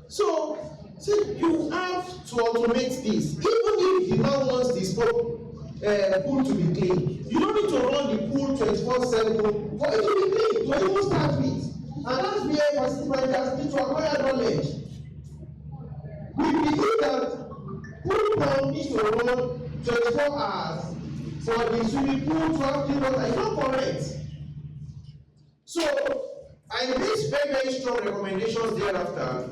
So, see, you have to automate this. Even if the man wants this pool to be clean, you don't need to run the pool 24/7 for it to be clean, to even start with. And that's where facility managers need to acquire knowledge. We believe that pool pump needs to run 24 hours for the swimming pool to have clean water. It's not correct. So I made very strong recommendations thereafter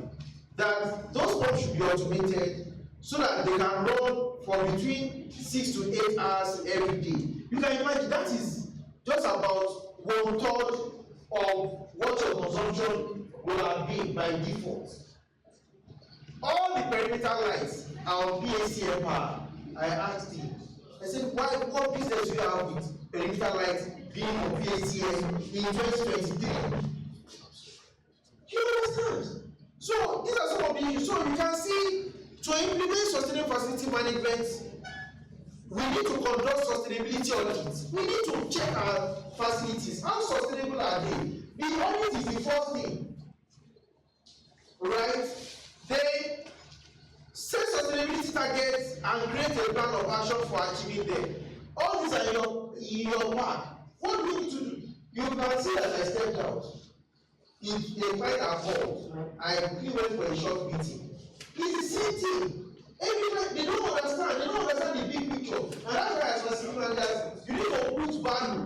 that those pumps should be automated so that they can run for between 6 to 8 hours every day. You can imagine that is just about 1/3 of what your consumption will have been by default. All the perimeter lights are on PACM power. I asked him, I said, what business do you have with perimeter lights being on PACM in 2023? You understand? So these are some of the issues. So you can see, to implement sustainable facility management, we need to conduct sustainability audits. We need to check our facilities. How sustainable are they? The audit is the first thing, right? They set sustainability targets and create a plan of action for achieving them. All these are in your work. What do we need to do? You can see that I stepped out. If they find a fault, I quickly went for a short meeting. It's the same thing. Everybody, they don't understand the big picture. And that's why as facility managers, you need to put value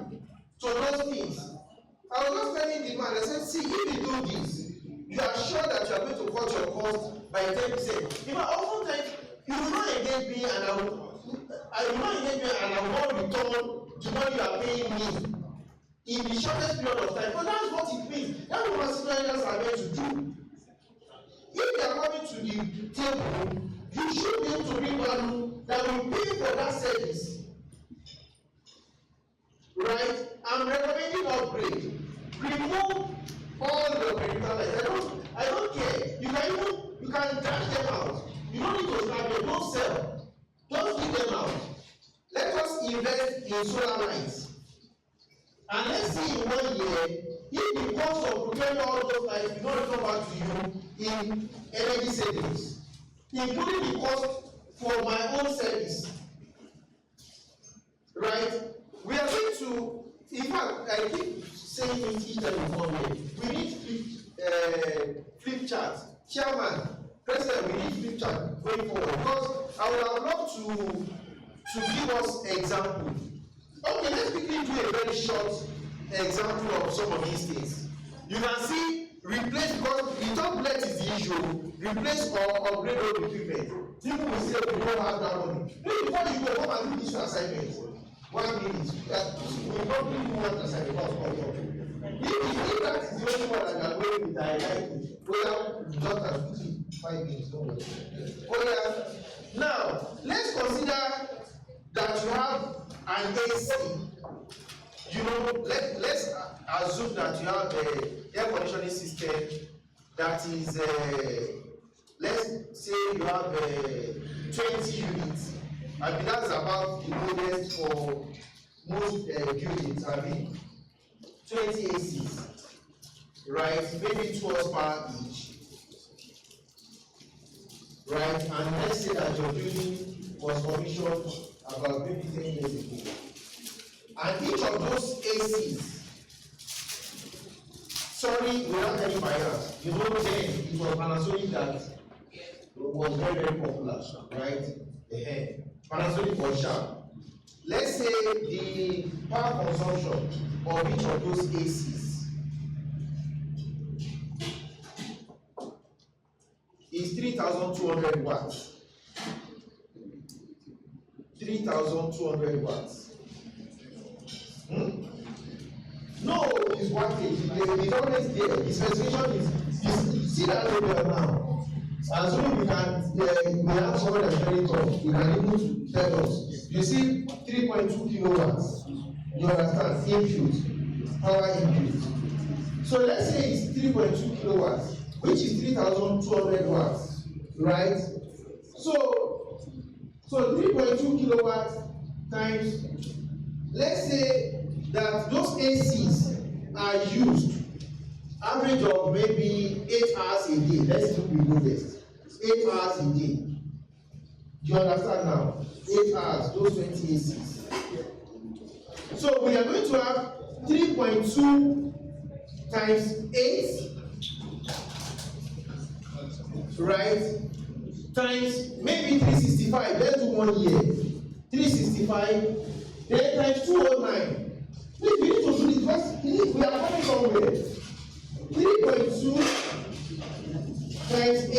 to those things. I was just telling the man, I said, see, if you do this, you are sure that you are going to cut your cost by 10%. You know, oftentimes, you will not engage me and I will not return the money you are paying me in the shortest period of time. But that's what it means. That's what facility managers are meant to do. If they are coming to the table, you should be able to bring value that will pay for that service. Right? I'm recommending upgrade. Remove all the perimeter lights. I don't care. You can dash them out. You don't need to scrap them. Don't sell. Just give them out. Let us invest in solar lights. And let's see in 1 year if the cost of procuring all those lights will not come back to you in energy savings, including the cost for my own service. Right? We are going to in fact, I keep saying it each time we come here. We need flip chart. Chairman, President, we need flip chart going forward because I would have loved to give us example. Okay, let's quickly do a very short example of some of these things. You can see replace, because the top left is the issue, replace or upgrade old equipment. People will say we don't have that money. Maybe before you go, come and do this assignment. 1 minute, we probably do one assignment. If that is the only one that are going with I like it, well, just as quickly 5 minutes, don't worry. Oh yeah. Now, let's consider that you have an AC. You know, let's assume that you have an air conditioning system that is, let's say you have 20 units. I mean, that's about the lowest for most buildings. I mean, 20 ACs, right? Maybe 2 horsepower each, right? And let's say that your building was commissioned about maybe 10 years ago. And each of those ACs, sorry, without any bias, you know, then it was Panasonic that was very, very popular, right? Panasonic was sharp. Let's say the power consumption of each of those ACs is 3,200 watts. 3,200 watts. No, it's wattage. It's always there. The specification is see that over now. And so we have someone that's very tough. We can even tell us. You see 3.2 kilowatts. You understand? Input, power input. So let's say it's 3.2 kilowatts, which is 3,200 watts, right? So 3.2 kilowatts times, let's say that those ACs are used average of maybe 8 hours a day. Let's look below this. 8 hours a day. Do you understand now? 8 hours, those 20 ACs. So we are going to have 3.2 times 8, right? Times maybe 365. Let's do 1 year. 365, then times 209. Please, we need to do this first. We are coming somewhere. 3.2 times 8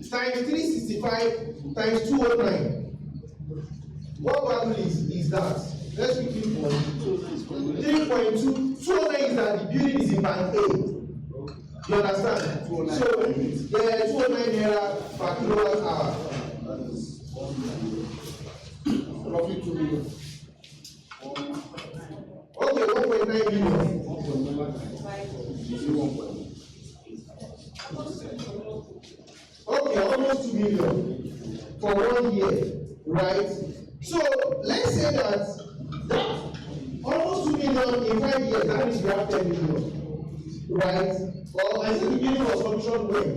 times 365 times 209. What value is that? Let's quickly for 3.2. 209 is that the building is in band A. You understand? So the 209 naira per kilowatt hour. Roughly 2 million. Okay, 1.9 million. Okay, almost 2 million for 1 year, right? So let's say that almost 2 million in 5 years, that means we have 10 million, right? Well, I think the building was commissioned when?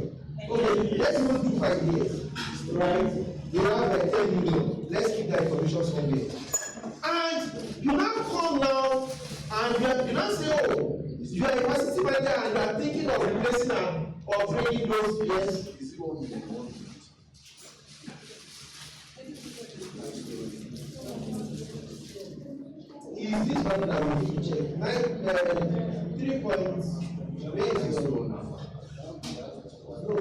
Okay, let's even do 5 years, right? We have 10 million. Let's keep that information somewhere. And you now come now and you now say, oh, you are a facility manager and you are thinking of replacing and upgrading those yes. Is this one that we need to check? 3 points. Where is your role now? No.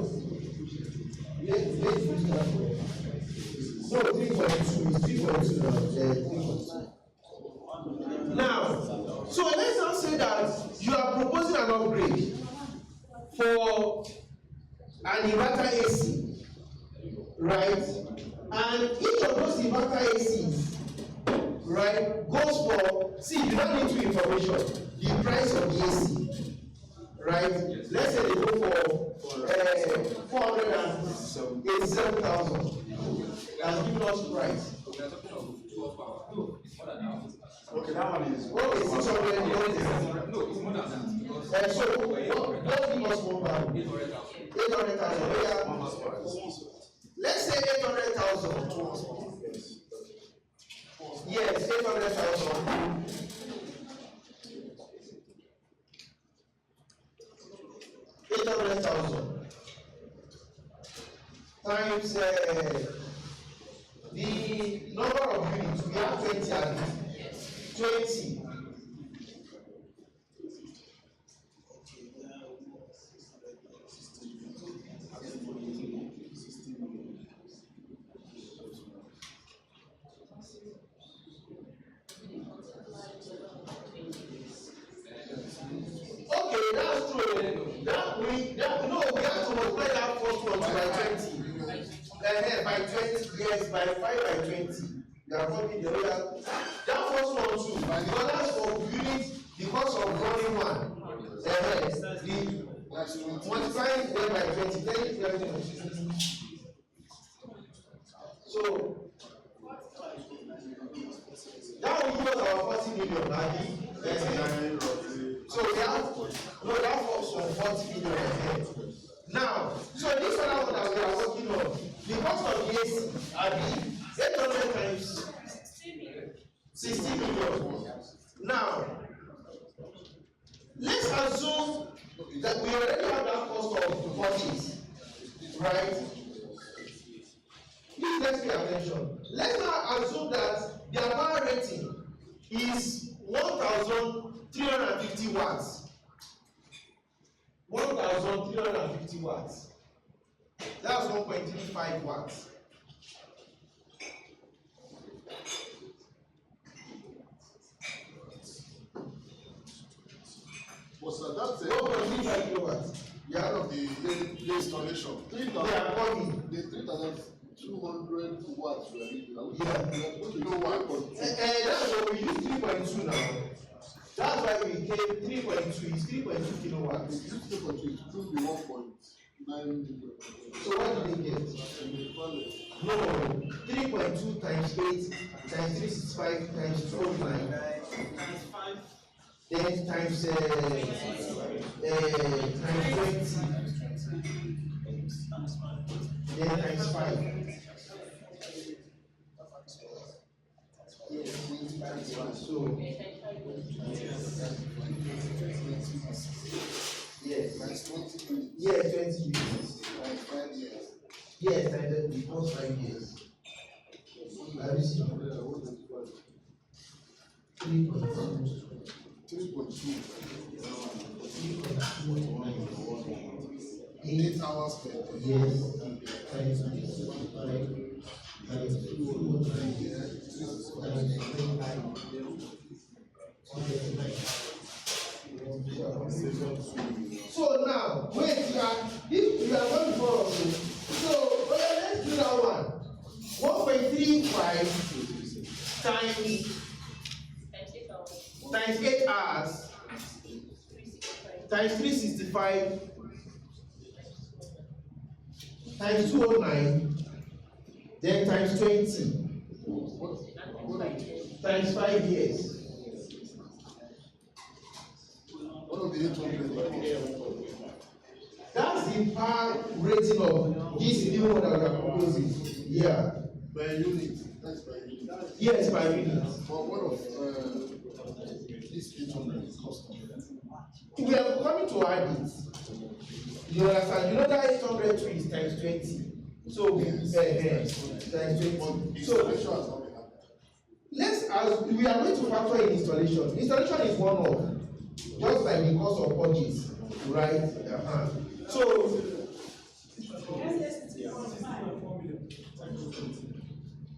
Let's use that one. No, 3.2 is 3.2 now. Now, so let's now say that you are proposing an upgrade for an inverter AC, right? And each of those inverter ACs, right, goes for, see, you don't need to information, the price of the AC, right? Let's say they go for 487,000. That's given us price. Okay, that one is. Okay, 600. No, it's more than that. So, don't give us more value. 800,000. Let's say 800,000. Yes, 800,000. the number of units, we have 20 at least. 20. Okay, that's true. We have to multiply that first one by 20. By 20, yes, by 5 by 20. You are talking the other. That first one too. Because that's for units because of running one. Multiplying them by 20, then so that will give us our 40 million, right? So we have that was from 40 million. Now, so this other one that we are working on, the cost of the AC, 800 times 60 million. Now, let's assume that we already have that cost of purchase, right? Please let's pay attention. Let's now assume that the power rating is 1,350 watts. 1,350 watts. That's 1.35 watts. So that's it. 1.35 kilowatts. Yeah, of the installation. 3,200 watts. That's what we use 3.2 now. That's why we came 3.2 is 3.2 kilowatts. 3.2 to be 1.9 million. So what did they get? No, 3.2 times 8 times 365 times 209 then times 20 then times 5. So yes, 20 years. 5 years. Yes, and before 5 years. Have you seen 3.2. 8 hours per day. Yes. So now, wait, you are going for us. So let's do that one. 1.35 times 8 hours times 365 times 209 then times 20 times 5 years. What of the 800? That's the power rating of this new one that we are proposing. Yeah. Per unit. That's per unit. Yes, per unit. But what of this 800 cost? We are coming to add it. You understand? You know that 800 is times 20. So times 20. So we are going to factor in installation. Installation is one of just like the cost of purchase, right? So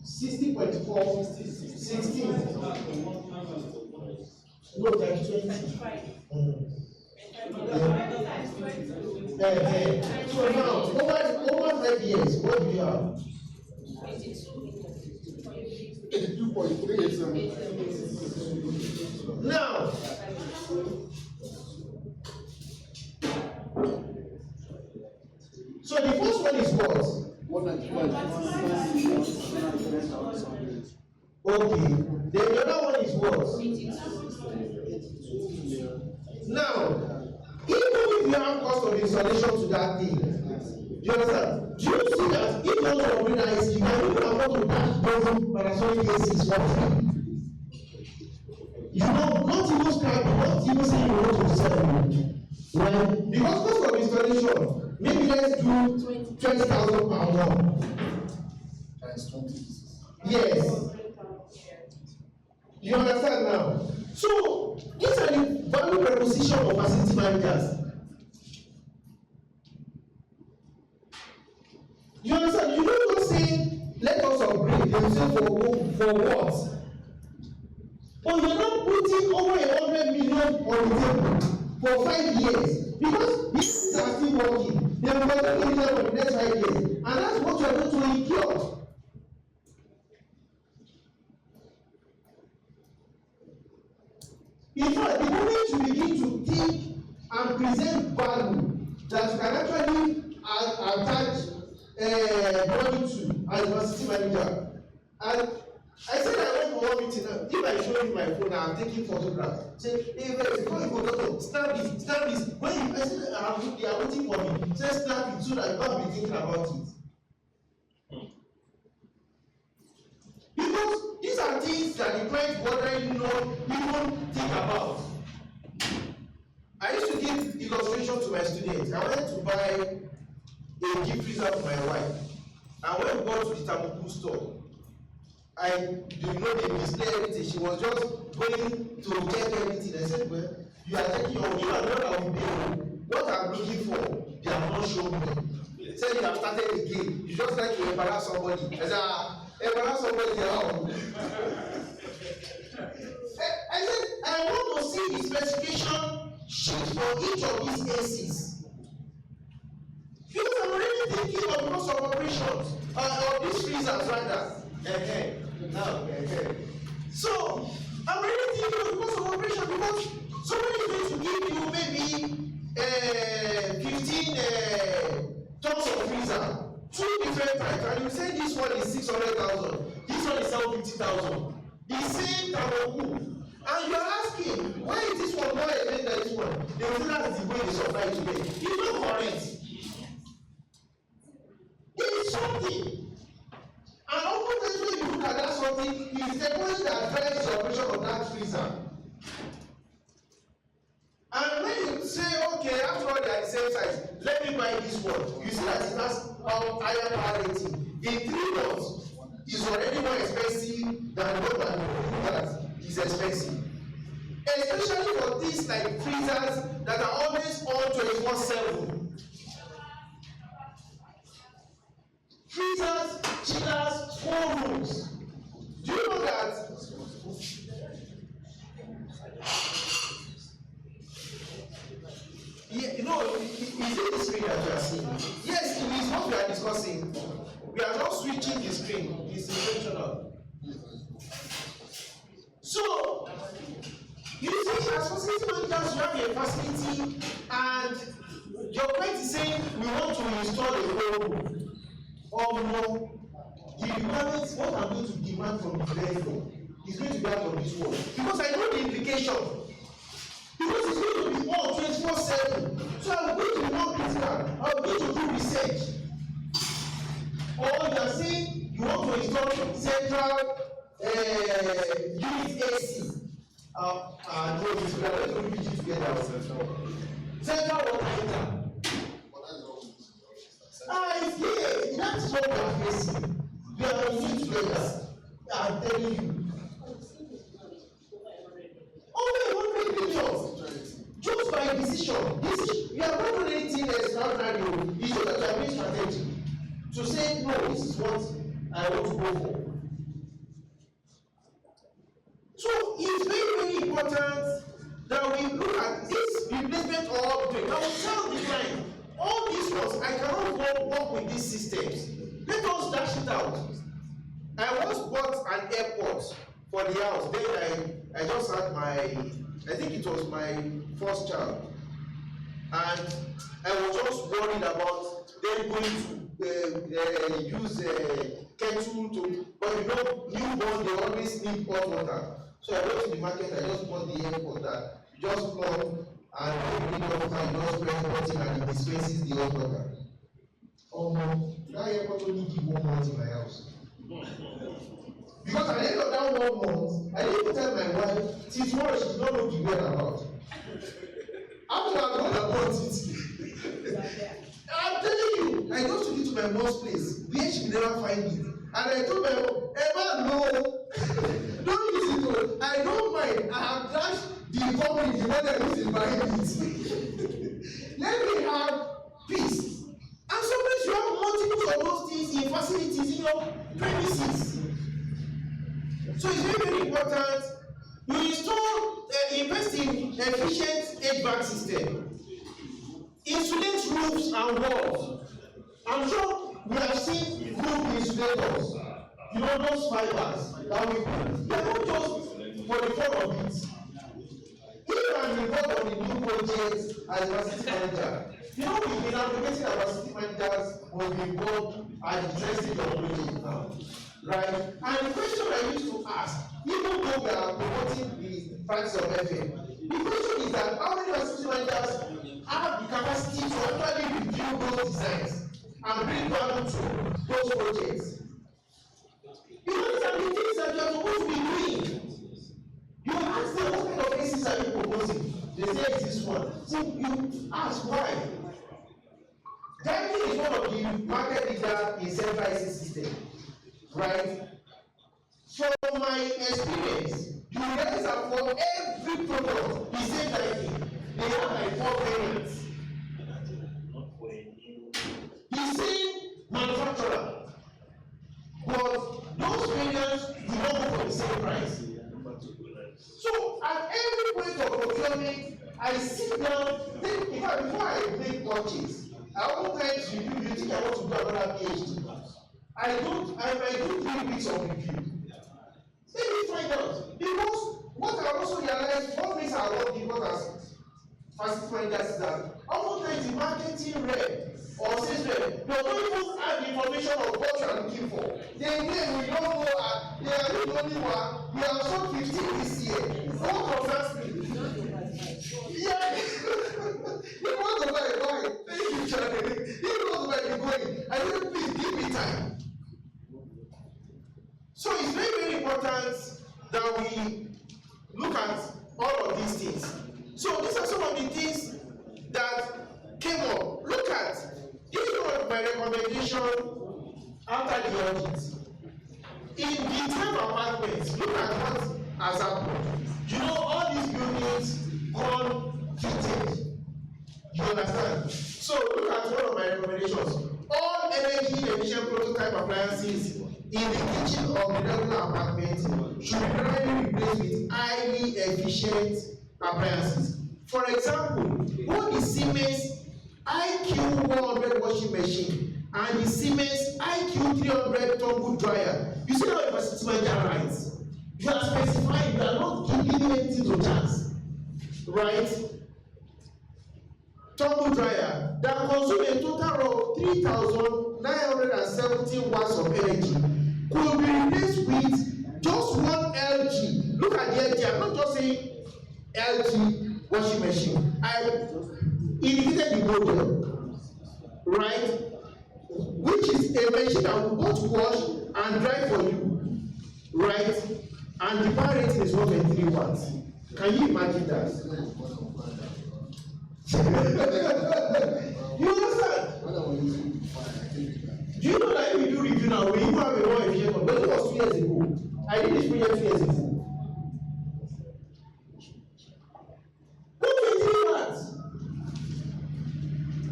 60.4 16 no times 20. So now over 5 years, what do you have? 82.387. Now so the first one is what? 195. Okay. Then the other one is what? Now, even if you have cost of installation to that thing, you understand? Do you see that if you want to upgrade that AC, you can even afford to dash those Panasonic ACs for free? You know, not even scrap, not even say you want to sell them. Right? Because cost of installation, maybe let's do 20,000 per month. times 20 pieces. Yes. You understand now? So these are the value proposition of facility managers. You understand? You don't just say, let us upgrade. You say for what? But you're not putting over 100 million on the table for 5 years because these are still working. They will not give them for the next 5 years, and that's what you're going to incur. In fact, the moment you begin to think and present value that you can actually attach money to as a facility manager, and I said I went for one meeting now. If I show you my phone, I'm taking photographs. Say, hey, before you go, doctor, snap this, snap this. When you, I said, they are waiting for me. Say, snap it so that you don't be thinking about it. Because these are things that the client wondering even think about. I used to give illustration to my students. I went to buy a gift freezer for my wife. And when we got to the Tamuku store, they display everything. She was just going to check everything. I said, well, you are checking your own. You are not going to pay. What I'm looking for, they have not shown me. They said you have started again. You just like to embarrass somebody. I said, embarrass somebody around. I said, I want to see the specification sheet for each of these ACs. Because I'm already thinking of cost of operations, of these freezers rather. So I'm already thinking of cost of operation because somebody is going to give you maybe 15 tons of freezer, 2 different types, and you say this one is 600,000, this one is 750,000, the same Tamoku. And you're asking, why is this one more expensive than this one? They will say that's the way they supply today. It's not correct. There is something. And often when you look at that something, it's the point that drives the operation of that freezer. And when you say, okay, after all they are the same size, let me buy this one, you see that it has higher power rating. In 3 months, it's already more expensive than what that is expensive. Especially for things like freezers that are always on 24/7. Freezers, chillers, storerooms. Do you know that? Yeah, you know, is it the screen that you are seeing? Yes, it is what we are discussing. We are not switching the screen. It's intentional. So, you see, as facility managers, you have a facility, and your client is saying, we want to install a whole room. Or no, the requirements, what I'm going to demand from the vendor is going to be out of this world. Because I know the implication. Because it's going to be on 24/7. So I'm going to be more critical. I'm going to do research. Or you are saying you want to install central unit AC. No, we are going to be together. Central water heater. It's here. That's what we are facing. We are in together. I'm telling you. Over 100 million. Just by decision. We are not doing anything extraordinary. It's just that we are being strategic. To say, no, this is what I want to go for. So it's very, very important that we look at this replacement or upgrade. Now, tell the client, all these ones, I cannot work with these systems. Let us dash it out. I once bought an airport for the house. Then I just had I think it was my first child. And I was just worried about them going to use kettle to, but you know, newborn, they always need hot water. So I went to the market, I just bought the airport that you just plug and you need water, you just press the button and it dispenses the hot water. That airport only give 1 month in my house. Because at the end of that 1 month, I didn't tell my wife, till tomorrow she did not know the whereabouts. After I got about it, I'm telling you, I just took it to my mom's place, where she could never find it. I told them, Emma, no, don't use it. I don't mind. I have dashed the public, the one that is buying it. Let me have peace. And sometimes you have multiple of those things in facilities in your premises. So it's very, very important. You install, invest in efficient HVAC system. Insulate roofs and walls. I'm sure we have seen roof insulators. You know those fibers that we put. They're not just for the fun of it. If I'm involved on the new project as a facility manager, you know we've been advocating that facility managers will be involved at the tracing of project now. Right? And the question I used to ask, even though we are promoting the practice of FM, the question is that how many facility managers have the capacity to actually review those designs and bring value to those projects? Because these are the things that you are supposed to be doing. You ask them what kind of cases are you proposing? They say it's this one. So you ask why. DAY1 is one of the market leaders in centralized system. Right? From my experience, you realize that for every product, the same DAY1, they have like 4 variants. The same manufacturer, but those variants do not go for the same price. So at every point of procurement, I sit down, think, in fact, before I make purchase, I oftentimes review, you think I want to do another PhD. I might do 3 weeks of review. Let me find out. Because what I also realize, one place I work in, what as facility managers is that oftentimes the marketing rep or sales rep, they don't even have the information of what you are looking for. They we don't know, they are the only one. We have sold 15 this year. What concerns me? Yeah. You want to buy, buy. Thank you, Charlie. You want to buy, you're going. I said, please give me time. So it's very, very important that we look at all of these things. So these are some of the things that came up. Look at, this was my recommendation after the audit. In the 12 apartments, look at what has happened. You know, all these buildings gone fitted. You understand? So look at one of my recommendations. All energy efficient prototype appliances in the kitchen of the regular apartment should be gradually replaced with highly efficient appliances. For example, both the Siemens IQ 100 washing machine and the Siemens IQ 300 tumble dryer. You see how a facility manager writes? You are specifying, you are not giving anything to chance. Right? Tumble dryer that consume a total of 3,970 watts of energy could be replaced with just 1 LG. Look at the LG. I'm not just saying LG washing machine. I indicated the model, right? Which is a machine that will both wash and dry for you, right? And the power rating is 1.3 watts. Can you imagine that? You understand? Do you know that if we do review now, we even have a more efficient one? But it was 2 years ago. I did this project 2 years ago. 1.3 watts.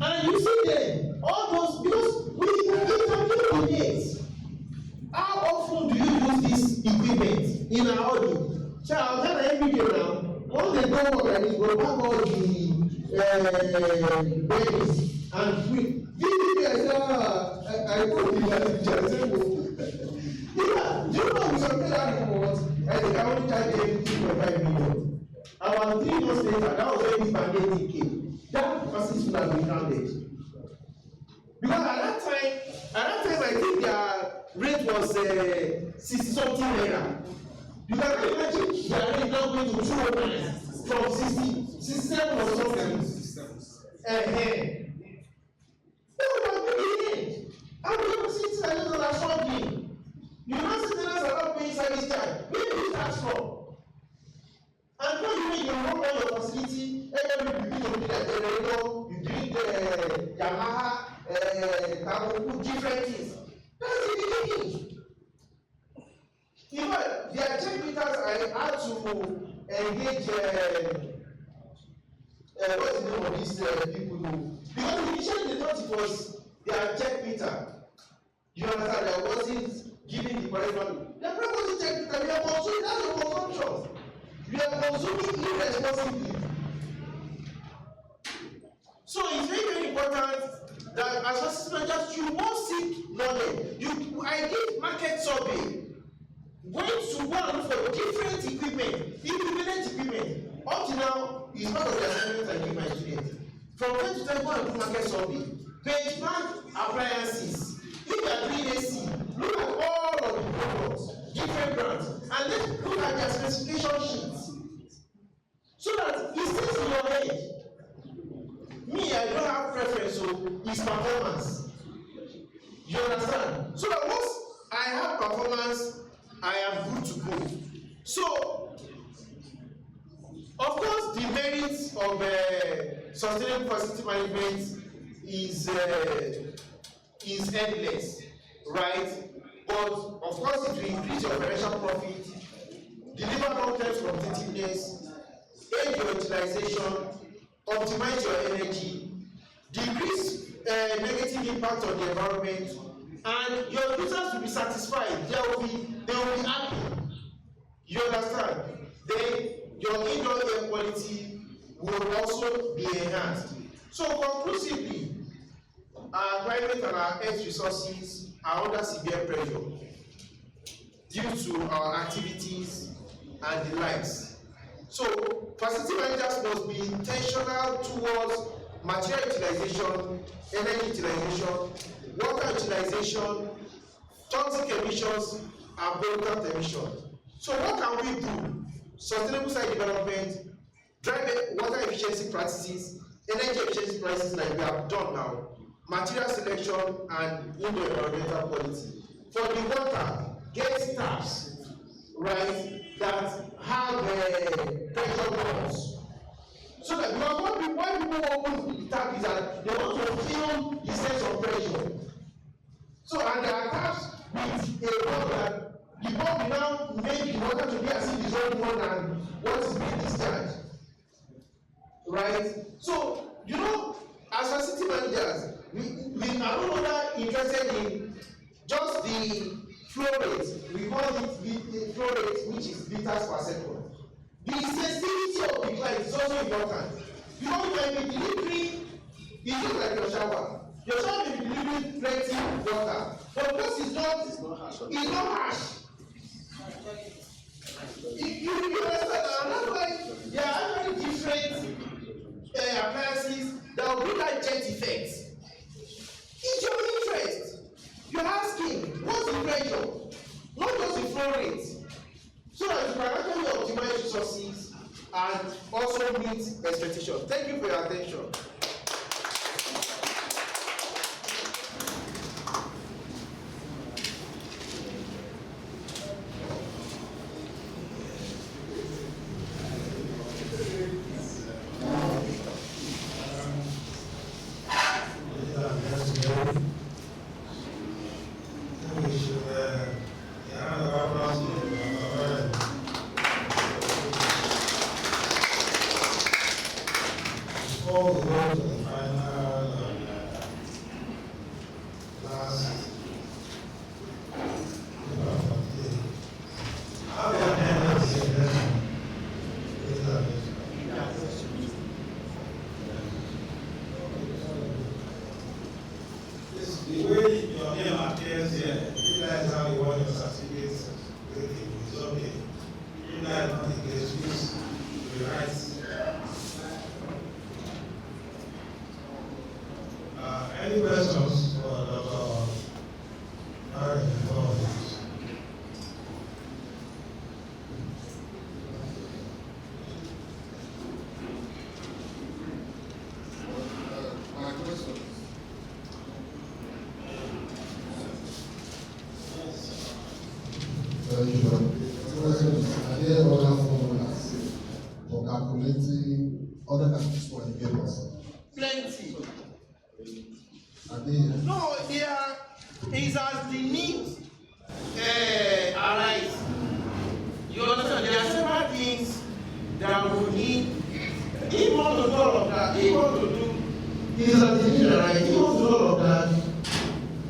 And you see there, all those, because we calculate how often do you use this equipment in our audit? So I'll tell every day now, once they don't work like this, we'll have all the babies and free. I told you that it's just yeah, do you know we submitted that report? I think I only charged them 2.5 million. About 3 months later, that was when this pandemic came. That facility should have been grounded. Because at that time I think their rate was 60-something naira. You can imagine their rate now going to 209 from 67 or something. And we don't see tenants that are struggling. You don't see tenants that are not paying service charge. Where do you start from? And when you make your own kind of facility, every begin to be like generator, you drink Yamaha, different things. That's the beginning. to engage what's the name of these people though? Because initially they thought it was their check meter. You understand? That wasn't giving the correct value. The problem wasn't check meter. We are consuming, that's your consumption. We are consuming irresponsibly. So it's very, very important that as facility managers, you must seek knowledge. I did market survey. Went to go and look for different equipment, equivalent equipment. Up to now, it's part of the assignment I give my students. From time to time, go and do market survey. Benchmark appliances. If you are doing AC, look at all of the products, different brands, and then look at their specification sheets. So that it stays in your head. Me, I don't have preference, so it's performance. You understand? So that once I have performance, I am good to go. So, of course, the merits of sustainable facility management is endless, right? But of course, it will increase your financial profit, deliver long-term competitiveness, aid your utilization, optimize your energy, decrease negative impact on the environment, and your users will be satisfied. They will be happy. You understand? Then your indoor air quality will also be enhanced. So conclusively, our climate and our earth resources are under severe pressure due to our activities and the likes. So facility managers must be intentional towards material utilization, energy utilization, water utilization, toxic emissions, and pollutant emissions. So what can we do? Sustainable site development, drive water efficiency practices, energy efficiency practices like we have done now, material selection, and indoor environmental quality. For the water, get taps, right, that have pressure pumps. So that because why people open the tap is that they want to feel the sense of pressure. So and they are taps with a pump that the pump will now make the water to be as if it's running more than what is being discharged. Right? So, you know, as facility managers, we are no longer interested in just the flow rate. We call it the flow rate, which is liters per second. The sensitivity of the client is also important. Because you can be delivering, it's just like your shower. Your shower may be delivering plenty of water, but because it's not harsh. You understand, and that's why there are actually different appliances that will bring that jet effect. It's your interest. You're asking, what's the pressure? Not just the flow rate. So that you can actually optimize resources and also meet expectations. Thank you for your attention. Any questions for Dr. My question. Are there other formulas for calculating other than this one you gave us? Plenty. Are they? No, there is as the need arise. You understand? There are several is artificial, right? If you want to do all of that,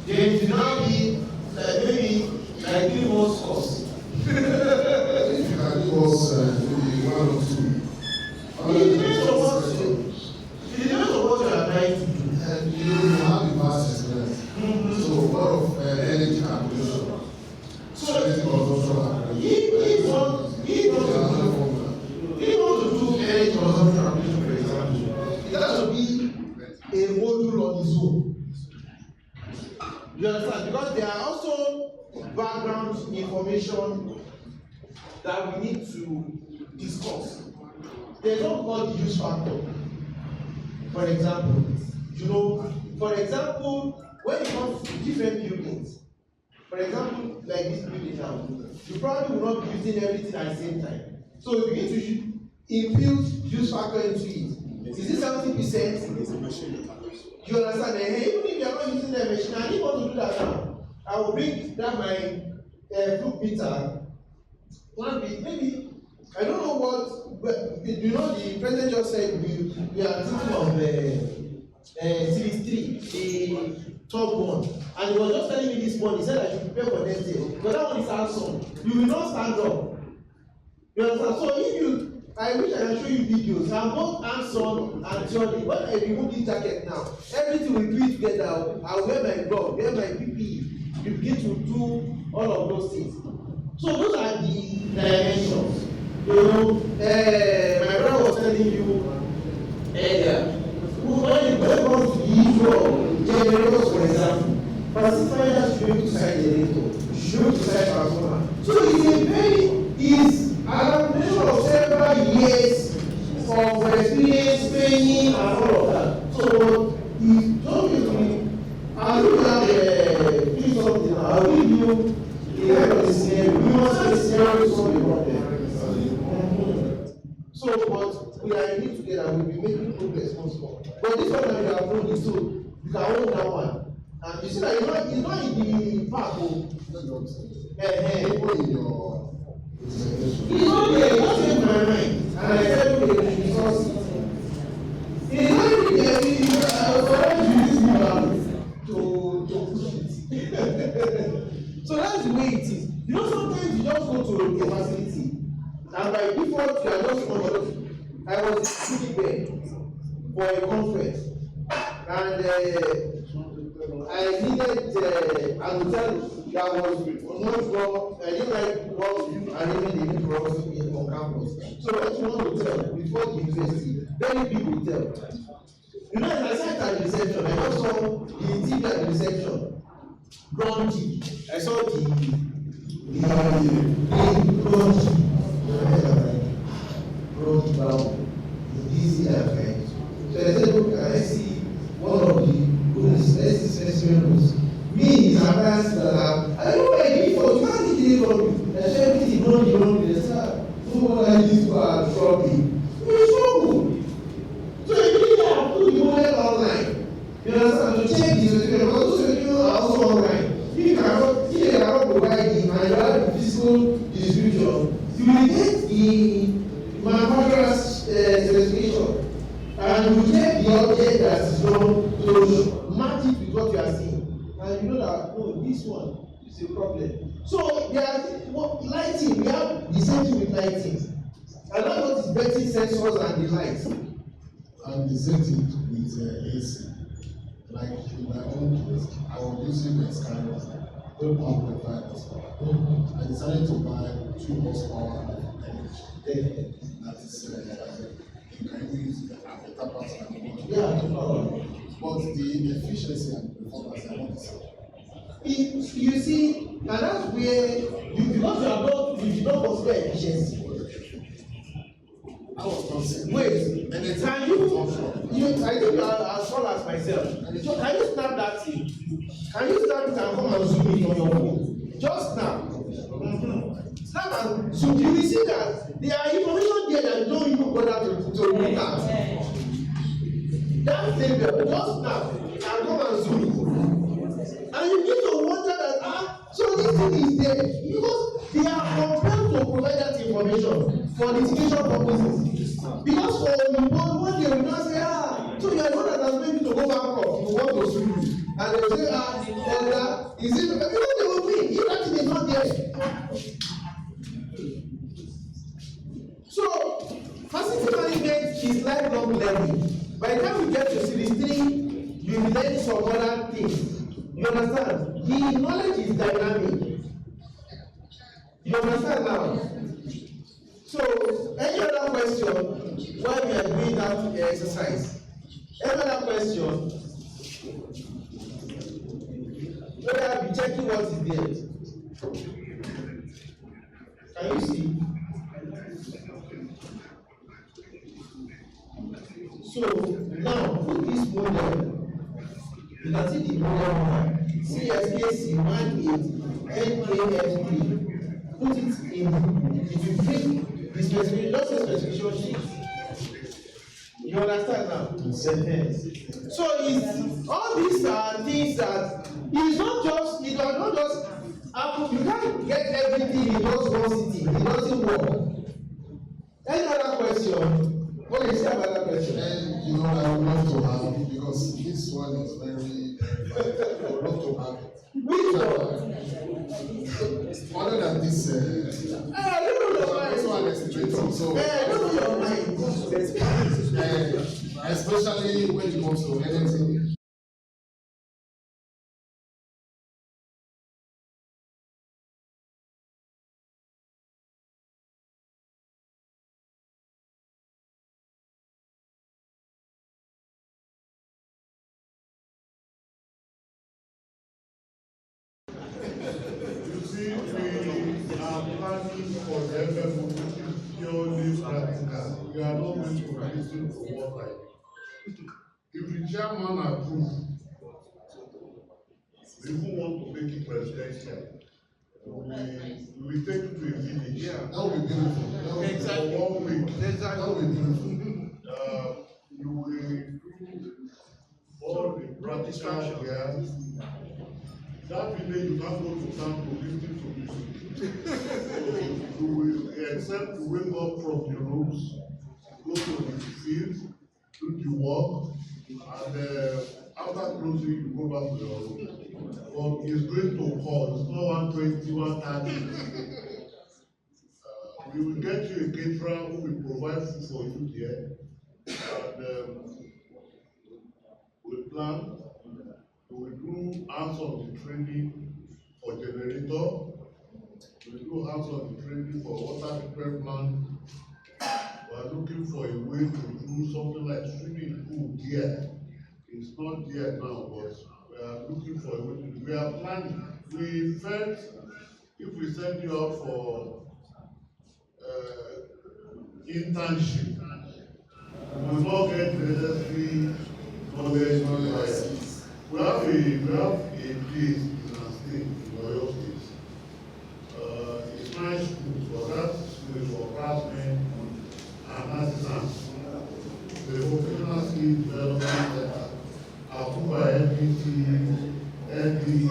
then it will now be maybe like 3 months course. If you can give us maybe 1 or 2. It depends on what you are trying to do. And you have the vast experience. So a lot of energy calculation. So if you want to do energy consumption calculation, for example, it has to be a module on its own. You understand? Because there are also background information that we need to discuss. There's what called the use factor. For example, when it comes to different buildings, for example, like this building now, you probably will not be using everything at the same time. So you begin to impute use factor into it. Is it 70%? You understand? Even if you are not using the machine, I need to do that now. I will bring that my fruit meter. One bit, maybe I don't know what, but the president just said we are thinking of Series 3, the top one, and he was just telling me this morning. He said I should prepare for next year, but that one is hands-on. You will not stand up. You understand? So if I wish I can show you videos. I'm both hands-on and theory. When I remove this jacket now, everything will do it together. I'll wear my glove, wear my PPE. You begin to do all of those things. So those are the dimensions. My brother was telling you earlier. When it comes to the issue of generators, for example, pacifiers should be able to side generator, should be able to side transformer. So it's a combination of several years of experience, training, and all of that. So it's don't give me. I'll do that. Do something. I'll give you the kind of scenario. You must have a scenario to solve the problem. So, but we are in it together. We'll be making progress once more. But this one that you have known is so you can hold that one. And you see that it's not in the park. It's not there. It's not in my mind. And I said, okay, we should source it. It's not in there. I was trying to use to push it. So that's the way it is. Sometimes you just go to a facility. And by default, you are just conscious. I was sitting there for a conference, and I needed I would tell that was not for I didn't like what I didn't need for us on campus. So I just want to tell before the university, very big hotel. As I sat at the reception, I just saw the TV at the reception. Brown tea. I saw the brown easy effect. So I said, look, I see one of the rooms, let's see specimen rooms. Me is advanced that I don't like it for you can't eat it from you. I said everything you don't need to no one like this for shopping. You struggle. So if you have to do it online, you understand to check this because those people are also online. If you cannot provide it and you have the physical distribution, you will get the manufacturer's specification and you get the object that is done to match it with what you are seeing. And you know that, no, this one is a problem. So there are lighting, we have the same thing with lighting. And that's what is betting sensors and the lights. And the same thing with AC. Like in my own case, I was using my scanner, 1.5. I decided to buy 2 horsepower of energy. That is, you can use it at better parts of the body. Yeah, but the efficiency and performance, I want to say. You see, and that's where you did not consider efficiency. I was considering. Wait, can you I think you are as well as myself. So can you snap that thing? Can you snap it and come and zoom it on your phone? Just snap. Snap and zoom. You will see that there are information there that you don't even bother to look at. That label, just snap and come and zoom it. And you need to wonder that so this thing is there because they are compelled to provide that information for litigation purposes. Because for one day we now say, so you are the one that has made you to go back off. You want to sue you. And they will say, is it? Because they will win. If that thing is not there. So, facility management is lifelong learning. By the time you get to Series 3, you learn some other things. You understand? The knowledge is dynamic. You understand now? So, any other question while we are doing that exercise? Any other question? Whether I'll be checking what is there. Can you see? So now put this model. You can see the model one. CSKC 18 NAF3. Put it in. It will bring the specification, just a specification sheet. You understand now? So it's all these are things that it's not just it does not just happen. You can't get everything in just one city. It doesn't work. Any other question? What is the other question? And you know, I would love to have, because this one is very, very I would love to have it. Which one? Other than this, I don't know your mind. This one is interesting. So, I don't know your mind. Especially when it comes to anything. We are planning for the FM02 purely practical. We are not going to listen to what I do. If the chairman approves, we even want to make it presidential. We take it to a village. Yeah, that would be beautiful. Exactly. For 1 week. Exactly. That would be beautiful. You will do all the practical here. That village you can't go to town to listen to music. So you will accept to wake up from the rooms, go to the field, do the work, and after closing you go back to your room. But it's going to call, it's not 120, 130. We will get you a caterer who will provide food for you there. And we plan. We will do hands-on training for generator. We will do hands-on training for water treatment plant. We are looking for a way to do something like swimming pool there. It's not there now, but we are looking for a way to do. We are planning. We felt if we send you out for internship, we will not get necessary knowledge. We have a place in our state, in Oyo State. It's nice school for that school is for craftsmen and artisans. The vocational skill development center approved by NPT, NDE,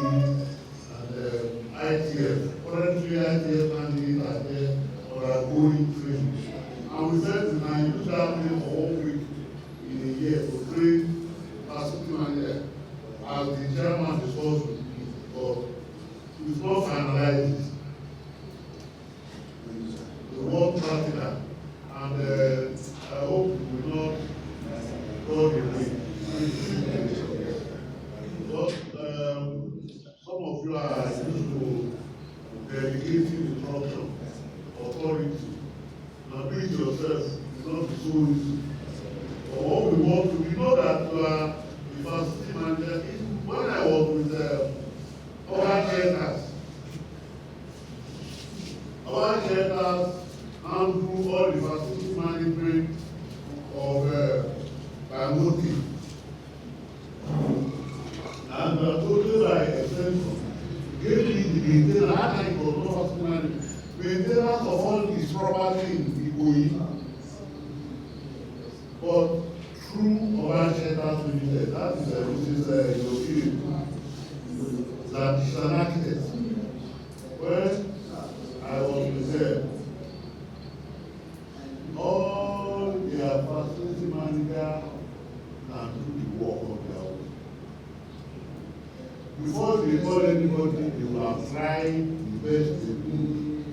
and ITF. Currently, ITF candidates are there for our going training. And we said tonight, you shall be for 1 week in a year to train facility manager. As the chairman discussed with me, but it's not finalized. The work practical, and I hope we will not go away. But some of you are used to delegating instruction, authority. Now do it yourself, it's not so easy. But what we want to, we know that you are the facility manager. When I was with our shelters handle all the facility management of Bangoti. And totally by extension, gave me the maintenance, I was not facility management, maintenance of all his property in Ikoyi. But through our shelters limited, that is that is an architect. When I was with them, all their facility manager can do they call anybody, they will have tried the best they do.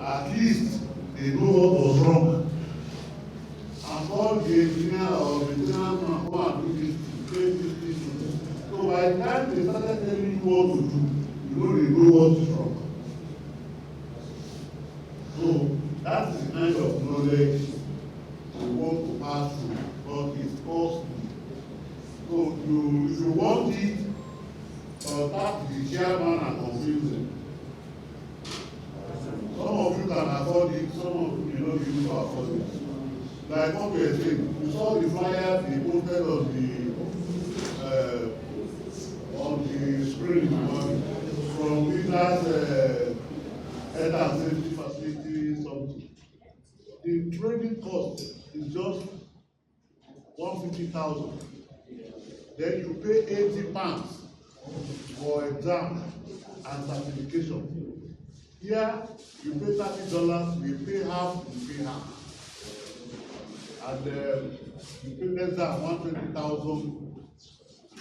At least they know what was wrong. And all the engineer or the general man who are doing this. So by the time they started telling you what to do, they know what is wrong. So that is the kind of knowledge we want to pass through, but it's costly. So if you want it, contact the chairman and confuse them. Some of you can afford it, some of you may not be able to afford it. Like what we are saying, you saw the flyer they posted on the screen from leaders health and safety facility something. The training cost is just 150,000. Then you pay £80 for exam and certification. Here you pay $30, we pay half, you pay half. And you pay less than 120,000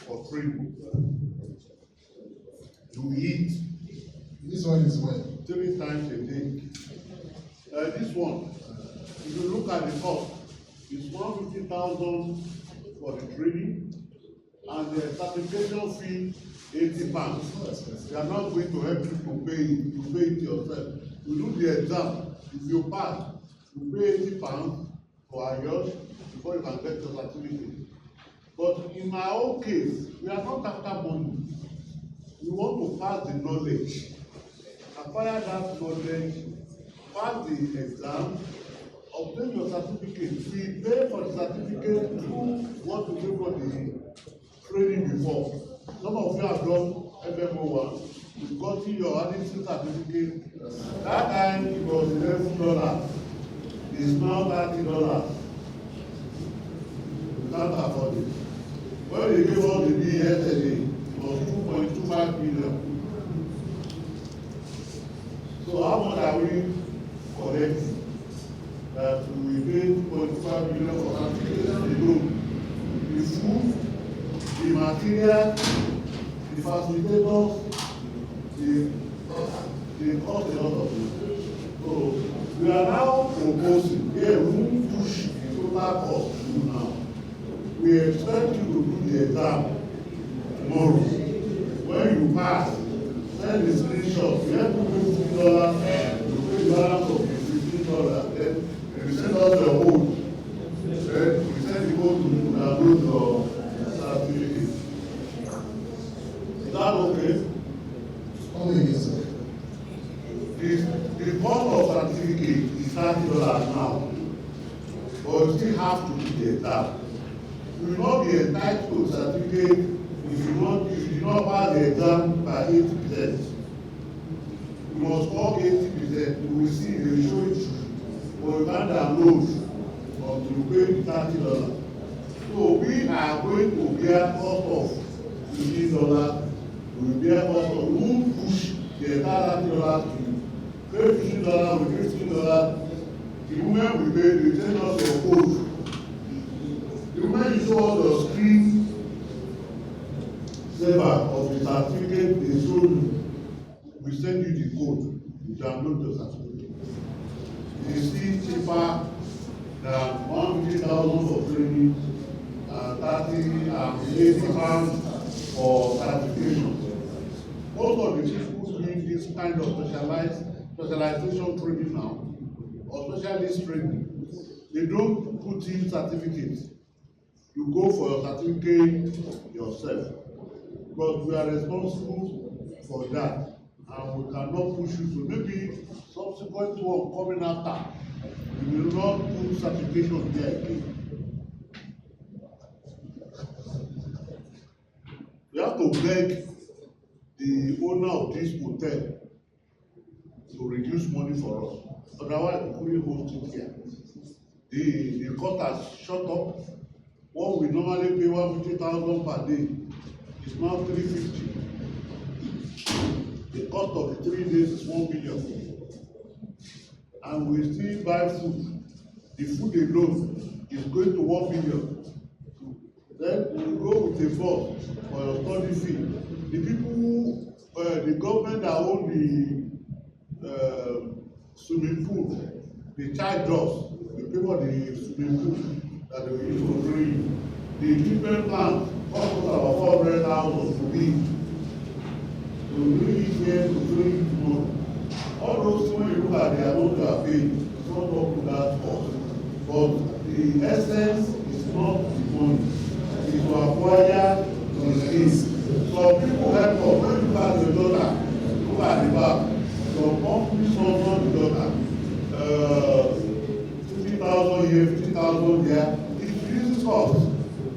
for training. You eat. This one is well. 3 times a day. This one, if you look at the cost, it's 150,000 for the training, and the certification fee £80. They are not going to help you to pay it. You pay it yourself. You do the exam. If you pass, you pay £80 for a year before you can get your certificate. But in my own case, we are not after money. We want to pass the knowledge, acquire that knowledge, pass the exam, obtain your certificate. We pay for the certificate through what we do for the training before. Some of you have done FM01. You've gotten your additional certificate. That time it was $11. It's now $30. You can't afford it. When they gave us the bill yesterday, it was 2.25 million. So how much are we collecting? That we pay 2.5 million for certificates alone. The food, the material, the facilitators, they cost a lot of it. So we are now proposing, we won't push the total cost to now. We expect you to do the exam tomorrow. When you pass, send the screenshot. You have to pay $50, you pay the balance of $15, then you send us the code. Then we send the code to download your certificate. Is that okay? Only yes, sir. The cost of certificate is $30 now, but you still have to do the exam. You will not be entitled to certificate if you did not pass the exam by 80%. You must score 80%. You will see, they will show it, but you can't download until you pay the $30. So we are going to bear cost of $15. We will bear cost of, we won't push the entire $30 to you. Pay $15, we pay $15. The moment we pay, they send us your code. The moment you show us your screen saver of the certificate, they show you, we send you the code, you download the certificate. It is still cheaper than 150,000 for training and 80 pounds for certification. Most of the people doing this kind of specialization training now, or specialist training, they don't put in certificates. You go for your certificate yourself. But we are responsible for that, and we cannot push you. So maybe subsequent one coming after, we will not put certification there again. We have to beg the owner of this hotel to reduce money for us. Otherwise, we couldn't host it here. The cost has shot up. What we normally pay 150,000 per day is now 350. The cost of the 3 days is 1 million. And we still buy food. The food alone is going to 1 million. Then we go with a bus for your study fee. The people who the government that own the swimming pool, the charge us, the pay for the swimming pool that they use for free. The treatment plant cost us about 400,000 to build. To bring it here to bring it money. All those when you look at the amount they are paying, it's not up to that cost. But the essence is not the money. It's to acquire the skills. Some people help us. When you look at the dollar, look at the back. Some companies sponsor the dollar. 50,000 here, 50,000 there. It reduces costs.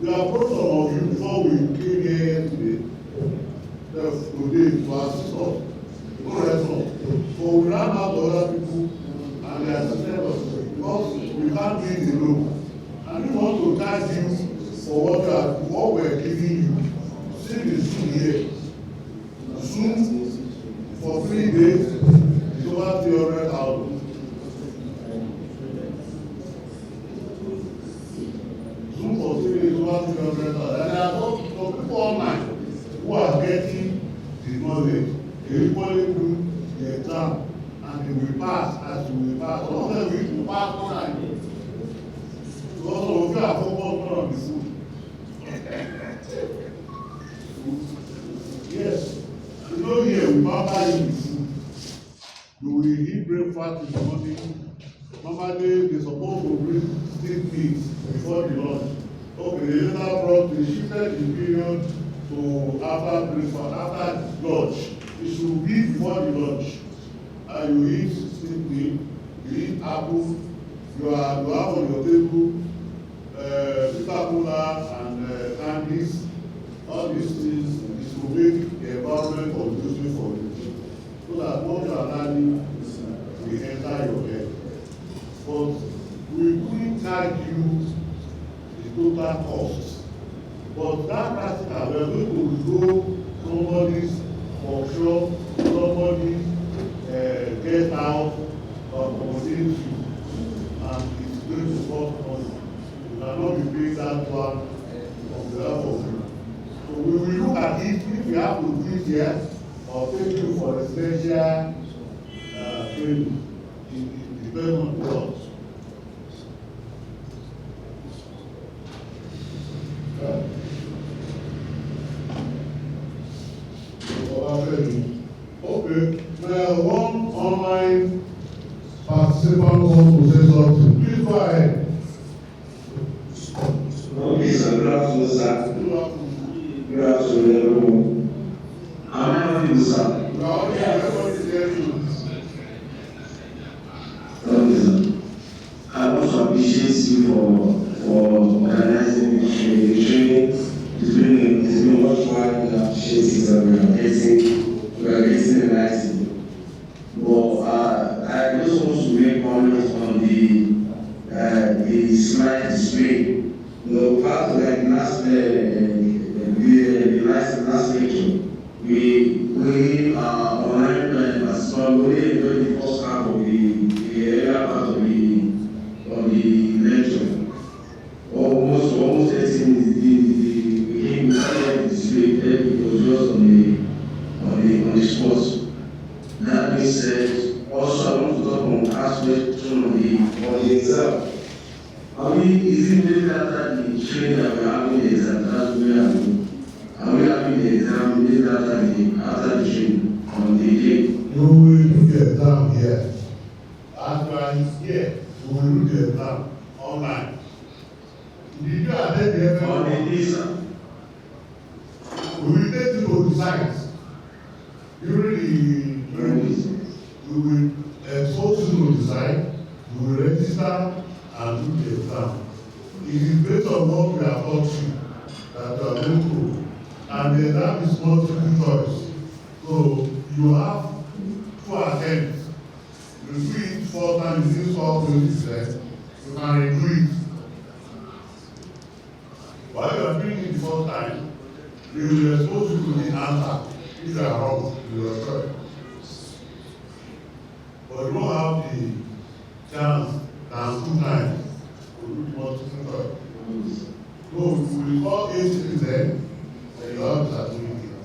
We have brought some of you before we came here today. Today to assist us. No response. So we ran out to other people and they assisted us because we can't do it alone. And we want to thank you for what we're giving you. See the Zoom here. Zoom for 3 days is over 300,000. Zoom for 3 days is over 300,000. And there are some people online who are getting the knowledge. They equally do the exam and they will pass as you will pass. Some of them will pass online. Because some of you are focused on the food. Yes, you know here we buy you the food. You will eat breakfast in the morning. Normally they supposed to bring steamed meat before the lunch. Okay, they later brought the shifted the period to after breakfast, after lunch. It should be before the lunch. And you eat steamed meat, you eat apple, you have on your table bitter cola and candies. All these things is to make the environment conducive for you. So that what you are learning will enter your head. But we couldn't charge you the total cost. But that practical, we are going to grow somebody's workshop, somebody's guest house, accommodate you, and it's going to cost money. You cannot be paying that one on behalf of you. So we will look at it if we have to do it here or take you for residential training. It depends on the cost. Okay, now one online participant wants to say something. Please go ahead. Okay, sir. Good afternoon, sir. Good afternoon, everyone. I'm happy, sir. Okay, everybody is hearing you. Okay, sir. I also appreciate you for organizing the training. It's been much fun and I appreciate it that we are getting a nice thing. But I just want to make comments on the slide display. The part of the last lecture, we are online participants. We enjoyed the first half of the area part of the lecture. Almost 30 minutes. We display it was just on the spot. That being said, also I want to talk on aspects on the exam. Is it maybe after the training that we're having the exam? That's where are we having the exam maybe after the training on the day? You will do the exam here. After it's here, you will do the exam online. Did you attend the FM? On the day, sir. We will take you to the site. During the training, we will expose you to the site, you will register and do the exam. It is based on what we have taught you that you are going through. And the exam is multiple choice. So you have 2 attempts. You do it 4 times, you do all 20%, you can redo it. While you are doing it the 4th time, they will expose you to the answer. If you are wrong, you are correct. But you don't have the chance than 2 times to do the multiple choice. So if you recall 8 then you have the certificate.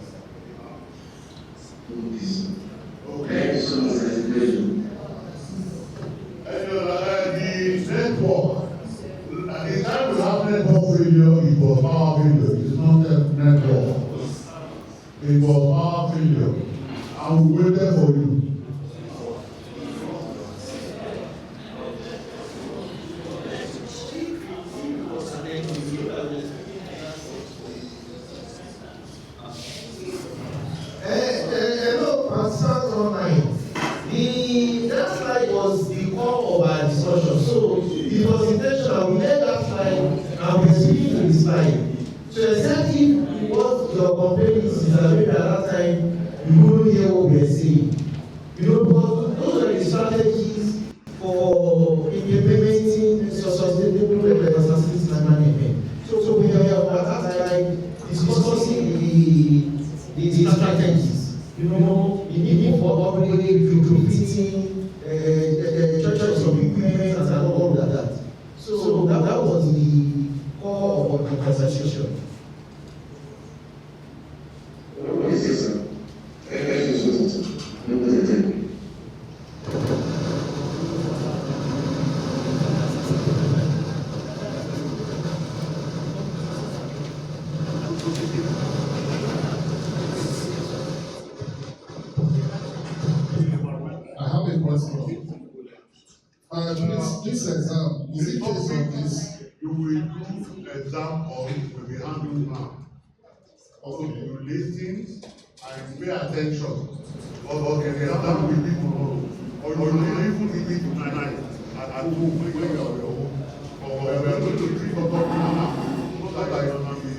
that slide was the core of our discussion. So it was intentional. We made that slide and we explained the slide. So exactly what your complaint is that maybe at that time you couldn't hear what we were saying. But those are the strategies for implementing sustainable facilities management. So we are at that time discussing the strategies. The need for upgrading, retrofitting, the churches of equipment and all of that. So that was the core of the conversation. I have a question. This exam, is it based on this? You will do exam or will be handled now. Also, you listen and pay attention. Or the exam will be tomorrow. Or you will even leave it tonight at home when you are at your home. Or we are going to treat for talking now. So that I can be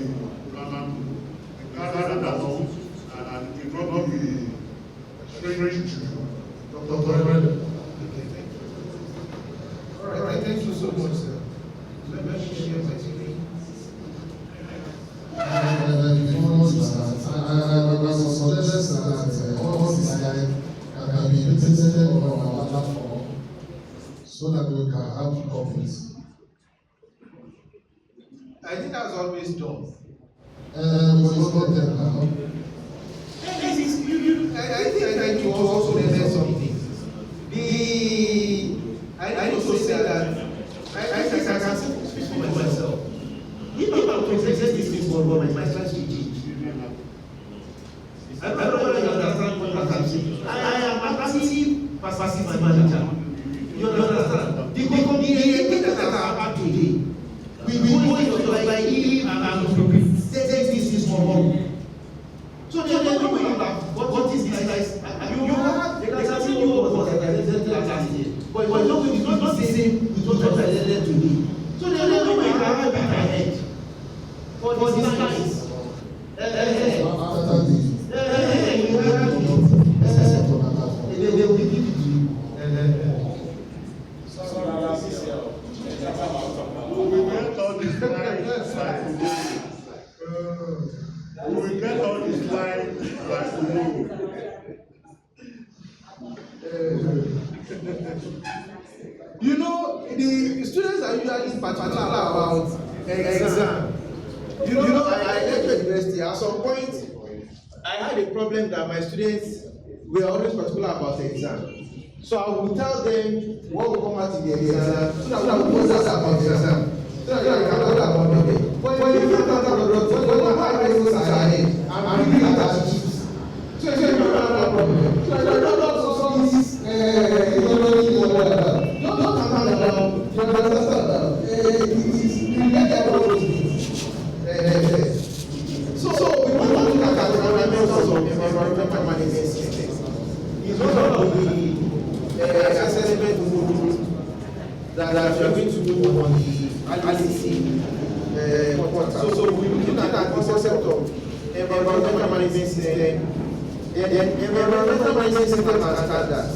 carried along and it will not be strange to you. Dr. Brother. All right, thank you so much, sir. Let me share my screen. I was suggest that all this time can be represented on our platform so that we can have copies. I think that's always done. But it's not there now. I think I need to also learn something. I need to say that I think I can speak for myself. If I present this thing for my strategy, I don't know whether you understand what I'm saying. I am active passive manager. You understand? The thing that I have today, we will do it by if and take this tomorrow. So then when you have what is this like? You have exactly what I said last year. But it's not the same with what I said today. So then when you have it ahead for this night. They will give it to you. We will get all this line we will get all this line by tomorrow. The students are usually particular about exam. I left the university. At some point, I had a problem that my students were always particular about the exam. So I would tell them what will come out in the exam, so that we will know about the exam. So that we can know about it. But when you talk about the road, when you have those ahead, I'm really at chips. So you don't have a problem. So I don't know some this, don't talk about, you understand that? You get the road. So we want to look at the fundamentals of environmental management system. It's one of the assessment modules that we are going to do on the ICC portal. So we look at the concept of environmental management system. Then environmental management system and standards.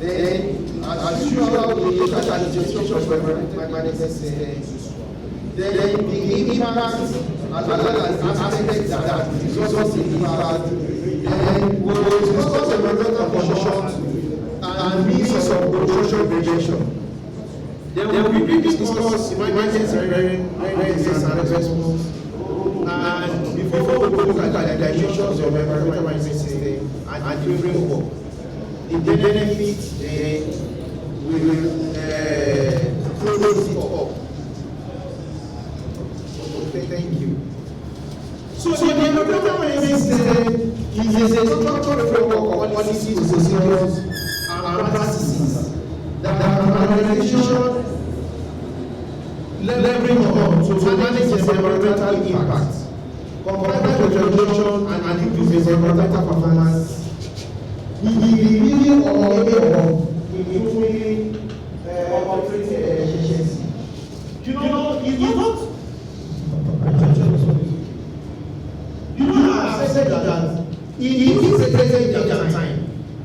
Then as usual, we look at the administration of environmental management system. Then the impact as well as aspects that results in impact. Then we will discuss environmental conditions and means of control prevention. Then we will discuss emergency readiness and response. And before we look at the dimensions of environmental management system and the framework, the benefits, we will close it up. Thank you. So the environmental management system is a structured framework of policies, procedures, and practices that an organization leverage on to manage environmental impact, comply with regulation, and improve environmental performance. review or improving operating efficiency. You know, I said that in this present time,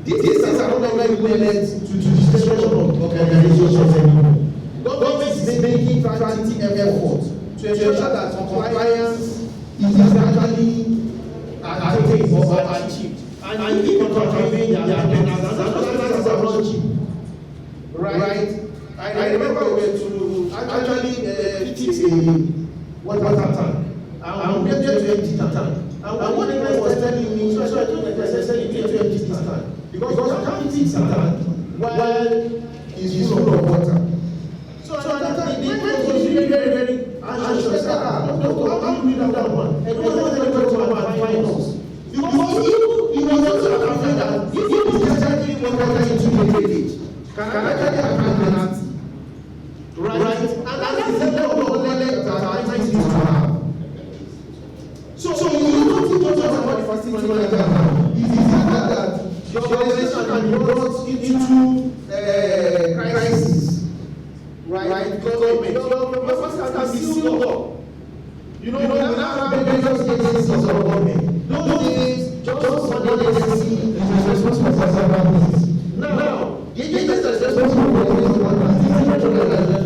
these things are no longer implemented to the destruction of organizations anymore. Government is making practical effort to ensure that compliance is actually attained or achieved. And if contravening their penalties are not cheap. Right? I remember we were to actually fix a water tank. And we went there to empty the tank. And what the guy was telling me, so I told the guy, I said, you need to empty this tank. Because you can't fix a tank while it's full of water. So at that time, the guy was really very anxious. How do we do that one? And we want to go to our finals. Because he was also afraid that if he is charging water into the drainage, can actually have penalty. Right? And that is the level of knowledge that our IT needs to have. So you don't think just about the facility manager now. It is that your organization can be brought into crisis. Right? Government. Your facility can be sealed up. You know, we now have various agencies of government. Those days, just one agency is responsible for several things. Now, the agency that is responsible for this one is different organizations.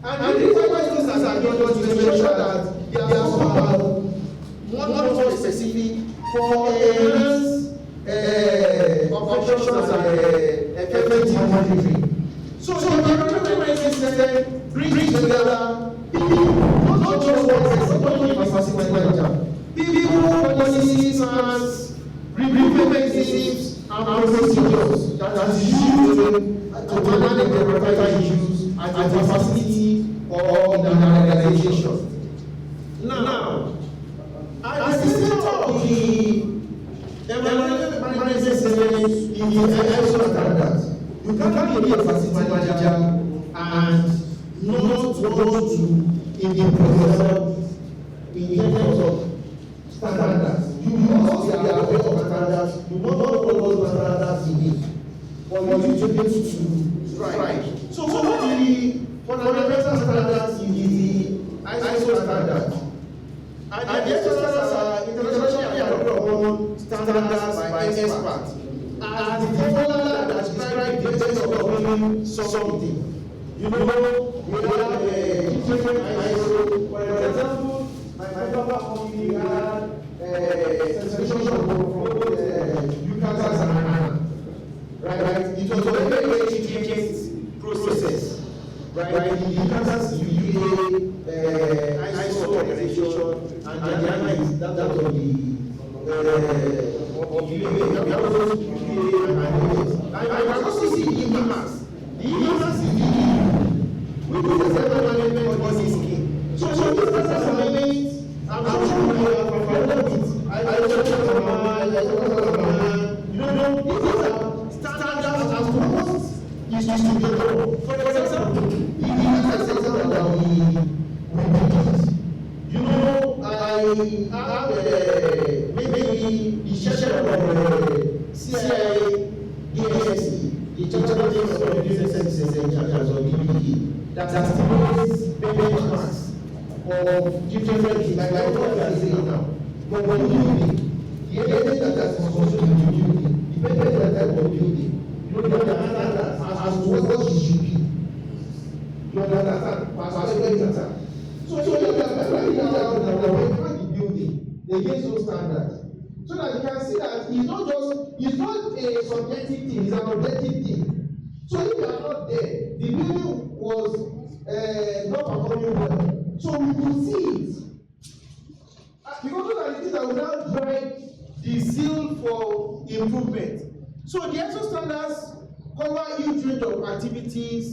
And the reason why these things are being done is to make sure that they are somehow more specific for enhanced operations and effective monitoring. So the monitoring system brings together people, not just one person, not only the facility manager, people, policies, plans, repayment mechanisms, and procedures that is used to manage the environmental issues at the facility or in an organization. Now, as the center of the environmental management system in the ISO standards, you can't be a facility manager and not want to improve in terms of standards. You must be aware of standards. You must not follow those standards in it for you to be able to thrive. So the fundamental standards is the ISO standards. And the ISO standards are internationally agreed upon standards by experts as the formula that describes the essence of doing something. You know, we have different ISO. For example, my papa company had certification from both UCAS and ANA. Right? It was a very intricate process. Right? The UCAS is ISO organization, and the ANA is that of the I can also see the EMAS. The EMAS is the management policy scheme. So these standards are made. I'm sure we have confirmed it. I these are standards as to what is to be done. For example, the example that we you know, I have maybe the session of CIA, DSE, the Church of Business Services and Churches of DBE, that estimates benchmarks of different things, like what we are saying now. But when building, the evidence that is also in the building, depending on the type of building, you know, the standards as to what it should be. You understand? So you have the building against those standards. So that you can see that it's not a subjective thing, it's an objective thing. So if you are not there, the building was not performing well. So we will see it. Because those are the things that will now drive the zeal for improvement. So the ISO standards cover a huge range of activities,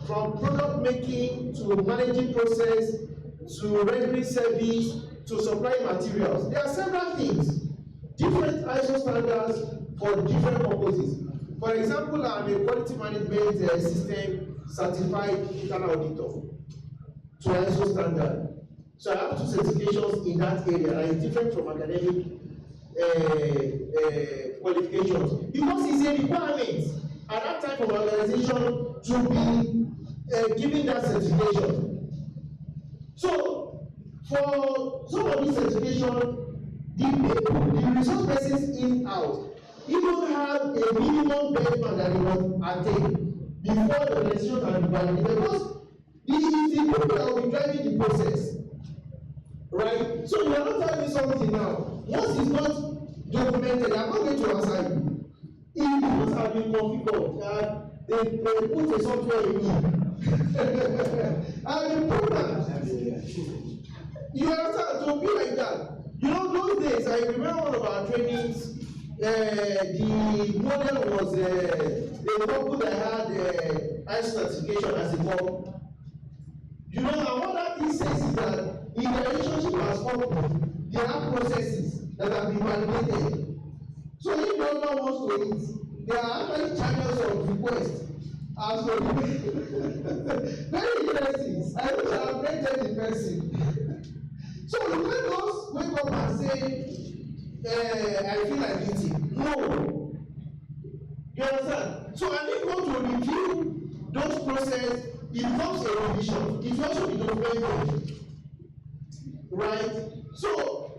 from product making to managing process to rendering service to supplying materials. There are several things, different ISO standards for different purposes. For example, I'm a quality management system certified internal auditor to ISO standard. So I have 2 certifications in that area that is different from academic qualifications, because it's a requirement at that type of organization to be giving that certification. So for some of these certification, the resource persons in-house even have a minimum benchmark that they must attain before the organization can be validated, because it is the people that will be driving the process, right? So you are not telling me something now. Once it's not documented, I'm not going to answer you. If the rules have been configured and they put a software in it, I will prove that. You understand? To be like that. You know, those days, I remember one of our trainings, the model was the couple that had ISO certification as a couple. You know, and what that thing says is that in the relationship as couple, there are processes that have been validated. So if the husband wants to eat, there are actually channels of request. As for very interesting. I wish I have mentioned the person. So you can't just wake up and say, I feel like eating. No. You understand? So I need you to review those processes. It becomes a revision. It will also be documented. Right? So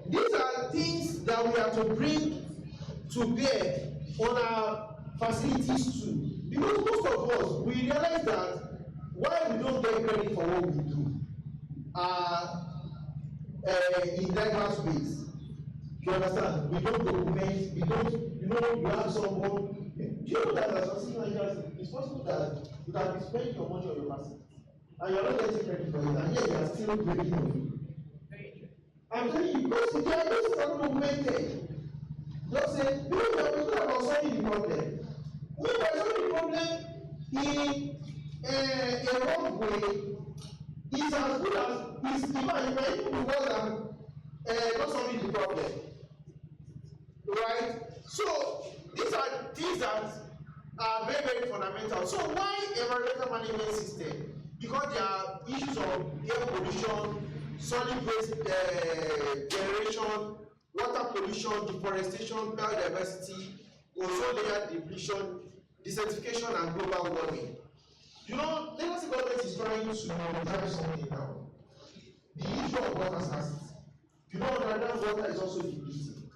these are things that we have to bring to bear on our facilities too. Because most of us, we realize that why we don't get credit for what we do in diverse ways. You understand? We don't document, we don't, you have someone. Do you know that as a senior leader, it's possible that you can be spending your money on your facility and you're not getting credit for it, and yet you are still breaking on it. I'm telling you, because those things are not documented. Just say, because we are talking about solving the problem. When we are solving the problem in a wrong way, it's as good as it's even worse than not solving the problem. Right? So these are things that are very, very fundamental. So why environmental management system? Because there are issues of air pollution, solid waste generation, water pollution, deforestation, biodiversity, ozone layer depletion, desertification, and global warming. You know, legacy government is trying to drive something now. The issue of water scarcity. You know that water is also depleting.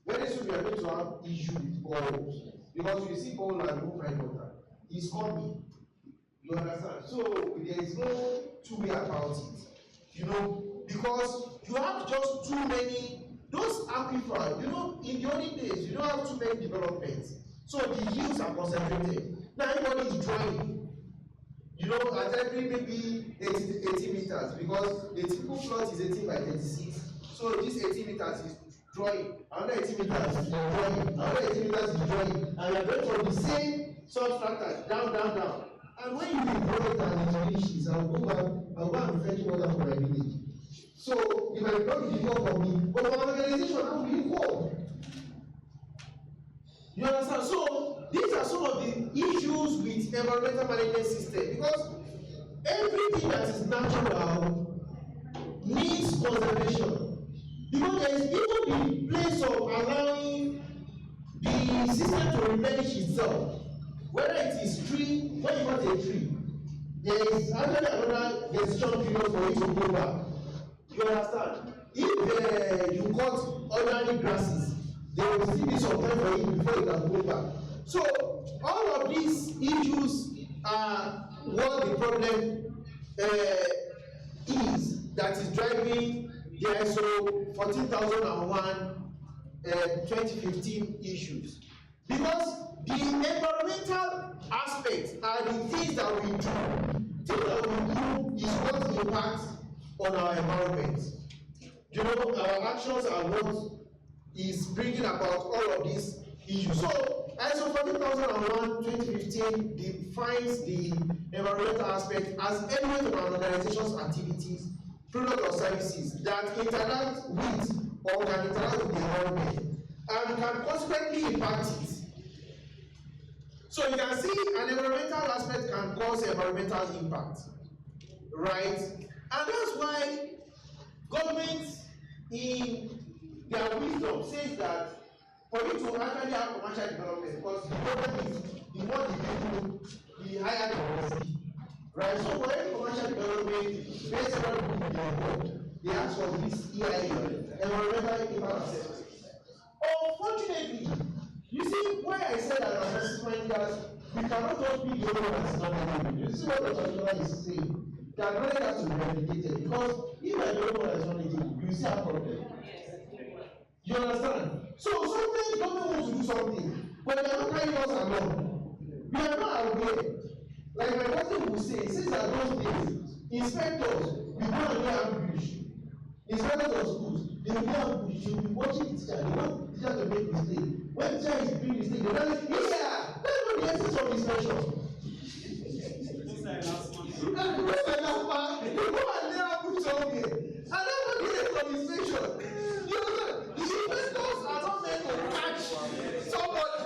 Very soon we are going to have issue with boreholes, because you see boreholes and you find water. It's coming. You understand? So there is no two-way about it. You know, because you have just too many, those aquifers, you know, in the olden days, you don't have too many developments. So the yields are concentrated. Now everybody is drawing. You know, at every maybe 80 meters, because a typical plot is 18 by 36. So this 18 meters is drawing, another 18 meters is drawing, another 18 meters is drawing, and you are going from the same substrata down. And when you draw it and it finishes, I'll go and fetch water for my village. So if I don't develop for me, but for an organization, how will you go? You understand? So these are some of the issues with environmental management system, because everything that is natural needs conservation. Because there is even the place of allowing the system to replenish itself. Whether it is tree, when you cut a tree, there is actually another gestation period for it to go back. You understand? If you cut ordinary grasses, there will still be some time for it before it can go back. So all of these issues are what the problem is that is driving the ISO 14001 2015 issues. Because the environmental aspects are the things that we do. Things that we do is what impacts on our environment. You know, our actions are what is bringing about all of these issues. So ISO 14001 2015 defines the environmental aspect as element of an organization's activities, product or services that interact with or can interact with the environment and can consequently impact it. So you can see an environmental aspect can cause environmental impact, right? And that's why government in their wisdom says that for you to actually have commercial development, because the problem is the more the people, the higher the risk. Right, so for any commercial development, based on the they ask for this EIA, environmental impact assessment. Unfortunately, you see why I said that assessment that we cannot just be the only ones not doing it. You see what the Chancellor is saying? That knowledge has to be replicated, because if you are the only one that is not doing it, you see a problem. You understand? So sometimes government wants to do something, but they are not carrying us along. We are not aware. Like my cousin will say, since that those days, inspectors, we go and do ambush. Inspectors of schools, they will do ambush, they will be watching the teacher, they want the teacher to make mistake. When the teacher is doing mistake, they will say, yeah, that's not the essence of inspection. You can do it like that, you go and lay ambush somewhere. And that's not the essence of inspection. You know, the inspectors are not meant to catch somebody.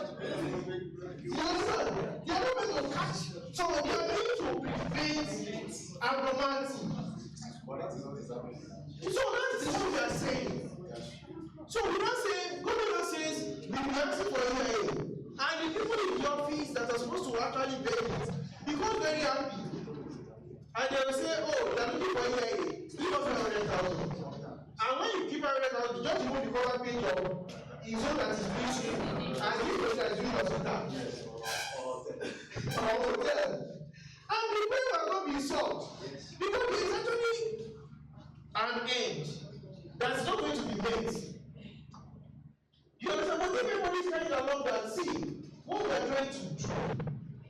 You understand? They are not meant to catch. So we are going to prevent abnormality. So that's what we are saying. So we don't say, government says we will ask for EIA, and the people in the office that are supposed to actually pay it become very happy, and they will say, oh, they are looking for EIA, give us 100,000. And when you give 100,000, just remove the cover page of his own that is doing, and his own that is doing hospital. And the pain will not be solved, because there is actually an end that's not going to be met. You understand? But everybody is carrying along that, see, what we are trying to do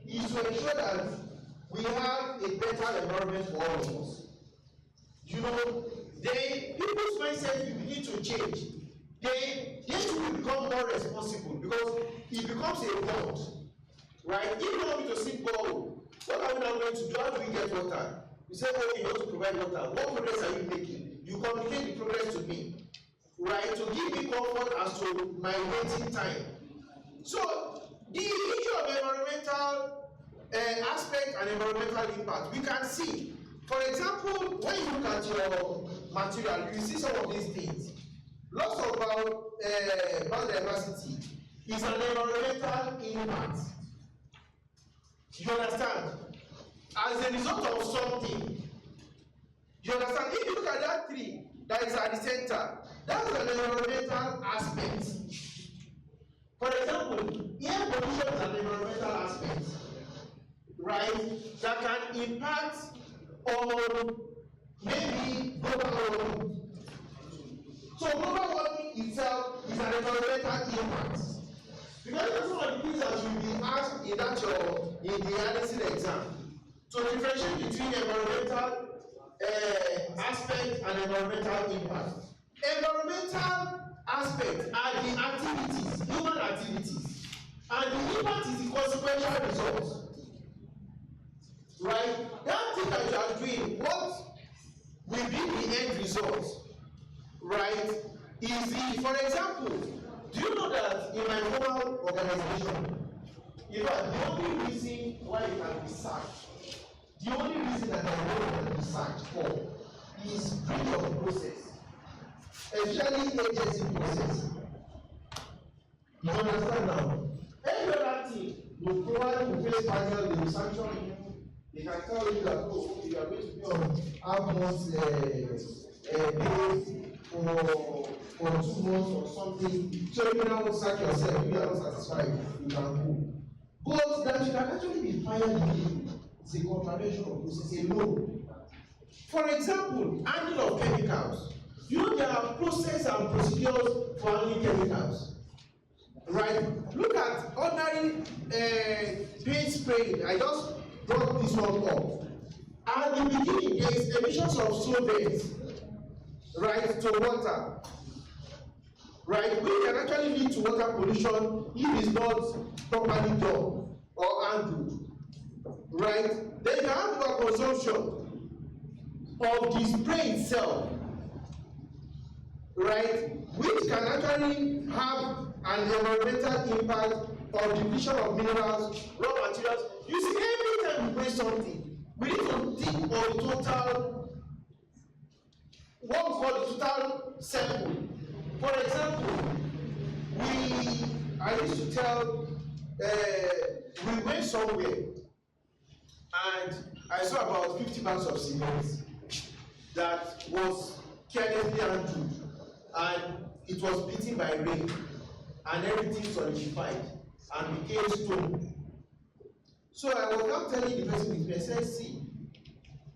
is to ensure that we have a better environment for all of us. You know, then people's mindset will begin to change. Then they will become more responsible, because it becomes a bond. Right? If you want me to sing borehole, what are we now going to do? How do we get water? You say, oh, you want to provide water. What progress are you making? You communicate the progress to me. Right? To give me comfort as to my waiting time. So, the issue of environmental aspect and environmental impact, we can see. For example, when you look at your material, you see some of these things. Loss of biodiversity is an environmental impact. You understand? As a result of something, you understand? If you look at that tree that is at the center, that's an environmental aspect. For example, air pollution is an environmental aspect, right? That can impact on maybe global warming. So global warming itself is an environmental impact. Because that's one of the things that you will be asked in the Anderson exam, to differentiate between environmental aspect and environmental impact. Environmental aspect are the activities, human activities, and the impact is the consequential result. Right? That thing that you are doing, what will be the end result? Right? Is the, for example, do you know that in my formal organization, in fact, the only reason why you can be sacked, the only reason that I can be sacked for is breach of process, especially agency process. You understand now? Every other thing, you provide face panel, they will sanction you, they can tell you that, oh, you are going to be on half-month pay for 2 months or something, so you now sack yourself, you are not satisfied, you can go. But that you can actually be fired again, it's a contravention of process, a law. For example, handling of chemicals. You know there are processes and procedures for handling chemicals. Right? Look at ordinary paint spraying. I just brought this one up. At the beginning, there is emissions of solvents, right, to water. Right? We can actually lead to water pollution if it's not properly done or handled. Right? Then you have overconsumption of the spray itself. Right? Which can actually have an environmental impact of depletion of minerals, raw materials. You see, every time we waste something, we need to think of the total what we call the total sample. For example, I used to tell, we went somewhere and I saw about 50 bags of cement that was carelessly handled, and it was beaten by rain, and everything solidified and became stone. So I was now telling the person with me, I said, see,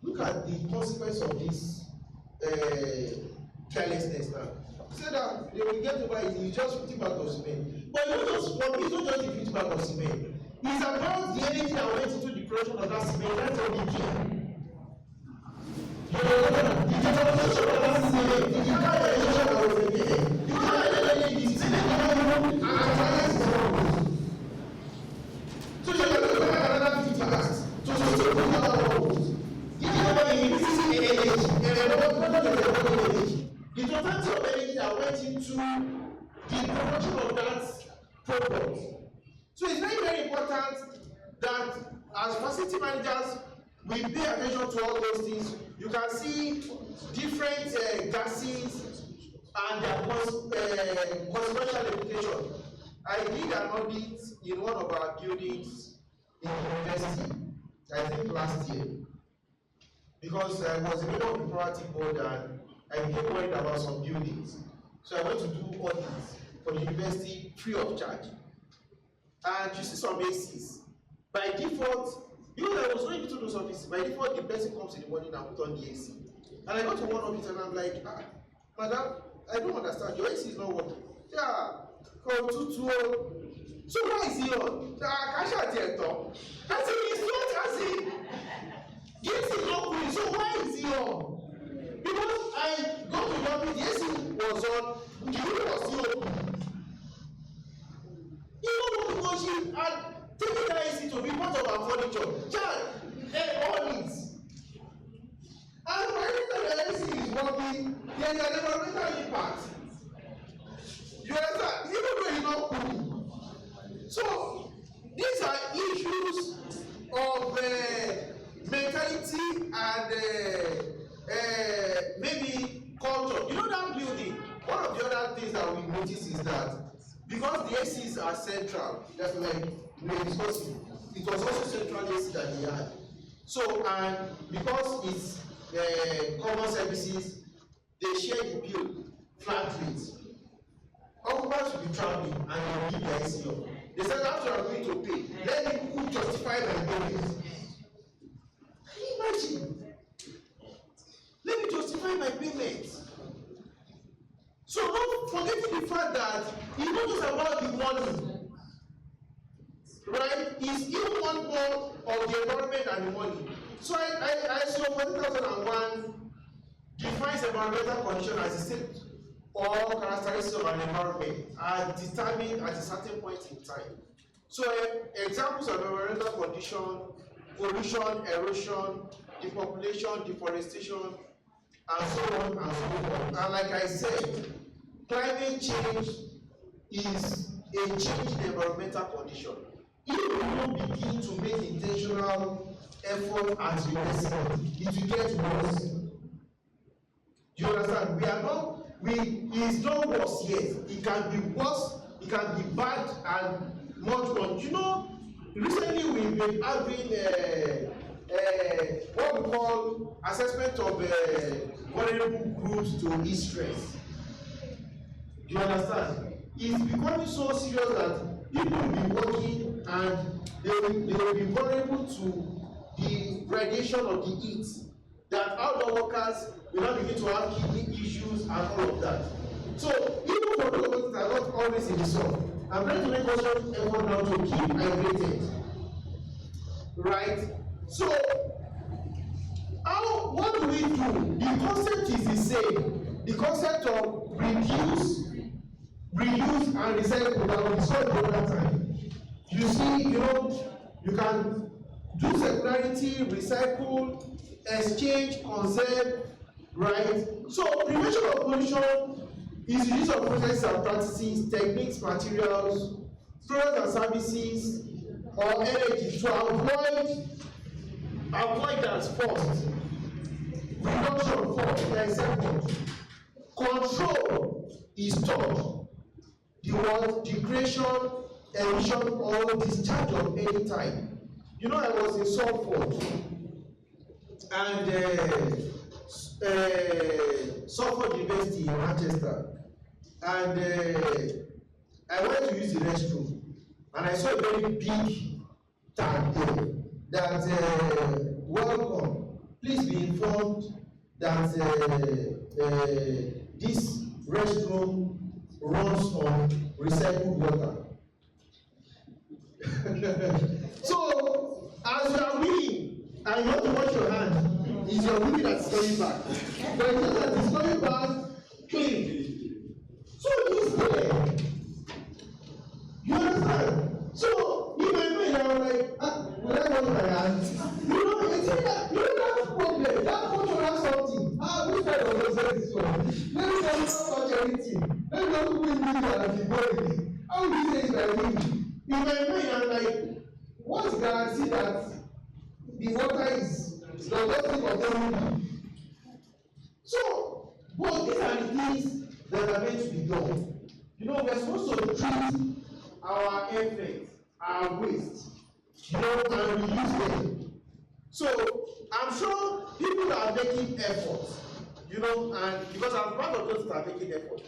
look at the consequence of this carelessness now. He said that they will get over it, it's just 50 bags of cement. But you know, for me, it's not just the 50 bags of cement. It's about the energy that went into the production of that cement. That's all the care. The determination of that cement, the determination of the care. You can't let it be seen and analyze the problems. So you have to have another 50 bags. So you still put another problems. You have to increase the energy. The totality of energy that went into the production of that product. So it's very, very important that as facility managers, we pay attention to all those things. You can see different gases and their consequential implication. I did an audit in one of our buildings in the university, I think last year, because I was a member of the proactive board and I became worried about some buildings. So I went to do audits for the university free of charge. And you see some ACs. By default, because I was going into those offices, by default the person comes in the morning and put on the AC. And I got to one office and I'm like, madam, I don't understand, your AC is not working. Yeah, come to so why is he on? I said, he's not asking. Yes, he's not cool, so why is he on? Because I got to the office, the AC was on, the unit was still open. You know, because she had taken the AC to be part of our furniture. Child, all needs. And by the time the AC is working, there is an environmental impact. You understand? Even though it's not cool. So, these are issues of mentality and maybe culture. You know that building, one of the other things that we notice is that because the ACs are central, that's like we were discussing, it was also central AC that they had. So, and because it's common services, they share the bill flat rates. Occupants will be traveling and they will give their AC on. They said, after I'm going to pay, let me who justify my payments. Can you imagine? Let me justify my payments. So not forgetting the fact that it's not just about the money, right? It's even one more of the environment and the money. So I saw 2001 defines environmental condition as a state or characteristics of an environment are determined at a certain point in time. So examples of environmental condition: pollution, erosion, depopulation, deforestation, and so on and so on. And like I said, climate change is a change in environmental condition. If we don't begin to make intentional effort at reversing it, will get worse. You understand? It's not worse yet. It can be worse, it can be bad and much worse. You know, recently we've been having what we call assessment of vulnerable groups to stress. You understand? It's becoming so serious that people will be working and they will be vulnerable to the radiation of the heat. That outdoor workers will not begin to have kidney issues and all of that. So even for those that are not always in the sun, I'm trying to make also effort now to keep hydrated. Right? So what do we do? The concept is the same. The concept of reduce, reuse, and recycle that we discussed the other time. You see, you can do circularity, recycle, exchange, conserve, right? So prevention of pollution is the use of processes and practices, techniques, materials, products and services, or energy to avoid avoidance first. Reduction 4, there is second. Control is third. The word, the creation, emission, or discharge of any type. You know, I was in Salford, and Salford University in Manchester, and I went to use the restroom, and I saw a very big tag there that welcome, please be informed that this restroom runs on recycled water. So, as you are weeing and you want to wash your hands, it's your wee that's going back. But it's just that it's going back clean. So this there, you understand? So in my mind, I was like, when I wash my hands, you know, it's that problem. That photo has something. Which kind of person is this one? Let me not touch anything. Let me not do it and be boring. How do you say it's like windy? In my mind, I'm like, what's the guarantee that the water is not contaminated? So, but these are the things that are meant to be done. You know, we're supposed to treat our effort, our waste, you know, and reuse them. So, I'm sure people are making efforts, you know, and because I'm part of those that are making effort.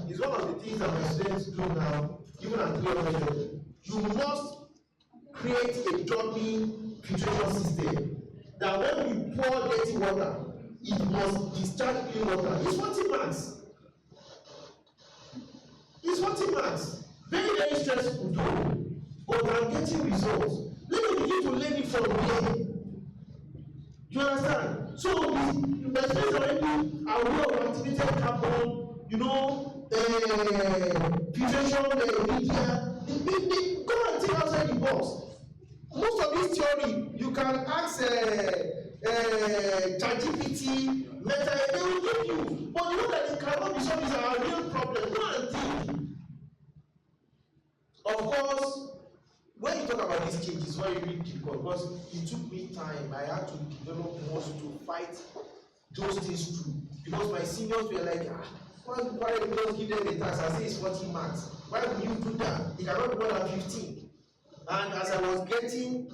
It's one of the things that my students do now, even at 300. You must create a dummy filtration system that when we pour dirty water, it must discharge clean water. It's 40 marks. It's 40 marks. Very, very stressful though, but I'm getting results. Let me begin to learn it from here. You understand? So the students already are aware of activated carbon, you know, filtration media. They go and think outside the box. Most of this theory, you can ask ChatGPT, Meta, they will give you. But you know that it cannot be solved. It's a real problem. Go and think. Of course, when you talk about these changes, why you read the book, because it took me time. I had to develop muscle to fight those things through. Because my seniors were like, why you just give them the task? I say it's 40 marks. Why would you do that? It cannot be more than 15. And as I was getting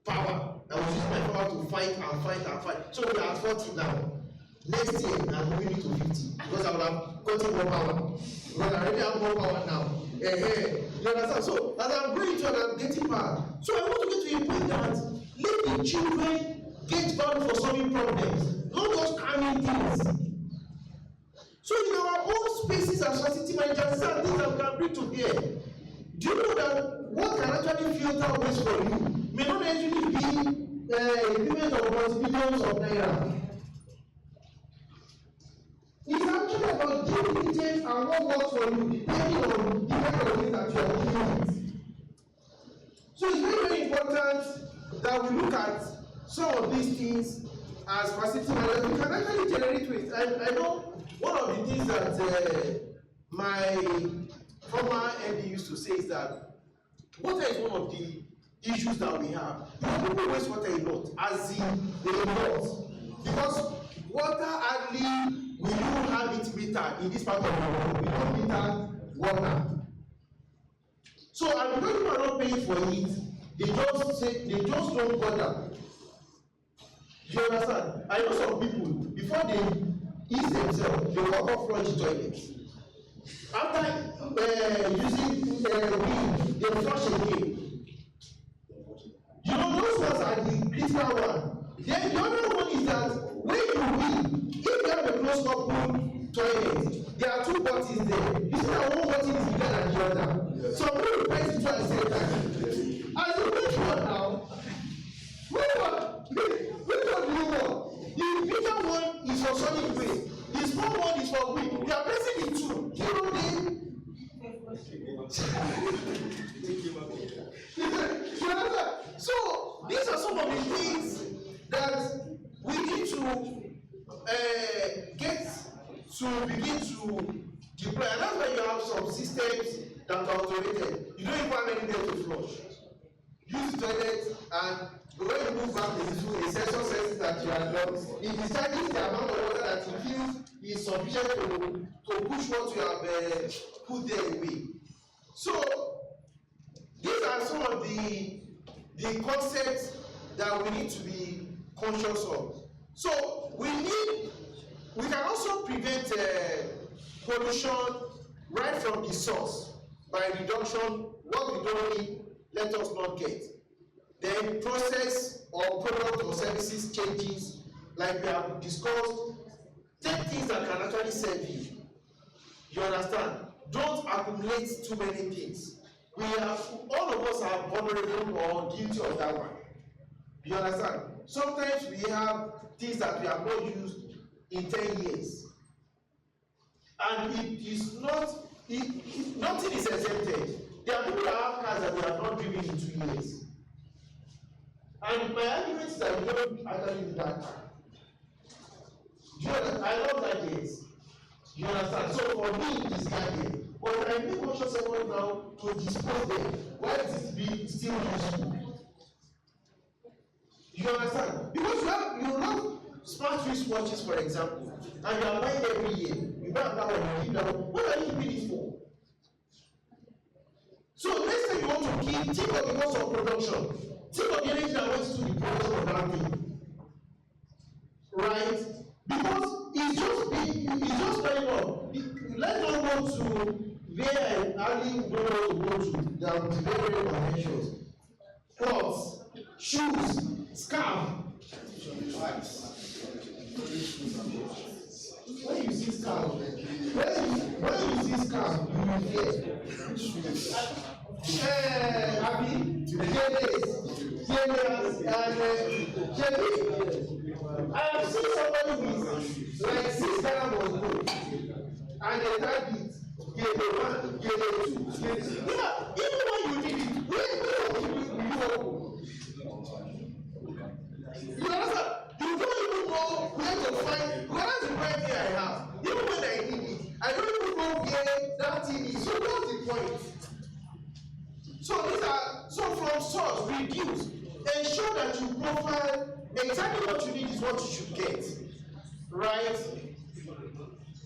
power, I was using my power to fight and fight and fight. So we are at 40 now. Next year, I'm moving it to 50 because I will have gotten more power. Because I already have more power now. You understand? So as I'm going to and I'm getting power. So I want to get to a point that let the children get value for solving problems, not just cramming things. So in our own spaces as facility managers, these are things that we can bring to bear. Do you know that what can actually filter waste for you may not actually be equivalent of multi-billions of naira? It's actually about due diligence and what works for you depending on the kind of things that you are dealing with. So it's very, very important that we look at some of these things as facility managers. We can actually generate waste. I know one of the things that my former MD used to say is that water is one of the issues that we have. People waste water a lot, as in a lot. Because water hardly we don't have it metered in this part of the world. We don't meter water. So and because people are not paying for it, they just don't bother. You understand? I know some people, before they ease themselves, they walk off flush toilets. After using they flush again. You know, those ones are the critical one. Then the other one is that when you if you have a closed open toilet, there are two bottles there. You see that one bottle is bigger than the other. So I'm going to press it at the same time. As you which one now? Which one do you want? The bigger one is for solid waste. The small one is for weed. We are pressing the two. You know so these are some of the things that we need to get to begin to deploy, and that's why you have some systems that are automated. You don't even have any there to flush. use the toilet, and when you move back a sensor says that you are done. It decides the amount of water that you feel is sufficient to push what you have put there away. So these are some of the concepts that we need to be conscious of. So we can also prevent pollution right from the source by reduction. What we don't need, let us not get. Then process or product or services changes, like we have discussed. Take things that can actually serve you. You understand? Don't accumulate too many things. All of us are vulnerable or guilty of that one. You understand? Sometimes we have things that we have not used in 10 years. And it is not, nothing is exempted. There are people that have cars that they have not driven in 2 years. And my argument is that we don't actually need that car. Do you understand? I love that yes. You understand? So for me, it is gadget. But I make conscious effort now to dispose them. Why is it being still useful? You understand? Because you have smart wristwatches, for example, and you are buying every year. You buy that one, you keep that one. What are you keeping it for? So next time you want to keep, think of the cost of production. Think of the energy that went to the production of that thing. Right? Because it's just very long. Let's not go to where I hardly don't want to go to. That would be very, very conventions. Clothes, shoes, scarf. When you see scarf, when you see scarf, you will hear. Abi, I have seen somebody with like 6 Ghana was good, and they tag it, give it 1, give it 2, give it 3. Yeah, even when you need it, you understand? You don't even know where to find, whereas the right here I have, even when I need it, I don't even know where that thing is. So what's the point? So from source, reduce, ensure that you profile exactly what you need is what you should get, right?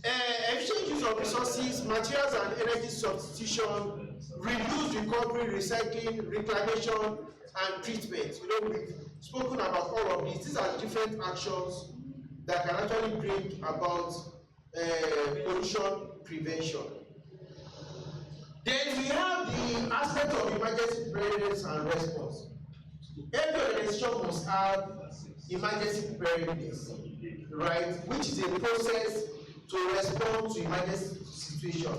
Efficient use of resources, materials and energy substitution, reuse, recovery, recycling, reclamation, and treatment. We've spoken about all of these. These are different actions that can actually bring about pollution prevention. Then we have the aspect of emergency preparedness and response. Every organization must have emergency preparedness, right? Which is a process to respond to emergency situation.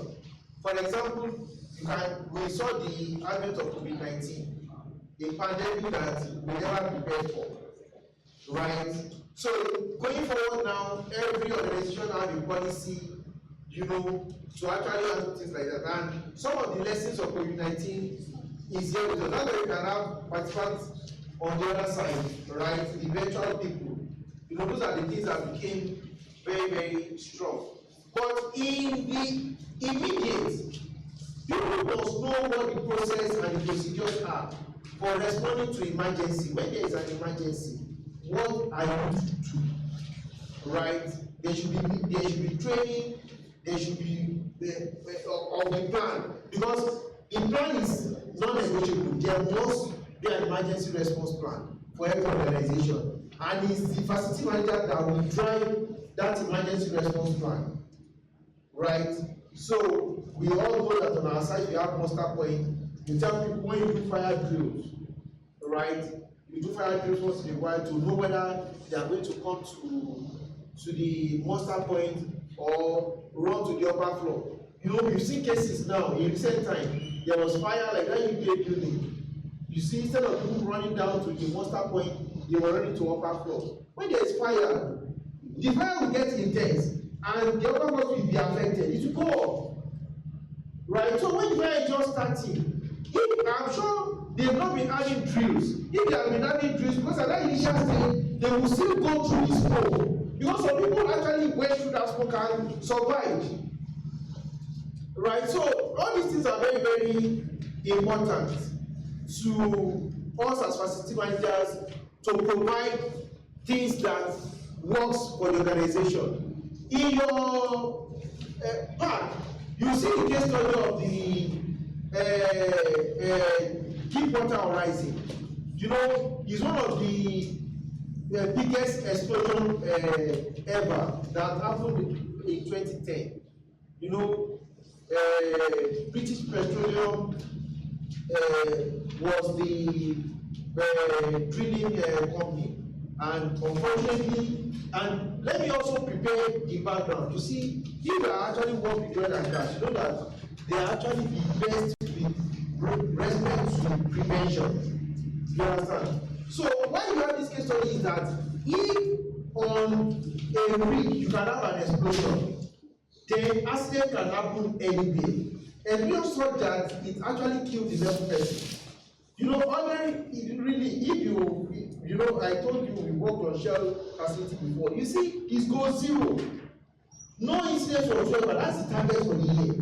For example, we saw the advent of COVID-19, a pandemic that we never prepared for, right? So going forward now, every organization has a policy, to actually handle things like that. And some of the lessons of COVID-19 is here with us. Now that we can have participants on the other side, right? The virtual people. Those are the things that became very, very strong. But in the immediate, people must know what the process and the procedures are for responding to emergency. When there is an emergency, what are you to do? Right? There should be training. There should be of the plan, because the plan is non-negotiable. There must be an emergency response plan for every organization, and it's the facility manager that will drive that emergency response plan, right? So we all know that on our side we have muster point. You tell people when you do fire drills, right? You do fire drills once in a while to know whether they are going to come to the muster point or run to the upper floor. We've seen cases now in recent time. There was fire like that UK building. You see, instead of people running down to the muster point, they were running to upper floor. When there is fire, the fire will get intense and the upper floor will be affected. It will go up. Right? So when the fire is just starting, I'm sure they have not been having drills. If they have been having drills, because at that initial stage, they will still go through the smoke. Because some people actually went through that smoke and survived. Right? So all these things are very, very important. to us as facility managers to provide things that works for the organization. In your part, you see the case study of the Deep Water Horizon. You know, it's one of the biggest explosion ever that happened in 2010. You know, British Petroleum was the drilling company, and unfortunately, and let me also prepare the background. You see, if you are actually work with oil and gas, you know that they are actually the best with respect to prevention. You understand? So why you have this case study is that if on a rig you can have an explosion, then accident can happen anywhere. And we also that it actually killed the 11 person. You know, ordinary, really, if you know, I told you we worked on Shell facility before. You see, it goes zero. No incidents whatsoever. That's the target for the year.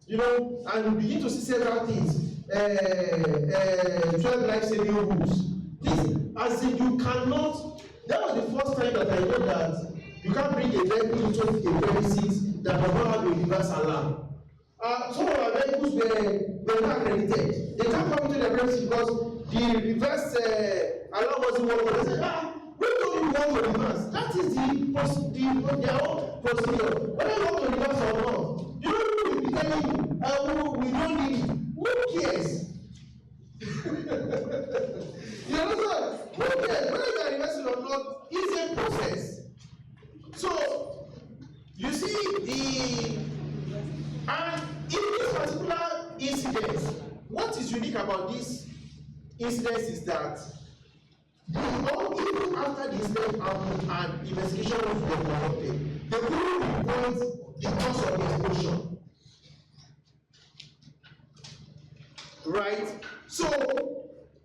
You know, and we begin to see several things. 12 life-saving rules. This, as if you cannot. That was the first time that I know that you can't bring a vehicle into a premises that does not have a reverse alarm. Some of our vehicles were not accredited. They can't come into the premises because the reverse alarm wasn't working. They said, we don't even want to reverse. That is their own procedure. Whether you want to reverse or not, you don't need to be telling you, we don't need it. Who cares? You understand? Who cares? Whether you are reversing or not, it's a process. So, you see, and in this particular incident, what is unique about this incident is that even after the incident happened and investigation was conducted, they couldn't report the cause of the explosion. Right? So,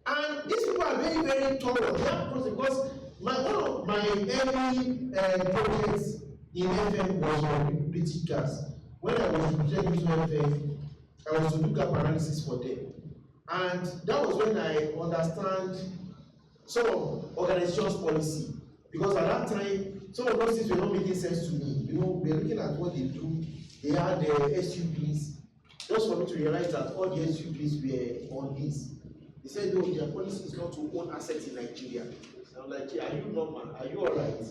and these people are very, very thorough. They have process because one of my early projects in FM was on British gas. When I was presenting to FM, I was to do gap analysis for them. And that was when I understand some of organization's policy. Because at that time, some of those things were not making sense to me. You know, we were looking at what they do. They had the SUVs. Just for me to realize that all the SUVs were on this. They said, no, their policy is not to own assets in Nigeria. And I'm like, yeah, are you normal? Are you alright?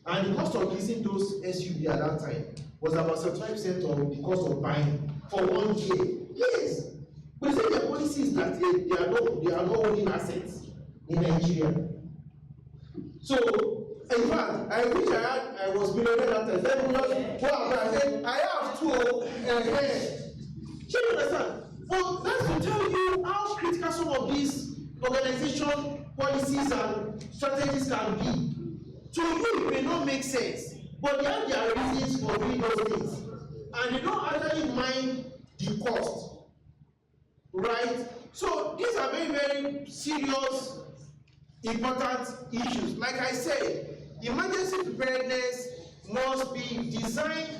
And the cost of leasing those SUV at that time was about 75% of the cost of buying for 1 year. Yes. But they say their policy is that they are not owning assets in Nigeria. So, in fact, I wish I was millionaire that time. Then we just go out and say, I have two. Do you understand? Well, that's to tell you how critical some of these organization policies and strategies can be. To you, it may not make sense, but they have their reasons for doing those things. And they don't actually mind the cost. Right? So these are very, very serious, important issues. Like I said, emergency preparedness must be designed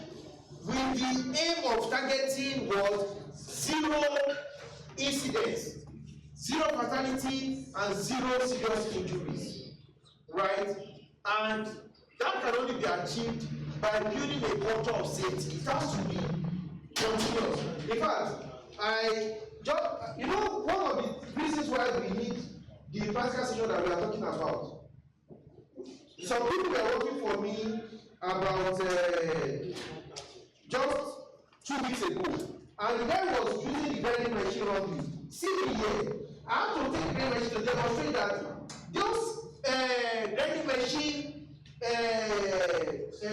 with the aim of targeting what? Zero incidents, zero fatality, and zero serious injuries. Right? And that can only be achieved by building a culture of safety. It has to be continuous. In fact, you know, one of the reasons why we need the practical session that we are talking about. Some people were working for me about just 2 weeks ago, and the guy was using the grinding machine on me. See me here. I have to take the grinding machine to demonstrate that those grinding machine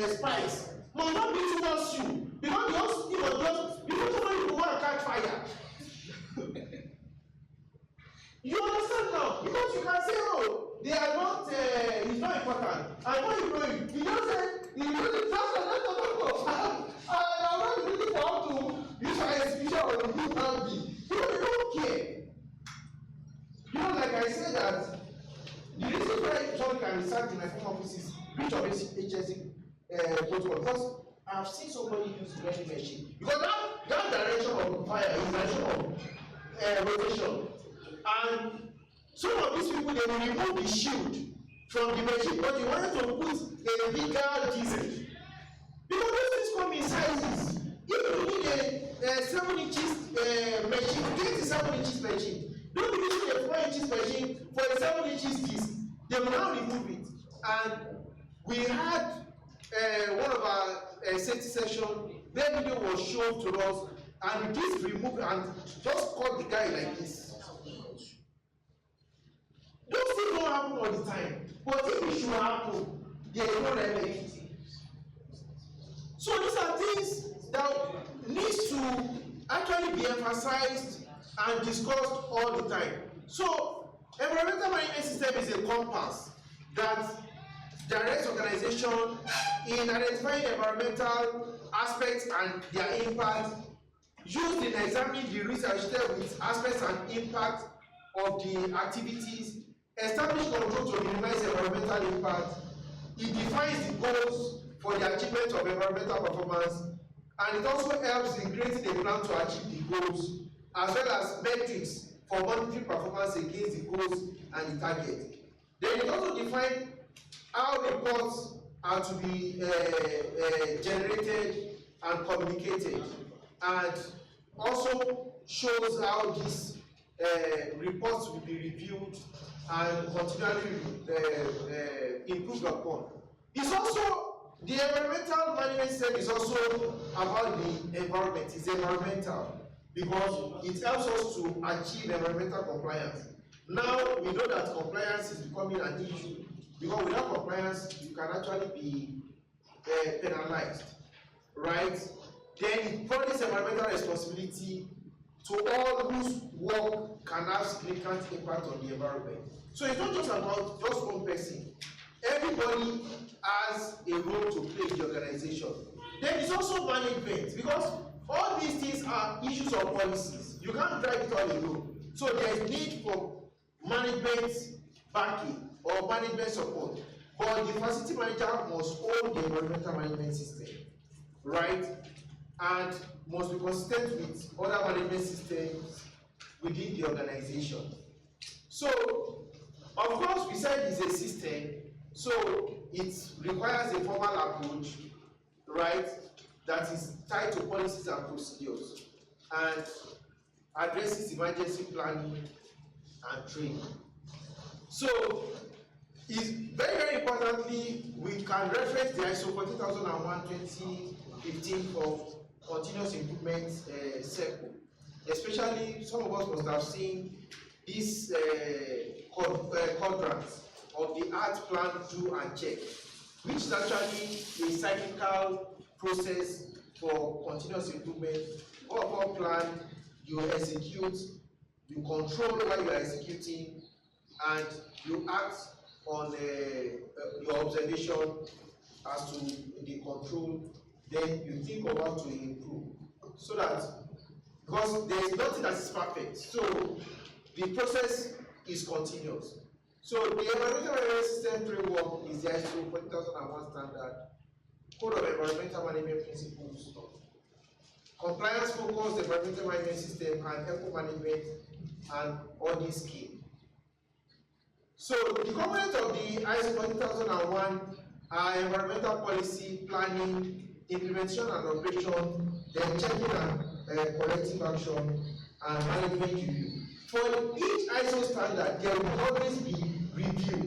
spikes must not be towards you, because because somebody will want to catch fire. You understand now? Because you can say, oh, they are not, it's not important. And when you know it, you just say, you know the trust and let them go. And I'm not looking for how to use my exhibition or the good can be. You know, they don't care. You know, like I said that, the reason why John can research in my former office is breach of HSC protocol. Because I've seen somebody use the grinding machine. Because that direction of fire is direction of rotation. And some of these people, they will remove the shield from the machine, but they wanted to put a bigger diesel. Because those things come in sizes. If you need a 7 inches machine, get a 7 inches machine. Don't be using a 4 inches machine for a 7 inches disc. They will now remove it. And we had one of our safety session, their video was shown to us, and the disc removed and just caught the guy like this. Those things don't happen all the time, but if it should happen, there is no remedy. So these are things that needs to actually be emphasized and discussed all the time. So environmental management system is a compass that directs organization in identifying environmental aspects and their impact, used in examining the risk associated with aspects and impact of the activities, establish control to minimize environmental impact. It defines the goals for the achievement of environmental performance, and it also helps in creating a plan to achieve the goals, as well as metrics for monitoring performance against the goals and the target. Then it also defines how reports are to be generated and communicated, and also shows how these reports will be reviewed and continually improved upon. It's also, the environmental management system is also about the environment. It's environmental because it helps us to achieve environmental compliance. Now we know that compliance is becoming an issue, because without compliance you can actually be penalized, right? Then it provides environmental responsibility to all whose work can have significant impact on the environment. So it's not just about just one person. Everybody has a role to play in the organization. Then it's also management, because all these things are issues of policies. You can't drive it all alone. So there is need for management backing or management support. But the facility manager must own the environmental management system, right? And must be consistent with other management systems within the organization. So, of course, we said it's a system, so it requires a formal approach, right, that is tied to policies and procedures and addresses emergency planning and training. So, it's very, very importantly, we can reference the ISO 14001-2015 for continuous improvement circle. Especially, some of us must have seen this quadrant of the art, plan, do, and check, which is actually a cyclical process for continuous improvement. You go upon plan, you execute, you control while you are executing, and you act on your observation as to the control. Then you think of how to improve, so that, because there is nothing that is perfect, so the process is continuous. So the environmental management system framework is the ISO 40001 standard, code of environmental management principles, compliance focused environmental management system, and eco management and audit scheme. So the components of the ISO 40001 are environmental policy, planning, implementation and operation, then checking and corrective action, and management review. For each ISO standard, there will always be review,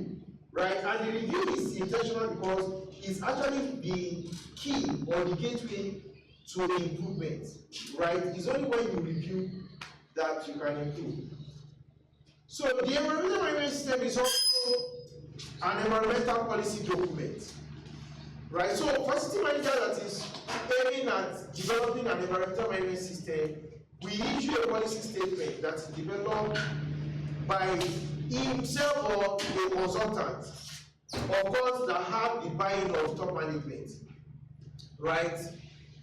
right? And the review is intentional because it's actually the key or the gateway to improvement, right? It's only when you review that you can improve. So the environmental management system is also an environmental policy document, right? So facility manager that is aiming at developing an environmental management system, we issue a policy statement that is developed by himself or a consultant, of course, that have the buy-in of top management, right?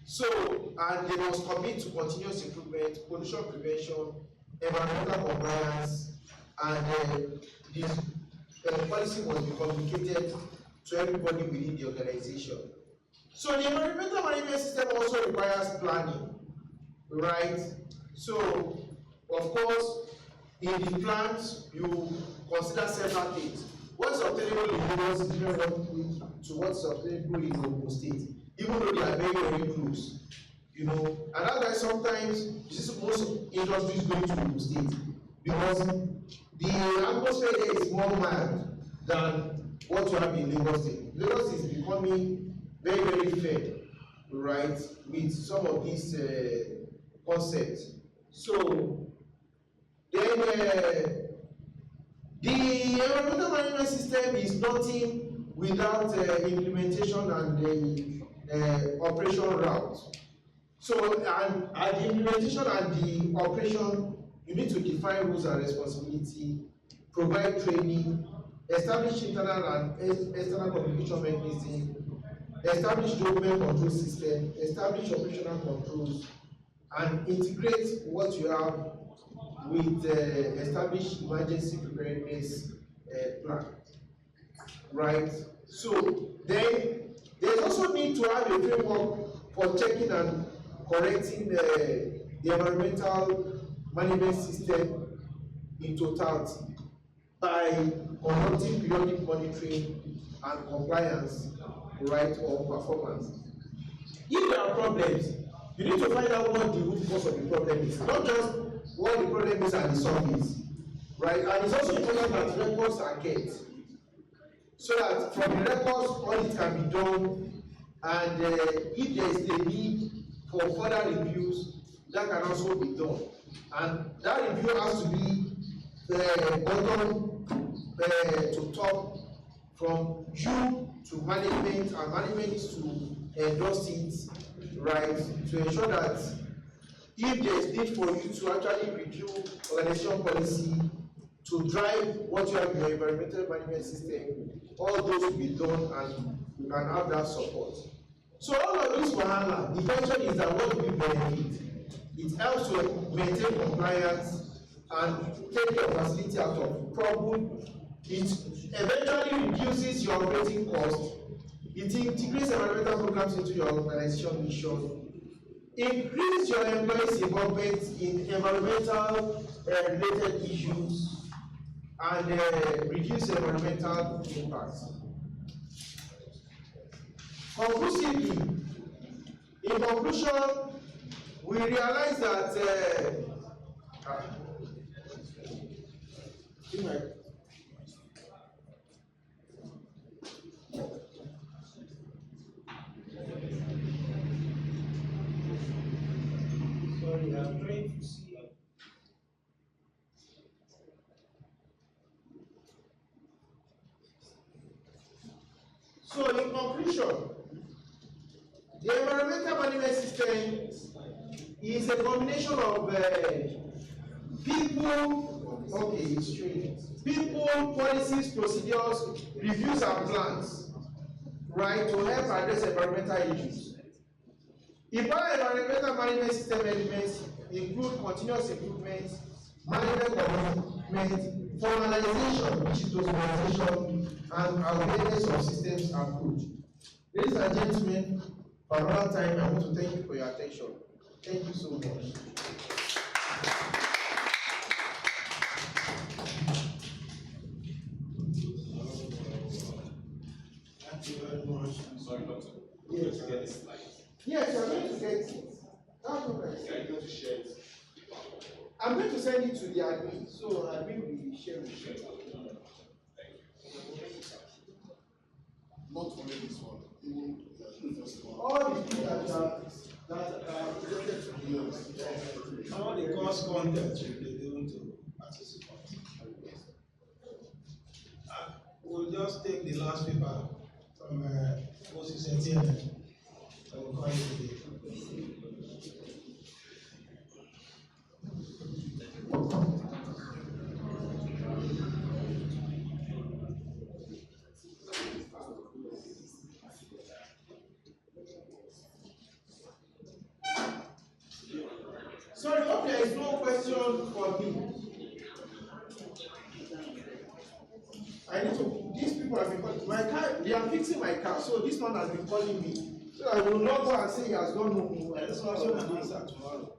So, and they must commit to continuous improvement, pollution prevention, environmental compliance, and this policy must be communicated to everybody within the organization. So the environmental management system also requires planning, right? So, of course, in the plant, you consider several things. What's obtainable in Lagos is different to what's obtainable in Ogun State, even though they are very, very close. You know, and that's why sometimes you see most industries going to Ogun State because the atmosphere there is more mild than what you have in Lagos State. Lagos is becoming very, very fair, right, with some of these concepts. So then the environmental management system is nothing without implementation and the operation route. So and at the implementation and the operation, you need to define rules and responsibility, provide training, establish internal and external communication mechanism, establish document control system, establish operational controls, and integrate what you have with established emergency preparedness plan, right? So then there's also need to have a framework for checking and correcting the environmental management system in totality by conducting periodic monitoring and compliance, right, or performance. If there are problems, you need to find out what the root cause of the problem is, not just what the problem is at the surface, right? And it's also important that records are kept, so that from the records audit can be done, and if there is a need for further reviews, that can also be done, and that review has to be bottom to top, from you to management, and management is to endorse it, right, to ensure that if there is need for you to actually review organization policy to drive what you have in your environmental management system, all those will be done and you can have that support. So all of this wahala, the function is that what we benefit. It helps to maintain compliance and take your facility out of trouble. It eventually reduces your operating cost. It integrates environmental programs into your organization mission. Increase your employees' involvement in environmental related issues, and reduce environmental impacts. Conclusively, in conclusion, we realize that sorry, I'm trying to see. So in conclusion, the environmental management system is a combination of people, okay, it's true. People, policies, procedures, reviews and plans, right, to help address environmental issues. Important environmental management system elements include continuous improvement, management commitment, formalization, which is documentation, and awareness of systems approach. Ladies and gentlemen, for another time, I want to thank you for your attention. Thank you so much. Thank you very much. Sorry, Doctor. Yes, to get this slide. Yes, I'm going to get it. That's what I Are said. you going to share it? I'm going to send it to the admin, so admin will share with you. Not only this one, even the first one. All the things that are related to the All the course content will be given to participants. We'll just take the last paper from Moses Etienne. I will call it today. Sorry, hope there is no question for me. I need to, these people have been calling my car, they are fixing my car, so this man has been calling me. So I will not go and say he has not known me. I just want to answer tomorrow.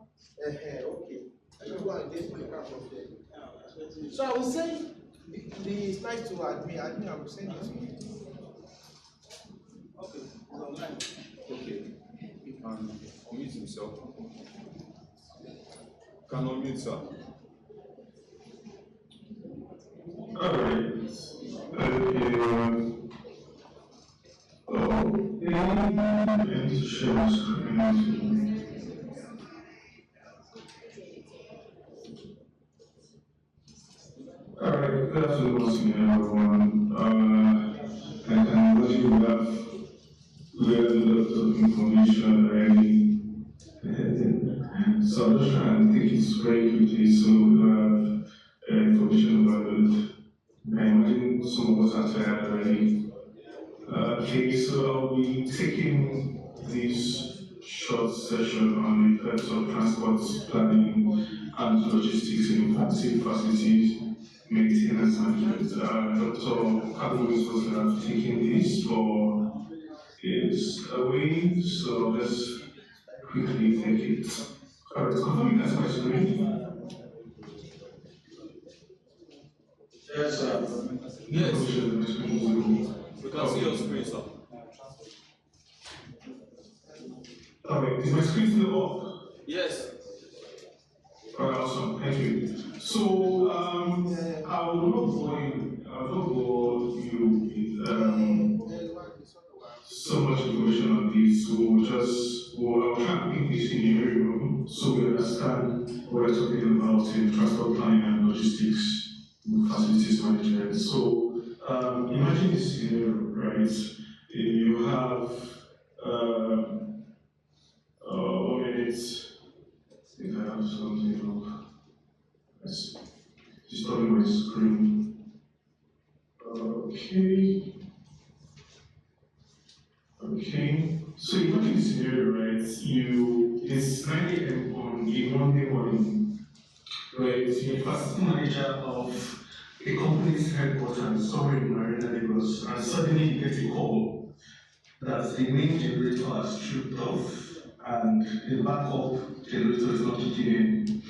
Okay. Let me go and get my car from there. So I will send the slide to admin, I will send it to you. Okay, it's online. Okay, you can unmute himself. Can unmute, sir. Alright. Any share my screen? Alright, good afternoon once again, everyone. I can imagine we have a lot of information already. So I'm just trying to take it very quickly so we don't have information overload. I imagine some of us have tried already. Okay, so I'll be taking this short session on the effects of transport planning and logistics in infective facilities, maintenance management. Dr. Kabu is supposed to have taken this for his away, so let's quickly take it. Alright, confirm that's my screen. Yes, sir. Yes. We can see your screen, sir. Alright, is my screen still up? Yes. Alright, awesome, thank you. So, I will not bore you with so much information on this. I'll try and pick this in the room so we understand what we're talking about in transport planning and logistics. Facilities management. So imagine this scenario, right? You have 1 minute. I think I have something up. Let's just on my screen. Okay. So imagine this scenario, right? It's 9 a.m. on a Monday morning. Right, you're the facility manager of a company's headquarters somewhere in Marina, Lagos, and suddenly you get a call that the main generator has tripped off and the backup generator is not kicking in.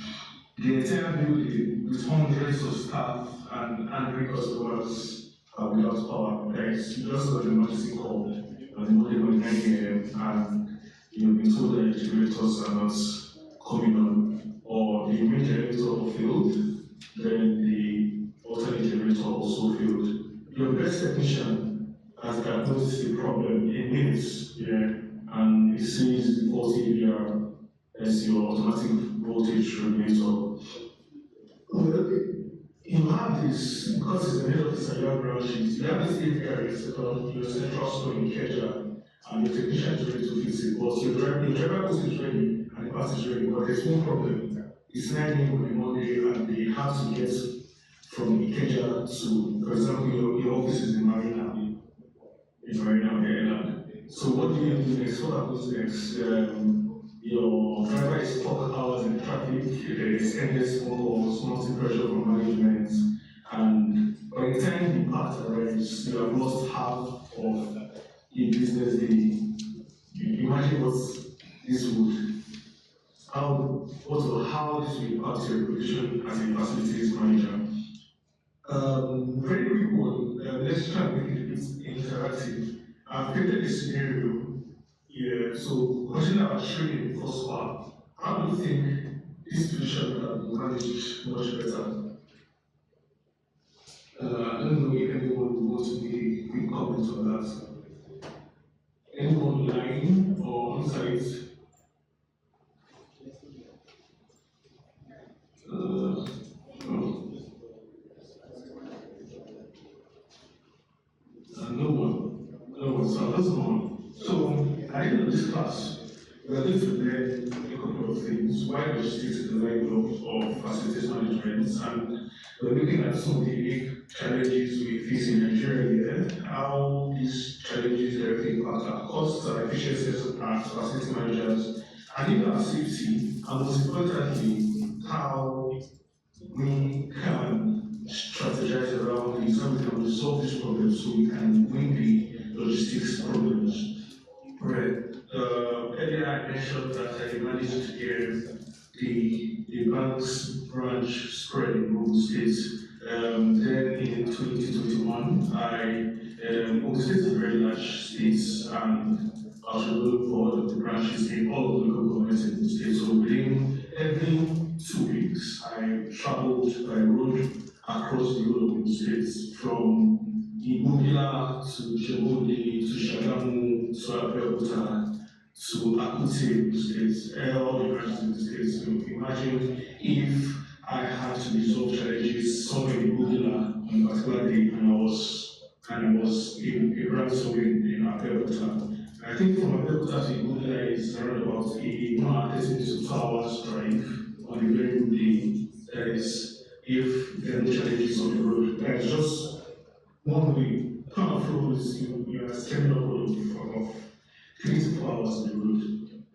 The entire building with hundreds of staff and angry customers are without power. Right? You just got an emergency call on the Monday morning 9 a.m. and you've been told that the generators are not coming on. Or the main generator failed, then the alternate generator also failed. Your best technician has diagnosed the problem in minutes, and it sees the faulty ER as your automatic voltage regulator. You have this, because it's the head office and you have branch sheets, you have this API set up your central store in Keja, and your technician is ready to fix it, but your driver post is ready and the part is ready, but there's one problem. It's 9 a.m. on a Monday and they have to get from Ikeja to, for example, your office is in Marina on the island. So what do you do next? What happens next? Your driver is 4 hours in traffic, there is endless phone calls, multi-pressure from management, and by the time the part arrives, you have lost half of a business day. Imagine what this would how this will impact your position as a facilities manager. Very quick one, let's try and make it a bit interactive. I've created a scenario here, so consider our training for SPA. How do you think this position can be managed much better? I don't know if anyone would want to make a quick comment on that. Anyone online or on site? No one. So let's go on. So at the end of this class, we are going to learn a couple of things. Why logistics is the lifeblood of facilities management, and we're looking at some of the unique challenges we face in Nigeria, how these challenges directly impact our costs, our efficiencies as facility managers, and even our safety, and most importantly, how we can strategize around these, how we can resolve these problems so we can win the logistics problems. Right. Earlier I mentioned that I managed to get the the bank's branch spread in Ogun State. Then in 2021, Ogun State is a very large state, and I was looking for all of the branches in all of the local governments in the state. So within every 2 weeks, I traveled by road across the whole of the state, from Imubila to Jebode to Shagamu to Abeokuta to Akute state, all the branches in the state. So imagine if I had to resolve challenges somewhere in Imubila on a particular day, and I was in a branch somewhere in Abeokuta. I think from Abeokuta to Imubila is around about 1 hour 30 minutes to 2 hours drive on a very good day. That is, if there are no challenges on the road. That is just one way. Kind of road is you are standing up of 3 to 4 hours on the road.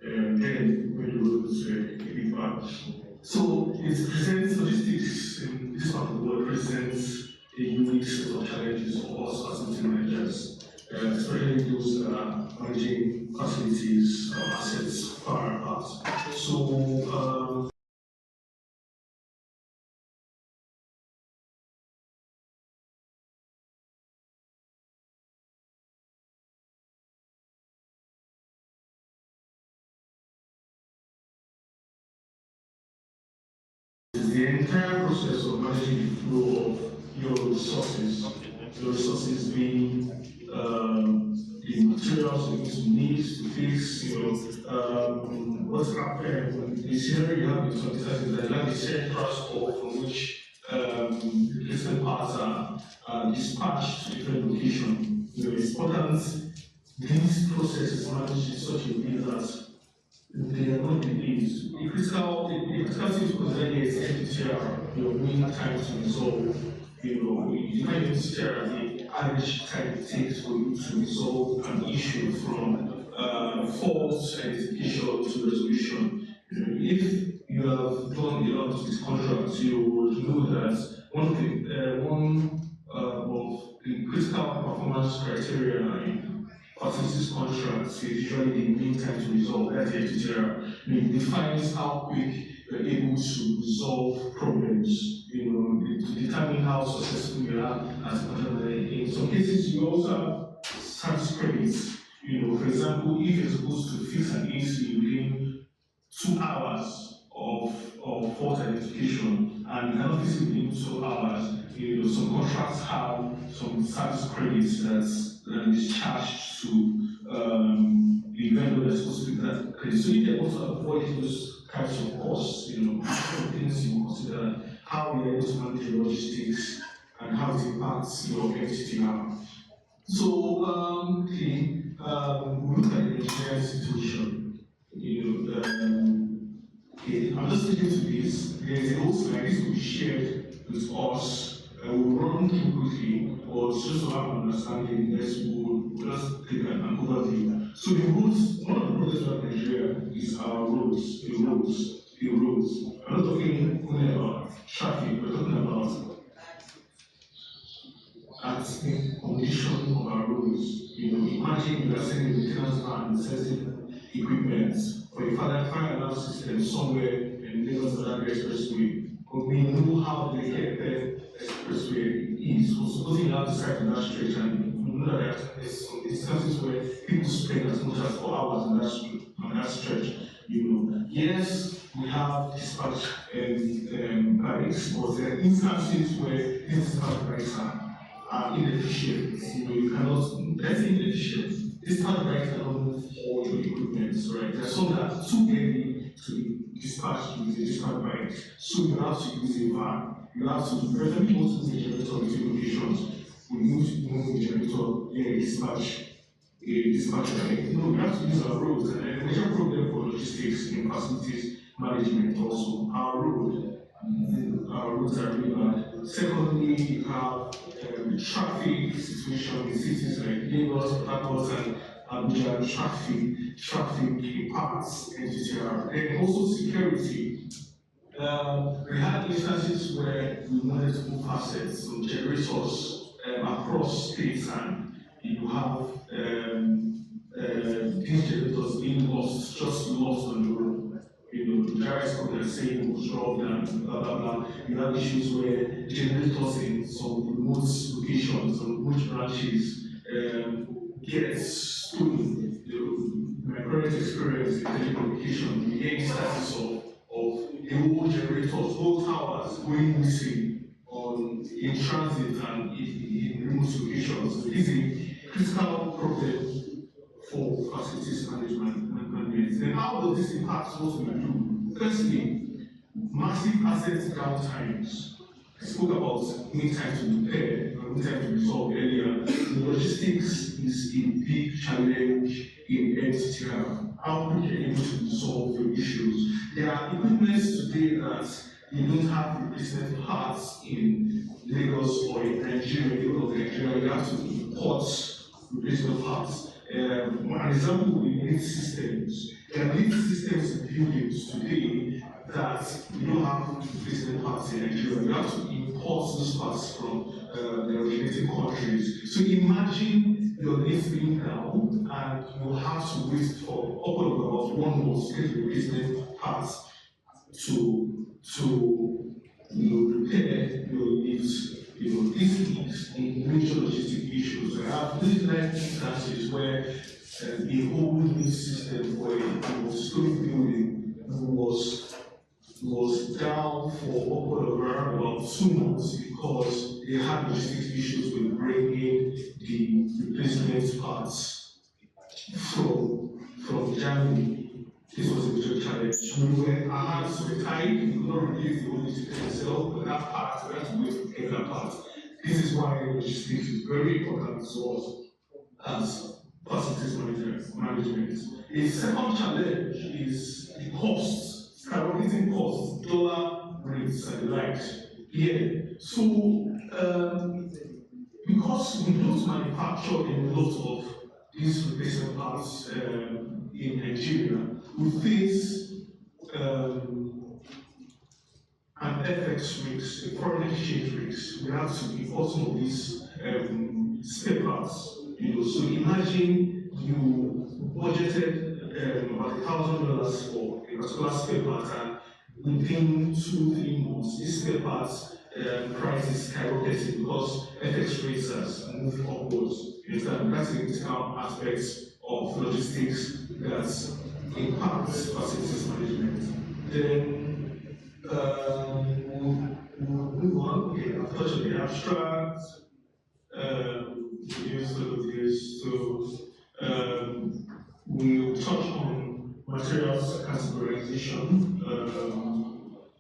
Then when the road is a bit bad. So it presents logistics in this part of the world presents a unique set of challenges for us facility managers, especially those that are managing facilities or assets far apart. So the entire process of managing the flow of your resources being the materials you need to fix, what's happening. The scenario you have in some cases is that you have the central store from which different parts are dispatched to different locations. It's important these processes managed in such a way that they are not delays. The critical thing to consider here is NTR, your mean time to resolve. You define NTR as the average time it takes for you to resolve an issue from false identification to resolution. If you have done a lot of these contracts, you would know that one of the critical performance criteria in facilities contracts is usually the mean time to resolve. That's the FTTR. It defines how quick you're able to resolve problems, to determine how successful you are as a contractor. In some cases, you also have service credits. For example, if you're supposed to fix an AC within 2 hours of fault identification, and you cannot fix it within 2 hours, some contracts have some service credits that is charged to the vendor that's supposed to be that credit. So you can also avoid those types of costs, things you consider how we are able to manage your logistics and how it impacts your entity now. So we look at the engineering situation. I'm just sticking to this. There's a whole slide. This will be shared with us. We'll run through quickly, but just to have an understanding, we'll just take an overview. So the roads, one of the problems of Nigeria is our roads, the roads. I'm not talking only about traffic, we're talking about the condition of our roads. Imagine you are sending a maintenance van sensitive equipment for a fire alarm system somewhere in Lagos Badagry Expressway. But we know how the expressway is. So supposing you have to site on that stretch, and you know that there's some distances where people spend as much as 4 hours on that stretch. Yes, we have dispatch bikes, but there are instances where these dispatch bikes are inefficient. You cannot, that's inefficient. Dispatch bikes cannot move all your equipment, right? There are some that are too heavy to be dispatched with a dispatch bike. So you have to use a van. You have to, for example, you want to move a generator between locations. We move a generator, dispatch bike. You have to use our roads. And a major problem for logistics in facilities management also. Our roads are really bad. Secondly, you have the traffic situation in cities like Lagos, Port Harcourt, and Abuja. Traffic impacts NTTR. And also security. We had instances where we wanted to move assets, so generators across states, and you have these generators being lost on the road. Java is code that's saying was wrong and blah blah blah. You have issues where generators in some remote locations, some remote branches get stolen. My current experience in telecommunication, we hear instances of the old generators, old towers going missing in transit and in remote locations. So this is a critical problem for facilities management. Then how does this impact what we do? Firstly, massive asset downtimes. I spoke about need time to repair and need time to resolve earlier. Logistics is a big challenge in NTTR. How quick you're able to resolve your issues. There are equipments today that you don't have replacement parts in Lagos or in Nigeria, you have to import replacement parts. An example would be lift systems. There are lift systems in buildings today that you don't have replacement parts in Nigeria. You have to import those parts from the originating countries. So imagine your lift being down and you have to wait for about 1 month to get replacement parts to repair your lifts. This is a major logistic issue. So I have real-life instances where a whole lift system for a historic building was down for around about 2 months because they had logistics issues with bringing the replacement parts from Germany. This was a major challenge. Our hands were tied, we could not replace the only system itself, but that part, we had to wait to get that part. This is why logistics is very important to us as facilities management. A second challenge is the costs, skyrocketing costs, dollar rates and the likes. So, because we don't manufacture a lot of these replacement parts in Nigeria, we face an FX risk, a foreign exchange risk. We have to import some of these spare parts. So imagine you budgeted about $1,000 for a particular spare part, and within 2-3 months, these spare parts prices skyrocketed because FX rates has moved upwards. That's a critical aspect of logistics that impacts facilities management. Then we'll move on. Okay, I've touched on the abstract. Use all of this. So we'll touch on materials categorization.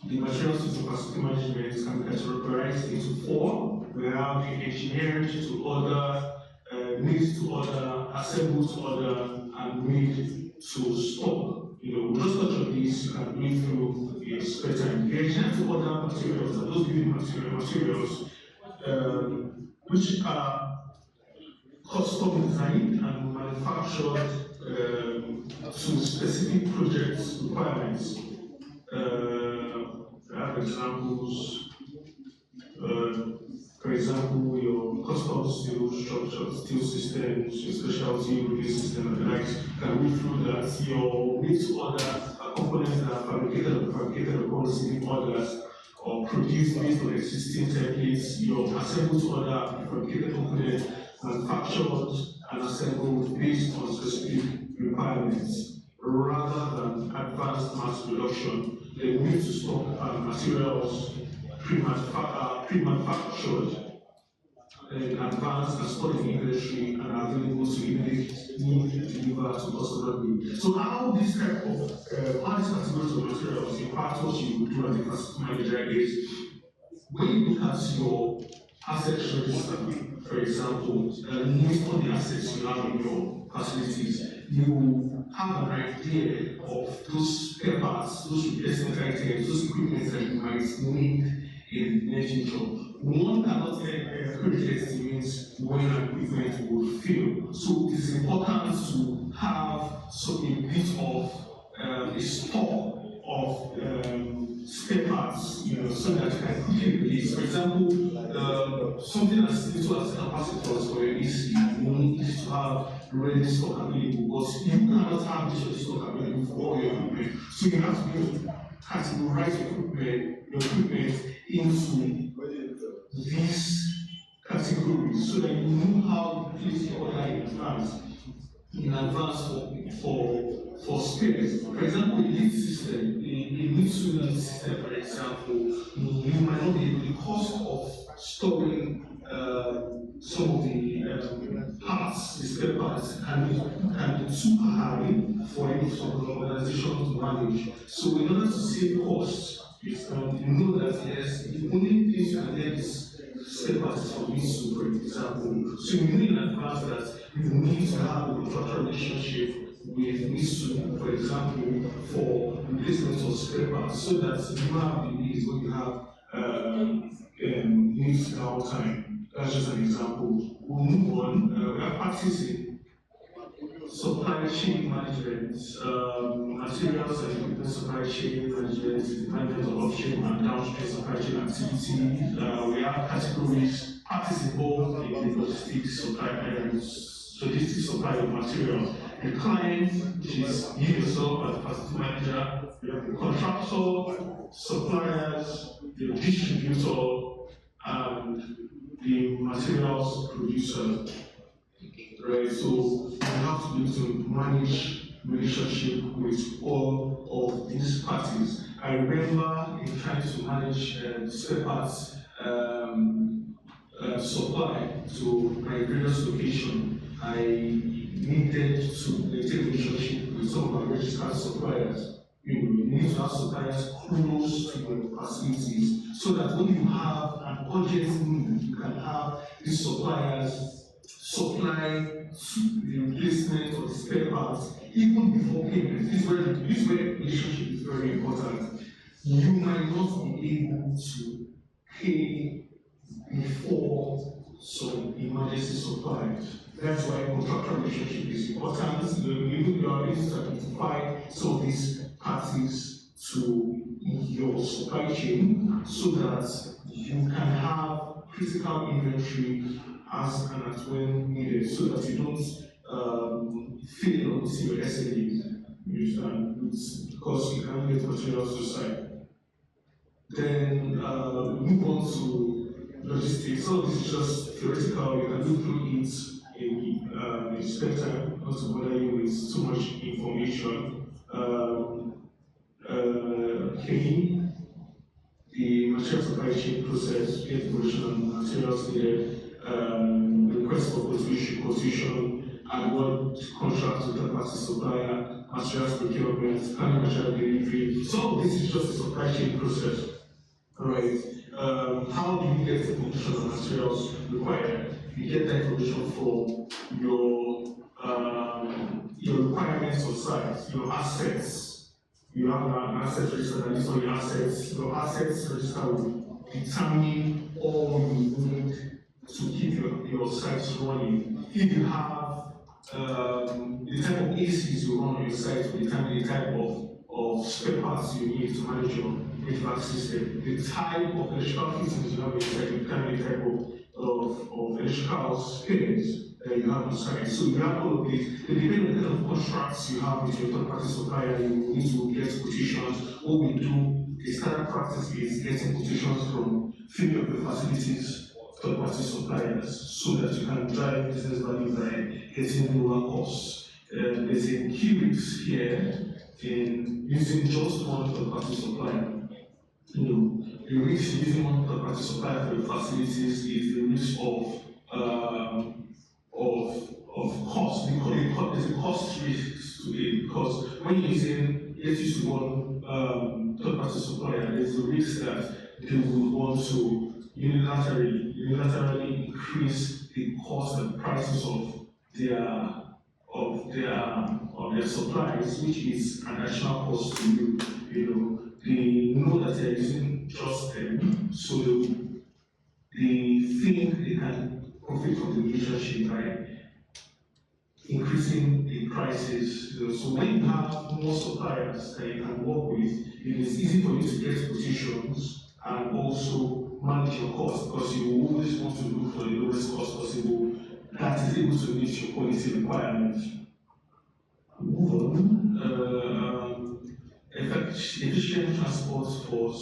The materials system facility management can be categorized into 4. We have the engineered to order, made to order, assembled to order, and made to stock. We'll just touch on this. You can read through the spare time. The engineered to order materials are those building materials which are custom designed and manufactured to specific project requirements. I have examples. For example, your custom steel structure, steel systems, your specialty roofing system, and the likes. Can read through that. Your made to order components that are fabricated upon receiving orders or produced based on existing templates. Your assembled to order fabricated components manufactured and assembled based on specific requirements rather than advanced mass production. They need to stock materials pre-manufactured in advance and stored in inventory and are available to immediately deliver to customer need. So how this type of how these categories of materials impact what you do as a facility manager is when you look at your asset register, for example, list all the assets you have in your facilities, you have an idea of those spare parts, those replacement items, those equipment that you might need in the near future. One cannot estimate when an equipment will fail. So it is important to have a bit of a stock of spare parts, so that you can quickly release. For example, something as little as capacitors for your AC, you need to have ready stock available, but you cannot have this ready stock available for all your equipment. So you have to be categorize your equipment into these categories so that you know how to place your order in advance for spares. For example, a lead system, a mid-lead system, for example, you might not be able, the cost of storing some of the parts, the spare parts, can be too high for any sort of organization to manage. So in order to save costs, you know that yes, the only place you can get is spare parts for me, for example. So you know in advance that you need to have a contractual relationship with MISU, for example, for replacement of spare parts, so that you have the needs when you have needs downtime. That's just an example. We'll move on. We are practicing supply chain management, materials and equipment supply chain management, management of upstream and downstream supply chain activity. We have categories, parties involved in the logistics supply of materials. The client, which is you yourself as a facility manager, the contractor, suppliers, the distributor, and the materials producer. Right, so you have to be able to manage relationship with all of these parties. I remember in trying to manage spare parts supply to my previous location, I needed to maintain a relationship with some of my registered suppliers. You need to have suppliers close to your facilities so that when you have an urgent need, you can have these suppliers supply the replacement of the spare parts even before payment. This is where the relationship is very important. You might not be able to pay before some emergency supply. That's why contractual relationship is important. You are able to identify some of these parties to your supply chain so that you can have critical inventory as and at when needed, so that you don't fail on your SLAs. You understand? Because you can get materials to site. Then move on to logistics. Some of this is just theoretical. You can look through it in spare time, not to bother you with too much information. The material supply chain process, get information on materials needed, request for quotation, award contract with third-party supplier, materials procurement, planning material delivery. Some of this is just a supply chain process. Right. How do you get the information on materials required? You get that information from your requirements on site, your assets. You have an asset register that is on your assets. Your assets register will determine all you need to keep your sites running. If you have the type of ACs you run on your site will determine the type of spare parts you need to manage your HVAC system. The type of electrical fittings you have on your site will determine the type of electrical spares that you have on site. So you have all of these. Depending on the kind of contracts you have with your third-party supplier, you need to get quotations. What we do, the standard practice is getting quotations from few of the facilities third-party suppliers so that you can drive business value by getting lower costs. There's a key risk here in using just one third-party supplier. The risk in using one third-party supplier for the facilities is the risk of cost. There's a cost risk to it because when you're using one third-party supplier, there's a risk that they will want to unilaterally increase the cost and prices of their supplies, which is an additional cost to you. They know that they're using just them, so they think they can profit from the relationship by increasing the prices. So when you have more suppliers that you can work with, it is easy for you to get quotations and also manage your cost, because you always want to look for the lowest cost possible that is able to meet your quality requirements. Move on. efficient transport for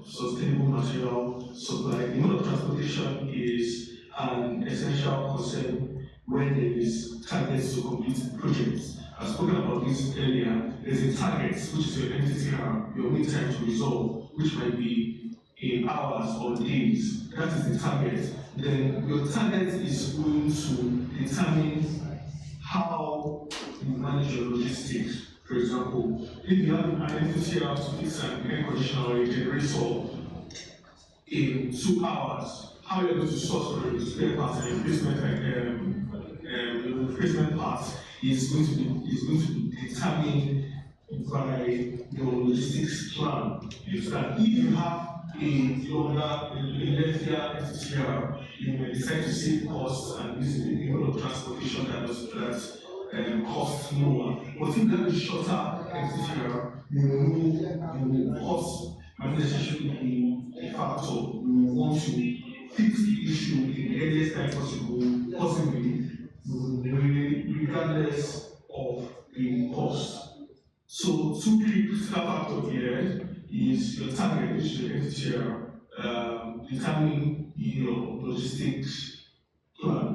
sustainable material supply. The mode of transportation is an essential concern when there is targets to complete projects. I've spoken about this earlier. There's a target, which is your MTTR, your mean time to resolve, which might be in hours or days. That is the target. Then your target is going to determine how you manage your logistics. For example, if you have an MTTR to fix an air conditioner or a generator in 2 hours, how you're going to source for the spare parts and replacement parts is going to be determined by your logistics plan. If you have a lengthier FTR, you may decide to save costs and use a mode of transportation that costs lower. But if you have a shorter FTR, you will cost might necessarily be a factor. You want to fix the issue in the earliest time possibly, regardless of the cost. So, 2 key critical factors here is your target, which is your FTR, determining your logistics plan.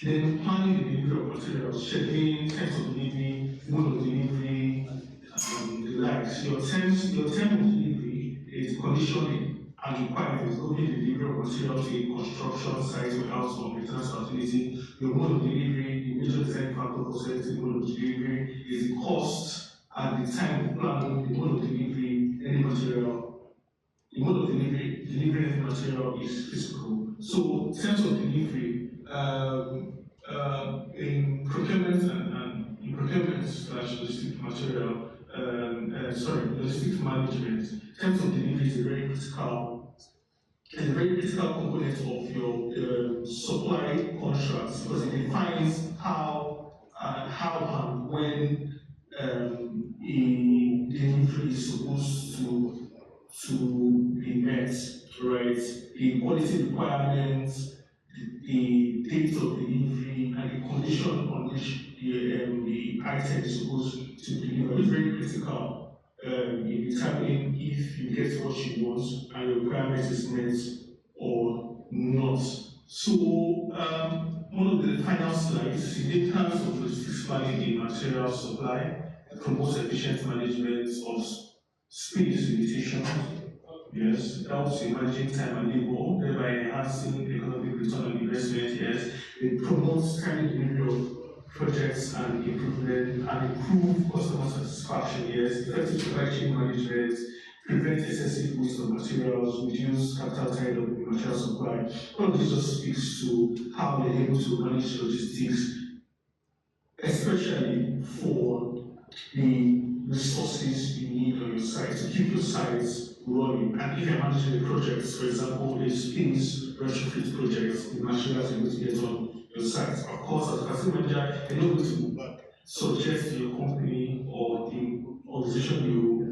Then planning the delivery of materials, scheduling, times of delivery, mode of delivery, and the likes. Your time of delivery is conditioning and requirements governing the delivery of materials to a construction site, warehouse, or maintenance facility. Your mode of delivery, the major design factor for selecting the mode of delivery is the cost and the time of planning, the mode of delivery, any material. The mode of delivering any material is physical. So, terms of delivery, in procurement and in procurement / logistics material, logistics management, terms of delivery is a very critical component of your supply contracts because it defines how and when a delivery is supposed to be met, right? The quality requirements, the date of delivery, and the condition on which the item is supposed to deliver. It's very critical in determining if you get what you want and your requirement is met or not. So, one of the final slides, significance of logistics planning in material supply, promotes efficient management of space limitations. Yes, helps in managing time and labor, thereby enhancing economic return on investment. Yes, it promotes timely delivery of projects and improvement and improve customer satisfaction. Yes, effective supply chain management, prevent excessive waste of materials, reduce capital tied up in material supply. All of this just speaks to how they're able to manage logistics, especially for the resources you need on your site to keep your sites running. And if you're managing the projects, for example, a space retrofit project, the materials you're going to get on your site. Of course, as a facility manager, you're not going to suggest to your company or the organization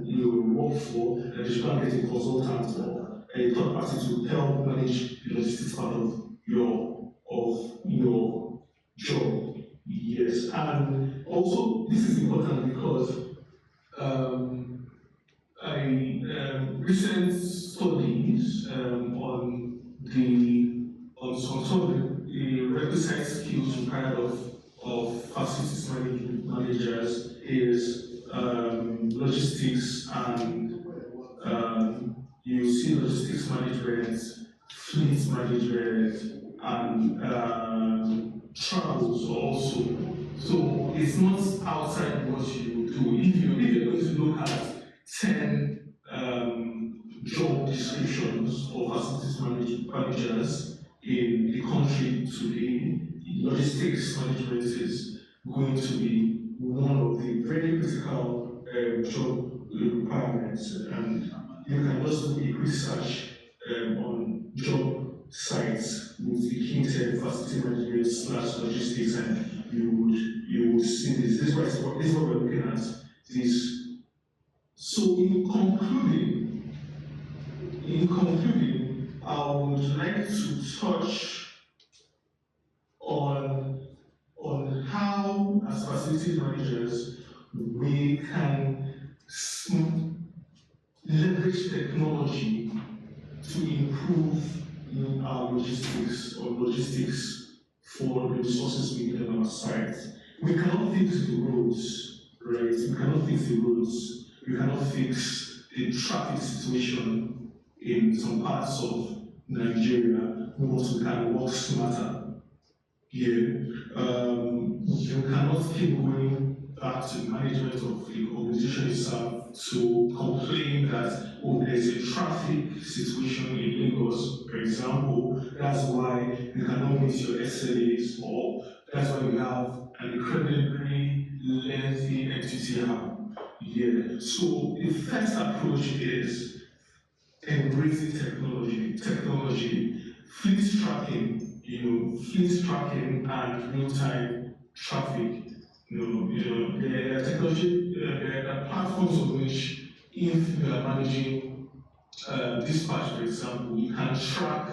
you work for that you should go and get a consultant or a third party to help manage the logistics part of your job. Yes, and also this is important because recent studies on some of the requisite skills required of facilities managers is logistics, and you see logistics management, fleet management, and travels also. So it's not outside what you do. If you're going to look at 10 job descriptions for facilities managers in the country today, logistics management is going to be one of the very critical job requirements. And you can just do a quick search on job sites with the hinted facility management / logistics, and you would see this. This is what we're looking at. This. So in concluding, I would like to touch on how, as facility managers, we can leverage technology to improve our logistics for the resources we need on our site. We cannot fix the roads, right? We cannot fix the roads. We cannot fix the traffic situation in some parts of Nigeria, but we can work smarter. You cannot keep going back to the management of the organization itself to complain that, oh, there's a traffic situation in Lagos, for example, that's why you cannot meet your SLAs, or that's why you have an incredibly lengthy NTTR. Yeah. So the first approach is embracing technology, fleet tracking, fleet tracking and real-time traffic. There are technology, there are platforms on which, if you are managing dispatch, for example, you can track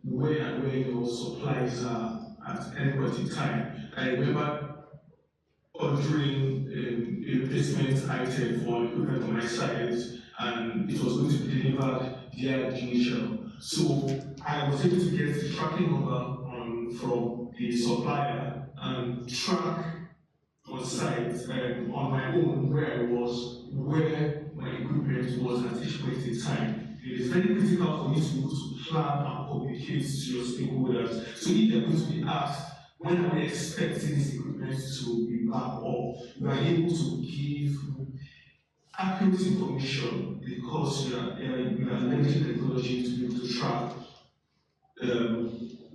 where and where your supplies are at any point in time. I remember ordering a replacement item for equipment on my site, and it was going to be delivered via DHL. So I was able to get the tracking number from the supplier and track on site and on my own where my equipment was at each point in time. It is very critical for you to be able to plan and communicate to your stakeholders. So if they're going to be asked, when are we expecting this equipment to be back up, you are able to give accurate information because you are leveraging technology to be able to track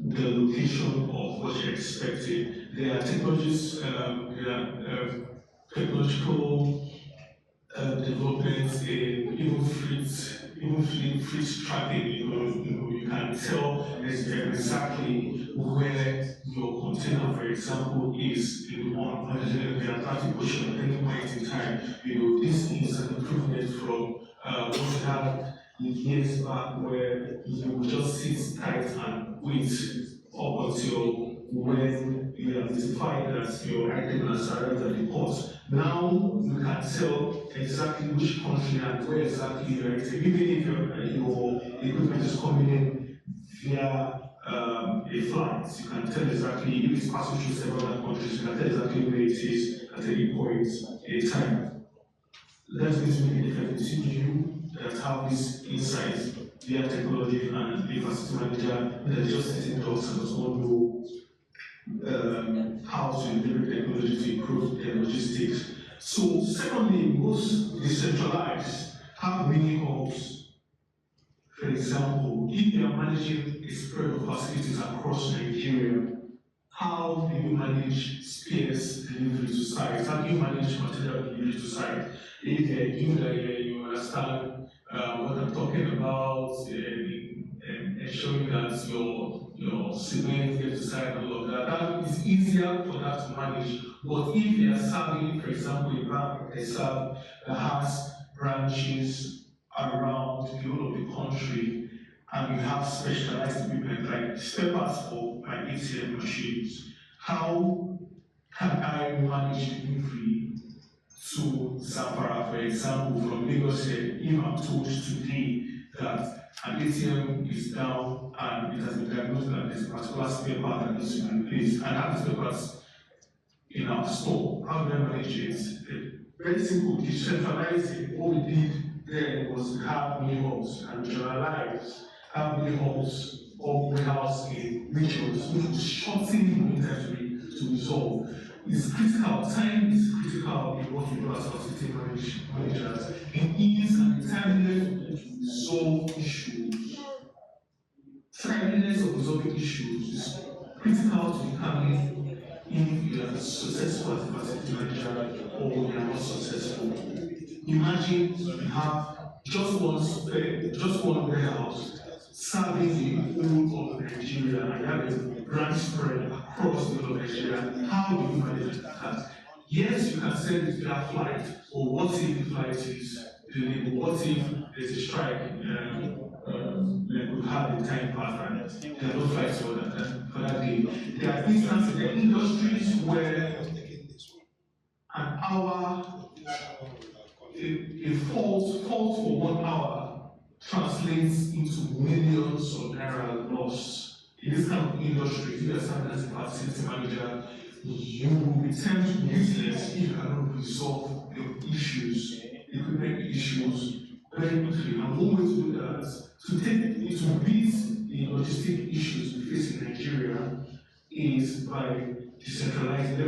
the location of what you're expecting. There are technologies, technological developments in even fleet tracking. You can tell exactly where your container, for example, is on the Atlantic Ocean at any point in time. This is an improvement from what we had years back, where you would just sit tight and wait up until when you identify that your item has arrived at the port. Now you can tell exactly which country and where exactly your item, even if your equipment is coming in via a flight, you can tell exactly if it's passing through several other countries, you can tell exactly where it is at any point in time. That's going to make a difference between you that have this insight via technology and a facility manager that is just sitting dogs and does not know how to leverage technology to improve their logistics. So, secondly, most decentralized have mini hubs. For example, if you are managing a spread of facilities across Nigeria, how do you manage space delivery to site? How do you manage material delivery to site? If you understand what I'm talking about, ensuring that your cement gets to site and all of that, that is easier for that to manage. But if you are serving, for example, a bank that has branches around the whole of the country, and you have specialized equipment like spare parts for my ATM machines, how can I manage delivery to Zamfara, for example, from Lagos here, if I'm told today that an ATM is down and it has been diagnosed that there's a particular spare part that needs to be replaced, and I have the spare parts in our store, how do I manage it? Very simple, decentralizing. What we did then was have mini hubs and generalize, have mini hubs or warehouse in regions, which will shorten the time to resolve. It's critical. Time is critical in what we do as facility managers. It is and timeliness to resolve issues. Timeliness of resolving issues is critical to determine if you are successful as a facility manager or you are not successful. Imagine you have just one warehouse serving the whole of Nigeria and you have a branch spread across the whole of Nigeria. How do you manage that? Yes, you can send it via flight, or what if the flight is delayed? What if there's a strike? Like we have a time pattern, there are no flights for that day. There are instances in industries where an hour, a fault for 1 hour translates into millions of naira loss. In this kind of industry, if you are serving as a facility manager, you will be termed useless if you cannot resolve your issues, equipment issues very quickly. And one way to do that, to beat the logistic issues we face in Nigeria, is by decentralizing. I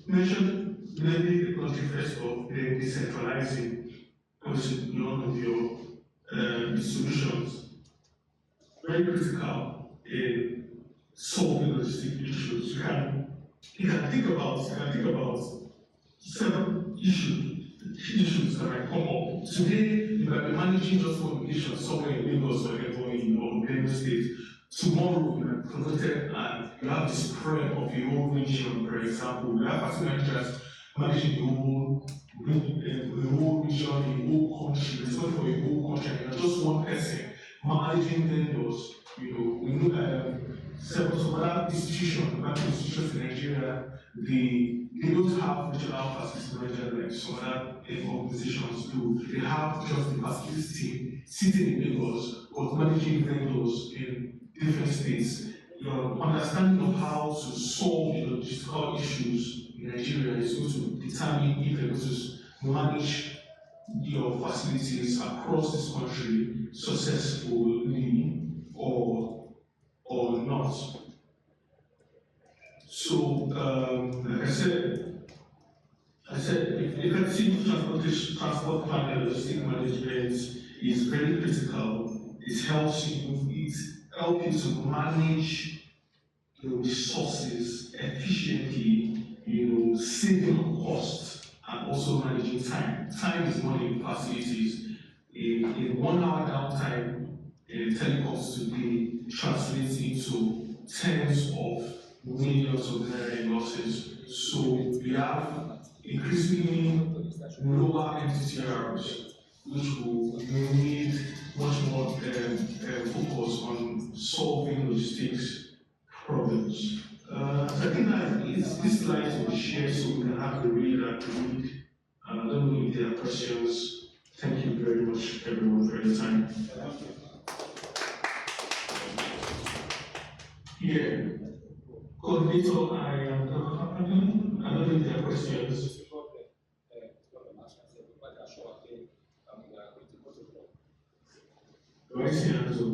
mentioned leveling the country first off, then decentralizing. Obviously, you all know your solutions. Very critical in solving logistic issues. You can think about several issues that might come up. Today, you might be managing just one location somewhere in Lagos or Benue State. Tomorrow, you might be promoted and you have the spread of the whole region, for example. We have facility managers managing the whole region, the whole country, responsible for the whole country, and you're just one person managing vendors. We know some other institutions, banking institutions in Nigeria, they don't have regional facility managers like some other organizations do. They have just the facilities team sitting in Lagos, but managing vendors in different states. Your understanding of how to solve logistical issues in Nigeria is going to determine if you're going to manage your facilities across this country successfully or not. So, like I said, effective transport planning and logistic management is very critical. It helps you to manage the resources efficiently, saving on costs and also managing time. Time is money in facilities. In 1 hour downtime, telecoms today translates into tens of millions of naira in losses. So we have increasingly lower MTTRs, which will need much more focus on solving logistics problems. I think that this slide will be shared so we can have the reader to read. I don't know if there are questions. Thank you very much, everyone, for your time. Yeah. Coordinator, I don't know if there are questions. Do I see hands up?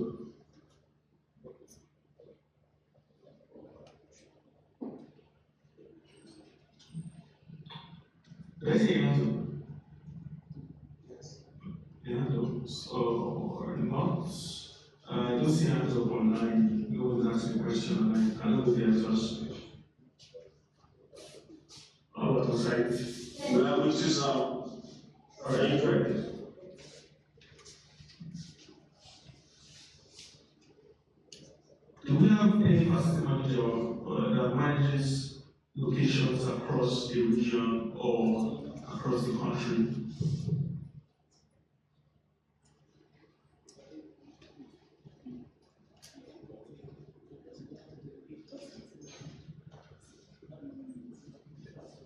Do I see hands up? Yes. Or not? I don't see hands up online. No one's asking a question online. I don't know the answers. How about on site? Well, which is Alright, correct. Do we have any facility manager that manages locations across the region or across the country?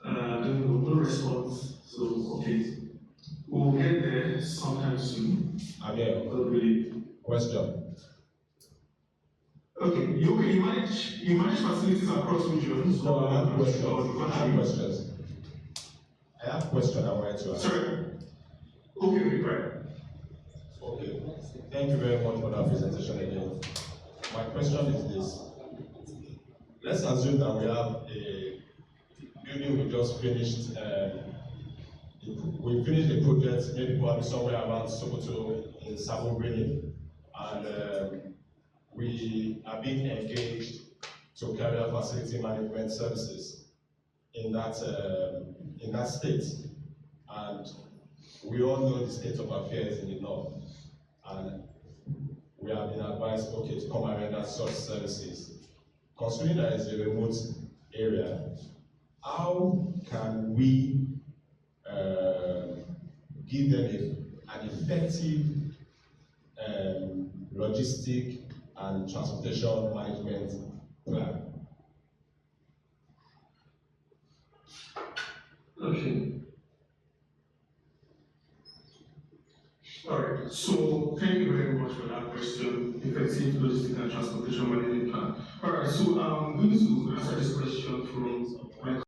No response. So, okay. We'll get there sometime soon. Again, question. Okay, you manage facilities across regions? No, I have questions. I have questions I wanted to ask. Sorry. Okay, right. Okay. Thank you very much for that presentation again. My question is this. Let's assume that we have a building we just finished. We finished a project, maybe probably somewhere around Sokoto in Sabongrini, and we are being engaged to carry out facility management services in that state. And we all know the state of affairs in the north, and we have been advised, okay, to come and render such services. Considering that it's a remote area, how can we give them an effective logistic and transportation management plan? Okay. Thank you very much for that question. Effective logistic and transportation management plan. All right, so I'm going to answer this question from my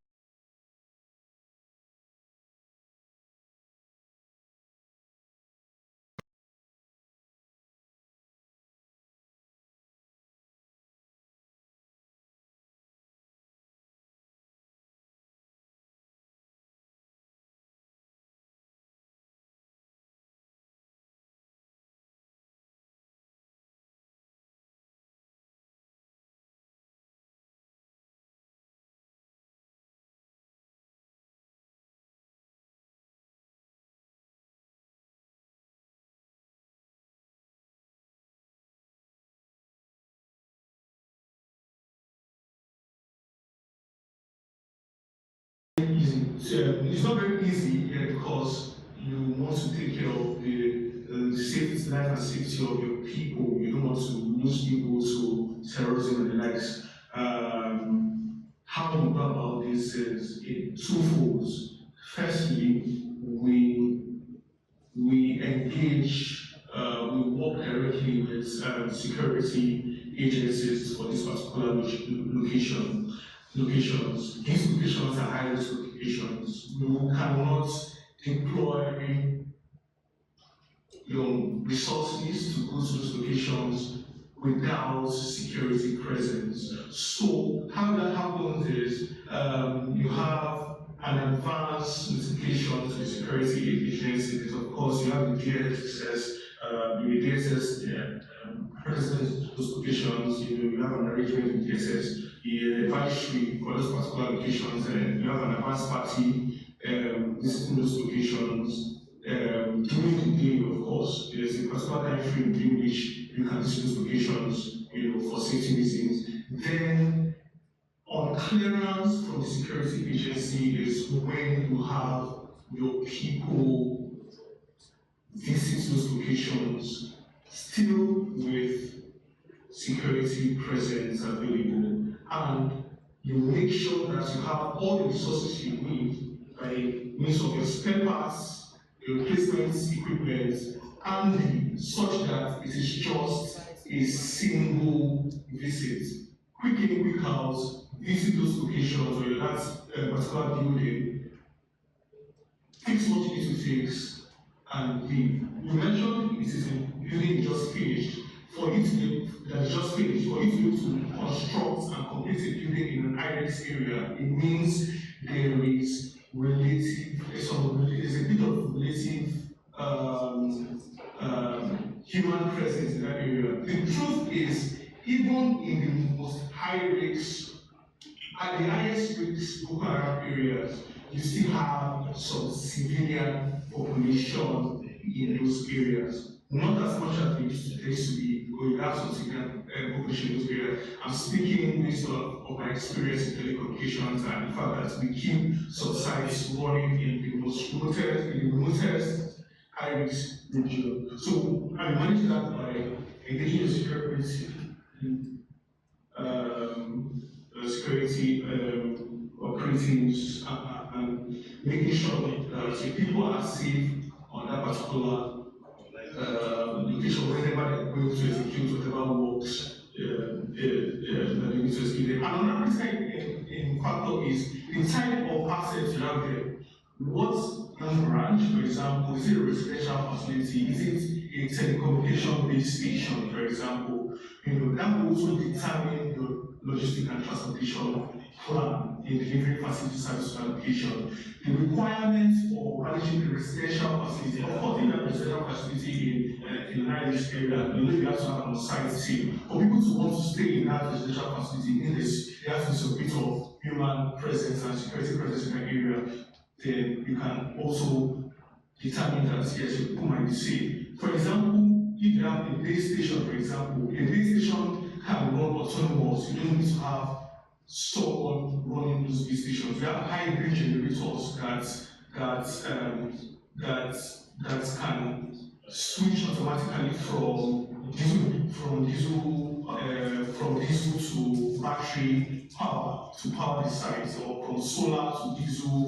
easy. So, it's not very easy because you want to take care of the safety, life and safety of your people. You don't want to lose people to terrorism and the likes. How we go about this is in two folds. Firstly, we engage, we work directly with security agencies for this particular locations. These locations are high-risk locations. We cannot deploy resources to go to those locations without security presence. So how that happens is you have an advanced notification to the security agencies. Of course, you have the DSS, present those locations. You have an arrangement with DSS, the advisory for those particular locations, and you have an advanced party visiting those locations. During the day, of course, there's a particular time frame during which you can visit those locations, for safety reasons. Then, on clearance from the security agency is when you have your people visit those locations, still with security presence available, and you make sure that you have all the resources you need by means of your spare parts, your replacement equipment, and such that it is just a single visit. Quick in, quick out, visit those locations or that particular building, fix what you need to fix, and leave. You mentioned it is a building just finished. For you to be that's just finished, for you to be able to construct and complete a building in an high-risk area, it means there is there's a bit of relative human presence in that area. The truth is, even in the most high risk, at the highest risk Boko Haram areas, you still have some civilian population in those areas. Not as much as there used to be, but you have some civilian population in those areas. I'm speaking based of my experience in telecommunications and the fact that we keep some sites running in the most remotest high-risk region. So I manage that by engaging the security operatives and making sure that the people are safe on that particular location whenever they're going to execute whatever works that they need to execute. And another critical factor is the type of assets you have there. What branch, for example, is it a residential facility? Is it a telecommunication-based station, for example? That will also determine your logistic and transportation plan in delivering facility service allocation. The requirements for managing the residential facility, of course, in that residential facility in a high-risk area, you have to have an on-site team. For people to want to stay in that residential facility, there has to be some bit of human presence and security presence in that area. Then you can also determine that yes, your people might be safe. For example, if you have a base station, for example, a base station can run autonomous. You don't need to have someone running those base stations. We have hybrid generators that can switch automatically from diesel to battery power to power the site, or from solar to diesel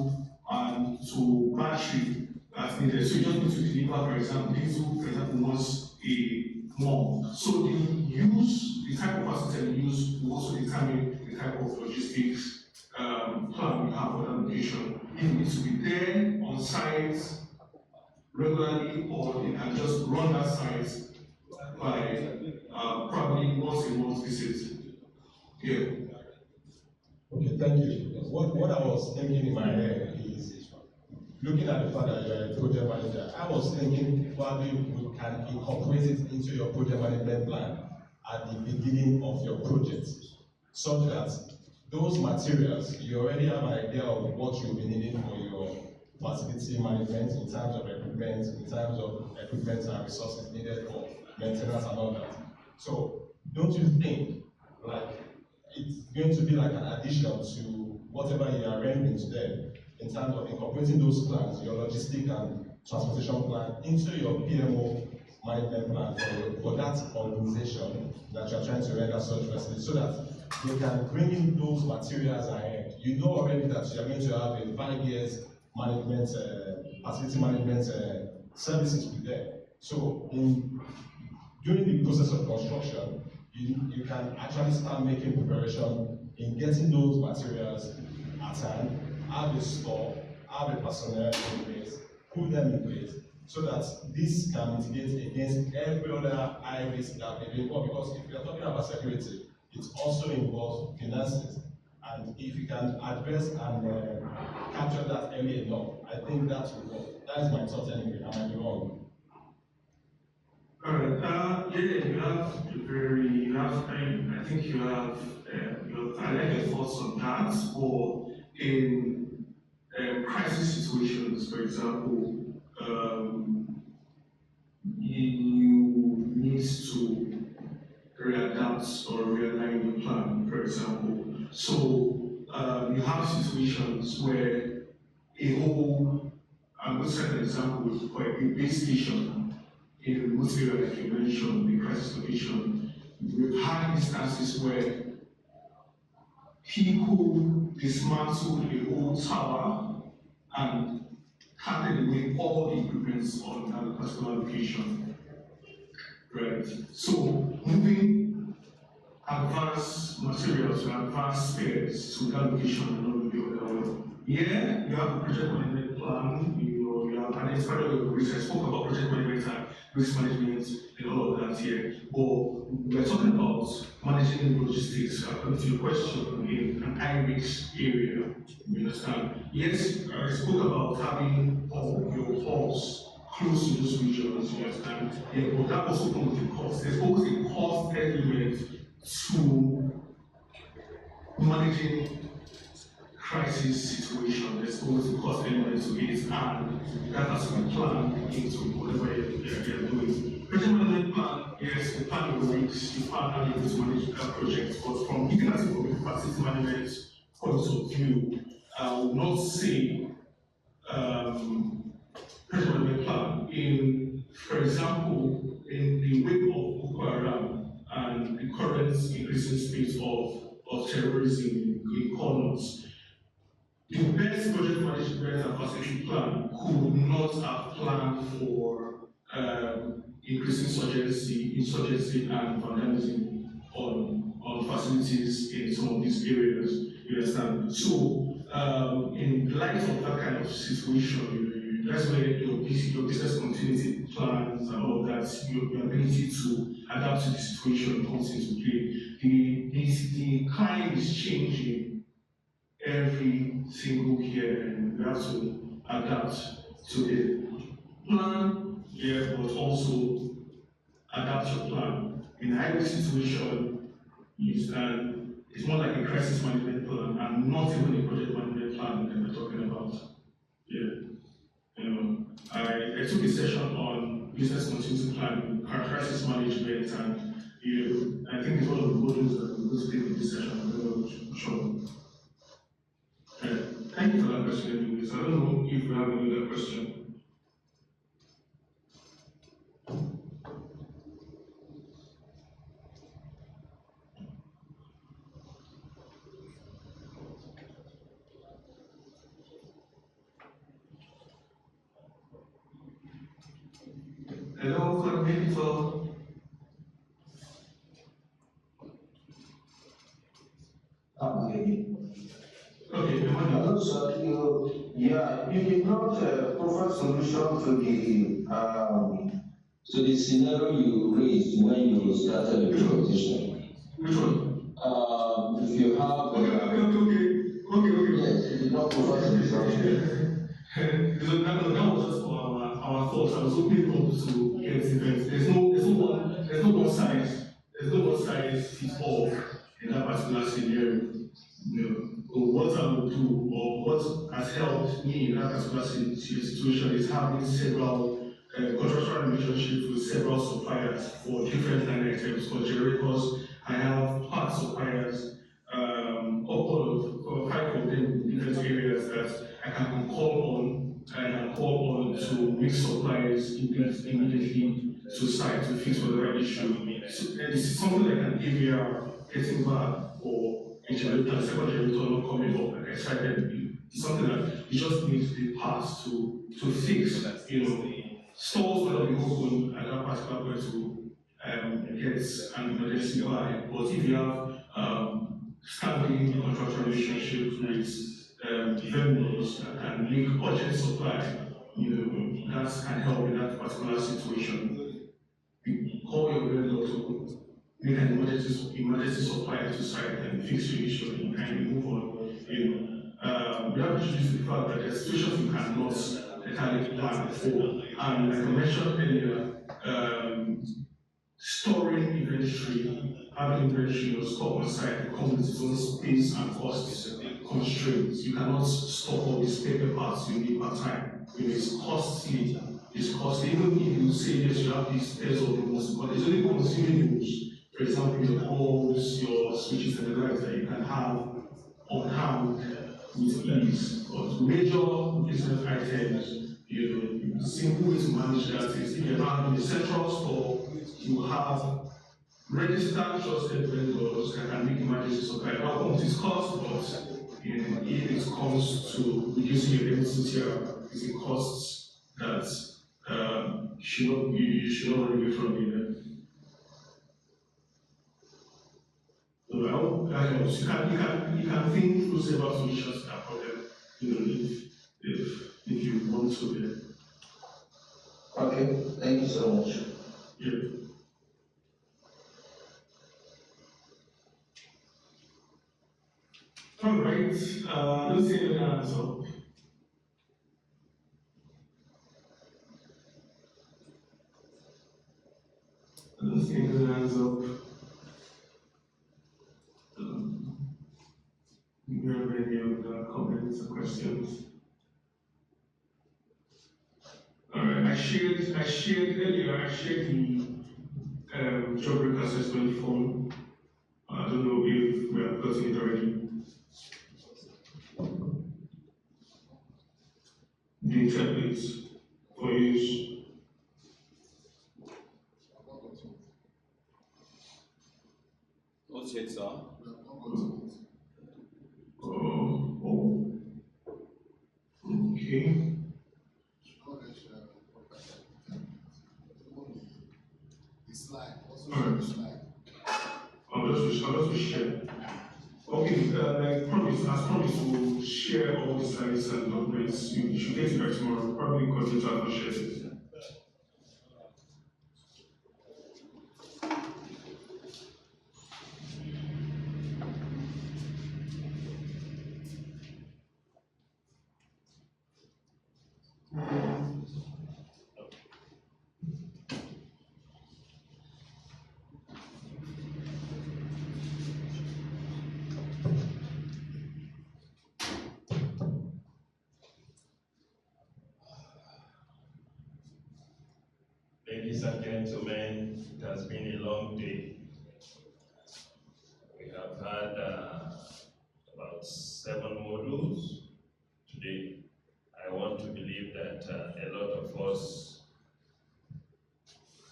and to battery as needed. So you just need to deliver, for example, diesel, for example, once more. So the type of facility you use will also determine the type of logistics plan you have for that location. If it needs to be there on site regularly, or they can just run that site by probably once a month visit. Yeah. Okay, thank you. What I was thinking in my head is, looking at the fact that you are a project manager, I was thinking probably we can incorporate it into your project management plan at the beginning of your project, so that those materials, you already have an idea of what you'll be needing for your facility management in terms of equipment, and resources needed for maintenance and all that. So don't you think like it's going to be like an addition to whatever you are rendering to them in terms of incorporating those plans, your logistic and transportation plan, into your PMO management plan for that organization that you are trying to render such facilities, so that they can bring in those materials ahead. You know already that you are going to have a 5 years management, facility management services with them. So during the process of construction, you can actually start making preparation in getting those materials at hand, have a store, have a personnel in place, put them in place, so that this can mitigate against every other high risk that may be involved. Because if we are talking about security, it also involves finances. And if you can address and capture that early enough, I think that will work. That is my thought anyway. I might be wrong. Alright, I think I like your thoughts on that, or in crisis situations, for example, you need to readapt or realign your plan, for example. So you have situations where I'm going to set an example for a base station in a remote area, like you mentioned, the crisis location. We've had instances where people dismantled a whole tower and carted away all the equipment on that particular location. Right. So moving advanced materials and advanced spares to that location and not the other way. Yeah, you have a project management plan, you have identified all your risks. I spoke about project management and risk management and all of that here. But we're talking about managing logistics according to your question in an high risk area. You understand? Yes, I spoke about having your hubs close to those regions, you understand? Yeah, but that also comes with a cost. There's always a cost element to managing crisis situation. There's always a cost element to it, and that has to be planned into whatever you're doing. Project management plan, yes, you plan your weeks, you plan how you're going to manage that project, but from looking at it from a facility management point of view, I will not say project management plan. For example, in the wake of Boko Haram and the current increasing state of terrorism in corners, the best project management and facility plan could not have planned for increasing insurgency and vandalism on facilities in some of these areas. You understand? So, in light of that kind of situation, that's where your business continuity plans and all of that, your ability to adapt to the situation comes into play. The client is changing every single year, and you have to adapt to the plan, yeah, but also adapt your plan. In a high-risk situation, it's more like a crisis management plan and not even a project management plan that we're talking about. Yeah. I took a session on business continuity planning, crisis management, and I think it's one of the modules that we're going to take in this session. I'm very sure. Thank you for that question, anyways. I don't know if we have any other question. Hello, can you Okay, hello, sir. You did not provide solution to the scenario you raised when you started the presentation. Which one? If you have Okay. yes, you did not provide solution. That was just our thoughts. I was opening up to get events. There's no one size fits all in that particular scenario. What I would do, or what has helped me in that particular situation, is having several contractual relationships with several suppliers for different line items. For generators, I have parts suppliers, for 5 of them in different areas that I can call on to make supplies immediately to site to fix whatever issue. So this is something like an AVR getting back, or a generator, a second generator not coming up, like I cited. It's something that you just need the parts to fix. Stores will not be open at that particular point to get an emergency buy. But if you have standing contractual relationships with vendors that can link urgent supply, that can help in that particular situation. You call your vendor to make an emergency supply to site and fix your issue and kind of move on. We have to introduce the fact that there are situations you cannot entirely plan for. And like I mentioned earlier, storing inventory, having inventory or stock on site comes with its own space and cost constraints. You cannot stock all these paper parts you need per time. It's costly. Even if you say yes, you have these pairs of remotes, but there's only consumables. For example, your bulbs, your switches and the lights that you can have on hand with ease. But major business items, the simple way to manage that is if you're not in the central store, you have registered trusted vendors that can make emergency supply. That won't discuss, but if it comes to reducing your dependency, it's a cost that you should not run away from it. So I hope that helps. You can think through several solutions to that problem, if you want to. Okay, thank you so much. Yeah. All right, let's see the hands up. Let's see the hands up. Do you have any other comments or questions? All right, I shared earlier the job break assessment form. I don't know if we have gotten it already. The templates for use. Not yet, sir. Okay. The slide. I'll just share. Okay, like promise, as promised, we'll share all the slides and documents. You should get it by tomorrow. Probably continue to have not shared it. Ladies and gentlemen, it has been a long day. We have had about 7 modules today. I want to believe that a lot of us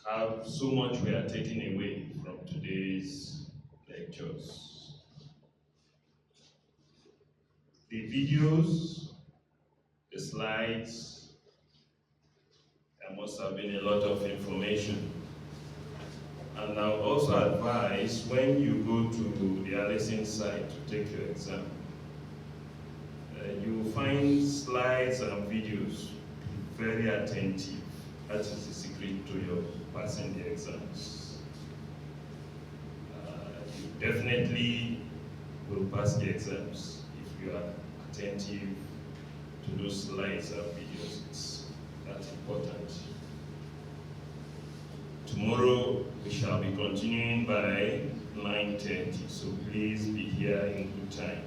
have so much we are taking away from today's lectures. The videos, the slides, there must have been a lot of information. And I would also advise when you go to the Allison site to take your exam, you will find slides and videos. Very attentive. That is the secret to your passing the exams. You definitely will pass the exams if you are attentive to those slides and videos. It's that important. Tomorrow we shall be continuing by 9:30, so please be here in good time.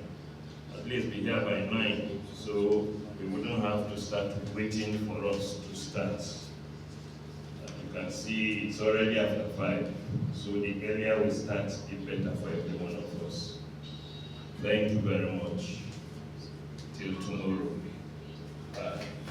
At least be here by 9, so we wouldn't have to start waiting for us to start. You can see it's already after 5, so the earlier we start, the better for every one of us. Thank you very much. Till tomorrow. Bye.